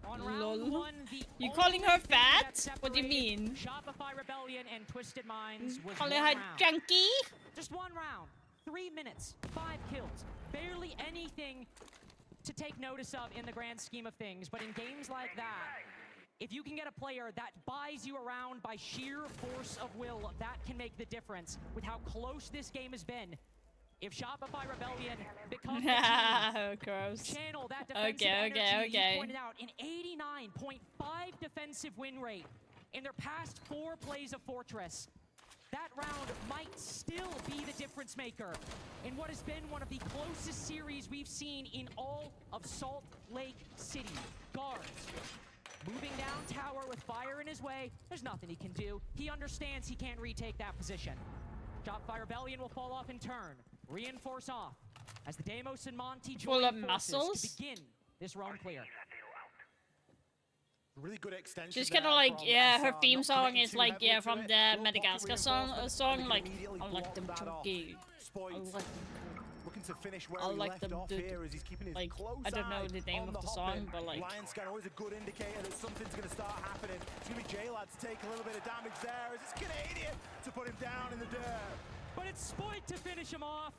Speaker 5: On round
Speaker 3: Lol.
Speaker 5: 1, the
Speaker 3: You calling her
Speaker 5: only thing that
Speaker 3: fat? What do you
Speaker 5: separated
Speaker 3: mean?
Speaker 5: Shopify Rebellion and Twisted Minds was
Speaker 3: Calling
Speaker 5: one
Speaker 3: her
Speaker 5: round.
Speaker 3: junkie?
Speaker 5: Just one round, 3 minutes, 5 kills. Barely anything to take notice of in the grand scheme of things, but in games like that, if you can get a player that buys you around by sheer force of will, that can make the difference with how close this game has been. If Shopify Rebellion becomes the team,
Speaker 3: Gross.
Speaker 5: channel that defensive energy you pointed out, an 89.5 defensive win rate in their past 4 plays of Fortress. That round might still be the difference maker in what has been one of the closest series we've seen in all of Salt Lake City. Guards moving down tower with fire in his way. There's nothing he can do. He understands he can't retake that position. Shopify Rebellion will fall off in turn. Reinforce off as the Deimos and Monty
Speaker 3: Full
Speaker 5: join
Speaker 3: of
Speaker 5: forces
Speaker 3: muscles?
Speaker 5: to begin this round clear.
Speaker 6: Really good extension.
Speaker 3: She's kind of like, yeah, her theme song is like, yeah, from the Madagascar song, like, I like them junkie.
Speaker 6: Looking to finish where
Speaker 3: I
Speaker 6: he
Speaker 3: like
Speaker 6: left
Speaker 3: them
Speaker 6: off
Speaker 3: dude.
Speaker 6: here as he's keeping his
Speaker 3: Like,
Speaker 6: close
Speaker 3: I don't know
Speaker 6: eye
Speaker 3: the name
Speaker 6: on
Speaker 3: of the
Speaker 6: hop
Speaker 3: song,
Speaker 6: in.
Speaker 3: but like,
Speaker 6: Lion Scan always a good indicator that something's going to start happening. It's going to be J-Lad to take a little bit of damage there as it's Canadian to put him down in the dirt.
Speaker 5: But it's Spoit to finish him off.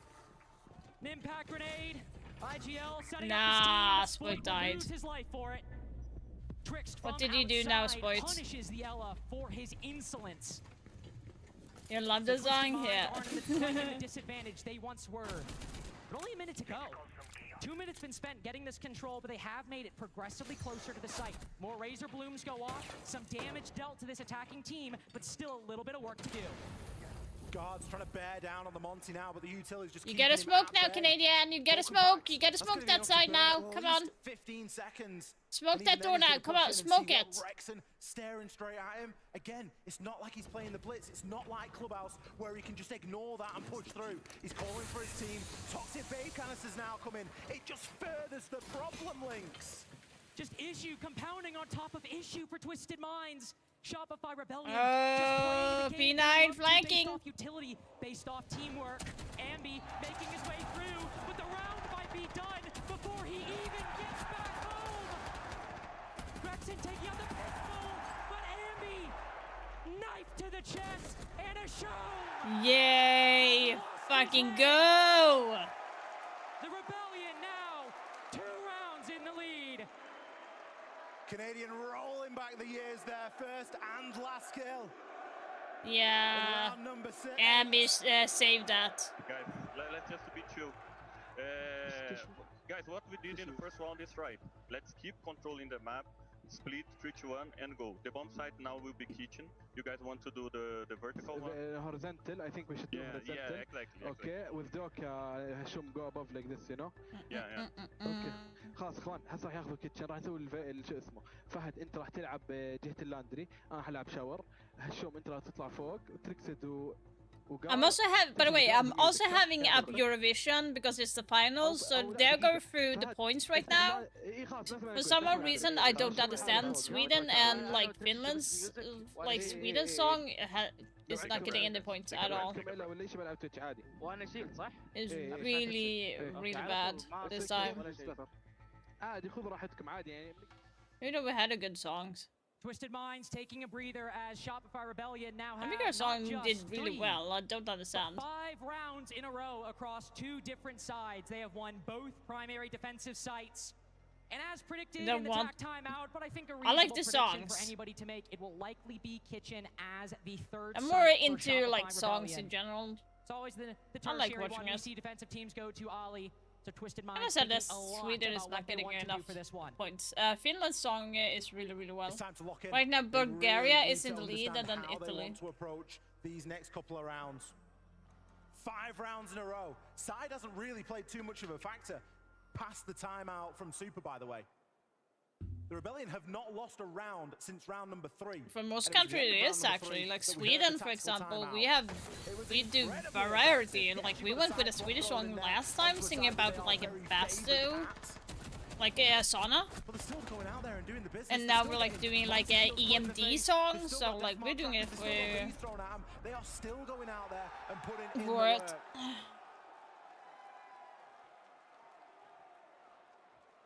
Speaker 5: An impact grenade. IGL setting
Speaker 3: nah,
Speaker 5: up his team.
Speaker 3: Spoit died.
Speaker 5: Will lose his life for it. Twixt
Speaker 3: What
Speaker 5: from
Speaker 3: did you do now,
Speaker 5: outside
Speaker 3: Spoit?
Speaker 5: punishes the Ela for his insolence.
Speaker 3: You love the song? Yeah.
Speaker 5: Aren't in the disadvantage they once were. But only a minute to go. 2 minutes been spent getting this control, but they have made it progressively closer to the site. More Razor Blooms go off, some damage dealt to this attacking team, but still a little bit of work to do.
Speaker 6: Guards trying to bear down on the Monty now, but the utility's just
Speaker 3: You get a smoke now, Canadian. You get a smoke. You get a smoke that side now. Come on.
Speaker 6: 15 seconds.
Speaker 3: Smoke that door now. Come on, smoke it.
Speaker 6: Rexen staring straight at him. Again, it's not like he's playing the blitz. It's not like Clubhouse where he can just ignore that and push through. He's calling for his team. Toxic Babe canisters now come in. It just furthers the problem, Lynx.
Speaker 5: Just issue compounding on top of issue for Twisted Minds. Shopify Rebellion.
Speaker 3: Oh, P9 flanking.
Speaker 5: Based off utility, based off teamwork. Ambi making his way through, but the round might be done before he even gets back home. Rexen taking out the pistol, but Ambi, knife to the chest and a show.
Speaker 3: Yay! Fucking go!
Speaker 5: The Rebellion now 2 rounds in the lead.
Speaker 6: Canadian rolling back the years there, first and last kill.
Speaker 3: Yeah.
Speaker 6: Round number 6.
Speaker 3: Ambi saved that.
Speaker 12: Guys, let's just be chill. Guys, what we did in the first round is right. Let's keep controlling the map, split 3-2-1 and go. The bomb site now will be kitchen. You guys want to do the vertical one?
Speaker 11: Horizontal, I think we should do horizontal.
Speaker 12: Yeah, exactly.
Speaker 11: Okay, with Doc, Hashum go above like this, you know?
Speaker 12: Yeah.
Speaker 11: اوكي خلاص اخوان هسه راح ياخذوا كيتشن راح نسوي شو اسمه فهد انت راح تلعب جهه اللاندري انا حلعب شاور هشوم انت راح تطلع فوق تريكسد
Speaker 3: I'm also by the way, I'm also having up Eurovision because it's the finals, so they're going through the points right now. For some odd reason, I don't understand Sweden and like Finland's like Sweden song is not getting any points at all. It's really, really bad this time. You know, we had a good songs.
Speaker 5: Twisted Minds taking a breather as Shopify Rebellion now have
Speaker 3: I think our song did really well. I don't understand.
Speaker 5: 5 rounds in a row across 2 different sides. They have won both primary defensive sites. And as predicted in the attack timeout, but I think a reasonable prediction for anybody to make, it will likely be Kitchen as the 3rd
Speaker 3: I'm more into like songs in general.
Speaker 5: It's always the
Speaker 3: I like
Speaker 5: tertiary
Speaker 3: watching
Speaker 5: one. We
Speaker 3: it.
Speaker 5: see defensive teams go to Ali. So Twisted Minds.
Speaker 3: I said this,
Speaker 5: a lot
Speaker 3: Sweden is
Speaker 5: about
Speaker 3: not
Speaker 5: what they
Speaker 3: getting
Speaker 5: want to
Speaker 3: enough
Speaker 5: do for this one.
Speaker 3: points. Finland's song is really, really well.
Speaker 6: It's time to lock in.
Speaker 3: Right now,
Speaker 6: They
Speaker 3: Bulgaria
Speaker 6: really
Speaker 3: is
Speaker 6: need
Speaker 3: in
Speaker 6: to
Speaker 3: the lead, and
Speaker 6: understand
Speaker 3: then
Speaker 6: how they
Speaker 3: Italy.
Speaker 6: want to approach these next couple of rounds. 5 rounds in a row. Side hasn't really played too much of a factor past the timeout from Super, by the way. The Rebellion have not lost a round since round number 3.
Speaker 3: For most countries it is actually, like Sweden for example, we do variety, and like we went with a Swedish song last time singing about like a bastu, like a sauna, and now we're like doing like a EMD song, so like we're doing it for
Speaker 6: They are still going out there and putting in
Speaker 3: for it.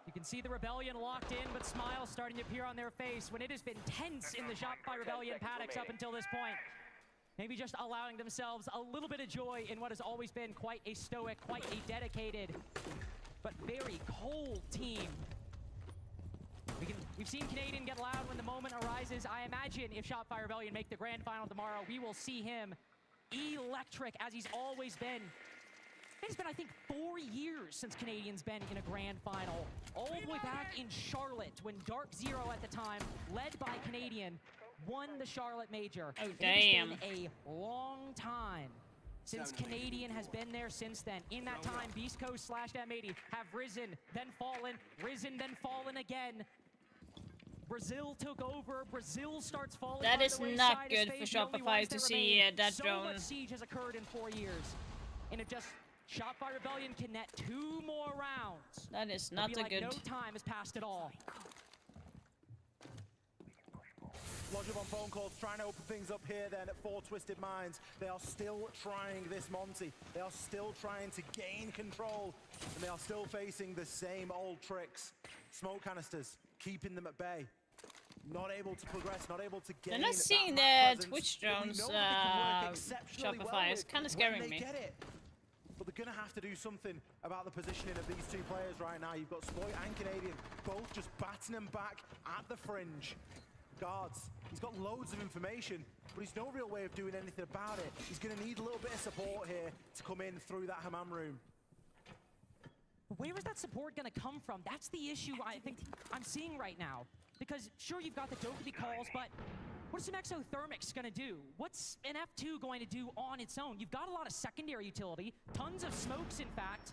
Speaker 5: You can see the Rebellion locked in, but smiles starting to appear on their face when it has been tense in the Shopify Rebellion paddocks up until this point. Maybe just allowing themselves a little bit of joy in what has always been quite a stoic, quite a dedicated, but very cold team. We've seen Canadian get loud when the moment arises. I imagine if Shopify Rebellion make the grand final tomorrow, we will see him electric as he's always been. It's been, I think, 4 years since Canadian's been in a grand final. All the way back in Charlotte when Dark Zero at the time, led by Canadian, won the Charlotte Major.
Speaker 3: Oh, damn.
Speaker 5: It's been a long time since Canadian has been there since then. In that time, Beast Coast / M80 have risen, then fallen again. Brazil took over. Brazil starts falling.
Speaker 3: That is not good for Shopify to see that drone.
Speaker 5: So much siege has occurred in 4 years. And if just Shopify Rebellion can net 2 more rounds,
Speaker 3: that is not a good.
Speaker 5: No time has passed at all.
Speaker 6: Logic on phone calls, trying to open things up here then for Twisted Minds. They are still trying this Monty. They are still trying to gain control, and they are still facing the same old tricks. Smoke canisters, keeping them at bay. Not able to progress, not able to gain.
Speaker 3: They're not seeing the Twitch drones, Shopify. It's kind of scaring me.
Speaker 6: But they're going to have to do something about the positioning of these 2 players right now. You've got Sploit and Canadian both just batting them back at the fringe. Guards, he's got loads of information, but he's no real way of doing anything about it. He's going to need a little bit of support here to come in through that hammam room.
Speaker 5: Where is that support going to come from? That's the issue I think I'm seeing right now. Because sure, you've got the Dokkaebi calls, but What's some exothermics gonna do? What's an F2 going to do on its own? You've got a lot of secondary utility, tons of smokes in fact,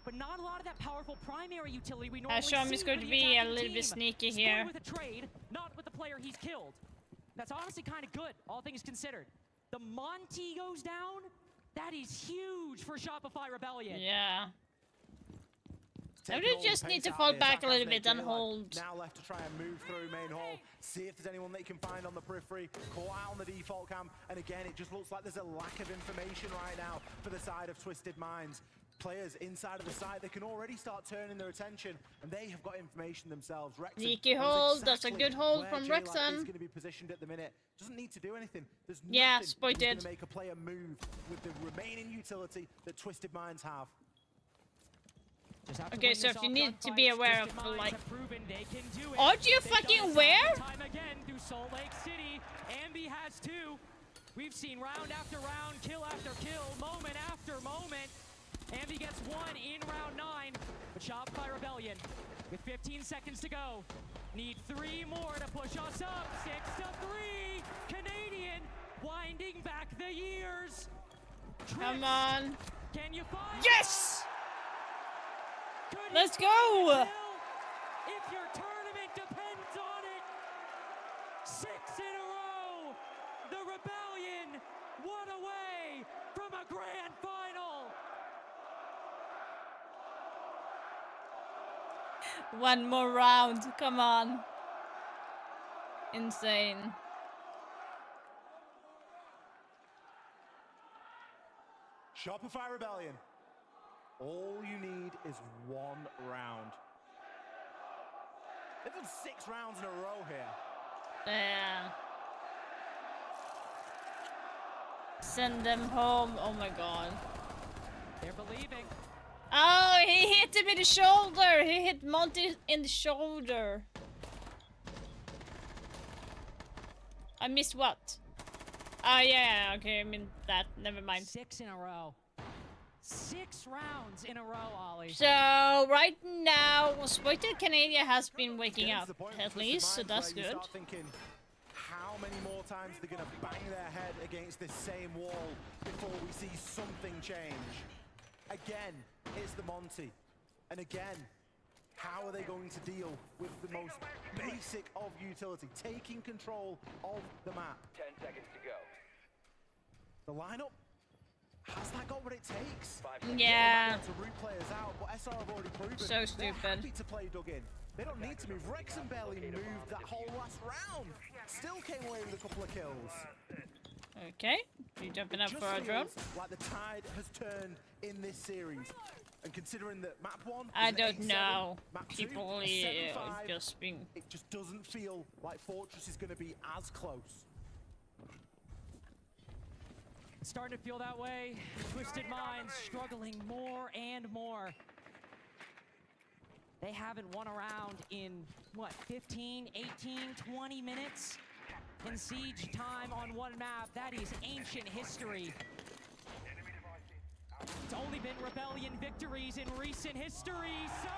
Speaker 5: but not a lot of that powerful primary utility we normally see.
Speaker 3: Ashram is going to be a little bit sneaky here.
Speaker 5: With a trade, not with the player he's killed. That's honestly kind of good, all things considered. The Monty goes down. That is huge for Shopify Rebellion.
Speaker 3: Yeah. I would just need to fall back a little bit and hold.
Speaker 6: Now left to try and move through main hall, see if there's anyone they can find on the periphery, caught out on the default cam, and again, it just looks like there's a lack of information right now for the side of Twisted Minds. Players inside of the site, they can already start turning their attention, and they have got information themselves. Wrexham
Speaker 3: Sneaky hold, that's a good hold from Wrexham.
Speaker 6: Is going to be positioned at the minute. Doesn't need to do anything. There's
Speaker 3: yeah,
Speaker 6: nothing
Speaker 3: spotted.
Speaker 6: going to make a player move with the remaining utility that Twisted Minds have.
Speaker 3: Okay, so if you need to be aware of like audio fucking where?
Speaker 5: Time again through Salt Lake City. Ambi has 2. We've seen round after round, kill after kill, moment after moment. Ambi gets 1 in round 9, but Shopify Rebellion with 15 seconds to go. Need 3 more to push us up. 6-3. Canadian winding back the years.
Speaker 3: Come on.
Speaker 5: Can you find
Speaker 3: yes? Let's go!
Speaker 5: If your tournament depends on it, 6 in a row. The Rebellion 1 away from a grand final.
Speaker 3: 1 more round, come on. Insane.
Speaker 6: Shopify Rebellion. All you need is 1 round. They've done 6 rounds in a row here.
Speaker 3: Yeah. Send them home. Oh my god.
Speaker 5: They're believing.
Speaker 3: Oh, he hit him in the shoulder. He hit Monty in the shoulder. I missed what? Oh yeah, okay, I mean that. Never mind.
Speaker 5: 6 in a row. 6 rounds in a row, Ollie.
Speaker 3: So right now, Spotted Canada has been waking up at least, so that's good.
Speaker 6: Start thinking, how many more times they're gonna bang their head against this same wall before we see something change? Again, it's the Monty, and again, how are they going to deal with the most basic of utility, taking control of the map?
Speaker 7: 10 seconds to go.
Speaker 6: The lineup. Has that got what it takes?
Speaker 3: Yeah.
Speaker 6: To root players out, but SR have already proven
Speaker 3: so stupid.
Speaker 6: They're happy to play dug in. They don't need to move. Wrexham barely moved that whole last round. Still came away with a couple of kills.
Speaker 3: Okay, you jumping up for a drone?
Speaker 6: Like the tide has turned in this series. And considering that map 1,
Speaker 3: I don't know.
Speaker 6: Map 2,
Speaker 3: People just being.
Speaker 6: It just doesn't feel like Fortress is going to be as close.
Speaker 5: Starting to feel that way. Twisted Minds struggling more and more. They haven't won a round in, what, 15, 18, 20 minutes? In siege time on 1 map. That is ancient history. It's only been Rebellion victories in recent history, sir!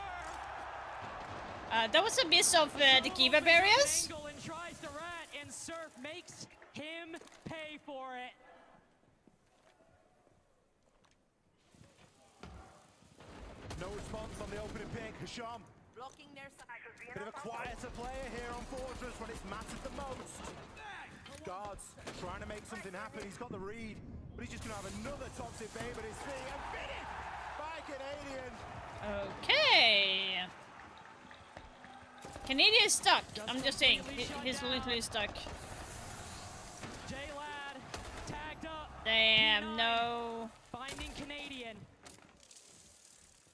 Speaker 3: That was a miss of the Kiva barriers.
Speaker 5: And tries the rat, and Surf makes him pay for it.
Speaker 6: No response on the opening pick. Hisham.
Speaker 1: Blocking their side.
Speaker 6: Bit of a quieter player here on Fortress when it's mattered the most. Guards trying to make something happen. He's got the read, but he's just going to have another toxic babe at his feet and finished by Canadian.
Speaker 3: Okay. Canadian is stuck. I'm just saying. He's literally stuck.
Speaker 5: J-Lad tagged up.
Speaker 3: Damn, no.
Speaker 5: Finding Canadian.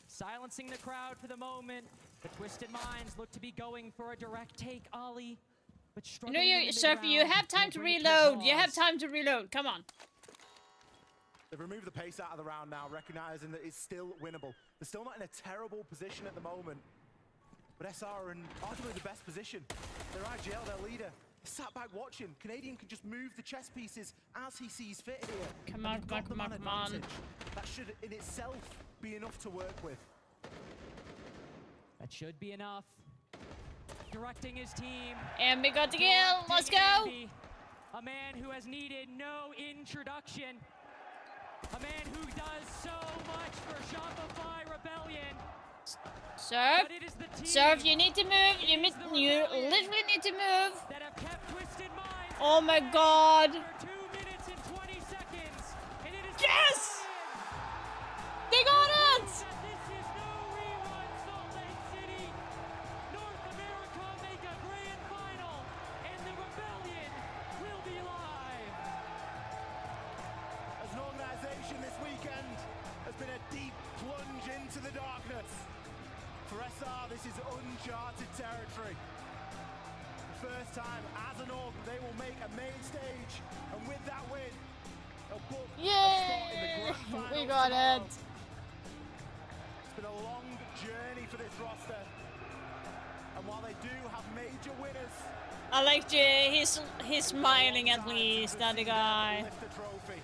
Speaker 5: Silencing the crowd for the moment. The Twisted Minds look to be going for a direct take, Ollie. But
Speaker 3: struggling. You know, Surf, you have time to reload. You have time to reload. Come on.
Speaker 6: They've removed the pace out of the round now, recognizing that it's still winnable. They're still not in a terrible position at the moment. But SR are in arguably the best position. They're IGL, their leader. Sat back watching. Canadian can just move the chess pieces as he sees fit here.
Speaker 3: Come on, come on.
Speaker 6: That should in itself be enough to work with.
Speaker 5: That should be enough. Directing his team.
Speaker 3: And we got the kill. Let's go.
Speaker 5: A man who has needed no introduction. A man who does so much for Shopify Rebellion.
Speaker 3: Serve. Serve, you need to move. You literally need to move.
Speaker 5: That have kept Twisted Minds.
Speaker 3: Oh my god.
Speaker 5: For 2 minutes and 20 seconds. And it is
Speaker 3: yes! They got it!
Speaker 5: This is no rerun. Salt Lake City, North America make a grand final. And the Rebellion will be live.
Speaker 6: As an organization this weekend has been a deep plunge into the darkness. For SR, this is uncharted territory. The first time as an org, they will make a main stage, and with that win, they'll book a spot in the grand final.
Speaker 3: We got
Speaker 6: tomorrow.
Speaker 3: it.
Speaker 6: It's been a long journey for this roster, and while they do have major winners,
Speaker 3: I like Jay. He's smiling at least, that guy.
Speaker 6: lift the trophy.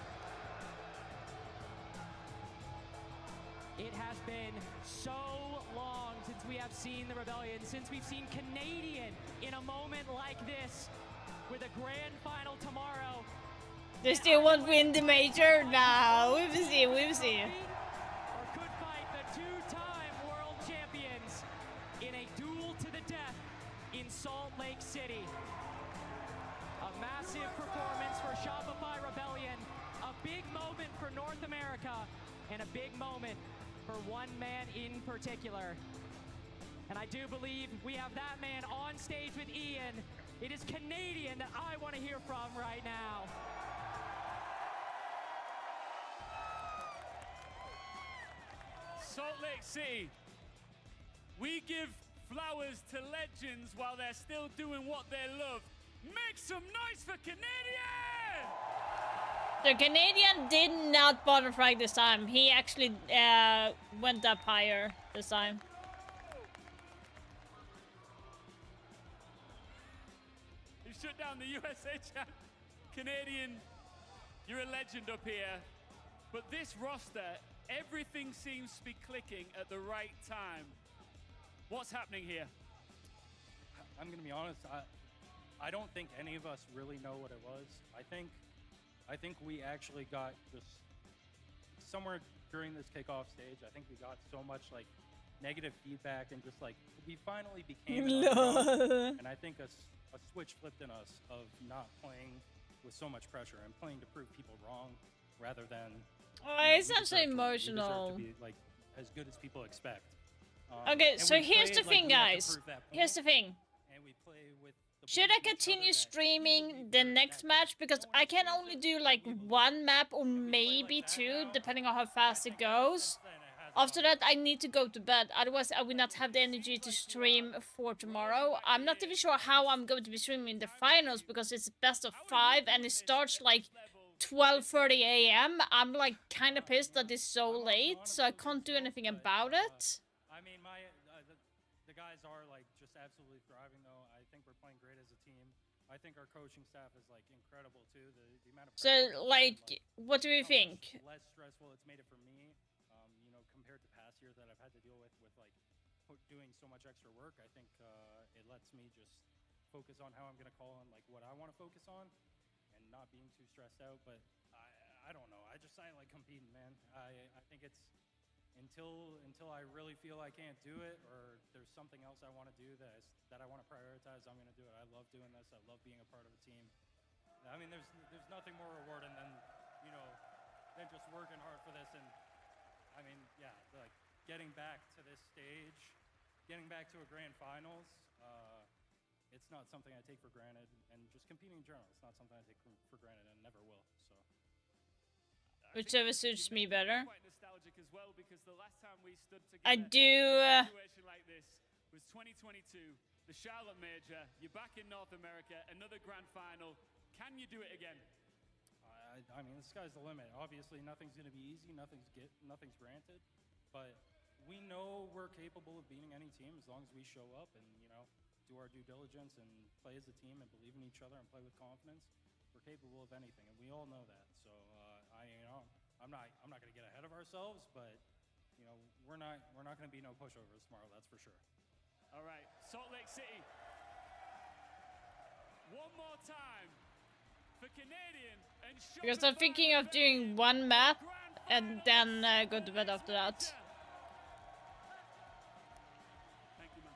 Speaker 5: It has been so long since we have seen the Rebellion, since we've seen Canadian in a moment like this, with a grand final tomorrow.
Speaker 3: They still won't win the major? No, we'll see, we'll see.
Speaker 5: Or could fight the two-time world champions in a duel to the death in Salt Lake City. A massive performance for Shopify Rebellion, a big moment for North America, and a big moment for one man in particular. And I do believe we have that man on stage with Ian. It is Canadian that I want to hear from right now.
Speaker 19: Salt Lake City, we give flowers to legends while they're still doing what they love. Make some noise for Canadian!
Speaker 3: The Canadian did not bother frag this time. He actually went up higher this time.
Speaker 19: He shut down the USA champ. Canadian, you're a legend up here. But this roster, everything seems to be clicking at the right time. What's happening here?
Speaker 22: I'm gonna be honest, I don't think any of us really know what it was. I think we actually got just somewhere during this kickoff stage, I think we got so much like negative feedback and just like we finally became an underdog. And I think a switch flipped in us of not playing with so much pressure and playing to prove people wrong rather than
Speaker 3: it's actually emotional.
Speaker 22: To be like as good as people expect.
Speaker 3: Okay, so here's the thing, guys. Here's the thing. Should I continue streaming the next match? Because I can only do like one map or maybe two, depending on how fast it goes. After that, I need to go to bed. Otherwise, I will not have the energy to stream for tomorrow. I'm not even sure how I'm going to be streaming the finals because it's best of 5 and it starts like 12:30 a.m. I'm like kind of pissed that it's so late, so I can't do anything about it.
Speaker 22: I mean, the guys are like just absolutely thriving though. I think we're playing great as a team. I think our coaching staff is like incredible too. The amount of
Speaker 3: so like, what do you think?
Speaker 22: Less stressful it's made it for me, you know, compared to past years that I've had to deal with like doing so much extra work. I think it lets me just focus on how I'm gonna call on like what I want to focus on, and not being too stressed out. But I don't know. I like competing, man. I think it's until I really feel I can't do it or there's something else I want to do that I want to prioritize, I'm going to do it. I love doing this. I love being a part of a team. I mean, there's nothing more rewarding than, you know, than just working hard for this. And I mean, yeah, like getting back to this stage, getting back to a grand finals, it's not something I take for granted. And just competing in general, it's not something I take for granted and never will. So.
Speaker 3: Whichever suits me better.
Speaker 19: Quite nostalgic as well because the last time we stood together
Speaker 3: I do.
Speaker 19: in a situation like this was 2022, the Charlotte Major. You're back in North America, another grand final. Can you do it again?
Speaker 22: I mean, the sky's the limit. Obviously, nothing's going to be easy. Nothing's granted. But we know we're capable of beating any team as long as we show up and, you know, do our due diligence and play as a team and believe in each other and play with confidence. We're capable of anything, and we all know that. So, I'm not going to get ahead of ourselves, but you know, we're not going to be no pushovers tomorrow. That's for sure.
Speaker 19: All right, Salt Lake City. One more time for Canadian and
Speaker 3: Because I'm thinking of doing one map and then go to bed after that.
Speaker 19: Thank you, man.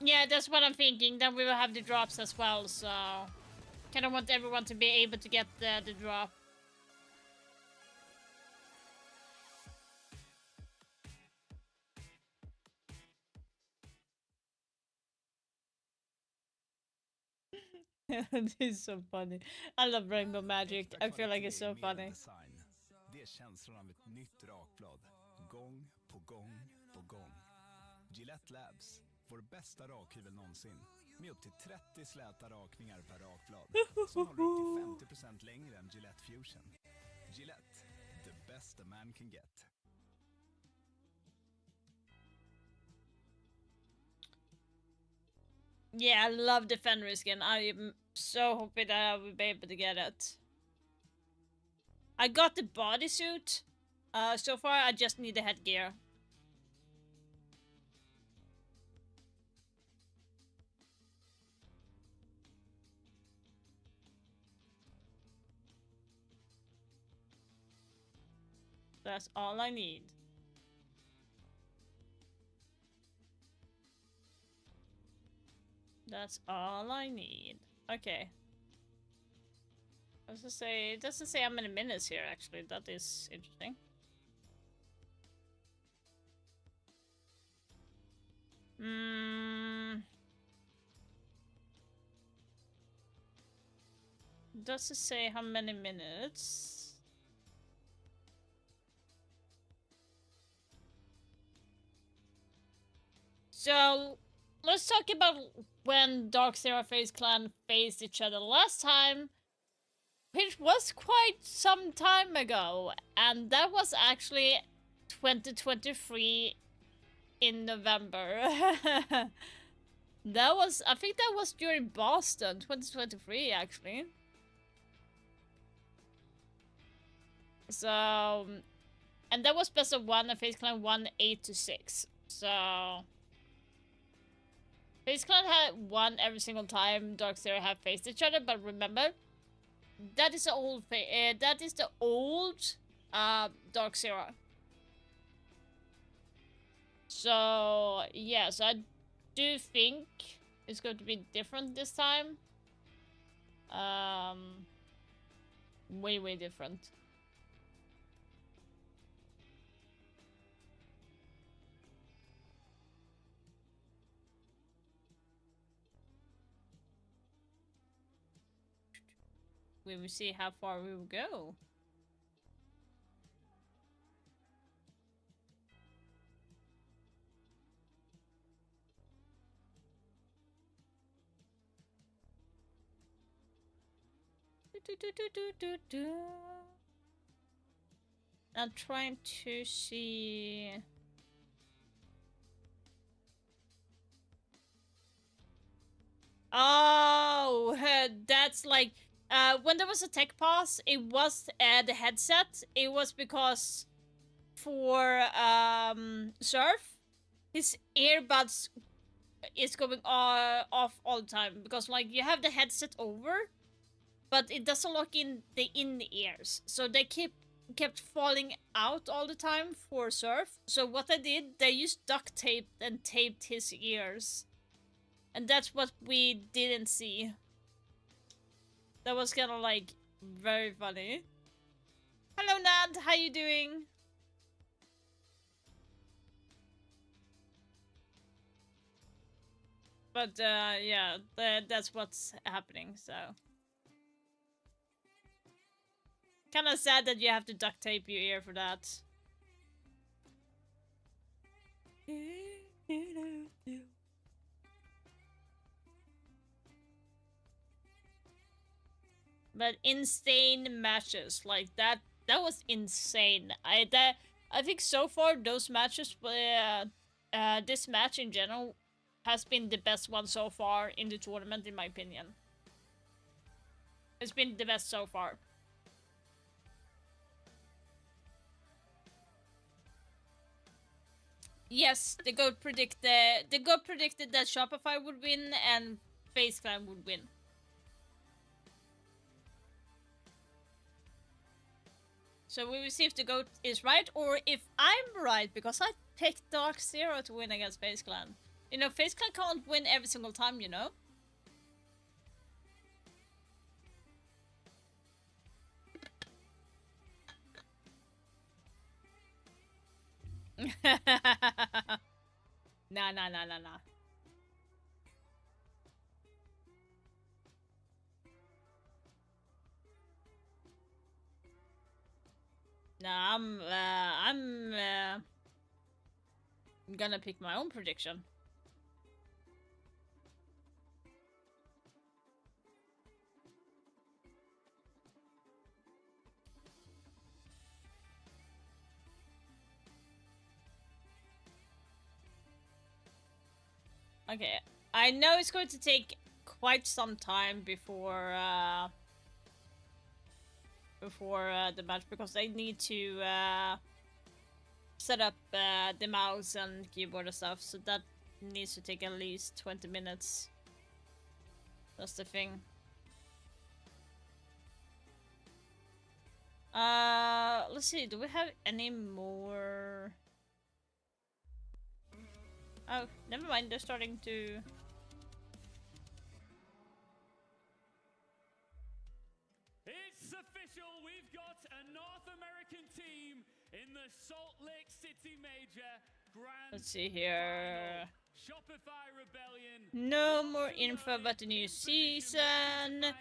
Speaker 3: Yeah, that's what I'm thinking. Then we will have the drops as well, so kind of want everyone to be able to get the drop. This is so funny. I love Rainbow Magic. I feel like it's so funny.
Speaker 1: Det är känslan av ett nytt rakblad. Gång på gång på gång. Gillette Labs. Vår bästa rakhyvel någonsin. Med upp till 30 släta rakningar per rakblad. Som håller upp till 50% längre än Gillette Fusion. Gillette. The best a man can get.
Speaker 3: Yeah, I love the Fenrir skin. I'm so hoping that I will be able to get it. I got the bodysuit. So far, I just need the headgear. That's all I need. That's all I need. Okay. I was gonna say, it doesn't say how many minutes here, actually. That is interesting. Does it say how many minutes? So, let's talk about when Darkseer FaZe Clan faced each other last time, which was quite some time ago, and that was actually 2023 in November. That was, I think that was during Boston, 2023 actually. So, and that was best of 1 and FaZe Clan won 8-6. So, FaZe Clan had won every single time Darkseer have faced each other, but remember, that is the old Darkseer. So yeah, so I do think it's going to be different this time. Way different. We will see how far we will go. I'm trying to see. Oh, that's like when there was a tech pause, it was the headset. It was because for Surf, his earbuds is going off all the time because like you have the headset over, but it doesn't lock in the ears, so they kept falling out all the time for Surf. So what I did, they used duct tape and taped his ears, and that's what we didn't see. That was kind of like very funny. Hello Nad, how you doing? But yeah, that's what's happening, so. Kind of sad that you have to duct tape your ear for that. But insane matches like that. That was insane. I think so far those matches, this match in general has been the best one so far in the tournament, in my opinion. It's been the best so far. Yes, the GOAT predicted that Shopify would win and FaZe Clan would win. So we will see if the GOAT is right or if I'm right, because I picked Dark Zero to win against FaZe Clan. You know, FaZe Clan can't win every single time, you know? Nah. Nah, I'm gonna pick my own prediction. Okay, I know it's going to take quite some time before the match, because they need to set up the mouse and keyboard and stuff, so that needs to take at least 20 minutes. That's the thing. Let's see, do we have any more? Oh, never mind, they're starting to...
Speaker 19: It's official, we've got a North American team in the Salt Lake City Major Grand
Speaker 3: Let's see here.
Speaker 19: Shopify Rebellion.
Speaker 3: No more info about the new season.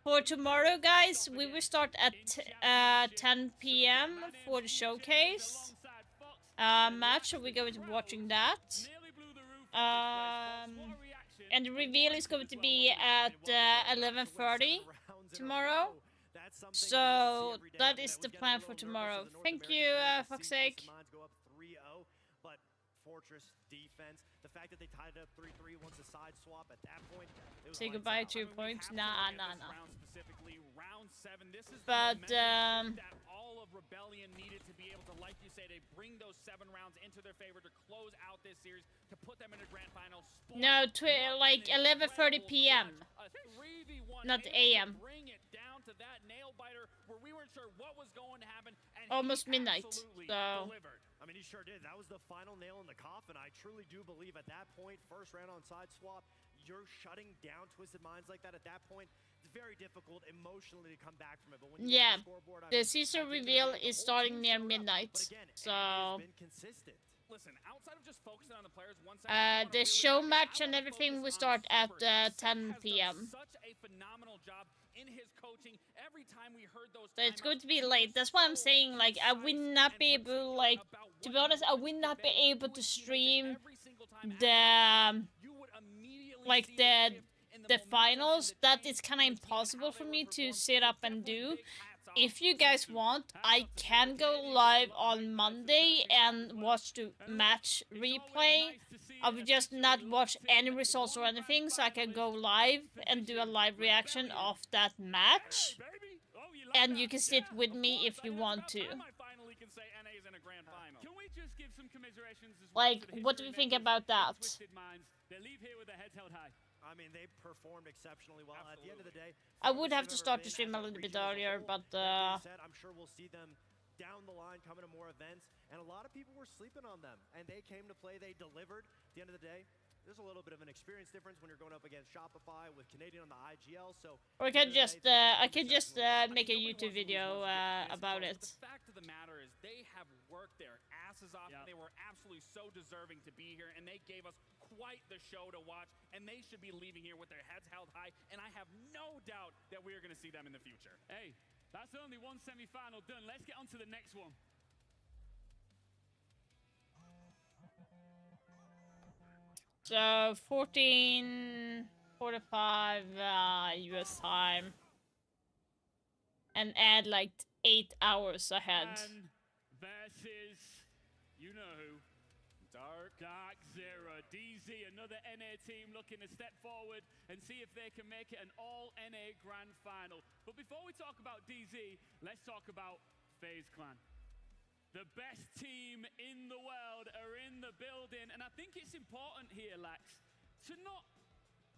Speaker 3: For tomorrow, guys, we will start at 10 PM for the showcase match, so we're going to be watching that. And the reveal is going to be at 11:30 tomorrow. So that is the plan for tomorrow. Thank you, Foxake.
Speaker 18: But Fortress defense, the fact that they tied it up 3-3 once a side swap at that point.
Speaker 3: Say goodbye to 2 points. Nah.
Speaker 19: But
Speaker 3: all
Speaker 19: of Rebellion needed to be able to, like you say, to bring those 7 rounds into their favor to close out this series, to put them in a grand final.
Speaker 3: No, like 11:30 PM, not AM.
Speaker 19: Bring it down to that nail biter where we weren't sure what was going to happen, and
Speaker 3: almost midnight. So
Speaker 18: delivered. I mean, he sure did. That was the final nail in the coffin. I truly do believe at that point, first round on side swap, you're shutting down Twisted Minds like that at that point. It's very difficult emotionally to come back from it. But when you
Speaker 3: yeah,
Speaker 18: the scoreboard,
Speaker 3: the season reveal is starting near midnight. So
Speaker 19: listen, outside of just focusing on the players,
Speaker 3: the show match and everything will start at 10 PM.
Speaker 19: Such a phenomenal job in his coaching. Every time we heard those,
Speaker 3: so it's going to be late. That's why I'm saying, like, I will not be able, like, to be honest, I will not be able to stream the like the finals. That is kind of impossible for me to sit up and do. If you guys want, I can go live on Monday and watch the match replay. I will just not watch any results or anything, so I can go live and do a live reaction of that match. And you can sit with me if you want to. Like, what do you think about that?
Speaker 18: I mean, they performed exceptionally well. Absolutely. At the end of the day,
Speaker 3: I would have to start the stream a little bit earlier, but
Speaker 18: I'm sure we'll see them down the line coming to more events, and a lot of people were sleeping on them, and they came to play. They delivered. At the end of the day, there's a little bit of an experience difference when you're going up against Shopify with Canadian on the IGL. So
Speaker 3: or I can just make a YouTube video about it.
Speaker 19: The fact of the matter is, they have worked their asses off. They were absolutely so deserving to be here, and they gave us quite the show to watch, and they should be leaving here with their heads held high, and I have no doubt that we are going to see them in the future. Hey, that's only one semi-final done. Let's get on to the next one.
Speaker 3: So 14:45 US time. And add like 8 hours ahead.
Speaker 19: Versus, you know who. Dark Zero. DZ, another NA team looking to step forward and see if they can make it an all-NA Grand Final. But before we talk about DZ, let's talk about FaZe Clan. The best team in the world are in the building, and I think it's important here, Lax, to not,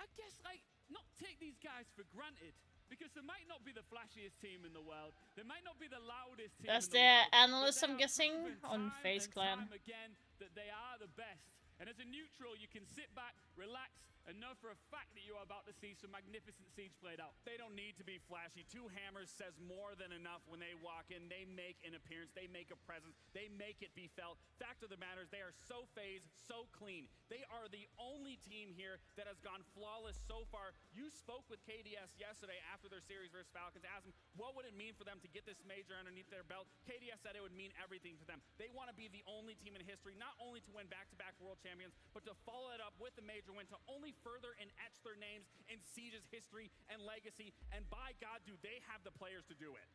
Speaker 19: I guess, like, not take these guys for granted. Because they might not be the flashiest team in the world. They might not be the loudest team
Speaker 3: That's
Speaker 19: in the
Speaker 3: the
Speaker 19: world.
Speaker 3: analyst, I'm guessing, on FaZe Clan.
Speaker 19: Time again that they are the best. And as a neutral, you can sit back, relax, and know for a fact that you are about to see some magnificent Siege played out.
Speaker 2: They don't need to be flashy. Two hammers says more than enough when they walk in. They make an appearance. They make a presence. They make it be felt. Fact of the matter is they are so phased, so clean. They are the only team here that has gone flawless so far. You spoke with KDS yesterday after their series versus Falcons. Asked them, what would it mean for them to get this major underneath their belt? KDS said it would mean everything to them. They want to be the only team in history, not only to win back-to-back world champions, but to follow it up with the major win, to only further and etch their names in Siege's history and legacy. And by God, do they have the players to do it.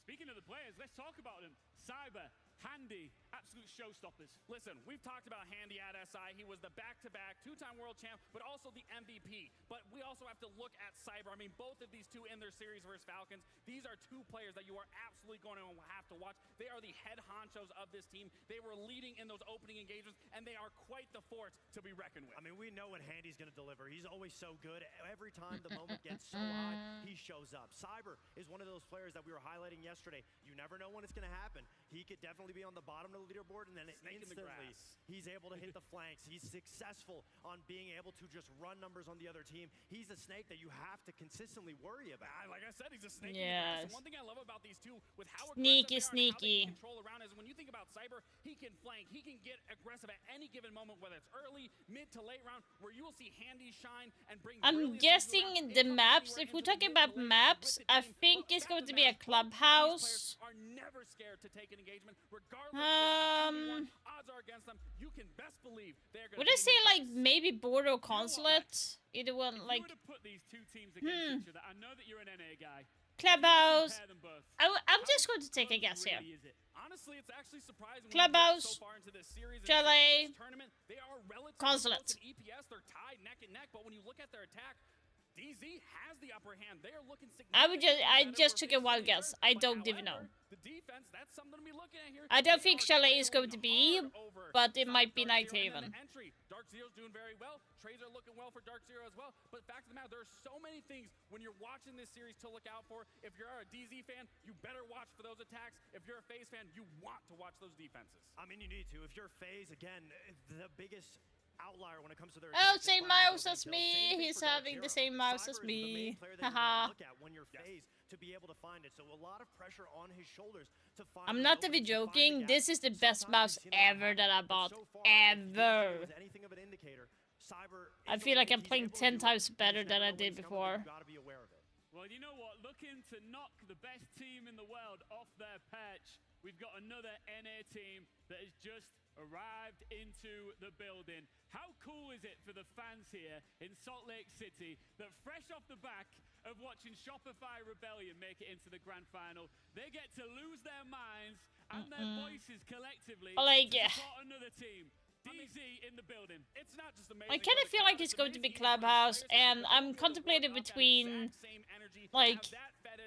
Speaker 19: Speaking of the players, let's talk about them. Cyber, Handy, absolute showstoppers.
Speaker 2: Listen, we've talked about Handy at SI. He was the back-to-back two-time world champ, but also the MVP. But we also have to look at Cyber. I mean, both of these two in their series versus Falcons, these are two players that you are absolutely going to have to watch. They are the head honchos of this team. They were leading in those opening engagements, and they are quite the force to be reckoned with.
Speaker 18: I mean, we know what Handy's going to deliver. He's always so good. Every time the moment gets so high, he shows up. Cyber is one of those players that we were highlighting yesterday. You never know when it's going to happen. He could definitely be on the bottom of the leaderboard, and then instantly he's able to hit the flanks. He's successful on being able to just run numbers on the other team. He's a snake that you have to consistently worry about.
Speaker 2: Like I said, he's a snake in the grass. And one thing I love about these two, with how
Speaker 3: sneaky,
Speaker 2: aggressive they are and how they control around, is when you think about Cyber, he can flank, he can get aggressive at any given moment, whether it's early, mid to late round, where you will see Handy shine and bring.
Speaker 3: I'm guessing the maps. If we're talking about maps, I think it's going to be a clubhouse.
Speaker 2: Are never scared to take an engagement, regardless of odds are against them. You can best believe they're going to.
Speaker 3: Would I say like maybe Border or Consulate? Either one, like.
Speaker 19: If you were to put these two teams against each other, I know that you're an NA guy.
Speaker 3: Clubhouse. I'm just going to take a guess here.
Speaker 2: Honestly, it's actually surprising.
Speaker 3: Clubhouse.
Speaker 2: So far into this series,
Speaker 3: Chalet.
Speaker 2: Tournament, they are relatively
Speaker 3: Consulate.
Speaker 2: close in EPS. They're tied neck and neck, but when you look at their attack, DZ has the upper hand. They are looking significantly
Speaker 3: I just took a wild guess. I don't even know.
Speaker 2: The defense, that's something to be looking at here.
Speaker 3: I don't think Chalet is going to be, but it might be Nighthaven.
Speaker 2: Dark Zero's doing very well. Trades are looking well for Dark Zero as well. But fact of the matter, there are so many things when you're watching this series to look out for. If you're a DZ fan, you better watch for those attacks. If you're a FaZe fan, you want to watch those defenses.
Speaker 18: I mean, you need to. If you're FaZe, again, the biggest outlier when it comes to their
Speaker 3: same mouse as me. He's having the same mouse as me. Haha.
Speaker 18: Look at when you're FaZe to be able to find it. So a lot of pressure on his shoulders to find.
Speaker 3: I'm not even joking. This is the best mouse ever that I bought. Ever.
Speaker 18: Anything of an indicator.
Speaker 3: I feel like I'm playing 10 times better than I did before.
Speaker 19: Well, you know what? Looking to knock the best team in the world off their perch, we've got another NA team that has just arrived into the building. How cool is it for the fans here in Salt Lake City that fresh off the back of watching Shopify Rebellion make it into the grand final, they get to lose their minds and their voices collectively to support another team. DZ in the building. It's not just amazing.
Speaker 3: I kind of feel like it's going to be Clubhouse, and I'm contemplating between like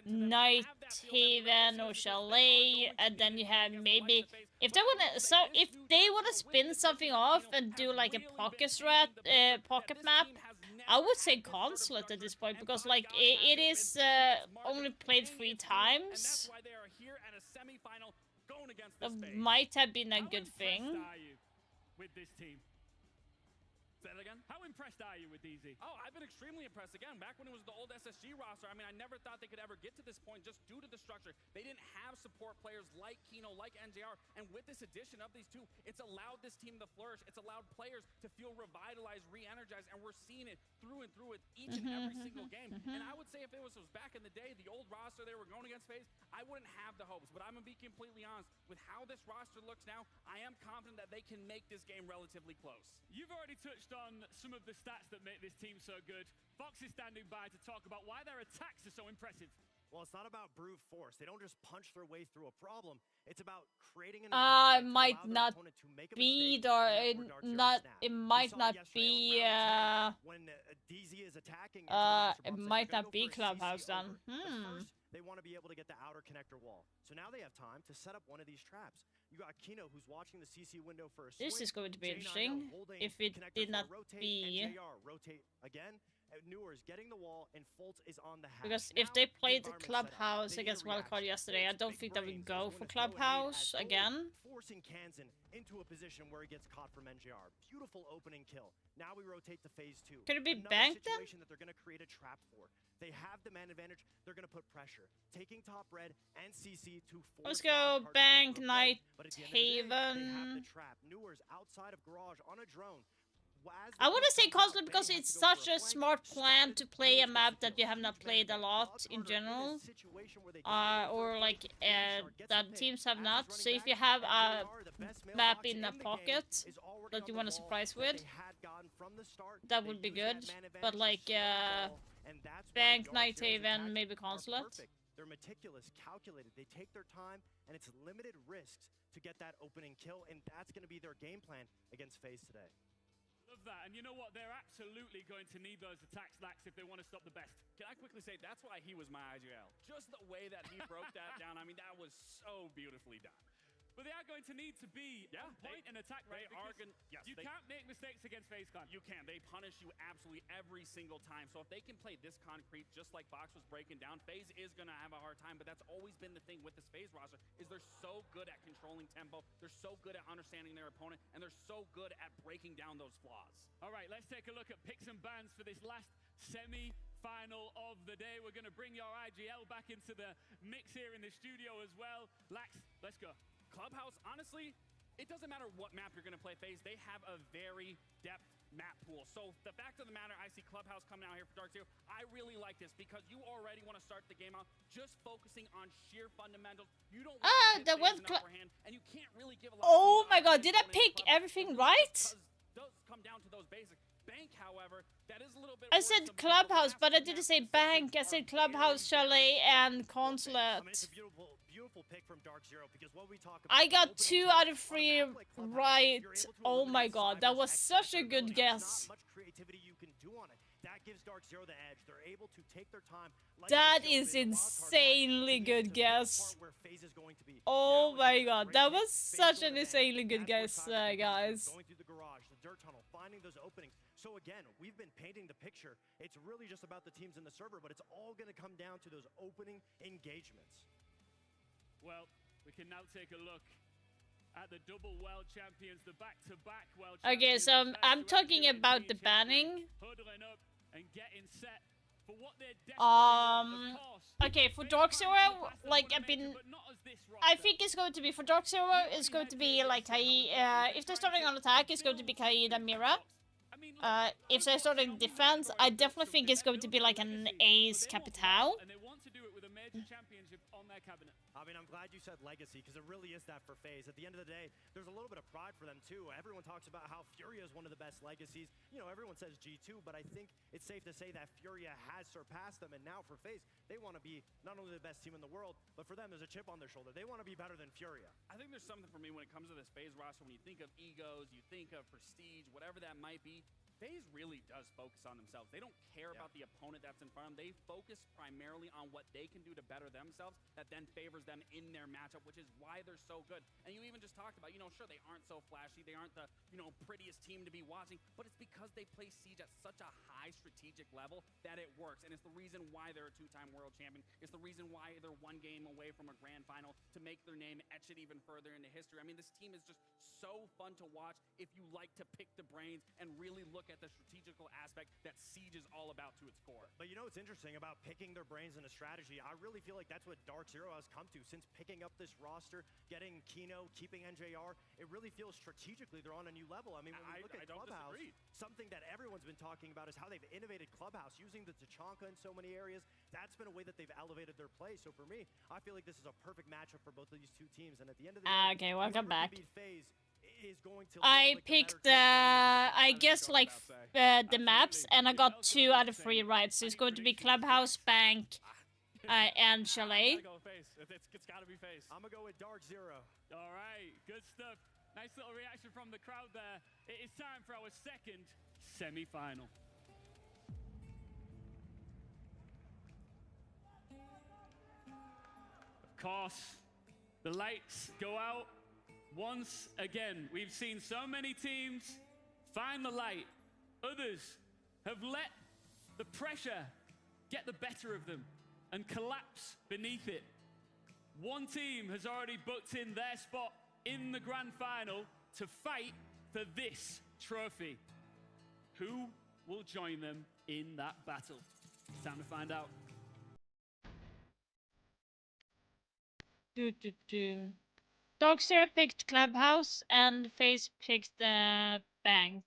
Speaker 3: Nighthaven or Chalet, and then you have maybe if they wanna spin something off and do like a pocket map, I would say Consulate at this point, because like it is only played 3 times. That might have been a good thing.
Speaker 19: With this team.
Speaker 2: Say that again?
Speaker 19: How impressed are you with DZ?
Speaker 2: Oh, I've been extremely impressed. Again, back when it was the old SSG roster, I mean, I never thought they could ever get to this point just due to the structure. They didn't have support players like Kino, like NJR, and with this addition of these two, it's allowed this team to flourish. It's allowed players to feel revitalized, re-energized, and we're seeing it through and through with each and every single game. And I would say if it was back in the day, the old roster they were going against FaZe, I wouldn't have the hopes. But I'm going to be completely honest. With how this roster looks now, I am confident that they can make this game relatively close.
Speaker 19: You've already touched on some of the stats that make this team so good. Fox is standing by to talk about why their attacks are so impressive.
Speaker 18: Well, it's not about brute force. They don't just punch their way through a problem. It's about creating an
Speaker 3: might not be it might not be
Speaker 18: when DZ is attacking
Speaker 3: it might not be Clubhouse then.
Speaker 18: First, they want to be able to get the outer connector wall. So now they have time to set up one of these traps. You got Kino who's watching the CC window for a swing.
Speaker 3: This is going to be interesting if it did not be
Speaker 18: rotate again. Newer's getting the wall and Fultz is on the hatch.
Speaker 3: Because if they played Clubhouse against Wildcard yesterday, I don't think they would go for Clubhouse again.
Speaker 18: Forcing Kansan into a position where he gets caught from NJR. Beautiful opening kill. Now we rotate to phase 2.
Speaker 3: Could it be banked then?
Speaker 18: That they're going to create a trap for. They have the man advantage. They're going to put pressure. Taking top red and CC to force.
Speaker 3: Let's go bank Night Haven.
Speaker 18: They have the trap. Newer's outside of garage on a drone.
Speaker 3: I want to say Consulate because it's such a smart plan to play a map that you have not played a lot in general, or like that teams have not. So if you have a map in a pocket that you want to surprise with, that would be good. But like Bank, Night Haven, maybe Consulate.
Speaker 18: They're meticulous, calculated. They take their time, and it's limited risks to get that opening kill, and that's going to be their game plan against FaZe today.
Speaker 19: Love that, and you know what? They're absolutely going to need those attacks, Lax, if they want to stop the best.
Speaker 2: Can I quickly say, that's why he was my IGL. Just the way that he broke that down, I mean, that was so beautifully done.
Speaker 19: But they are going to need to be on point and attack, right?
Speaker 2: They are going
Speaker 19: you can't make mistakes against FaZe.
Speaker 2: You can. They punish you absolutely every single time. So if they can play this concrete, just like Box was breaking down, FaZe is going to have a hard time. But that's always been the thing with this FaZe roster, is they're so good at controlling tempo, they're so good at understanding their opponent, and they're so good at breaking down those flaws.
Speaker 19: All right, let's take a look at picks and bans for this last semi-final of the day. We're going to bring your IGL back into the mix here in the studio as well. Lax, let's go.
Speaker 2: Clubhouse, honestly, it doesn't matter what map you're going to play FaZe. They have a very depth map pool. So the fact of the matter, I see Clubhouse coming out here for Dark Zero. I really like this because you already want to start the game out just focusing on sheer fundamentals. You don't want to upper hand, and you can't really give a lot.
Speaker 3: Oh my god, did I pick everything right?
Speaker 2: It does come down to those basics. Bank, however, that is a little bit.
Speaker 3: I said Clubhouse, but I didn't say Bank. I said Clubhouse, Chalet, and Consulate.
Speaker 18: It's a beautiful pick from Dark Zero because what we talk about.
Speaker 3: I got 2 out of 3 right. Oh my god, that was such a good guess.
Speaker 18: Not much creativity you can do on it. That gives Dark Zero the edge. They're able to take their time.
Speaker 3: That is insanely good guess. Oh my god, that was such an insanely good guess, guys.
Speaker 18: Going through the garage, the dirt tunnel, finding those openings. So again, we've been painting the picture. It's really just about the teams in the server, but it's all going to come down to those opening engagements.
Speaker 19: Well, we can now take a look at the double world champions, the back-to-back world
Speaker 3: okay,
Speaker 19: champions.
Speaker 3: so I'm talking about the banning.
Speaker 19: Huddling up and getting set for what they're
Speaker 3: okay, for Dark Zero, like I think it's going to be for Dark Zero. It's going to be like if they're starting on attack, it's going to be Kaid and Mira. If they're starting defense, I definitely think it's going to be like an Ace Capital.
Speaker 19: And they want to do it with a major championship on their cabinet.
Speaker 18: I mean, I'm glad you said legacy because it really is that for FaZe. At the end of the day, there's a little bit of pride for them too. Everyone talks about how Furia is one of the best legacies. You know, everyone says G2, but I think it's safe to say that Furia has surpassed them. And now for FaZe, they want to be not only the best team in the world, but for them, there's a chip on their shoulder. They want to be better than Furia.
Speaker 2: I think there's something for me when it comes to this FaZe roster. When you think of egos, you think of prestige, whatever that might be. FaZe really does focus on themselves. They don't care about the opponent that's in front of them. They focus primarily on what they can do to better themselves that then favors them in their matchup, which is why they're so good. And you even just talked about, you know, sure, they aren't so flashy. They aren't the, you know, prettiest team to be watching, but it's because they play Siege at such a high strategic level that it works. And it's the reason why they're a 2-time world champion. It's the reason why they're 1 game away from a grand final to make their name etch it even further into history. I mean, this team is just so fun to watch if you like to pick the brains and really look look at the strategical aspect that Siege is all about to its core.
Speaker 18: But you know what's interesting about picking their brains in a strategy? I really feel like that's what Dark Zero has come to since picking up this roster, getting Kino, keeping NJR. It really feels strategically they're on a new level. I mean, when we look at Clubhouse, something that everyone's been talking about is how they've innovated Clubhouse, using the Tachanka in so many areas. That's been a way that they've elevated their play. So for me, I feel like this is a perfect matchup for both of these two teams. And at the end of the day,
Speaker 3: okay, welcome back.
Speaker 18: Is going to
Speaker 3: I picked, I guess, like, the maps, and I got 2 out of 3 right. So it's going to be Clubhouse, Bank, and Chalet.
Speaker 2: It's gotta be face.
Speaker 18: I'm gonna go with Dark Zero.
Speaker 19: All right, good stuff. Nice little reaction from the crowd there. It is time for our second semi-final. Of course, the lights go out once again. We've seen so many teams find the light. Others have let the pressure get the better of them and collapse beneath it. One team has already booked in their spot in the grand final to fight for this trophy. Who will join them in that battle? It's time to find out.
Speaker 3: Dark Zero picked Clubhouse and FaZe picked the Bank.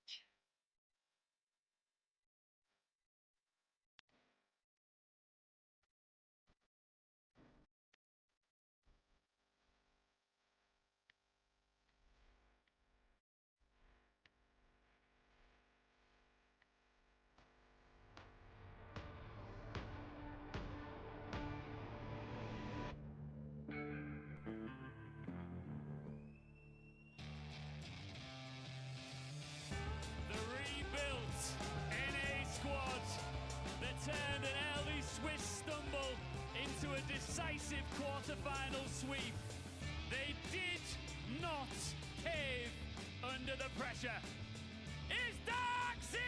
Speaker 19: Turned an early Swiss stumble into a decisive quarter-final sweep. They did not cave under the pressure. It's Dark Zero!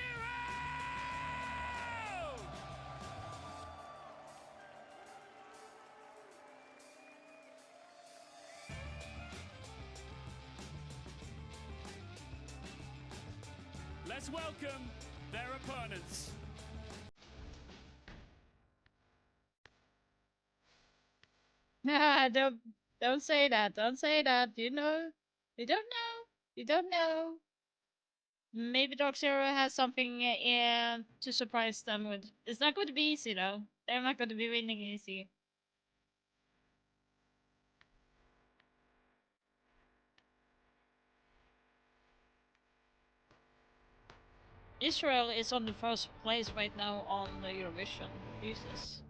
Speaker 19: Let's welcome their opponents.
Speaker 3: Don't say that. Don't say that. You know, you don't know. You don't know. Maybe Dark Zero has something to surprise them with. It's not going to be easy though. They're not going to be winning easy. Israel is on the first place right now on the Eurovision. Jesus.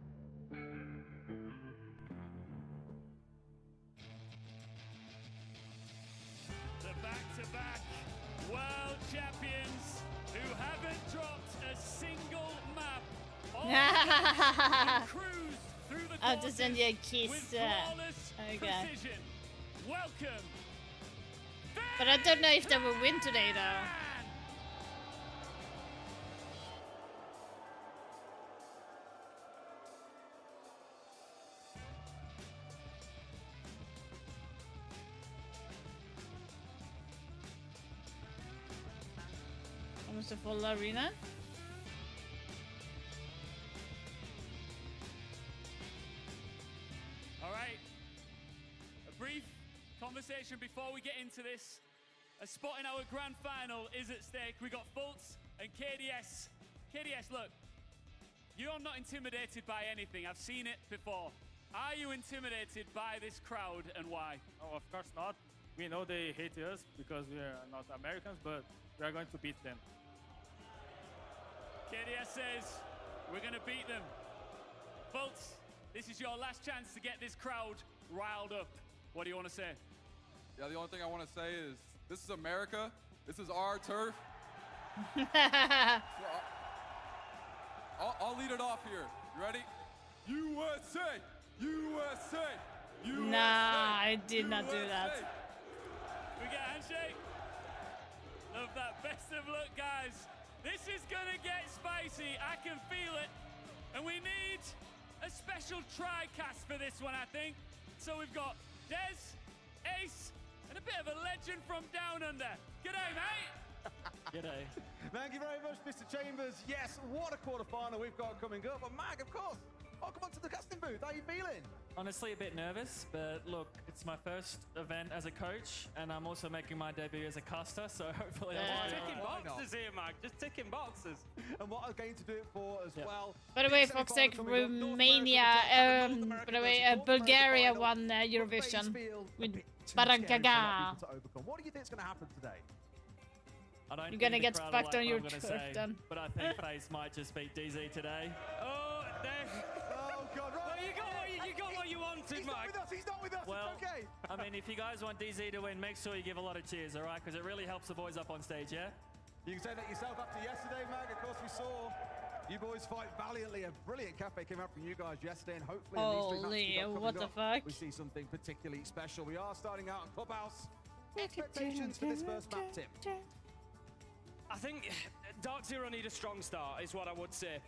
Speaker 19: Back world champions who haven't dropped a single map. Cruise through the
Speaker 3: I'll just send you a kiss. Okay.
Speaker 19: Welcome.
Speaker 3: But I don't know if they will win today though. Almost a full arena.
Speaker 19: All right. A brief conversation before we get into this. A spot in our grand final is at stake. We got Fultz and KDS. KDS, look, you're not intimidated by anything. I've seen it before. Are you intimidated by this crowd and why?
Speaker 22: Oh, of course not. We know they hate us because we are not Americans, but we are going to beat them.
Speaker 19: KDS says, we're going to beat them. Fultz, this is your last chance to get this crowd riled up. What do you want to say?
Speaker 13: Yeah, the only thing I want to say is this is America. This is our turf. I'll lead it off here. You ready? USA! USA! USA!
Speaker 3: Nah, I did not do that.
Speaker 19: We get a handshake. Love that. Best of luck, guys. This is gonna get spicy. I can feel it. And we need a special tri-cast for this one, I think. So we've got Dez, Ace, and a bit of a legend from down under. G'day, mate.
Speaker 22: G'day.
Speaker 14: Thank you very much, Mr. Chambers. Yes, what a quarterfinal we've got coming up. But Mag, of course, welcome onto the casting booth. How are you feeling?
Speaker 17: Honestly, a bit nervous, but look, it's my first event as a coach, and I'm also making my debut as a caster, so hopefully I'll
Speaker 14: Just
Speaker 17: do
Speaker 14: ticking
Speaker 17: alright.
Speaker 14: boxes here, Mag. Just ticking boxes. And what I'm going to do it for as well.
Speaker 3: By the way, Foxtech, Romania, by the way, Bulgaria won Eurovision with Barankaga.
Speaker 14: What do you think is going to happen today?
Speaker 17: I don't
Speaker 3: You're
Speaker 17: think
Speaker 3: gonna
Speaker 17: the
Speaker 3: get
Speaker 17: crowd
Speaker 3: fucked
Speaker 17: will
Speaker 3: on
Speaker 17: like
Speaker 3: your
Speaker 17: what I'm
Speaker 3: turf
Speaker 17: gonna say,
Speaker 3: then.
Speaker 17: but I think FaZe might just beat DZ today.
Speaker 14: Oh, God, right.
Speaker 9: Well, you got what you wanted,
Speaker 14: He's
Speaker 9: Mike.
Speaker 14: not with us, he's not with us,
Speaker 17: Well,
Speaker 14: it's okay.
Speaker 17: I mean, if you guys want DZ to win, make sure you give a lot of cheers, all right? Because it really helps the boys up on stage, yeah?
Speaker 14: You can say that yourself after yesterday, Mag. Of course, we saw you boys fight valiantly. A brilliant cafe came out from you guys yesterday, and hopefully in these three matches we've got
Speaker 3: What
Speaker 14: coming
Speaker 3: the
Speaker 14: up,
Speaker 3: fuck?
Speaker 14: we see something particularly special. We are starting out in Clubhouse. Expectations for this first map, Tim?
Speaker 9: I think Dark Zero need a strong start, is what I would say.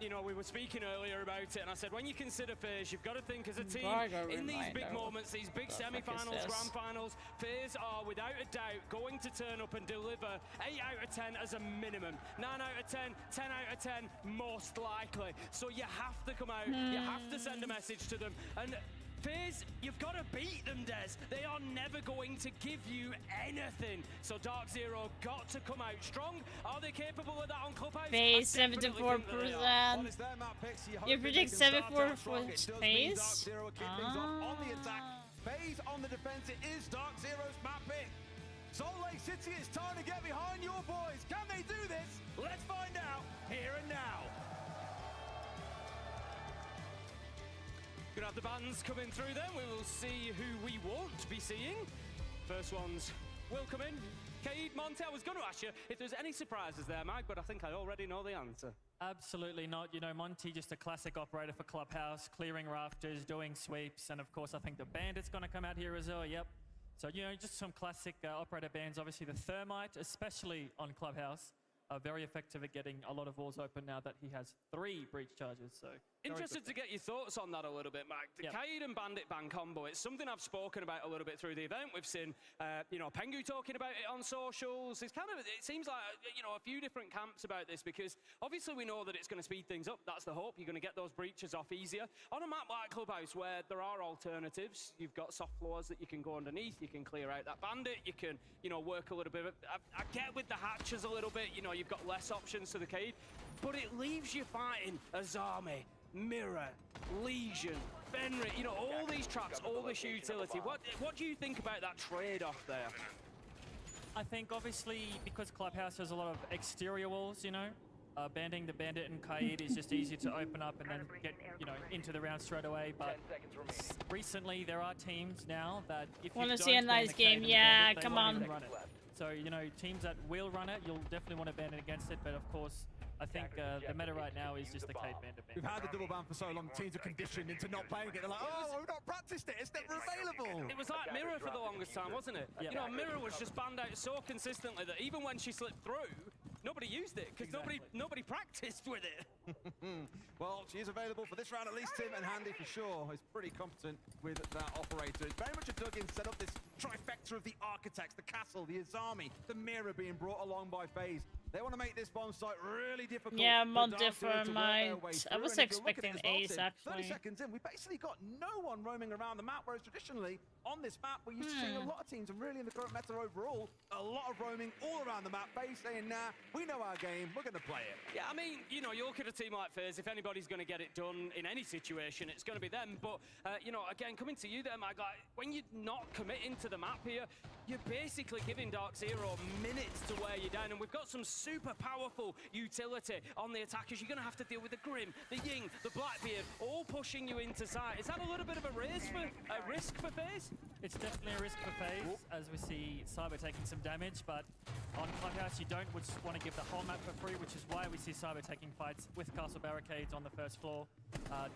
Speaker 9: You know, we were speaking earlier about it, and I said when you consider FaZe, you've got to think as a team in these big moments, these big semi-finals, grand finals. FaZe are, without a doubt, going to turn up and deliver 8 out of 10 as a minimum. 9 out of 10, 10 out of 10, most likely. So you have to come out, you have to send a message to them. And FaZe, you've got to beat them, Des. They are never going to give you anything. So Dark Zero got to come out strong. Are they capable of that on Clubhouse?
Speaker 3: FaZe 74%. You predict 74 for FaZe?
Speaker 14: On the attack, FaZe on the defense. It is Dark Zero's map pick. Salt Lake City, it's time to get behind your boys. Can they do this? Let's find out here and now.
Speaker 9: Gonna have the bands coming through then. We will see who we won't be seeing. First ones will come in. Kaid, Monte, I was going to ask you if there's any surprises there, Mike, but I think I already know the answer.
Speaker 17: Absolutely not. You know, Monty, just a classic operator for Clubhouse, clearing rafters, doing sweeps, and of course, I think the Bandit's going to come out here as well. Yep. So, you know, just some classic operator bands. Obviously, the Thermite, especially on Clubhouse, are very effective at getting a lot of walls open now that he has 3 breach charges. So
Speaker 9: Interested to get your thoughts on that a little bit, Mike. The Kaid and Bandit ban combo, it's something I've spoken about a little bit through the event. We've seen, you know, Pengu talking about it on socials. It's kind of, it seems like, you know, a few different camps about this because obviously we know that it's going to speed things up. That's the hope. You're going to get those breaches off easier. On a map like Clubhouse where there are alternatives, you've got soft floors that you can go underneath, you can clear out that Bandit, you can, you know, work a little bit. I get with the hatches a little bit, you know, you've got less options to the Kaid, but it leaves you fighting Azami, Mirror, Legion, Fenrir, you know, all these traps, all this utility. What do you think about that trade-off there?
Speaker 17: I think obviously because Clubhouse has a lot of exterior walls, you know, banding the Bandit and Kaid is just easy to open up and then get, you know, into the round straight away. But recently there are teams now that if you
Speaker 3: Wanna
Speaker 17: don't
Speaker 3: see a
Speaker 17: ban
Speaker 3: nice
Speaker 17: the Kaid
Speaker 3: game?
Speaker 17: and the
Speaker 3: Yeah,
Speaker 17: Bandit, they
Speaker 3: come
Speaker 17: won't
Speaker 3: on.
Speaker 17: even run it. So, you know, teams that will run it, you'll definitely want to ban it against it. But of course, I think the meta right now is just the Kaid Bandit ban.
Speaker 14: We've had the double ban for so long, teams are conditioned into not playing it. They're like, oh, we've not practiced it, it's never available.
Speaker 9: It was like Mirror for the longest time, wasn't it?
Speaker 17: Yeah.
Speaker 9: You know, Mirror was just banned out so consistently that even when she slipped through, nobody used it because nobody practiced with it.
Speaker 14: Well, she is available for this round at least, Tim, and Handy for sure is pretty competent with that operator. It's very much a Duggan set up this trifecta of the Architects, the Castle, the Azami, the Mirror being brought along by FaZe. They want to make this bomb site really difficult.
Speaker 3: Yeah,
Speaker 14: for
Speaker 3: Monte
Speaker 14: Dark Zero to work their way
Speaker 3: I
Speaker 14: through.
Speaker 3: was
Speaker 14: And if you look at
Speaker 3: expecting
Speaker 14: it as well,
Speaker 3: Ace
Speaker 14: Tim, 30
Speaker 3: actually.
Speaker 14: seconds in, we basically got no one roaming around the map, whereas traditionally on this map we're used to seeing a lot of teams, and really in the current meta overall, a lot of roaming all around the map. FaZe saying, nah, we know our game, we're going to play it.
Speaker 9: Yeah, I mean, you know, you look at a team like FaZe, if anybody's going to get it done in any situation, it's going to be them. But, you know, again, coming to you there, Mike, like, when you're not committing to the map here, you're basically giving Dark Zero minutes to wear you down. And we've got some super powerful utility on the attackers. You're going to have to deal with the Grim, the Ying, the Blackbeard, all pushing you into sight. Is that a little bit of a risk for FaZe?
Speaker 17: It's definitely a risk for FaZe, as we see Cyber taking some damage, but on Clubhouse you don't want to give the whole map for free, which is why we see Cyber taking fights with castle barricades on the first floor.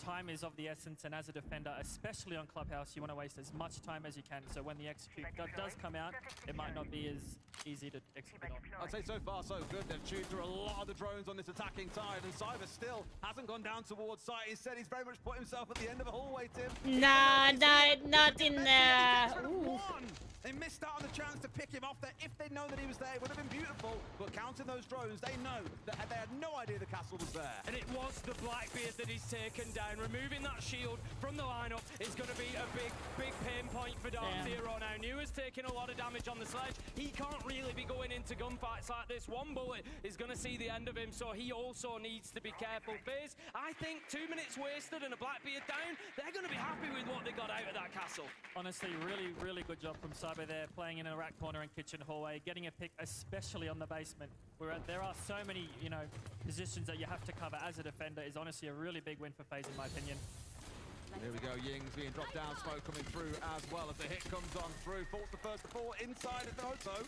Speaker 17: Time is of the essence, and as a defender, especially on Clubhouse, you want to waste as much time as you can, so when the execute does come out, it might not be as easy to execute on.
Speaker 14: I'd say so far so good. They've chewed through a lot of the drones on this attacking side, and Cyber still hasn't gone down towards sight. He said he's very much put himself at the end of a hallway, Tim.
Speaker 3: Nah, not in Ooh.
Speaker 14: They missed out on the chance to pick him off there. If they'd known that he was there, it would have been beautiful. But counting those drones, they know that they had no idea the castle was there.
Speaker 9: And it was the Blackbeard that he's taken down. Removing that shield from the lineup is going to be a big pain point for Dark Zero now. Nua's taking a lot of damage on the sledge. He can't really be going into gunfights like this. One bullet is going to see the end of him, so he also needs to be careful. FaZe, I think 2 minutes wasted and a Blackbeard down, they're going to be happy with what they got out of that castle.
Speaker 17: Honestly, really good job from Cyber there, playing in a rat corner and kitchen hallway, getting a pick, especially on the basement, where there are so many, you know, positions that you have to cover as a defender. Is honestly a really big win for FaZe, in my opinion.
Speaker 14: Here we go, Yings being dropped down, smoke coming through as well as the hit comes on through. Falls the first to fall inside of the Hoto.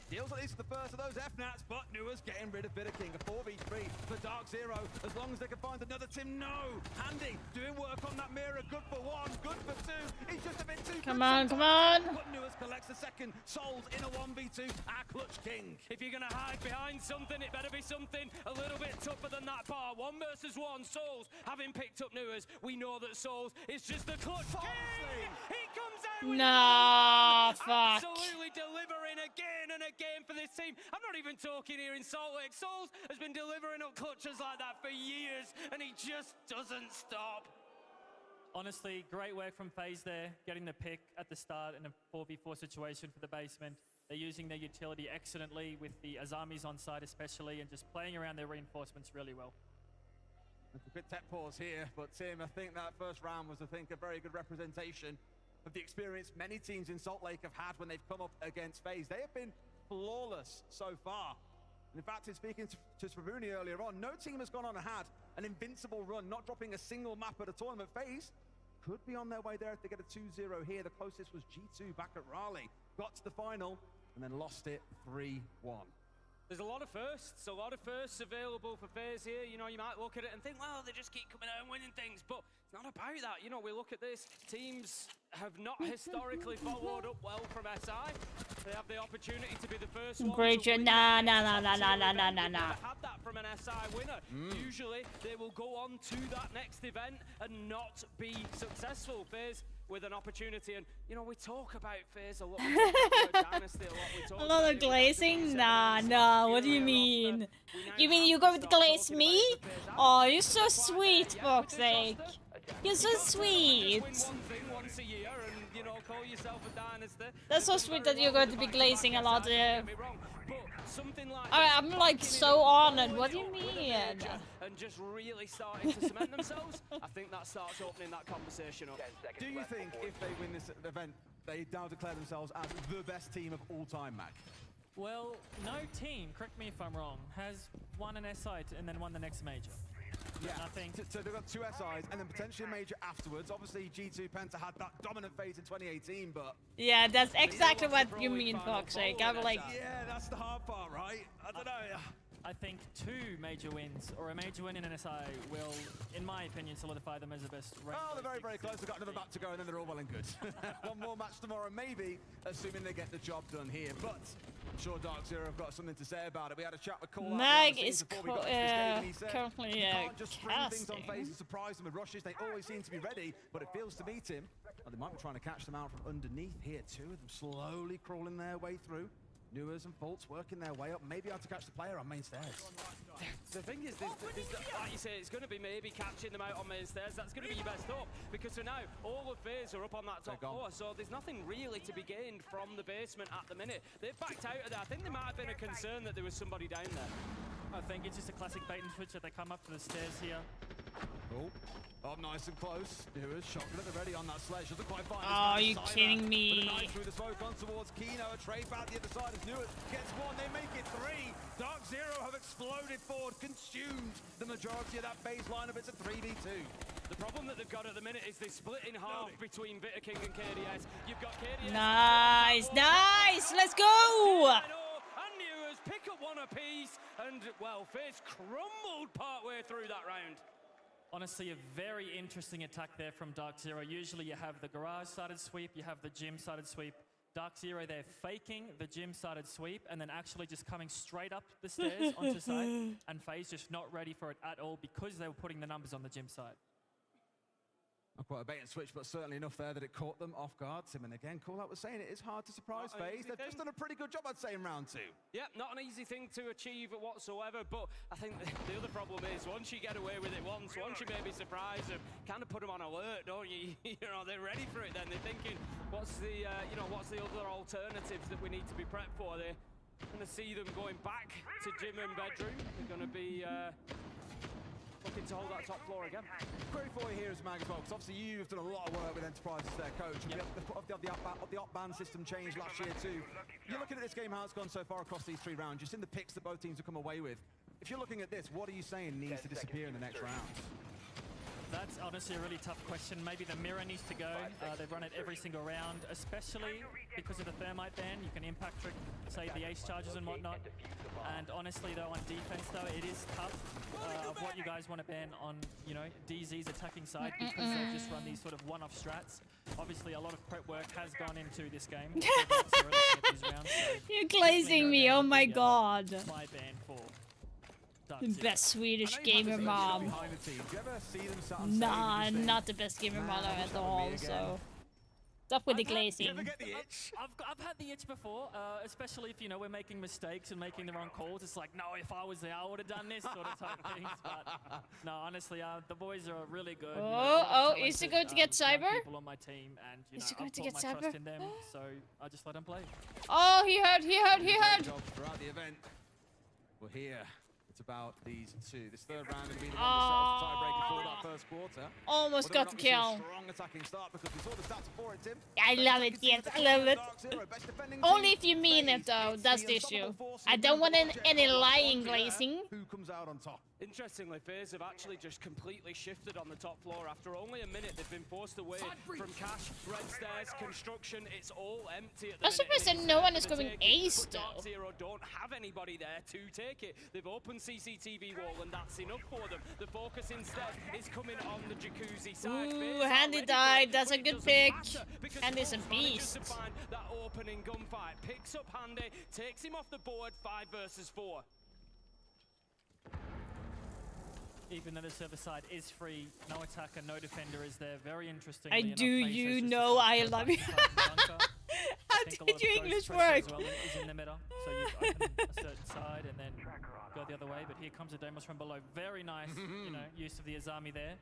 Speaker 14: Deals at least the first of those FNATs, but Nua's getting rid of Bitterking. A 4v3 for Dark Zero, as long as they can find another Tim. No! Handy doing work on that mirror. Good for one, good for two. He's just a bit too
Speaker 3: Come on, come on!
Speaker 14: But Nua's collects the second. Souls in a 1v2. Our Clutch King.
Speaker 9: If you're going to hide behind something, it better be something a little bit tougher than that bar. 1 versus 1. Souls having picked up Nua's. We know that Souls is just the Clutch King! He comes out with
Speaker 3: fuck.
Speaker 9: absolutely delivering again and again for this team. I'm not even talking here in Salt Lake. Souls has been delivering up clutches like that for years, and he just doesn't stop.
Speaker 17: Honestly, great work from FaZe there, getting the pick at the start in a 4v4 situation for the basement. They're using their utility excellently with the Azamis on side especially, and just playing around their reinforcements really well.
Speaker 14: It's a bit tech pause here, but Tim, I think that first round was, a very good representation of the experience many teams in Salt Lake have had when they've come up against FaZe. They have been flawless so far. And in fact, in speaking to Sravuni earlier on, no team has gone on and had an invincible run, not dropping a single map at a tournament. FaZe could be on their way there if they get a 2-0 here. The closest was G2 back at Raleigh. Got to the final and then lost it 3-1.
Speaker 9: There's a lot of firsts available for FaZe here. You know, you might look at it and think, well, they just keep coming out and winning things, but it's not about that. You know, we look at this, teams have not historically followed up well from SI. They have the opportunity to be the first one.
Speaker 3: Nah.
Speaker 9: Had that from an SI winner. Usually, they will go on to that next event and not be successful. FaZe with an opportunity, and you know, we talk about FaZe a lot. We talk about Dynasty a lot. We talk
Speaker 3: A lot of glazing? Nah, what do you mean? You mean you're going to glaze me? Oh, you're so sweet, fuck's sake. You're so sweet.
Speaker 9: Once a year and, you know, call yourself a Dynasty.
Speaker 3: That's so sweet that you're going to be glazing a lot.
Speaker 9: Something like
Speaker 3: I'm like so honored. What do you mean?
Speaker 9: And just really starting to cement themselves. I think that starts opening that conversation up.
Speaker 14: Do you think if they win this event, they now declare themselves as the best team of all time, Mac?
Speaker 17: Well, no team, correct me if I'm wrong, has won an SI and then won the next major.
Speaker 14: Yeah, so they've got 2 SIs and then potentially a major afterwards. Obviously, G2 Penta had that dominant phase in 2018, but...
Speaker 3: Yeah, that's exactly what you mean, fuck's sake. I'm like...
Speaker 14: Yeah, that's the hard part, right? I don't know.
Speaker 17: I think 2 major wins, or a major win in an SI, will, in my opinion, solidify them as the best ranked.
Speaker 14: Oh, they're very close. They've got another map to go, and then they're all well and good. One more match tomorrow, maybe, assuming they get the job done here. But I'm sure Dark Zero have got something to say about it. We had a chat with Cole.
Speaker 3: Mag is currently
Speaker 14: can't just spring things on FaZe and surprise them with rushes. They always seem to be ready, but it feels to me, Tim, they might be trying to catch them out from underneath here. 2 of them slowly crawling their way through. Nuas and Faults working their way up, maybe able to catch the player on main stairs.
Speaker 9: The thing is, like you say, it's going to be maybe catching them out on main stairs. That's going to be your best hope, because for now, all of FaZe are up on that top floor, so there's nothing really to be gained from the basement at the minute. They've backed out of there. I think there might have been a concern that there was somebody down there.
Speaker 17: I think it's just a classic bait and switch that they come up to the stairs here.
Speaker 14: Oh, up nice and close. Nuas shotgun at the ready on that sledge. Doesn't quite find
Speaker 3: are you kidding me?
Speaker 14: With a knife through the smoke on towards Kino. A trade back the other side as Nuas gets 1. They make it 3. Dark Zero have exploded forward, consumed the majority of that base lineup. It's a 3v2.
Speaker 9: The problem that they've got at the minute is they split in half between Bitterking and KDS. You've got KDS.
Speaker 3: Nice. Let's go.
Speaker 9: And Nuas pick up 1 apiece, and well, FaZe crumbled partway through that round.
Speaker 17: Honestly, a very interesting attack there from Dark Zero. Usually you have the garage-sided sweep, you have the gym-sided sweep. Dark Zero, they're faking the gym-sided sweep and then actually just coming straight up the stairs onto side, and FaZe just not ready for it at all because they were putting the numbers on the gym side.
Speaker 14: Not quite a bait and switch, but certainly enough there that it caught them off guard. Tim, and again, Call Out was saying it is hard to surprise FaZe. They've just done a pretty good job, I'd say, in round 2.
Speaker 9: Yeah, not an easy thing to achieve whatsoever, but I think the other problem is once you get away with it once you maybe surprise them, kind of put them on alert, don't you? You know, they're ready for it then. They're thinking, what's the other alternatives that we need to be prepped for? They're going to see them going back to gym and bedroom. They're going to be looking to hold that top floor again.
Speaker 14: Query for you here is Mag as well, because obviously you've done a lot of work with Enterprise as their coach. Yep. The op ban system changed last year too. You're looking at this game, how it's gone so far across these 3 rounds. You've seen the picks that both teams have come away with. If you're looking at this, what are you saying needs to disappear in the next round?
Speaker 17: That's honestly a really tough question. Maybe the mirror needs to go. They've run it every single round, especially because of the thermite ban. You can impact trick, say, the ace charges and whatnot. And honestly, though, on defense, though, it is tough of what you guys want to ban on, you know, DZ's attacking side because they've just run these sort of one-off strats. Obviously, a lot of prep work has gone into this game.
Speaker 3: You're glazing me, oh my god.
Speaker 17: My ban for
Speaker 3: the best Swedish gamer mom. Nah, not the best gamer mom at all, so... Stop with the glazing.
Speaker 17: I've had the itch before, especially if, you know, we're making mistakes and making the wrong calls. It's like, no, if I was there, I would have done this sort of type things. But no, honestly, the boys are really good.
Speaker 3: Is it going to get Cyber?
Speaker 17: People on my team, and you know,
Speaker 3: Is it going
Speaker 17: I've
Speaker 3: to
Speaker 17: put
Speaker 3: get
Speaker 17: my
Speaker 3: Cyber?
Speaker 17: trust in them, so I just let them play.
Speaker 3: Oh, he heard.
Speaker 14: Throughout the event, we're here. It's about these 2. This third round going to be the one that settles the tiebreaker for that first quarter.
Speaker 3: Almost got the kill.
Speaker 14: Strong attacking start because we saw the stats for it, Tim.
Speaker 3: I love it, yes, I love it. Only if you mean it, though. That's the issue. I don't want any lying glazing.
Speaker 14: Who comes out on top?
Speaker 9: Interestingly, FaZe have actually just completely shifted on the top floor. After only a minute, they've been forced away from Cash, Red Stairs, Construction. It's all empty at the minute.
Speaker 3: I'm surprised that no one is going ace, though.
Speaker 9: Dark Zero don't have anybody there to take it. They've opened CCTV wall, and that's enough for them. The focus instead is coming on the Jacuzzi side.
Speaker 3: Ooh, Handy died. That's a good pick. Handy's a beast.
Speaker 9: That opening gunfight picks up Handy, takes him off the board. 5 versus 4.
Speaker 17: Even though the server side is free, no attacker, no defender is there. Very interesting.
Speaker 3: I do you know I love you. How did your English work?
Speaker 17: Well is in the middle, so you open a certain side and then go the other way. But here comes a Demos from below. Very nice, you know, use of the Azami there,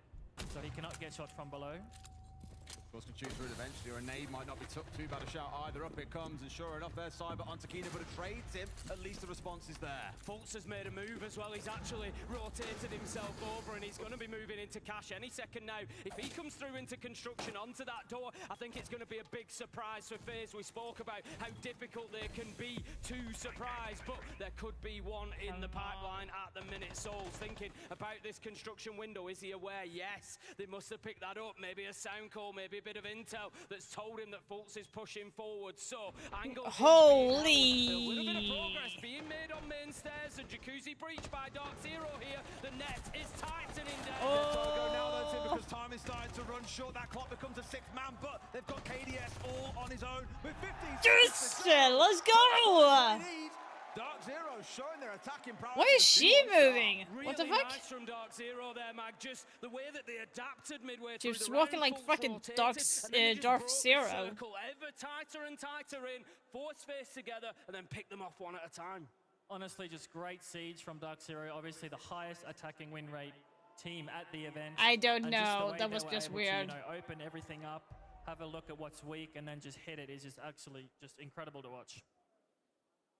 Speaker 17: so he cannot get shot from below.
Speaker 14: Of course, can shoot through it eventually, or a nade might not be too bad a shout either. Up it comes, and sure enough, there's Cyber on Takina, but a trades him. At least the response is there.
Speaker 9: Fultz has made a move as well. He's actually rotated himself over, and he's going to be moving into Cash any second now. If he comes through into Construction onto that door, I think it's going to be a big surprise for FaZe. We spoke about how difficult they can be to surprise, but there could be one in the pipeline at the minute. Souls thinking about this Construction window. Is he aware? Yes. They must have picked that up. Maybe a sound call, maybe a bit of intel that's told him that Fultz is pushing forward. So, Angle.
Speaker 3: Holy!
Speaker 9: A little bit of progress being made on main stairs. A Jacuzzi breach by Dark Zero here. The net is tightening down.
Speaker 14: Go now though, Tim, because time is starting to run short. That clock becomes a 6th man, but they've got KDS all on his own with 50.
Speaker 3: Yes! Let's go!
Speaker 14: Dark Zero showing their attacking prowess.
Speaker 3: Why is she moving?
Speaker 9: Really
Speaker 3: What the fuck?
Speaker 9: Nice from Dark Zero there, Mag. Just the way that they adapted midway
Speaker 3: She
Speaker 9: through
Speaker 3: was
Speaker 9: the
Speaker 3: walking
Speaker 9: round,
Speaker 3: like
Speaker 9: Fultz
Speaker 3: fucking
Speaker 9: rotated,
Speaker 3: Dark
Speaker 9: and then they just
Speaker 3: Dark
Speaker 9: broke the
Speaker 3: Zero.
Speaker 9: circle ever tighter and tighter in, force face together, and then pick them off one at a time.
Speaker 17: Honestly, just great siege from Dark Zero. Obviously, the highest attacking win rate team at the event.
Speaker 3: I don't
Speaker 17: And just the
Speaker 3: know.
Speaker 17: way
Speaker 3: That
Speaker 17: they
Speaker 3: was
Speaker 17: were
Speaker 3: just
Speaker 17: able
Speaker 3: weird.
Speaker 17: To, you know, open everything up, have a look at what's weak, and then just hit it is just actually just incredible to watch.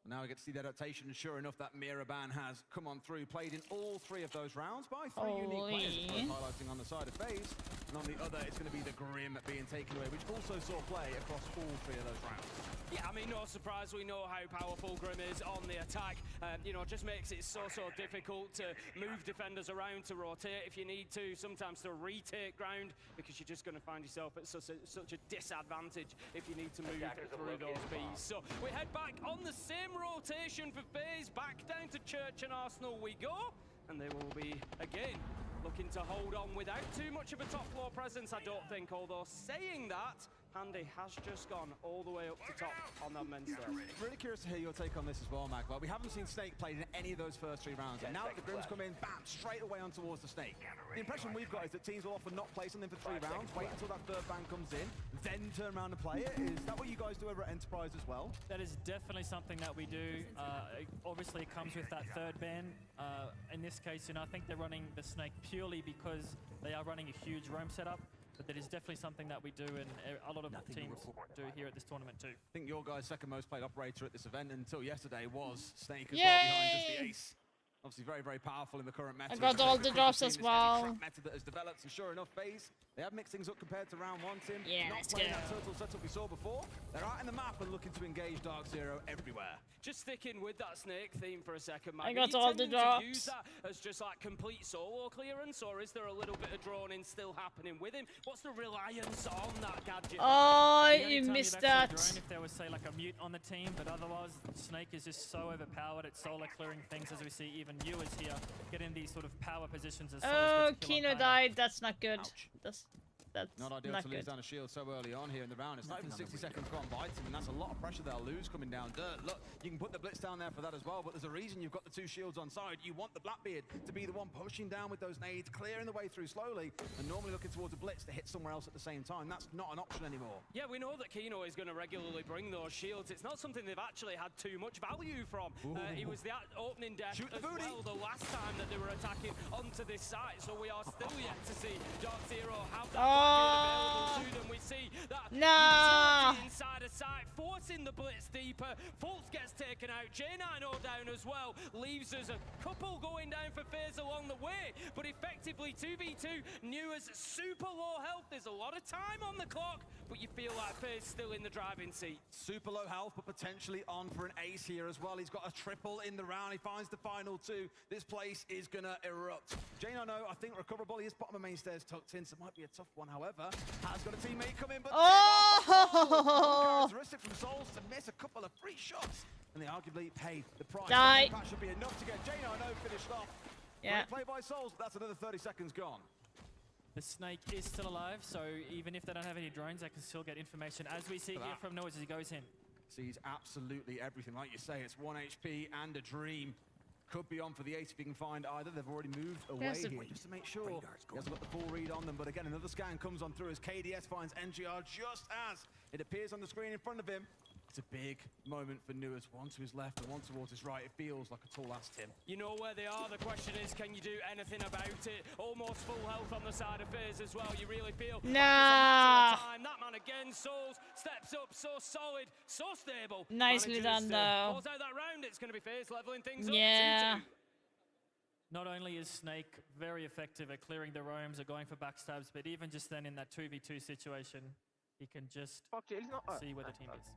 Speaker 14: Now we get to see the adaptation, and sure enough, that mirror ban has come on through. Played in all 3 of those rounds by 3 unique players. Both highlighting on the side of FaZe, and on the other, it's going to be the Grim being taken away, which also saw play across all 3 of those rounds.
Speaker 9: Yeah, I mean, no surprise, we know how powerful Grim is on the attack. You know, just makes it so difficult to move defenders around, to rotate if you need to, sometimes to retake ground, because you're just going to find yourself at such a disadvantage if you need to move through those bees. So we head back on the same rotation for FaZe. Back down to Church and Arsenal we go, and they will be again looking to hold on without too much of a top floor presence, I don't think. Although saying that, Handy has just gone all the way up to top on that men's stage.
Speaker 14: Really curious to hear your take on this as well, Mag. Well, we haven't seen Snake played in any of those first 3 rounds. And now that the Grims come in, bam, straight away on towards the Snake. The impression we've got is that teams will often not play something for 3 rounds, wait until that third ban comes in, then turn around and play it. Is that what you guys do over at Enterprise as well?
Speaker 17: That is definitely something that we do. Obviously, it comes with that third ban. In this case, I think they're running the Snake purely because they are running a huge roam setup. But that is definitely something that we do, and a lot of teams do here at this tournament too.
Speaker 14: I think your guy's second most played operator at this event until yesterday was Snake as well, behind just the ace. Obviously very, very powerful in the current meta.
Speaker 3: I got all the drops as well.
Speaker 14: Meta that has developed, and sure enough, FaZe, they have mixed things up compared to round 1, Tim.
Speaker 3: Yeah,
Speaker 14: Not playing that turtle setup we saw before. They're out in the map and looking to engage Dark Zero everywhere.
Speaker 9: Just sticking with that Snake theme for a second, Mag.
Speaker 3: I got
Speaker 9: Are you
Speaker 3: all the
Speaker 9: tending to
Speaker 3: drops.
Speaker 9: use that as just like complete solo clearance, or is there a little bit of drawn in still happening with him? What's the reliance on that gadget?
Speaker 3: Oh,
Speaker 17: The only
Speaker 3: you
Speaker 17: time
Speaker 3: missed
Speaker 17: you'd actually
Speaker 3: that.
Speaker 17: drone if there was, say, like a mute on the team, but otherwise, Snake is just so overpowered at solo clearing things, as we see even viewers here getting these sort of power positions as
Speaker 3: Oh, Kino died. That's not good. That's
Speaker 14: not ideal to lose down a shield so early on here in the round. It's not even 60 seconds gone by, Tim, and that's a lot of pressure they'll lose coming down dirt. Look, you can put the Blitz down there for that as well, but there's a reason you've got the 2 shields on side. You want the Blackbeard to be the one pushing down with those nades, clearing the way through slowly, and normally looking towards a Blitz to hit somewhere else at the same time. That's not an option anymore.
Speaker 9: Yeah, we know that Kino is going to regularly bring those shields. It's not something they've actually had too much value from. He was the opening death as well the last time that they were attacking onto this site, so we are still yet to see Dark Zero have that Blackbeard available to them. We see that utility inside a site, forcing the Blitz deeper. Fultz gets taken out, J9O down as well, leaves us a couple going down for FaZe along the way, but effectively 2v2, Newer's super low health. There's a lot of time on the clock, but you feel like FaZe still in the driving seat.
Speaker 14: Super low health, but potentially on for an ace here as well. He's got a triple in the round. He finds the final 2. This place is gonna erupt. J9O, I think, recoverable. He is bottom of main stairs tucked in, so it might be a tough one. However, has got a teammate come in, but characteristic from Souls to miss a couple of free shots, and they arguably paid the price.
Speaker 3: Die.
Speaker 14: That should be enough to get J9O finished off.
Speaker 3: Yeah.
Speaker 14: Great play by Souls, but that's another 30 seconds gone.
Speaker 17: The Snake is still alive, so even if they don't have any drones, they can still get information, as we see here from Noise as he goes in.
Speaker 14: Sees absolutely everything. Like you say, it's 1 HP and a dream. Could be on for the ace if he can find either. They've already moved away here just to make sure he hasn't got the full read on them. But again, another scan comes on through as KDS finds NGR just as it appears on the screen in front of him. It's a big moment for Newers. One to his left and one towards his right. It feels like a tall ass, Tim.
Speaker 9: You know where they are. The question is, can you do anything about it? Almost full health on the side of FaZe as well. You really feel like it's a matter of time. That man again, Souls, steps up, so solid, so stable.
Speaker 3: Nicely done, though.
Speaker 9: Pulls out that round. It's going to be FaZe leveling things up.
Speaker 3: Yeah.
Speaker 9: 2-2.
Speaker 17: Not only is Snake very effective at clearing the roams or going for backstabs, but even just then in that 2v2 situation, he can just see where the team is.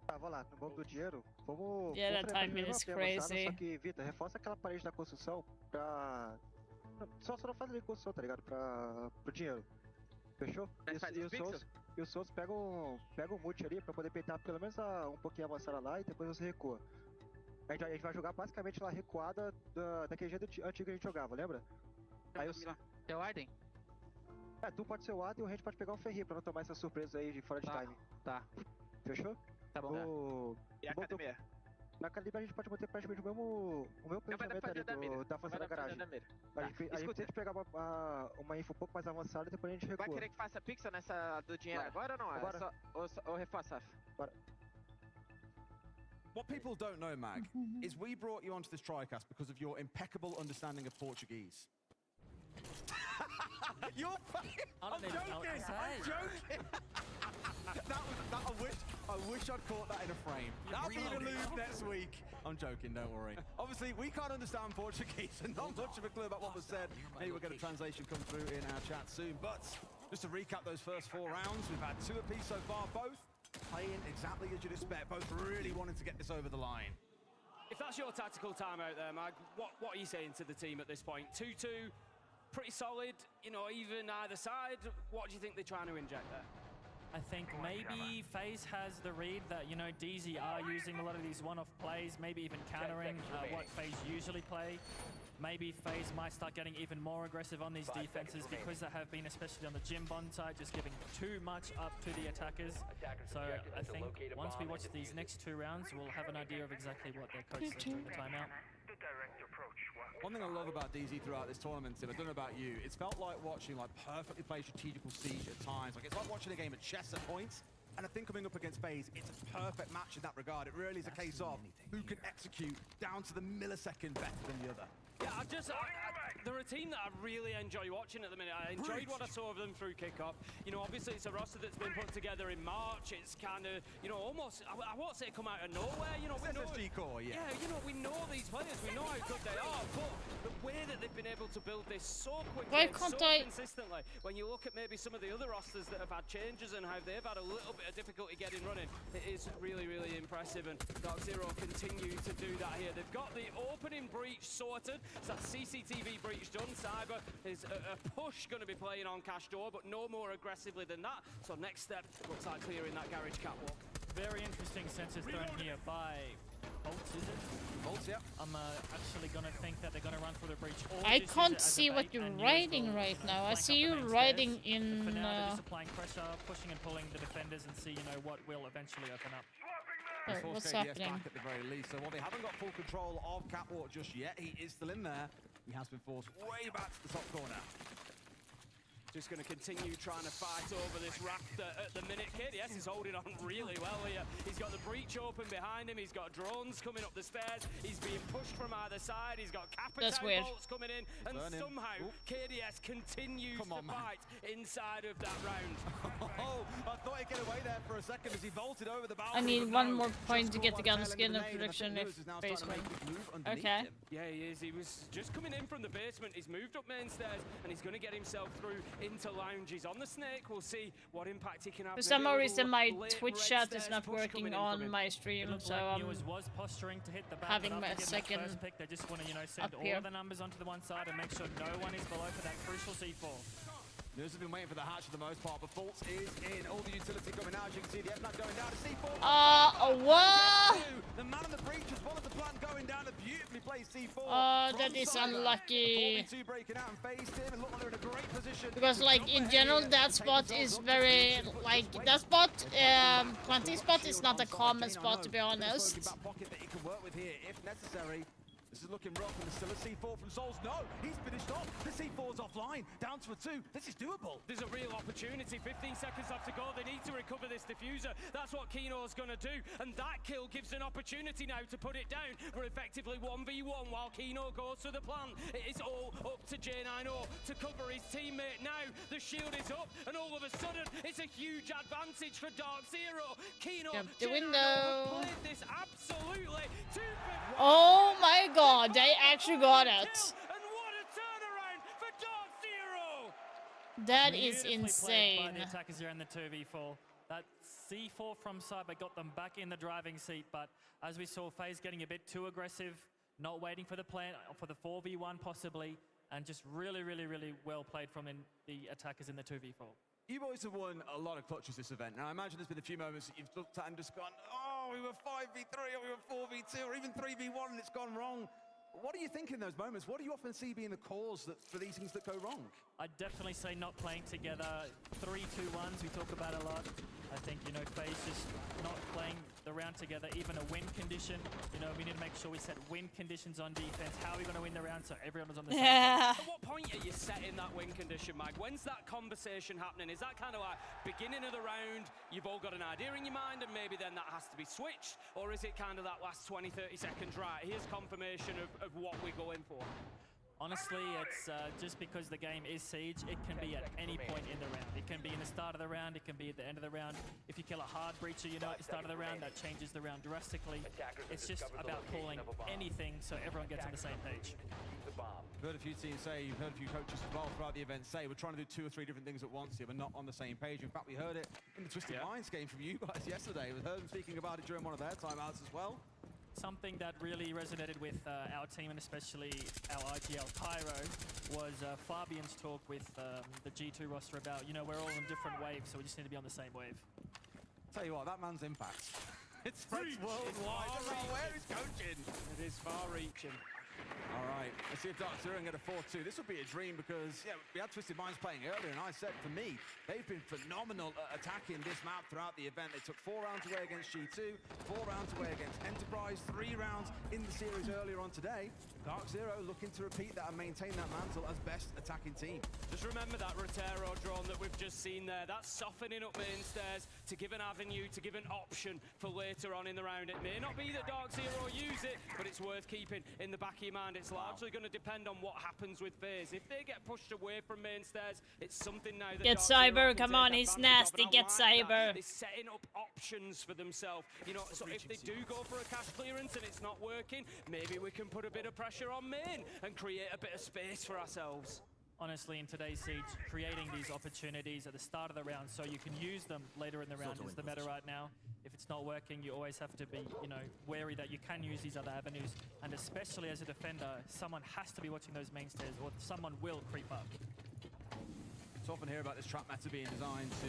Speaker 10: Tava lá no banco do dinheiro. Vamos.
Speaker 3: Yeah, that
Speaker 10: vamos
Speaker 3: timing is crazy.
Speaker 10: Só que, Vitor, reforça aquela parede da construção pra. Só não faz ali construção, tá ligado? Pro dinheiro. Fechou? E o Souls pega um mute ali pra poder peitar pelo menos um pouquinho avançada lá e depois você recua. A gente vai jogar basicamente lá recuada daquele jeito antigo que a gente jogava, lembra? Aí
Speaker 4: É o Arden?
Speaker 10: É, tu pode ser o Arden e o Rand pode pegar um Ferri pra não tomar essa surpresa aí de fora de time.
Speaker 4: Tá.
Speaker 10: Fechou?
Speaker 4: Tá bom.
Speaker 10: E a academia? Na academia a gente pode manter praticamente o meu planejamento ali da fazenda da garagem. A gente tenta pegar uma info um pouco mais avançada e depois a gente recua.
Speaker 4: Vai querer que faça pixel nessa do dinheiro agora ou não?
Speaker 10: Agora.
Speaker 4: Ou reforça?
Speaker 10: Bora.
Speaker 14: What people don't know, Mag, is we brought you onto this TriCast because of your impeccable understanding of Portuguese. You're I'm joking! I'm joking! I wish I'd caught that in a frame. That'll be the loop next week. I'm joking, don't worry. Obviously, we can't understand Portuguese and not much of a clue about what was said. Maybe we'll get a translation come through in our chat soon. But just to recap those first 4 rounds, we've had 2 apiece so far, both playing exactly as you'd expect, both really wanting to get this over the line.
Speaker 9: If that's your tactical timeout there, Mag, what are you saying to the team at this point? 2-2, pretty solid, you know, even either side. What do you think they're trying to inject there?
Speaker 17: I think maybe FaZe has the read that, you know, DZ are using a lot of these one-off plays, maybe even countering what FaZe usually play. maybe FaZe might start getting even more aggressive on these defenses because they have been, especially on the Jim Bond side, just giving too much up to the attackers. So I think once we watch these next 2 rounds, we'll have an idea of exactly what their coach is doing the timeout.
Speaker 14: One thing I love about DZ throughout this tournament, Tim, I don't know about you, it's felt like watching like perfectly played strategical siege at times. Like it's like watching a game of chess at points. And I think coming up against FaZe, it's a perfect match in that regard. It really is a case of who can execute down to the millisecond better than the other.
Speaker 9: Yeah, they're a team that I really enjoy watching at the minute. I enjoyed what I saw of them through kickoff. You know, obviously it's a roster that's been put together in March. It's kind of, you know, almost, I won't say come out of nowhere. You know, we know
Speaker 14: SSG core, yeah.
Speaker 9: Yeah, you know, we know these players. We know how good they are. But the way that they've been able to build this so quickly, so consistently, when you look at maybe some of the other rosters that have had changes and how they've had a little bit of difficulty getting running, it is really, really impressive. And Dark Zero continue to do that here. They've got the opening breach sorted. So that CCTV breach done. Cyber is a push going to be playing on Cash Door, but no more aggressively than that. So next step looks like clearing that garage catwalk.
Speaker 17: Very interesting sensors thrown here by Bolts, is it?
Speaker 14: Bolts, yeah.
Speaker 17: I'm actually going to think that they're going to run for the breach.
Speaker 3: I can't see what you're riding right now. I see you riding in...
Speaker 17: For now, they're just applying pressure, pushing and pulling the defenders and see, you know, what will eventually open up.
Speaker 3: Oh, what's happening?
Speaker 14: Back at the very least. So while they haven't got full control of Catwalk just yet, he is still in there. He has been forced way back to the top corner.
Speaker 9: Just going to continue trying to fight over this raft at the minute. KDS is holding on really well here. He's got the breach open behind him. He's got drones coming up the stairs. He's being pushed from either side. He's got Capitão bolts coming in. And somehow KDS continues to fight inside of that round.
Speaker 14: Oh, I thought he'd get away there for a second as he vaulted over the balcony.
Speaker 3: I need one more point to get the gun skin of prediction if FaZe win. Okay.
Speaker 9: Yeah, he is. He was just coming in from the basement. He's moved up main stairs and he's going to get himself through into lounges on the snake. We'll see what impact he can have.
Speaker 3: For some reason, my Twitch chat is not working on my stream, so
Speaker 17: was posturing to hit the back,
Speaker 3: having my second
Speaker 17: pick. They just want to, you know, send all the numbers onto the one side and make sure no one is below for that crucial C4.
Speaker 14: News have been waiting for the hatch for the most part, but Fultz is in. All the utility coming out. As you can see, the FNAF going down to C4.
Speaker 3: What?
Speaker 14: The man in the breach as well as the plant going down. A beautifully placed C4.
Speaker 3: Oh, that is unlucky.
Speaker 14: Breaking out and phased him, and look, they're in a great position.
Speaker 3: Because, like, in general, that spot is very, like, that spot, planting spot is not a common spot, to be honest.
Speaker 14: Back pocket that he can work with here if necessary. This is looking rough, and there's still a C4 from Souls. No, he's finished off. The C4's offline, down to a 2. This is doable.
Speaker 9: There's a real opportunity. 15 seconds left to go. They need to recover this diffuser. That's what Kino's going to do. And that kill gives an opportunity now to put it down. We're effectively 1v1 while Kino goes to the plant. It is all up to J9O to cover his teammate now. The shield is up, and all of a sudden, it's a huge advantage for Dark Zero. Kino,
Speaker 3: the window.
Speaker 9: Played this absolutely.
Speaker 3: Oh my god, they actually got it.
Speaker 9: And what a turnaround for Dark Zero!
Speaker 3: That is insane.
Speaker 17: By the attackers here in the 2v4. That C4 from Cyber got them back in the driving seat, but as we saw, FaZe getting a bit too aggressive, not waiting for the plan, for the 4v1 possibly, and just really, really, really well played from the attackers in the 2v4.
Speaker 14: You boys have won a lot of clutches this event. Now, I imagine there's been a few moments that you've looked at and just gone, oh, we were 5v3 or we were 4v2 or even 3v1 and it's gone wrong. What do you think in those moments? What do you often see being the cause for these things that go wrong?
Speaker 17: I'd definitely say not playing together. 3-2-1s, we talk about a lot. I think, you know, FaZe just not playing the round together, even a win condition. You know, we need to make sure we set win conditions on defense. How are we going to win the round so everyone is on the same page?
Speaker 9: At what point are you setting that win condition, Mike? When's that conversation happening? Is that kind of like beginning of the round, you've all got an idea in your mind, and maybe then that has to be switched? Or is it kind of that last 20, 30 seconds, right, here's confirmation of what we're going for?
Speaker 17: Honestly, it's just because the game is Siege, it can be at any point in the round. It can be in the start of the round, it can be at the end of the round. If you kill a hard breacher, you know, at the start of the round, that changes the round drastically. It's just about calling anything so everyone gets on the same page.
Speaker 14: You've heard a few teams say, you've heard a few coaches as well throughout the event say, we're trying to do 2 or 3 different things at once here, but not on the same page. In fact, we heard it in the Twisted Minds game from you guys yesterday. We heard them speaking about it during one of their timeouts as well.
Speaker 17: Something that really resonated with our team, and especially our IGL Pyro, was Fabian's talk with the G2 roster about, you know, we're all in different waves, so we just need to be on the same wave.
Speaker 14: Tell you what, that man's impact. It spreads worldwide. I don't know where he's coaching.
Speaker 9: It is far-reaching.
Speaker 14: All right, let's see if Dark Zero can get a 4-2. This would be a dream because, yeah, we had Twisted Minds playing earlier, and I said, for me, they've been phenomenal at attacking this map throughout the event. They took 4 rounds away against G2, 4 rounds away against Enterprise, 3 rounds in the series earlier on today. Dark Zero looking to repeat that and maintain that mantle as best attacking team.
Speaker 9: Just remember that Rotero drone that we've just seen there. That's softening up main stairs to give an avenue, to give an option for later on in the round. It may not be that Dark Zero use it, but it's worth keeping in the back of your mind. It's largely going to depend on what happens with FaZe. If they get pushed away from main stairs, it's something now that
Speaker 3: Get Cyber, come on, he's nasty, get Cyber.
Speaker 9: They're setting up options for themselves. You know, so if they do go for a cash clearance and it's not working, maybe we can put a bit of pressure on main and create a bit of space for ourselves.
Speaker 17: Honestly, in today's Siege, creating these opportunities at the start of the round so you can use them later in the round is the meta right now. If it's not working, you always have to be, you know, wary that you can use these other avenues. And especially as a defender, someone has to be watching those main stairs or someone will creep up.
Speaker 14: It's often hear about this trap meta being designed to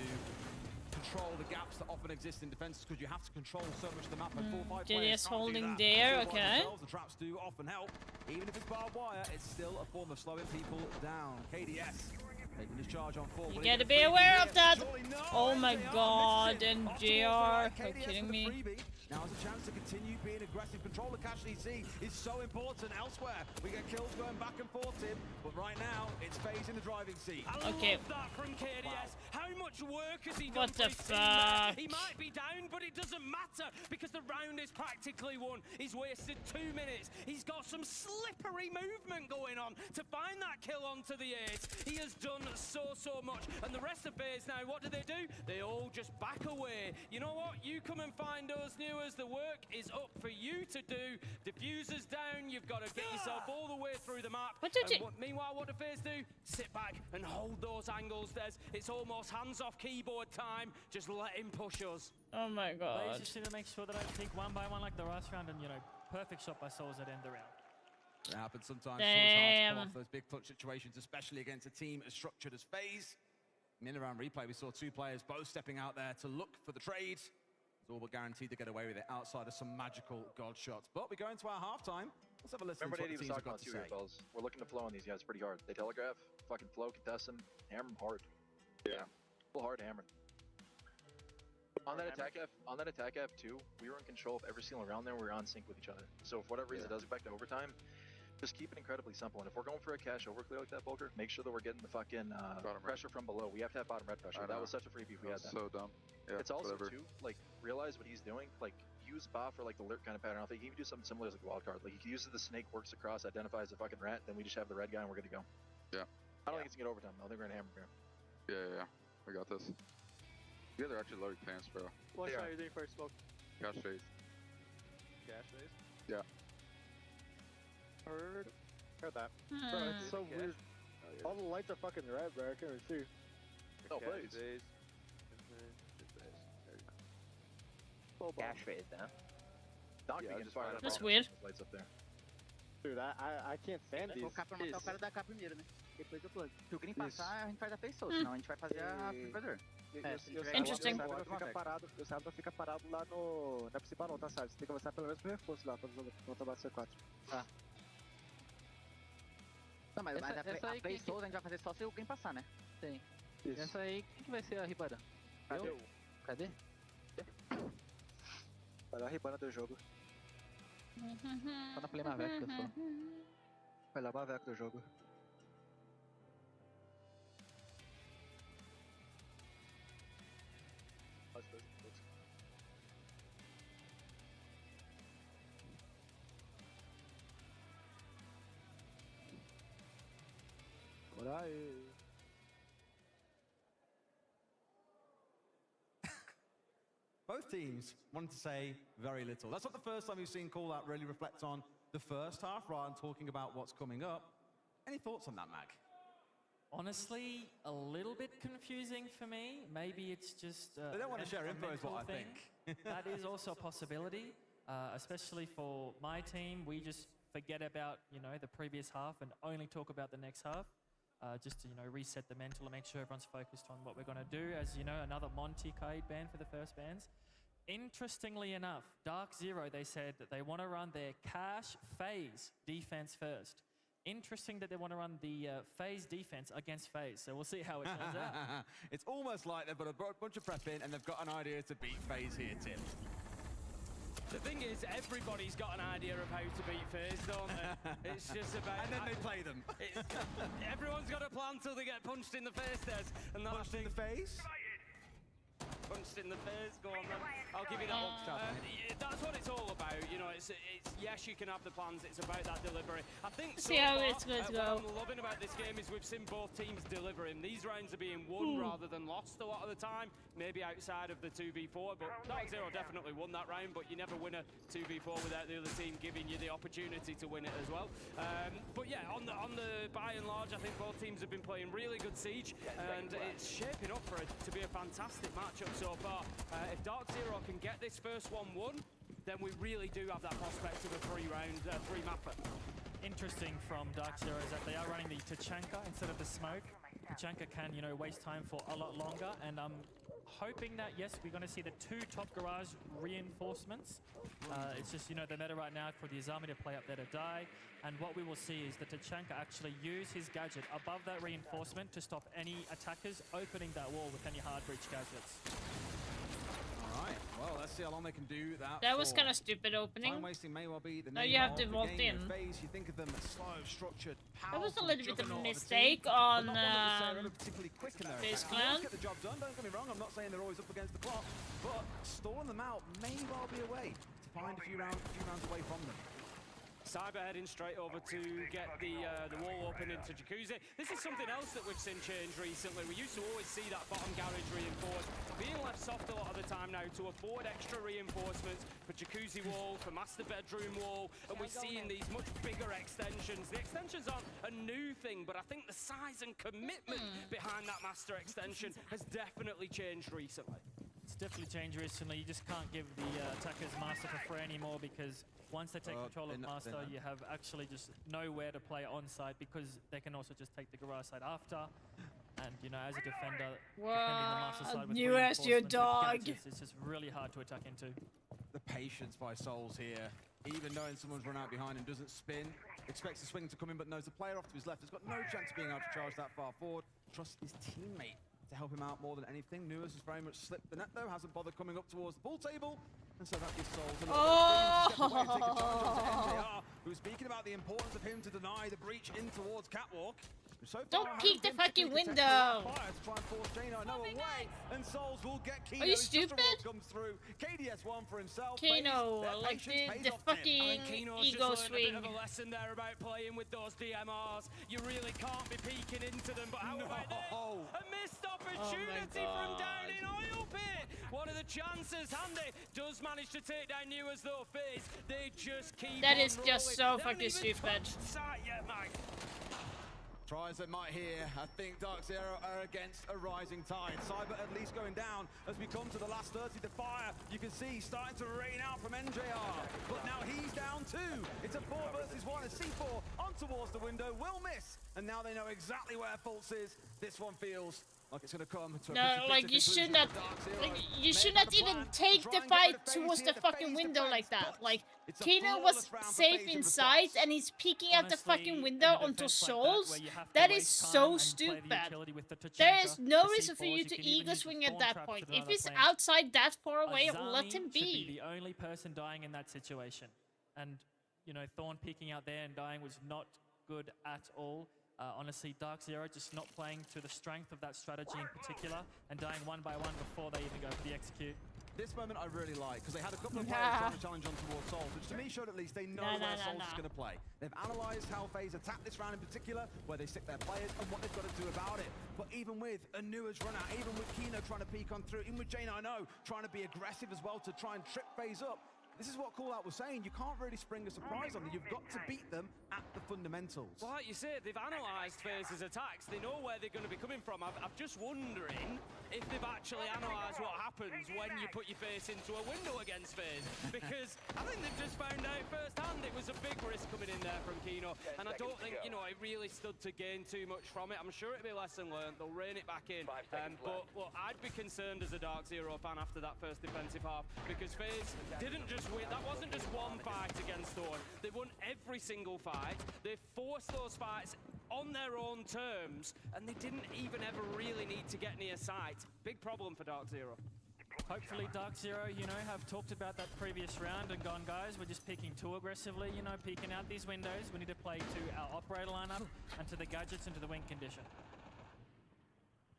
Speaker 14: control the gaps that often exist in defenses because you have to control so much of the map. And 4-5 players
Speaker 3: JDS
Speaker 14: can't do
Speaker 3: holding
Speaker 14: that.
Speaker 3: there,
Speaker 14: Just like
Speaker 3: okay.
Speaker 14: themselves, the traps do often help. Even if it's barbed wire, it's still a form of slowing people down. KDS taking his charge on 4.
Speaker 3: You gotta be aware of that. Oh my god, and JR, are you kidding me?
Speaker 14: Now has a chance to continue being aggressive. Control the cash EC is so important elsewhere. We get kills going back and forth, Tim, but right now it's FaZe in the driving seat.
Speaker 3: Okay.
Speaker 9: Love that from KDS.
Speaker 14: Wow.
Speaker 9: How much work has he done
Speaker 3: What
Speaker 9: for
Speaker 3: the
Speaker 9: his team there?
Speaker 3: fuck?
Speaker 9: He might be down, but it doesn't matter because the round is practically won. He's wasted 2 minutes. He's got some slippery movement going on to find that kill onto the aids. He has done so much. And the rest of FaZe now, what do? They all just back away. You know what? You come and find us, Newers. The work is up for you to do. Diffuser's down. You've got to get yourself all the way through the map. Meanwhile, what do FaZe do? Sit back and hold those angles, Des. It's almost hands-off keyboard time. Just let him push us.
Speaker 3: Oh my god.
Speaker 17: They just need to make sure that I take one by one like the last round and, you know, perfect shot by Souls at end the round.
Speaker 14: It happens sometimes.
Speaker 3: Damn.
Speaker 14: So it's hard to pull off those big clutch situations, especially against a team as structured as FaZe. In the round replay, we saw 2 players both stepping out there to look for the trade. It's all but guaranteed to get away with it outside of some magical god shots. But we go into our halftime. Let's have a listen
Speaker 16: Remember
Speaker 14: to what
Speaker 16: what
Speaker 14: the
Speaker 16: he was
Speaker 14: teams have
Speaker 16: talking
Speaker 14: got
Speaker 16: about
Speaker 14: to
Speaker 16: too
Speaker 14: say.
Speaker 16: here, fellas. We're looking to flow on these guys pretty hard. They telegraph, fucking flow, contest them, hammer them hard. Yeah. Full hard hammered. On that attack F2, we were in control of every single round there. We were on sync with each other. So for whatever reason it does get back to overtime, just keep it incredibly simple. And if we're going for a cash overclear like that, Bulker, make sure that we're getting the fucking pressure from below. We have to have bottom red pressure. That was such a freebie if we had that.
Speaker 20: So dumb. Yeah,
Speaker 16: it's also
Speaker 20: whatever.
Speaker 16: too, like, realize what he's doing. Like, use Ba for like the lurk kind of pattern. I think he can do something similar as like a wild card. Like he can use the snake works across, identifies the fucking rat, then we just have the red guy and we're good to go.
Speaker 20: Yeah.
Speaker 16: I don't think it's gonna get overtime though. I think we're gonna hammer here.
Speaker 20: Yeah. We got this. You guys are actually loading pants, bro.
Speaker 4: What shot are you doing first, Smoke?
Speaker 20: Cash phase.
Speaker 4: Cash phase?
Speaker 20: Yeah.
Speaker 10: Heard that. Bro, it's so weird. All the lights are fucking red, bro. I can't even see.
Speaker 16: Oh, please.
Speaker 4: Cash phase now.
Speaker 16: Doc begins firing up
Speaker 3: That's
Speaker 16: all
Speaker 3: weird.
Speaker 16: those lights up there.
Speaker 10: Dude, I can't stand these.
Speaker 4: Vou focar pra matar o cara da AK primeiro, né? Depois do plug. Se o Green passar, a gente faz a face soul, senão a gente vai fazer a Filtrador.
Speaker 3: Interesting.
Speaker 10: O Cyber não fica parado lá no, na principal não, tá, Cyber? Você tem que avançar pelo menos pro reforço lá, pra tomar C4.
Speaker 4: Tá. Não, mas a Play Souls a gente vai fazer só se o Green passar, né? Sim.
Speaker 10: Isso.
Speaker 4: Essa aí, quem que vai ser a Ribana? Cadê?
Speaker 10: Vai lá a Ribana do jogo.
Speaker 4: Só na Play Maveco que eu sou.
Speaker 10: Vai lá a Maveco do jogo. Bora aí.
Speaker 14: Both teams wanted to say very little. That's not the first time we've seen Call Out really reflect on the first half rather than talking about what's coming up. Any thoughts on that, Mag?
Speaker 17: Honestly, a little bit confusing for me. Maybe it's just
Speaker 14: They don't want to share info is what I
Speaker 17: mental thing.
Speaker 14: think.
Speaker 17: That is also a possibility, especially for my team. We just forget about, you know, the previous half and only talk about the next half. Just to, you know, reset the mental and make sure everyone's focused on what we're going to do. As you know, another Monty Kaid ban for the first bans. Interestingly enough, Dark Zero, they said that they want to run their cash phase defense first. Interesting that they want to run the phase defense against phase, so we'll see how it turns out.
Speaker 14: It's almost like they've got a bunch of prep in and they've got an idea to beat phase here, Tim.
Speaker 9: The thing is, everybody's got an idea of how to beat phase, don't they? It's just about...
Speaker 14: And then they play them.
Speaker 9: Everyone's got a plan till they get punched in the face, Des. And
Speaker 14: punched in the face?
Speaker 9: Punched in the face, go on then. I'll give you that one. That's what it's all about, you know, it's yes, you can have the plans, it's about that delivery. I think so
Speaker 3: See how
Speaker 9: far,
Speaker 3: it's going to
Speaker 9: what
Speaker 3: go.
Speaker 9: I'm loving about this game is we've seen both teams delivering. These rounds are being won rather than lost a lot of the time, maybe outside of the 2v4, but Dark Zero definitely won that round, but you never win a 2v4 without the other team giving you the opportunity to win it as well. But yeah, on the by and large, I think both teams have been playing really good Siege, and it's shaping up for it to be a fantastic matchup so far. If Dark Zero can get this first one won, then we really do have that prospect of a three-mapper.
Speaker 17: Interesting from Dark Zero is that they are running the Tachanka instead of the smoke. Tachanka can, you know, waste time for a lot longer, and I'm hoping that, yes, we're going to see the 2 top garage reinforcements. It's just, you know, the meta right now for the Azami to play up there to die, and what we will see is that Tachanka actually use his gadget above that reinforcement to stop any attackers opening that wall with any hard breach gadgets.
Speaker 14: Alright, well, let's see how long they can do that.
Speaker 3: That was kind of stupid opening.
Speaker 14: Time wasting may well be the
Speaker 3: now
Speaker 14: name
Speaker 3: you have
Speaker 14: of
Speaker 3: to
Speaker 14: the
Speaker 3: vault
Speaker 14: game.
Speaker 3: in.
Speaker 14: Phase, you think of them as slow, structured,
Speaker 3: That was a
Speaker 14: powerful
Speaker 3: little bit of a
Speaker 14: juggernaut
Speaker 3: mistake
Speaker 14: team,
Speaker 3: on
Speaker 14: but not one that was particularly quick in their
Speaker 3: Phase
Speaker 14: attack.
Speaker 3: Clan.
Speaker 14: They always get the job done, don't get me wrong, I'm not saying they're always up against the clock, but stalling them out may well be a way to find a few rounds away from them.
Speaker 9: Cyber heading straight over to get the wall open into Jacuzzi. This is something else that we've seen change recently. We used to always see that bottom garage reinforced, being left soft a lot of the time now to afford extra reinforcements for Jacuzzi wall, for master bedroom wall, and we're seeing these much bigger extensions. The extensions aren't a new thing, but I think the size and commitment behind that master extension has definitely changed recently.
Speaker 17: It's definitely changed recently. You just can't give the attackers master for free anymore, because once they take control of master, you have actually just nowhere to play on site, because they can also just take the garage side after. And you know, as a defender, defending the master side with
Speaker 3: US your
Speaker 17: reinforcements with
Speaker 3: dog.
Speaker 17: gadgets, it's just really hard to attack into.
Speaker 14: The patience by Souls here, even knowing someone's run out behind him, doesn't spin, expects the swing to come in, but knows the player off to his left has got no chance of being able to charge that far forward. Trusts his teammate to help him out more than anything. Nuas has very much slipped the net though, hasn't bothered coming up towards the pool table, and so that gives Souls a little bit of freedom to step away and take a charge onto MJR, who was speaking about the importance of him to deny the breach in towards Catwalk. So
Speaker 3: Don't peek the fucking window!
Speaker 14: Away, and Souls will get Kino.
Speaker 3: Are you stupid?
Speaker 14: Comes through. KDS won for himself.
Speaker 3: Kino, like the fucking ego swing.
Speaker 9: A bit of a lesson there about playing with those DMRs. You really can't be peeking into them, but how about this? A missed opportunity from down in Oil Pit. What are the chances? Handy does manage to take down Nuas though. FaZe, they just keep
Speaker 3: That
Speaker 9: on
Speaker 3: is just
Speaker 9: rolling.
Speaker 3: so fucking stupid.
Speaker 14: Tries that might here. I think Dark Zero are against a rising tide. Cyber at least going down as we come to the last 30. The fire you can see starting to rain out from NJR, but now he's down too. It's a 4 versus 1. A C4 on towards the window will miss, and now they know exactly where Fultz is. This one feels like it's gonna come to a
Speaker 3: No, like you should not, you should not even take the fight towards the fucking window like that. Like Kino was safe inside and he's peeking out the fucking window onto Souls. That is so stupid. There is no reason for you to ego swing at that point. If he's outside that far away, let him
Speaker 17: be
Speaker 3: be.
Speaker 17: The only person dying in that situation, and you know, Thorn peeking out there and dying was not good at all. Honestly, Dark Zero just not playing to the strength of that strategy in particular and dying one by one before they even go for the execute.
Speaker 14: This moment I really like, because they had a couple of players trying to challenge on towards Souls, which to me showed at least they know where Souls is going to play. They've analysed how FaZe attack this round in particular, where they stick their players and what they've got to do about it. But even with Anua's run out, even with Kino trying to peek on through, even with J9O trying to be aggressive as well to try and trip FaZe up, this is what Callout was saying. You can't really spring a surprise on them. You've got to beat them at the fundamentals.
Speaker 9: Well, like you say, they've analysed FaZe's attacks. They know where they're going to be coming from. I'm just wondering if they've actually analyse what happens when you put your face into a window against FaZe, because I think they've just found out firsthand it was a big risk coming in there from Kino, and I don't think, you know, it really stood to gain too much from it. I'm sure it'll be a lesson learned. They'll rein it back in. But look, I'd be concerned as a Dark Zero fan after that first defensive half, because FaZe didn't just win. That wasn't just one fight against Thorn. They won every single fight. They forced those fights on their own terms, and they didn't even ever really need to get near site. Big problem for Dark Zero.
Speaker 17: Hopefully Dark Zero, you know, have talked about that previous round and gone, guys, we're just peeking too aggressively, you know, peeking out these windows. We need to play to our operator lineup and to the gadgets and to the win condition.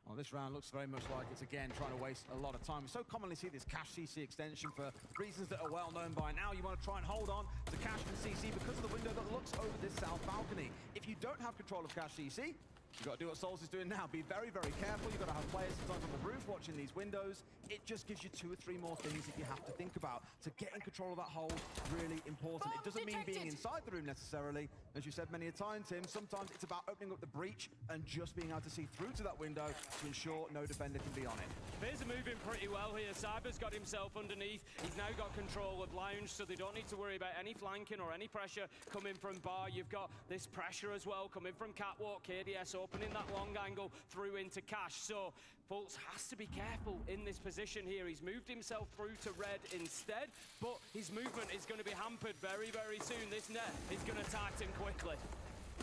Speaker 14: Well, this round looks very much like it's, again, trying to waste a lot of time. We so commonly see this Cash CC extension for reasons that are well known by now. You want to try and hold on to Cash and CC because of the window that looks over this south balcony. If you don't have control of Cash CC, you've got to do what Souls is doing now. Be very, very careful. You've got to have players sometimes on the roof watching these windows. It just gives you 2 or 3 more things that you have to think about. To get in control of that hole, really important. It doesn't mean being inside the room necessarily. As you said many a time, Tim, sometimes it's about opening up the breach and just being able to see through to that window to ensure no defender can be on it.
Speaker 9: FaZe are moving pretty well here. Cyber's got himself underneath. He's now got control of Lounge, so they don't need to worry about any flanking or any pressure coming from Bar. You've got this pressure as well coming from Catwalk. KDS opening that long angle through into Cash. So Fultz has to be careful in this position here. He's moved himself through to Red instead, but his movement is going to be hampered very, very soon. This net is going to tighten quickly.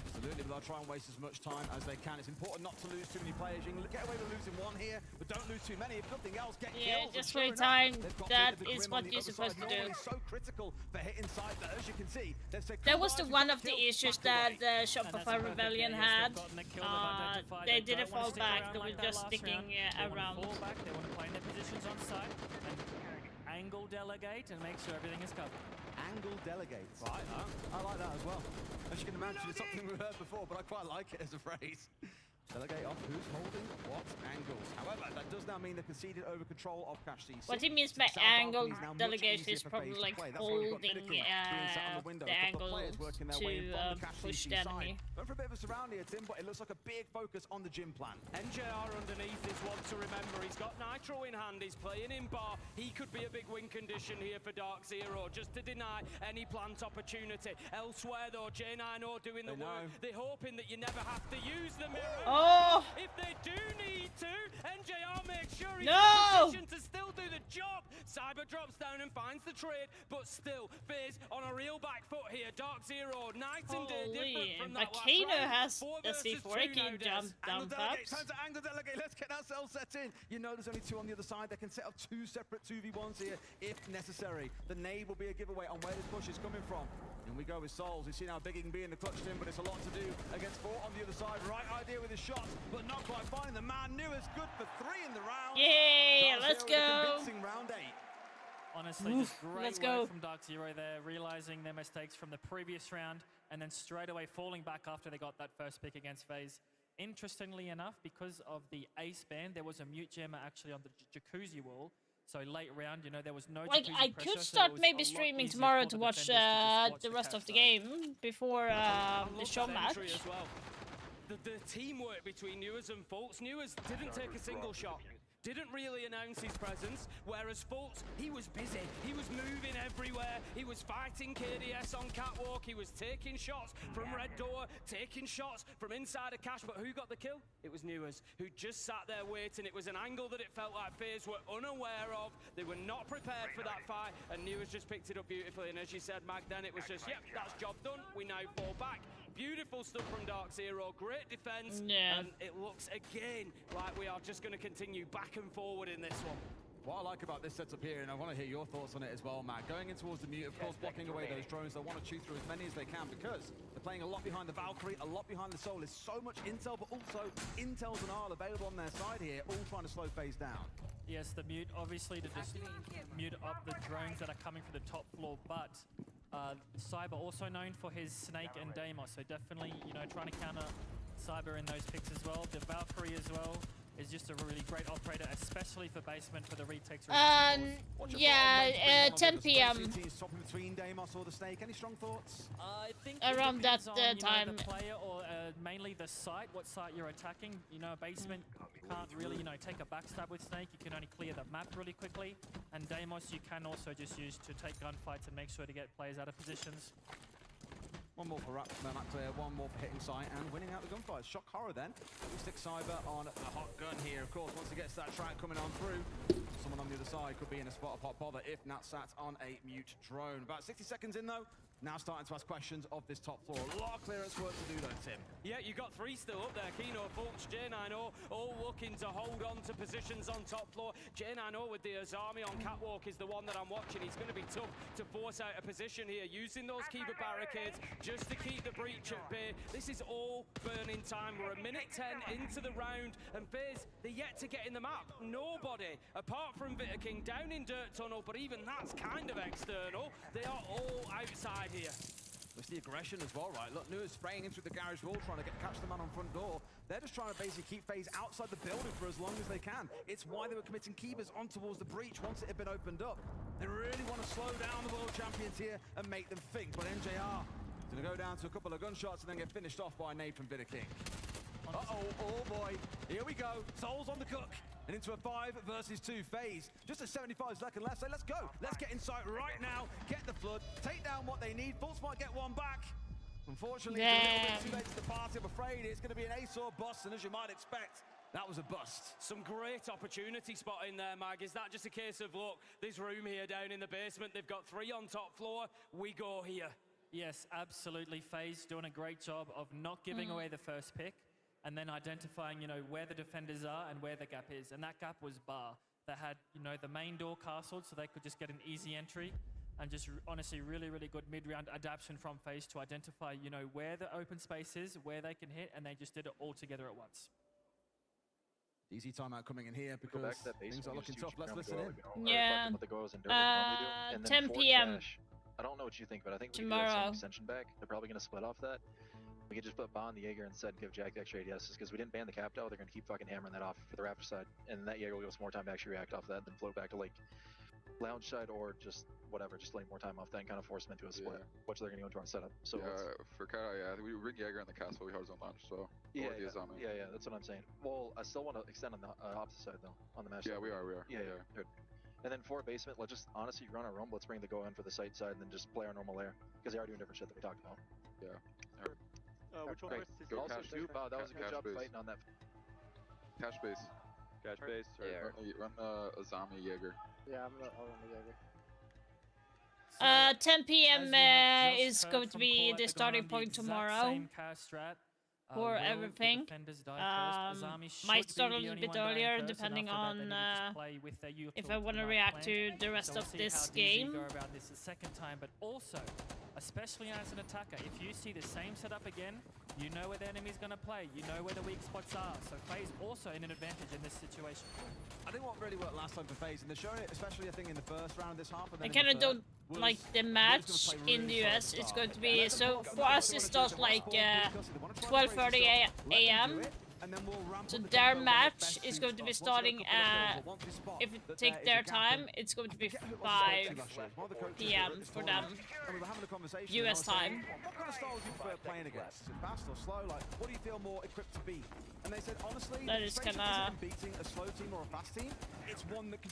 Speaker 14: Absolutely, but they'll try and waste as much time as they can. It's important not to lose too many players. You can get away with losing one here, but don't lose too many. If nothing else, get kills.
Speaker 3: Yeah, just wait time. That is what you're supposed to do.
Speaker 14: So critical for hitting side, but as you can see,
Speaker 3: that was one of the issues that Shopify Rebellion had. They didn't fall back. They were just sticking around.
Speaker 17: They want to play in their positions on site and angle delegate and make sure everything is covered.
Speaker 14: Angle delegates. Right, I like that as well. As you can imagine, it's something we've heard before, but I quite like it as a phrase. Delegate off who's holding what angles. However, that does now mean they've conceded over control of Cash CC.
Speaker 3: What he means by angle delegation is probably like holding the angle to push the enemy.
Speaker 14: Going for a bit of a surround here, Tim, but it looks like a big focus on the gym plan.
Speaker 9: NJR underneath is one to remember. He's got Nitro in hand. He's playing in Bar. He could be a big win condition here for Dark Zero, just to deny any plant opportunity. Elsewhere, though, J9O doing the work. They're hoping that you never have to use the mirror.
Speaker 3: Oh!
Speaker 9: If they do need to, NJR makes sure he's
Speaker 3: in
Speaker 9: position to still do the job. Cyber drops down and finds the trade, but still, FaZe on a real back foot here. Dark Zero, night and day different from that last round.
Speaker 3: Has a C4, he can jump down fast.
Speaker 14: Time to angle delegate, let's get ourselves set in. You know there's only 2 on the other side. They can set up 2 separate 2v1s here if necessary. The nade will be a giveaway on where this push is coming from. And we go with Souls. We see now Big Ing being the clutch team, but it's a lot to do against 4 on the other side. Right idea with his shots, but not quite finding the man. Newers good for 3 in the round.
Speaker 3: Yay, let's go.
Speaker 14: Convincing round 8.
Speaker 17: Honestly, just great work from Dark Zero there, realizing their mistakes from the previous round, and then straight away falling back after they got that first pick against FaZe. Interestingly enough, because of the ace ban, there was a mute jammer actually on the jacuzzi wall. So late round, you know, there was no
Speaker 3: like I could start maybe streaming tomorrow to watch the rest of the game before the show match.
Speaker 9: As well. The teamwork between Newers and Fultz. Newers didn't take a single shot. Didn't really announce his presence, whereas Fultz, he was busy. He was moving everywhere. He was fighting KDS on Catwalk. He was taking shots from Red Door, taking shots from inside of Cash. But who got the kill? It was Newers, who just sat there waiting. It was an angle that it felt like FaZe were unaware of. They were not prepared for that fight, and Newers just picked it up beautifully. And as you said, Mag, then it was just, yep, that's job done. We now fall back. Beautiful stuff from Dark Zero, great defense, and it looks again like we are just going to continue back and forward in this one.
Speaker 14: What I like about this setup here, and I want to hear your thoughts on it as well, Matt, going in towards the mute, of course, blocking away those drones. They want to chew through as many as they can because they're playing a lot behind the Valkyrie, a lot behind the Soul. There's so much intel, but also Intels and Arl available on their side here, all trying to slow FaZe down.
Speaker 17: Yes, the mute, obviously, to just mute up the drones that are coming from the top floor, but Cyber also known for his Snake and Deimos, so definitely, you know, trying to counter Cyber in those picks as well. The Valkyrie as well is just a really great operator, especially especially for basement for the retakes.
Speaker 3: Yeah, 10 p.m.
Speaker 14: Swapping between Deimos or the Snake. Any strong thoughts?
Speaker 17: I think
Speaker 3: around that time.
Speaker 17: The player or mainly the site, what site you're attacking. You know, basement can't really, you know, take a backstab with Snake. You can only clear the map really quickly. And Deimos you can also just use to take gunfights and make sure to get players out of positions.
Speaker 14: One more for map clear, one more for hitting sight and winning out the gunfight. Shock Horror then. We stick Cyber on a hot gun here. Of course, once he gets that track coming on through, someone on the other side could be in a spot of hot bother if Nat sat on a mute drone. About 60 seconds in though. Now starting to ask questions of this top floor. A lot of clearance work to do though, Tim.
Speaker 9: Yeah, you got 3 still up there. Kino, Fulch, J90 all looking to hold on to positions on top floor. J90 with the Azami on catwalk is the one that I'm watching. He's going to be tough to force out a position here, using those Kiba barricades just to keep the breach at bay. This is all burning time. We're a minute 10 into the round, and FaZe, they're yet to get in the map. Nobody, apart from Vitter King, down in Dirt Tunnel, but even that's kind of external. They are all outside here.
Speaker 14: It's the aggression as well, right? Look, Nua's spraying in through the garage wall, trying to catch the man on front door. They're just trying to basically keep FaZe outside the building for as long as they can. It's why they were committing Kibas on towards the breach once it had been opened up. They really want to slow down the world champions here and make them think, but NJR is going to go down to a couple of gunshots and then get finished off by Nade from Vitter King. Uh-oh, oh boy, here we go. Souls on the cook. And into a 5 versus 2 phase. Just a 75 seconds left, so let's go. Let's get inside right now, get the flood, take down what they need. Fultz might get one back. Unfortunately, it's a little bit too late to the party. I'm afraid it's going to be an ace or bust, and as you might expect, that was a bust.
Speaker 9: Some great opportunity spot in there, Mag. Is that just a case of, look, this room here down in the basement, they've got 3 on top floor, we go here?
Speaker 17: Yes, absolutely. FaZe doing a great job of not giving away the first pick, and then identifying, you know, where the defenders are and where the gap is. And that gap was bar. They had, you know, the main door castled so they could just get an easy entry. And just honestly, really, really good mid-round adaptation from FaZe to identify, you know, where the open space is, where they can hit, and they just did it all together at once.
Speaker 14: Easy timeout coming in here because things are looking tough. Let's listen in.
Speaker 3: Yeah. 10 p.m.
Speaker 16: I don't know what you think, but I think we
Speaker 3: tomorrow.
Speaker 16: Get some extension back. They're probably going to split off that. We could just put Bond the Jaeger instead and give Jack the extra ADSs because we didn't ban the Captel. They're going to keep fucking hammering that off for the Raptor side. And that Jaeger will give us more time to actually react off that, then float back to like lounge side or just whatever, just letting more time off that and kind of force them into a split, which they're going to go into our setup. So
Speaker 20: for Cat, we bring Jaeger in the castle, we hard zone launch, so
Speaker 16: yeah, that's what I'm saying. Well, I still want to extend on the opposite side though, on the match.
Speaker 20: Yeah,
Speaker 16: side.
Speaker 20: we are.
Speaker 16: Yeah. Good. And then for basement, let's just honestly run our rumble. Let's bring the go in for the site side and then just play our normal layer because they are doing different shit that we talked about.
Speaker 20: Yeah.
Speaker 16: Which one? Also, too, that was a good job fighting on that.
Speaker 20: Cash base.
Speaker 12: Cash base.
Speaker 20: Yeah. Run Azami Jaeger.
Speaker 4: Yeah, I'll run the Jaeger.
Speaker 3: 10 p.m. is going to be the starting point tomorrow for everything. Might start a little bit earlier depending on if I want to react to the rest of this game.
Speaker 17: Second time, but also, especially as an attacker, if you see the same setup again, you know where the enemy's going to play, you know where the weak spots are, so FaZe also in an advantage in this situation.
Speaker 14: I think what really worked last time for FaZe, and they're showing it especially I think in the first round of this half.
Speaker 3: I kind of don't like the match in the US. It's going to be, so for us it starts like 12:30 a.m. So their match is going to be starting at, if it takes their time, it's going to be 5 p.m. for them, US time.
Speaker 14: What kind of style do you prefer playing against? Is it fast or slow? Like, what do you feel more equipped to beat? And they said, honestly,
Speaker 3: that is kinda
Speaker 14: beating a slow team or a fast team. It's one that can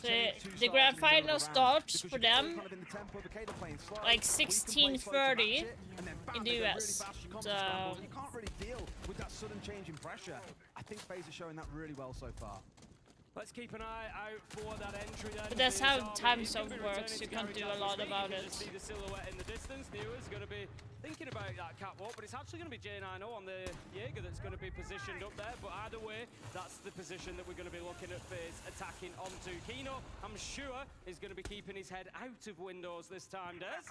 Speaker 3: the grand final starts for them like 16:30 in the US. So
Speaker 14: you can't really deal with that sudden change in pressure. I think FaZe is showing that really well so far.
Speaker 9: Let's keep an eye out for that entry then.
Speaker 3: But that's how time zone works. You can't do a lot about it.
Speaker 9: See the silhouette in the distance. Nua's going to be thinking about that catwalk, but it's actually going to be J90 on the Jaeger that's going to be positioned up there. But either way, that's the position that we're going to be looking at FaZe attacking onto. Kino, I'm sure, is going to be keeping his head out of windows this time, Des.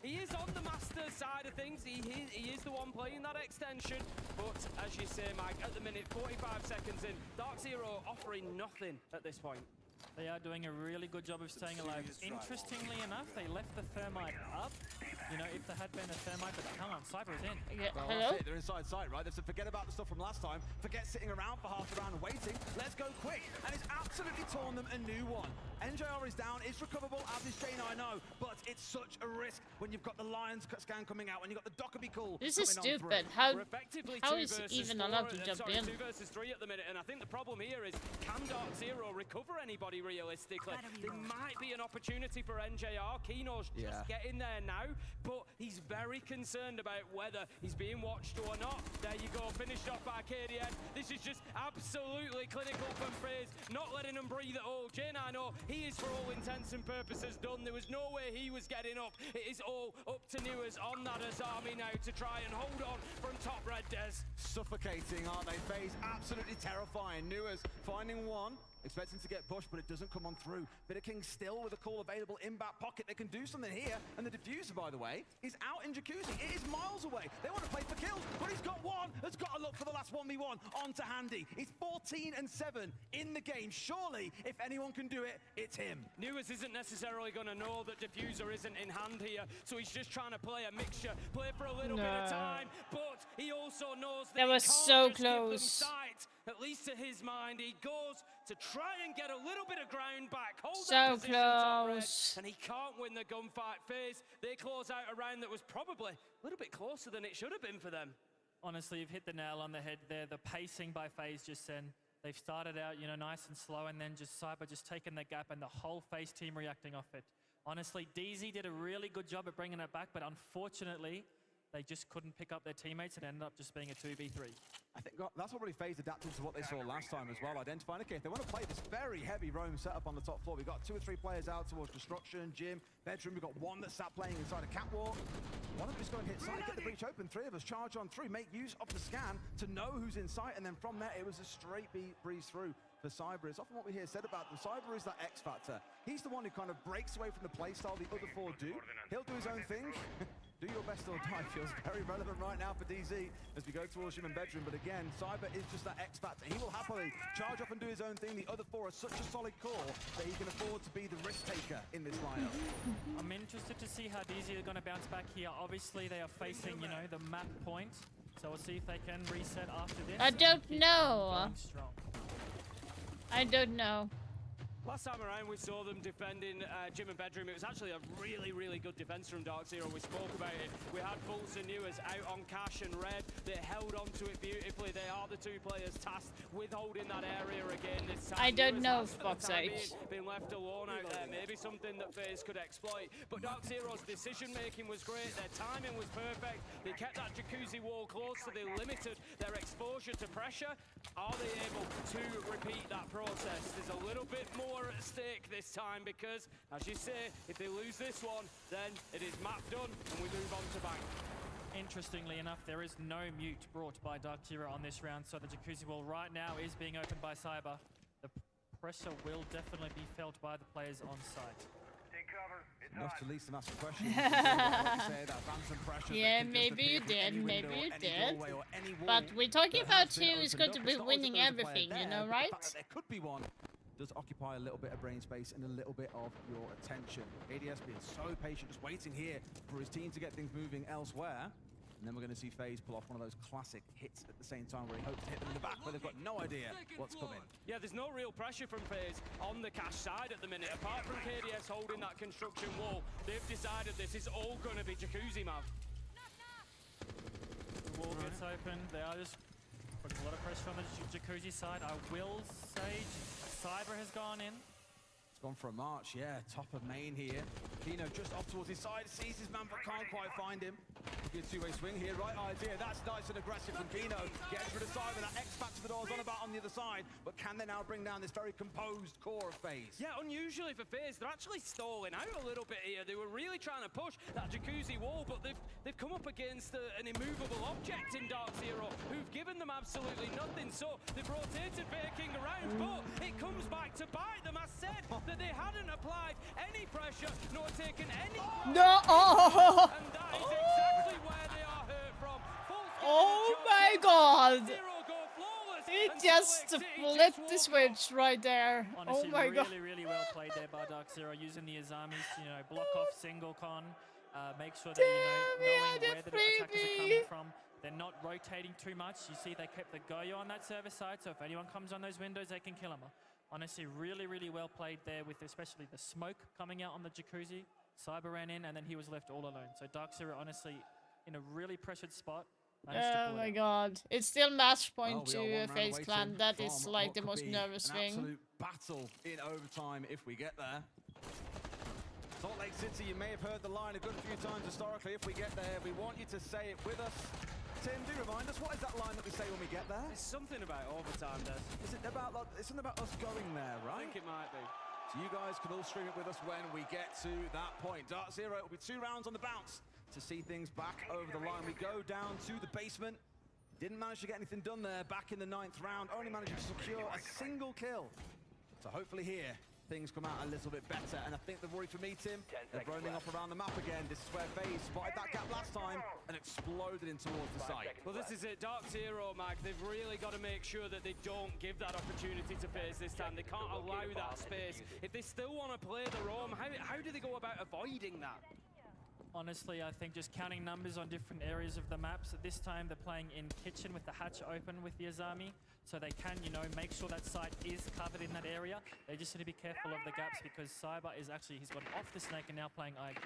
Speaker 9: He is on the master side of things. He is the one playing that extension. But as you say, Mike, at the minute, 45 seconds in, Dark Zero offering nothing at this point.
Speaker 17: They are doing a really good job of staying alive. Interestingly enough, they left the thermite up. You know, if there had been a thermite, but come on, Cyber is in.
Speaker 14: Well,
Speaker 3: hello?
Speaker 14: They're inside sight, right? They said forget about the stuff from last time. Forget sitting around for half the round and waiting. Let's go quick. And it's absolutely spawn them a new one. NJR is down, it's recoverable, as is Jane, I know, but it's such a risk when you've got the Lions scan coming out, when you've got the Dockerby call.
Speaker 3: This is stupid. How is he even allowed to jump in?
Speaker 9: 2 versus 3 at the minute, and I think the problem here is, can Dark Zero recover anybody realistically? There might be an opportunity for NJR. Keno's just getting there now, but he's very concerned about whether he's being watched or not. There you go, finished off by KDS. This is just absolutely clinical from FaZe, not letting him breathe at all. Jane, I know, he is for all intents and purposes done. There was no way he was getting up. It is all up to Newers on that Azami now to try and hold on from top red, Des.
Speaker 14: Suffocating, aren't they? FaZe absolutely terrifying. Newers finding one, expecting to get pushed, but it doesn't come on through. Bitterking still with a call available in back pocket. They can do something here, and the diffuser, by the way, is out in Jacuzzi. It is miles away. They want to play for kills, but he's got one. Has got to look for the last 1v1 onto Handy. He's 14 and 7 in the game. Surely, if anyone can do it, it's him.
Speaker 9: Newers isn't necessarily going to know that diffuser isn't in hand here, so he's just trying to play a mixture, play for a little bit of time, but he also knows that
Speaker 3: was so close.
Speaker 9: Sight. At least to his mind, he goes to try and get a little bit of ground back. Hold
Speaker 3: so
Speaker 9: that position,
Speaker 3: close.
Speaker 9: and he can't win the gunfight. FaZe, they close out a round that was probably a little bit closer than it should have been for them.
Speaker 17: Honestly, you've hit the nail on the head there. The pacing by FaZe just then. They've started out, you know, nice and slow, and then just Cyber just taking the gap and the whole FaZe team reacting off it. Honestly, DZ did a really good job at bringing it back, but unfortunately, they just couldn't pick up their teammates and ended up just being a 2v3.
Speaker 14: I think that's probably FaZe adapting to what they saw last time as well, identifying, okay, if they want to play this very heavy roam setup on the top floor, we've got 2 or 3 players out towards Destruction, Gym, Bedroom, we've got one that's sat playing inside a catwalk. One of them is going to hit side, get the breach open, 3 of us charge on through, make use of the scan to know who's in sight, and then from there, it was a straight breeze through for Cyber. It's often what we hear said about them. Cyber is that X factor. He's the one who kind of breaks away from the playstyle the other 4 do. He'll do his own thing. Do your best or die feels very relevant right now for DZ as we go towards Gym and Bedroom. But again, Cyber is just that X factor. He will happily charge up and do his own thing. The other 4 are such a solid core that he can afford to be the risk taker in this lineup.
Speaker 17: I'm interested to see how DZ are going to bounce back here. Obviously, they are facing, you know, the map point. So we'll see if they can reset after this.
Speaker 3: I don't know. I don't know.
Speaker 9: Last time around, we saw them defending Gym and Bedroom. It was actually a really, really good defense from Dark Zero. We spoke about it. We had Bulls and Newers out on Cash and Red. They held onto it beautifully. They are the 2 players tasked with holding that area again this time.
Speaker 3: I don't know,
Speaker 9: Newers
Speaker 3: fuck's sake.
Speaker 9: Been left alone out there. Maybe something that FaZe could exploit. But Dark Zero's decision-making was great. Their timing was perfect. They kept that Jacuzzi wall close, so they limited their exposure to pressure. Are they able to repeat that process? There's a little bit more at stake this time because, as you say, if they lose this one, then it is map done and we move on to bank.
Speaker 17: Interestingly enough, there is no mute brought by Dark Zero on this round, so the Jacuzzi wall right now is being opened by Cyber. The pressure will definitely be felt by the players on site.
Speaker 14: Enough to least them ask a question. That phantom pressure
Speaker 3: yeah, maybe you did, maybe you did. But we're talking about who is going to be winning everything, you know, right?
Speaker 14: There could be one. Does occupy a little bit of brain space and a little bit of your attention. ADS being so patient, just waiting here for his team to get things moving elsewhere. And then we're going to see FaZe pull off one of those classic hits at the same time where he hopes to hit them in the back, but they've got no idea what's coming.
Speaker 9: Yeah, there's no real pressure from FaZe on the Cash side at the minute. Apart from KDS holding that construction wall, they've decided this is all going to be Jacuzzi, Mav.
Speaker 17: The wall gets open. They are just putting a lot of pressure on the Jacuzzi side. I will say Cyber has gone in.
Speaker 14: It's gone for a march, yeah. Top of main here. Keno just off towards his side, sees his man but can't quite find him. Good 2-way swing here, right idea. That's nice and aggressive from Keno. Gets rid of Cyber, that X factor the door's on about on the other side. But can they now bring down this very composed core of FaZe?
Speaker 9: Yeah, unusually for FaZe, they're actually stalling out a little bit here. They were really trying to push that Jacuzzi wall, but they've come up against an immovable object in Dark Zero, who've given them absolutely nothing. So they've rotated Baking around, but it comes back to bite them. I said that they hadn't applied any pressure, nor taken any...
Speaker 3: No!
Speaker 9: And that is exactly where they are hurt from.
Speaker 3: Oh my god! He just flipped the switch right there.
Speaker 17: Honestly,
Speaker 3: oh my god.
Speaker 17: Really well played there by Dark Zero, using the Azamis to, you know, block off single con, make sure that, you know, knowing where the attackers are coming from. They're not rotating too much. You see they kept the Goyo on that server side, so if anyone comes on those windows, they can kill them. Honestly, really, really well played there with especially the smoke coming out on the Jacuzzi. Cyber ran in and then he was left all alone. So Dark Zero, honestly, in a really pressured spot.
Speaker 3: Oh my god. It's still match point to FaZe Clan. That is like the most nervous thing.
Speaker 14: Absolute battle in overtime if we get there. Salt Lake City, you may have heard the line a good few times historically. If we get there, we want you to say it with us. Tim, do remind us, what is that line that we say when we get there?
Speaker 9: There's something about overtime, Des.
Speaker 14: Is it about, like, it's something about us going there, right?
Speaker 9: I think it might be.
Speaker 14: So you guys can all stream it with us when we get to that point. Dark Zero, it will be 2 rounds on the bounce to see things back over the line. We go down to the basement. Didn't manage to get anything done there back in the 9th round. Only managed to secure a single kill. So hopefully here, things come out a little bit better. And I think the worry for me, Tim, they're roaming up around the map again. This is where FaZe spotted that gap last time and exploded in towards the site.
Speaker 9: Well, this is it. Dark Zero, Mag, they've really got to make sure that they don't give that opportunity to FaZe this time. They can't allow that space. If they still want to play the roam, how do they go about avoiding that?
Speaker 17: Honestly, I think just counting numbers on different areas of the map. So this time they're playing in kitchen with the hatch open with the Azami. So they can, you know, make sure that site is covered in that area. They just need to be careful of the gaps because Cyber is actually, he's gone off the snake and now playing IQ.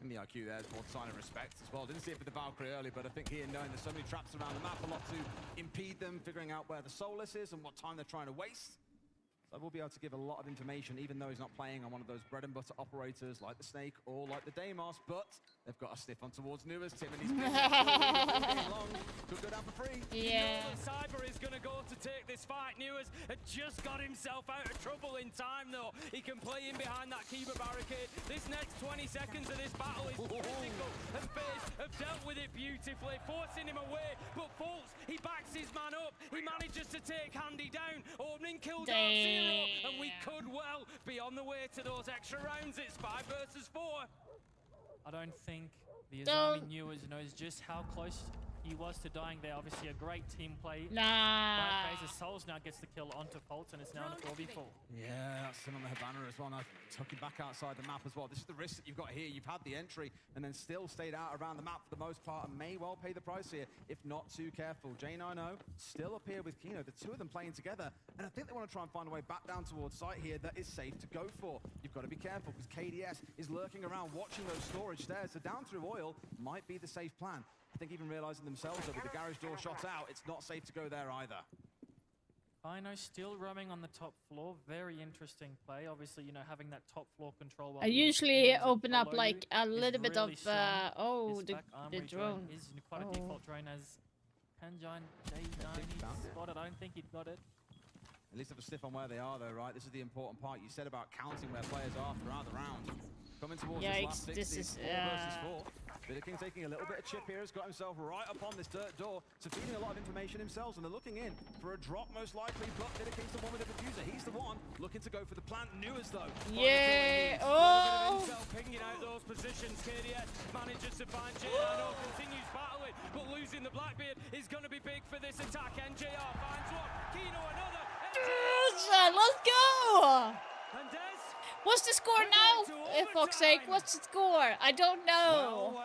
Speaker 14: And the IQ there is more sign of respect as well. Didn't see it for the Valkyrie early, but I think here, knowing there's so many traps around the map, a lot to impede them, figuring out where the Soulless is and what time they're trying to waste. So we'll be able to give a lot of information, even though he's not playing on one of those bread and butter operators like the Snake or like the Deimos, but they've got a stiff on towards Nuas, Tim, and he's been long. Could go down for free.
Speaker 3: Yeah.
Speaker 9: You know that Cyber is going to go to take this fight. Nuas had just got himself out of trouble in time, though. He can play in behind that Kiba barricade. This next 20 seconds of this battle is critical, and FaZe have dealt with it beautifully, forcing him away. But Fultz, he backs his man up. He manages to take Handy down, opening kill Dark Zero. And we could well be on the way to those extra rounds. It's 5 versus 4.
Speaker 17: I don't think the Azami knows just how close he was to dying there. Obviously a great team play.
Speaker 3: Nah.
Speaker 17: FaZe's Souls now gets the kill onto Fultz and it's now in a 4v4.
Speaker 14: Yeah, that's him on the Havana as well. Now took him back outside the map as well. This is the risk that you've got here. You've had the entry and then still stayed out around the map for the most part and may well pay the price here if not too careful. J90 still up here with Kino. The two of them playing together. And I think they want to try and find a way back down towards site here that is safe to go for. You've got to be careful because KDS is lurking around watching those storage stairs. So down through oil might be the safe plan. I think even realizing themselves that with the garage door shot out, it's not safe to go there either.
Speaker 17: Bino still roaming on the top floor. Very interesting play. Obviously, you know, having that top floor control.
Speaker 3: I usually open up like a little bit of oh, the drone.
Speaker 17: Is quite a default drone as Panjine J90 spotted. I don't think he'd got it.
Speaker 14: At least have a sniff on where they are though, right? This is the important part. You said about counting where players are throughout the round. Coming towards this last 60,
Speaker 3: this is
Speaker 14: 4 versus 4. King taking a little bit of chip here, has got himself right up on this dirt door, so feeding a lot of information himself, and they're looking in for a drop most likely, but King's the one with the diffuser. He's the one looking to go for the plant. Nuas though.
Speaker 3: Yeah, oh!
Speaker 9: Pinging out those positions, KDS manages to find J90, continues battling, but losing the Blackbeard is going to be big for this attack. NJR finds one, Kino another.
Speaker 3: Let's go!
Speaker 9: And Des,
Speaker 3: what's the score now? Fuck's sake, what's the score? I don't know.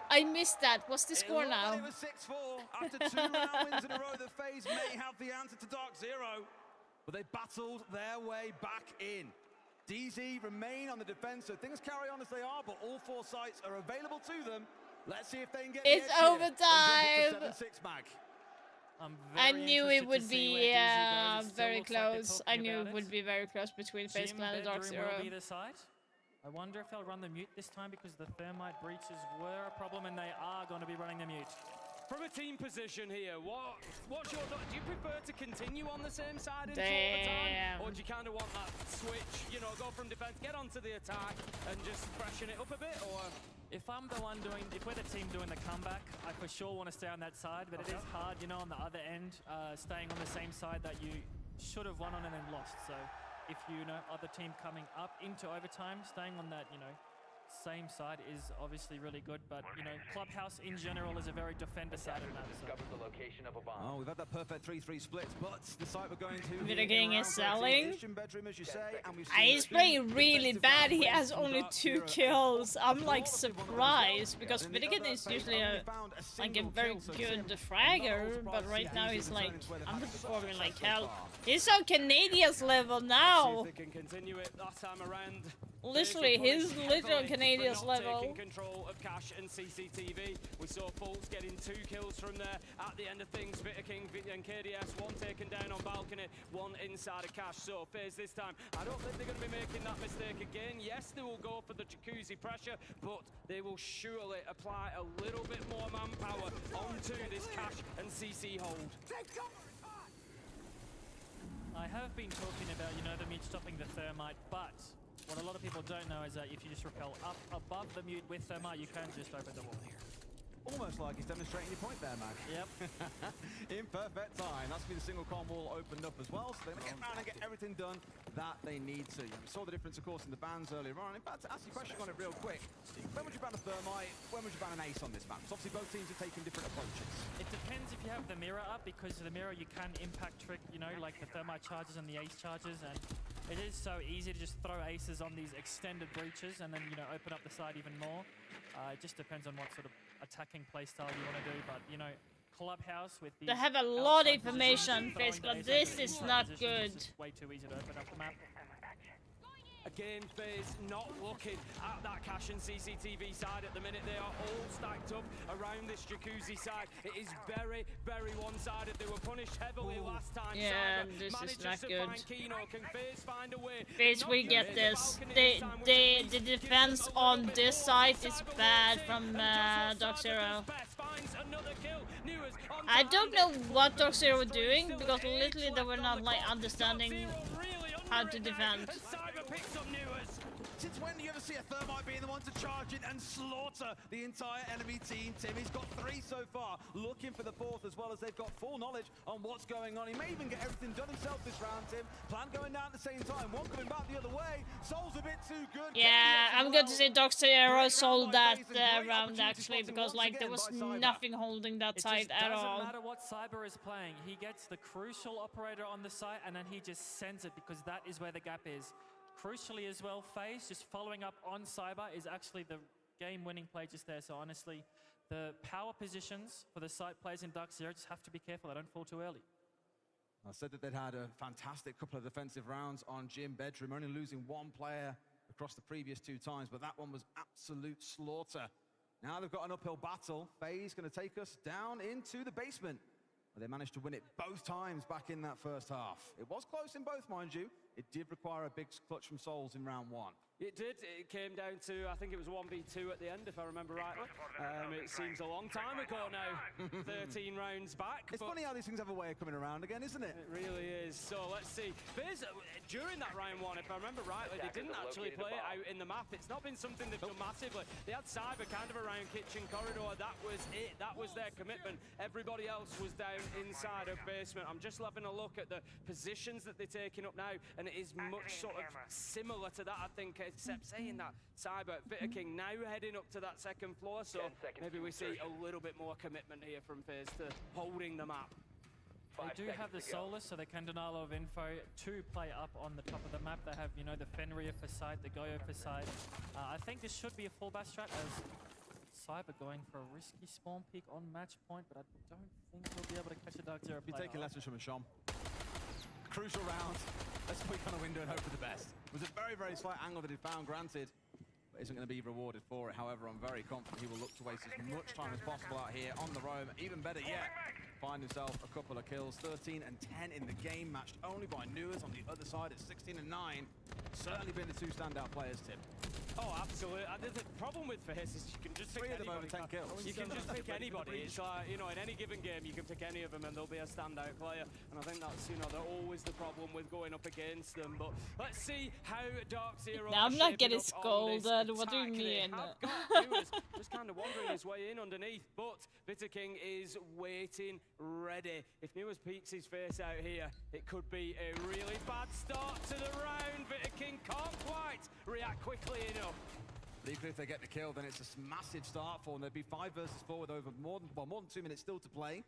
Speaker 3: I missed that. What's the score now?
Speaker 14: It was 6-4. After 2 round wins in a row, the FaZe may have the answer to Dark Zero, but they battled their way back in. DZ remain on the defense, so things carry on as they are, but all 4 sites are available to them. Let's see if they can get
Speaker 3: it's overtime.
Speaker 14: 7-6 mag.
Speaker 17: I
Speaker 3: knew it would be very close. I knew it would be very close between FaZe Clan and Dark Zero.
Speaker 17: Will be the side. I wonder if they'll run the mute this time because the thermite breaches were a problem and they are going to be running the mute.
Speaker 9: From a team position here, what's your thought? Do you prefer to continue on the same side until the time? Or do you kind of want that switch, you know, go from defense, get onto the attack and just freshen it up a bit? Or
Speaker 17: if I'm the one doing, if we're the team doing the comeback, I for sure want to stay on that side, but it is hard, you know, on the other end, staying on the same side that you should have won on and then lost. So if you know, other team coming up into overtime, staying on that, you know, same side is obviously really good, but you know, Clubhouse in general is a very defender-sided map.
Speaker 7: Discovered the location of a bomb.
Speaker 14: Oh, we've had that perfect 3-3 split, but the site we're going to
Speaker 3: Vidiking is selling.
Speaker 14: Bedroom, as you say, and we've
Speaker 3: He's playing really bad. He has only 2 kills. I'm like surprised because Vidiking is usually a very good fragger, but right now he's like underperforming like hell. He's on Canadian's level now.
Speaker 9: See if they can continue it that time around.
Speaker 3: Literally, he's literally on Canadian's level.
Speaker 9: Taking control of Cash and CCTV. We saw Fultz getting 2 kills from there at the end of things. Vidiking and KDS, 1 taken down on balcony, 1 inside of Cash. So FaZe this time, I don't think they're going to be making that mistake again. Yes, they will go for the jacuzzi pressure, but they will surely apply a little bit more manpower onto this Cash and CC hold.
Speaker 17: I have been talking about, you know, the mute stopping the thermite, but what a lot of people don't know is that if you just rappel up above the mute with thermite, you can just open the wall here.
Speaker 14: Almost like he's demonstrating your point there, Mac.
Speaker 17: Yep.
Speaker 14: In perfect time. That's going to be the single con wall opened up as well, so they're going to get around and get everything done that they need to. We saw the difference, of course, in the bans earlier on. In fact, to ask you a question on it real quick, when would you ban a thermite? When would you ban an ace on this map? Because obviously both teams are taking different approaches.
Speaker 17: It depends if you have the mirror up, because the mirror you can impact trick, you know, like the thermite charges and the ace charges, and it is so easy to just throw aces on these extended breaches and then, you know, open up the side even more. It just depends on what sort of attacking playstyle you want to do, but, you know, Clubhouse with these...
Speaker 3: They have a lot of information, FaZe, but this is not good.
Speaker 17: It's way too easy to open up the map.
Speaker 9: Again, FaZe not looking at that Cash and CCTV side at the minute. They are all stacked up around this jacuzzi side. It is very, very one-sided. They were punished heavily last time.
Speaker 3: Yeah,
Speaker 9: Cyber
Speaker 3: this is
Speaker 9: manages
Speaker 3: not
Speaker 9: to
Speaker 3: good.
Speaker 9: find Kino. Can FaZe find a way?
Speaker 3: FaZe, we get this. The defense on this side is bad from Doxero. I don't know what Doxero were doing, because literally they were not like understanding how to defend.
Speaker 14: Since when do you ever see a thermite being the one to charge in and slaughter the entire enemy team? Tim, he's got 3 so far, looking for the 4th, as well as they've got full knowledge on what's going on. He may even get everything done himself this round, Tim. Plan going down at the same time, one coming back the other way. Soul's a bit too good.
Speaker 3: Yeah, I'm good to say Doxero sold that round actually, because like there was nothing holding that side at all.
Speaker 17: It doesn't matter what Cyber is playing. He gets the crucial operator on the site and then he just sends it, because that is where the gap is. Crucially as well, FaZe just following up on Cyber is actually the game-winning play just there. So honestly, the power positions for the site players in Dark Zero just have to be careful. They don't fall too early.
Speaker 14: I said that they'd had a fantastic couple of defensive rounds on Gym Bedroom, only losing 1 player across the previous 2 times, but that one was absolute slaughter. Now they've got an uphill battle. FaZe going to take us down into the basement, where they managed to win it both times back in that first half. It was close in both, mind you. It did require a big clutch from Souls in round 1.
Speaker 9: It did. It came down to, I think it was 1v2 at the end, if I remember rightly. It seems a long time ago now, 13 rounds back.
Speaker 14: It's funny how these things have a way of coming around again, isn't it?
Speaker 9: It really is. So let's see. FaZe, during that round 1, if I remember rightly, they didn't actually play it out in the map. It's not been something they've done massively. They had Cyber kind of around kitchen corridor. That was it. That was their commitment. Everybody else was down inside of basement. I'm just having a look at the positions that they're taking up now, and it is much sort of similar to that, I think, except saying that Cyber, Vidiking now heading up to that 2nd floor, so maybe we see a little bit more commitment here from FaZe to holding the map.
Speaker 17: They do have the Solus, so they can deny a lot of info to play up on the top of the map. They have, you know, the Fenrir for side, the Goyo for side. I think this should be a full bash strat, as Cyber going for a risky spawn peek on match point, but I don't think he'll be able to catch a Dark Zero
Speaker 14: Be
Speaker 17: play.
Speaker 14: taking lessons from Asham. Crucial round. Let's quick on a window and hope for the best. It was a very, very slight angle that he found, granted, but isn't going to be rewarded for it. However, I'm very confident he will look to waste as much time as possible out here on the roam. Even better yet, find himself a couple of kills. 13 and 10 in the game, matched only by Nuers on the other side at 16 and 9. Certainly been the 2 standout players, Tim.
Speaker 9: Oh, absolutely. The problem with FaZe is you can just pick
Speaker 14: 3 of them over
Speaker 9: anybody.
Speaker 14: 10 kills.
Speaker 9: You can just pick anybody. It's like, you know, in any given game, you can pick any of them and they'll be a standout player. And I think that's, you know, they're always the problem with going up against them. But let's see how Dark Zero
Speaker 3: Now I'm not getting scolded. What do you mean?
Speaker 9: Just kind of wandering his way in underneath, but Vidiking is waiting ready. If Nuers peeks his face out here, it could be a really bad start to the round. Vidiking can't quite react quickly enough.
Speaker 14: But equally, if they get the kill, then it's a massive start for them. There'd be 5 versus 4 with over more than 2 minutes still to play.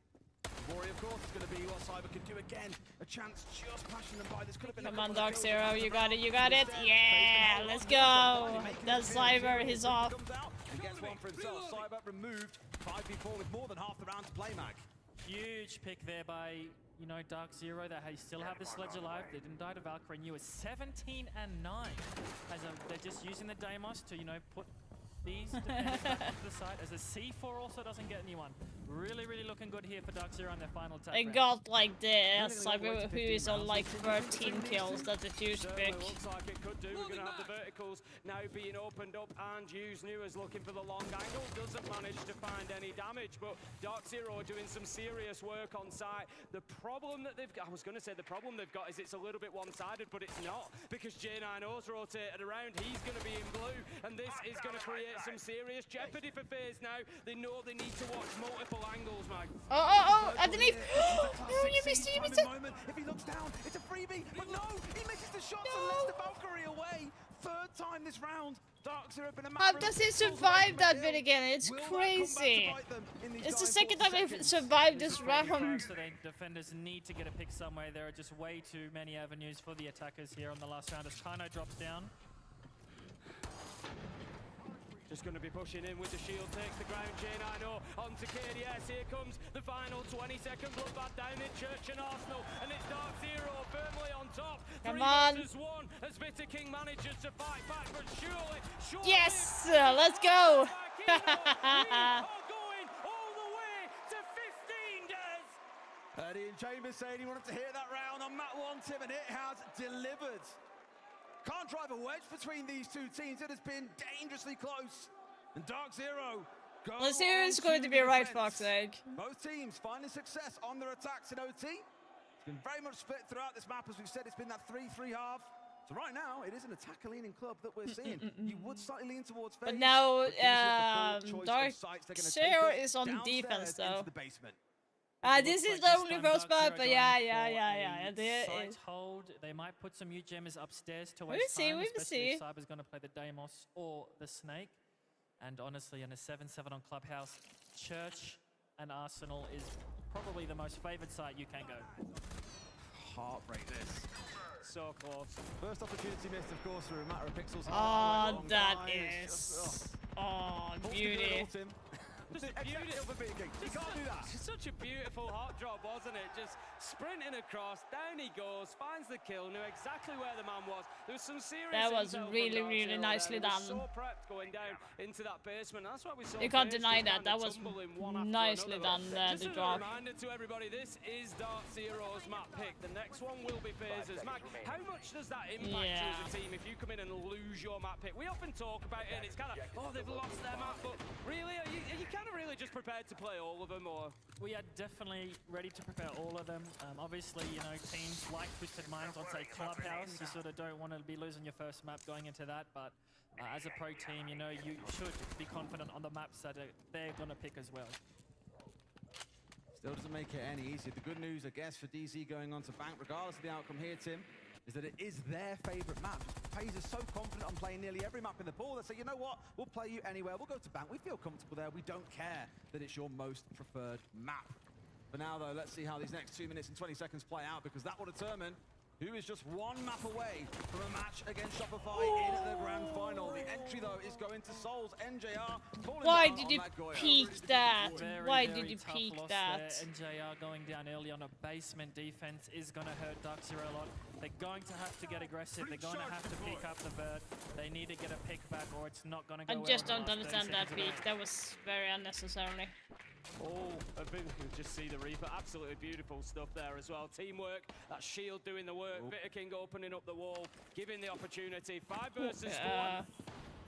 Speaker 14: Worry, of course, is going to be what Cyber can do again. A chance just passing them by. This could have been.
Speaker 3: Come on, Dark Zero, you got it, you got it. Yeah, let's go. That's Cyber, he's off.
Speaker 14: And gets one for himself. Cyber removed. 5v4 with more than half the round to play, Mag.
Speaker 17: Huge pick there by, you know, Dark Zero. They still have the sledge alive. They didn't die to Valkyrie. And you were 17 and 9. They're just using the Deimos to, you know, put these defenders back to the side. As a C4 also doesn't get anyone. Really, really looking good here for Dark Zero on their final attack.
Speaker 3: I got like the Cyber who is on like 13 kills. That's a huge pick.
Speaker 9: Looks like it could do. We're going to have the verticals now being opened up, and Hughes New is looking for the long angle. Doesn't manage to find any damage, but Dark Zero are doing some serious work on site. The problem that they've got, I was going to say the problem they've got is it's a little bit one-sided, but it's not, because J9O's rotated around. He's going to be in blue, and this is going to create some serious jeopardy for FaZe now. They know they need to watch multiple angles, Mag.
Speaker 3: Oh, underneath. No, you missed it, you missed it.
Speaker 14: If he looks down, it's a freebie, but no, he misses the shots and lets the Valkyrie away. 3rd time this round. Dark Zero been a
Speaker 3: How does he survive that bit again? It's crazy. It's the second time I've survived this round.
Speaker 17: So the defenders need to get a pick somewhere. There are just way too many avenues for the attackers here on the last round as Kano drops down.
Speaker 9: Just going to be pushing in with the shield, takes the ground, J9O onto KDS, here comes the final 20-second bloodbath down in Church and Arsenal, and it's Dark Zero firmly on top.
Speaker 3: Come on.
Speaker 9: 3 versus 1 as Bitter King manages to fight back, but surely
Speaker 3: yes, let's go.
Speaker 9: we are going all the way to 15 days.
Speaker 14: Ian Chambers saying he wanted to hear that round on Mat 1, Tim, and it has delivered. Can't drive a wedge between these two teams. It has been dangerously close. And Dark Zero go.
Speaker 3: Let's see who's going to be right, Fox Egg.
Speaker 14: Both teams finding success on their attacks in OT. It's been very much split throughout this map, as we've said. It's been that 3-3 half. So right now, it is an attacker-leaning club that we're seeing. You would slightly lean towards FaZe.
Speaker 3: But now, Dark Zero is on defense, though. This is the only first map, but yeah.
Speaker 17: Sight hold. They might put some U-Gemmers upstairs to waste time, especially if Cyber's going to play the Deimos or the Snake. And honestly, in a 7-7 on Clubhouse, Church and Arsenal is probably the most favored site you can go.
Speaker 14: Heartbreak this.
Speaker 9: So close.
Speaker 14: First opportunity missed, of course, through a matter of pixels.
Speaker 3: Oh, that is... Oh, beauty.
Speaker 9: Just beautiful. You can't do that. Such a beautiful hot drop, wasn't it? Just sprinting across, down he goes, finds the kill, knew exactly where the man was. There was some serious.
Speaker 3: That was really, really nicely done.
Speaker 9: So prepped going down into that basement. That's what we saw.
Speaker 3: You can't deny that. That was nicely done. The drop.
Speaker 9: Just a reminder to everybody: this is Dark Zero's map pick. The next one will be FaZe's. Mag, how much does that impact you as a team if you come in and lose your map pick? We often talk about it, and it's kind of, oh, they've lost their map, but really, are you kind of really just prepared to play all of them, or?
Speaker 17: We are definitely ready to prepare all of them. Obviously, you know, teams like Twisted Minds on, say, Clubhouse, you sort of don't want to be losing your first map going into that, but as a pro team, you know, you should be confident on the maps that they're going to pick as well.
Speaker 14: Still doesn't make it any easier. The good news, I guess, for DZ going on to Bank, regardless of the outcome here, Tim, is that it is their favourite map. FaZe is so confident on playing nearly every map in the pool. They say, you know what, we'll play you anywhere. We'll go to Bank. We feel comfortable there. We don't care that it's your most preferred map. For now, though, let's see how these next 2 minutes and 20 seconds play out, because that will determine who is just one map away from a match against Shopify in the grand final. The entry, though, is going to Souls. NJR calling
Speaker 3: Why
Speaker 14: down
Speaker 3: did you
Speaker 14: on that Goya.
Speaker 3: peek that?
Speaker 17: Very,
Speaker 3: Why
Speaker 17: very
Speaker 3: did you
Speaker 17: tough
Speaker 3: peek
Speaker 17: loss
Speaker 3: that?
Speaker 17: there. NJR going down early on a basement defense is going to hurt Dark Zero a lot. They're going to have to get aggressive. They're going to have to pick up the bird. They need to get a pick back, or it's not going to go
Speaker 3: I
Speaker 17: well
Speaker 3: just
Speaker 17: in the
Speaker 3: don't
Speaker 17: last 30
Speaker 3: understand that
Speaker 17: seconds of
Speaker 3: peek. That was very unnecessary.
Speaker 9: Oh, I think we can just see the Reaper. Absolutely beautiful stuff there as well. Teamwork, that shield doing the work. Bitter King opening up the wall, giving the opportunity. 5 versus 1.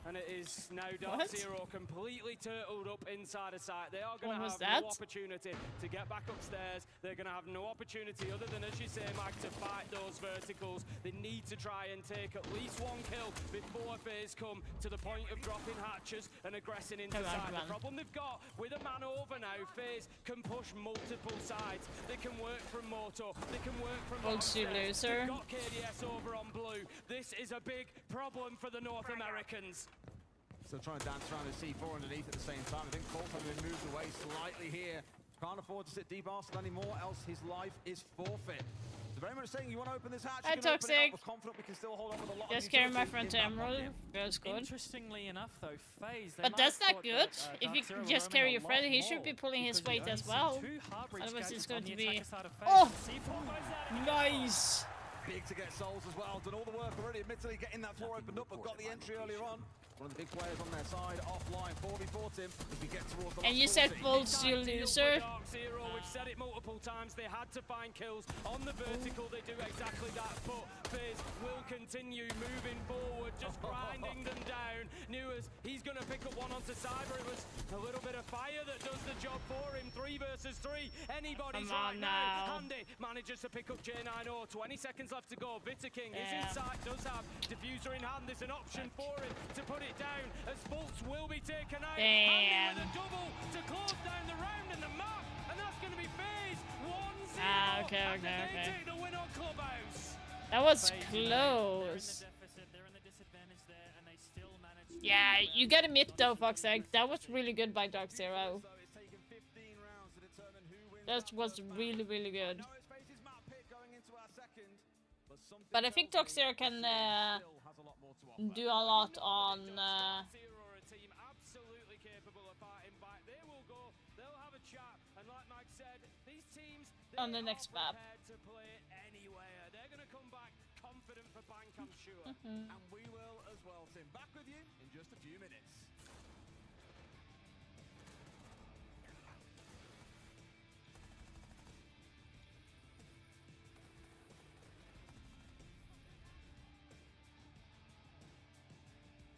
Speaker 9: And it is now Dark Zero completely turtled up inside a site. They are going to have no opportunity to get back upstairs. They're going to have no opportunity other than, as you say, Mike, to fight those verticals. They need to try and take at least one kill before FaZe come to the point of dropping hatches and aggressing into side. The problem they've got with a man over now, FaZe can push multiple sides. They can work from Moto. They can work from
Speaker 3: loser.
Speaker 9: They've got KDS over on blue. This is a big problem for the North Americans.
Speaker 14: Still trying to dance around the C4 underneath at the same time. I think Colt's having been moved away slightly here. Can't afford to sit deep Arsenal anymore, else his life is forfeit. So very much saying you want to open this hatch.
Speaker 3: Hi, Toxic.
Speaker 14: We're confident we can still hold on with a lot
Speaker 3: Just
Speaker 14: of
Speaker 3: carry my
Speaker 14: utility
Speaker 3: friend to
Speaker 14: in that
Speaker 3: Emerald.
Speaker 14: pocket.
Speaker 3: Feels good.
Speaker 17: Interestingly enough, though, FaZe.
Speaker 3: But that's not good. If you just carry your friend, he should be pulling his weight as well. Otherwise, it's going to be. Oh! Nice!
Speaker 14: Big to get souls as well. Done all the work already. Admittedly, getting that floor opened up, but got the entry earlier on. One of the big players on their side, offline, 4v4 Tim, as we get towards the
Speaker 3: and you said Bolts, you loser.
Speaker 9: We've said it multiple times, they had to find kills on the vertical, they do exactly that, but FaZe will continue moving forward, just grinding them down. Newers, he's going to pick up one onto Cyber. It was a little bit of fire that does the job for him. 3 versus 3, anybody's right now. Handy manages to pick up J9O, 20 seconds left to go. Vitaking is inside, does have diffuser in hand. There's an option for him to put it down as Bolts will be taken out. Handy with a double to close down the round and the map, and that's going to be FaZe 1-0.
Speaker 3: Okay.
Speaker 9: They take the win on Clubhouse.
Speaker 3: That was close. Yeah, you gotta admit though, Foxegg, that was really good by Dark Zero. That was really, really good. But I think Dark Zero can do a lot on the next map.
Speaker 9: They're going to come back confident for Bank, I'm sure.
Speaker 14: And we will as well, Tim. Back with you in just a few minutes.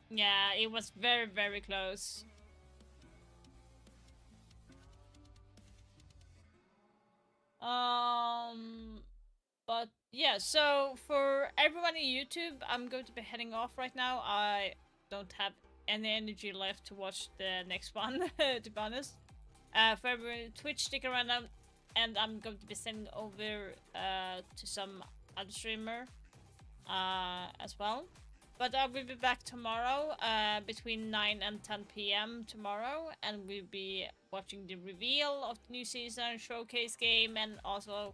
Speaker 3: Yeah, it was very, very close. But yeah, so for everyone in YouTube, I'm going to be heading off right now. I don't have any energy left to watch the next one, to be honest. For everyone Twitch, stick around, and I'm going to be sending over to some other streamer as well. But I will be back tomorrow between 9 and 10 PM tomorrow, and we'll be watching the reveal of the new season, showcase game, and also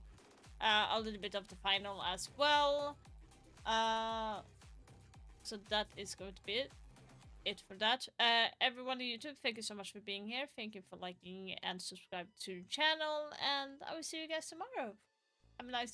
Speaker 3: a little bit of the final as well. So that is going to be it for that. Everyone on YouTube, thank you so much for being here. Thank you for liking and subscribing to the channel, and I will see you guys tomorrow. Have a nice day.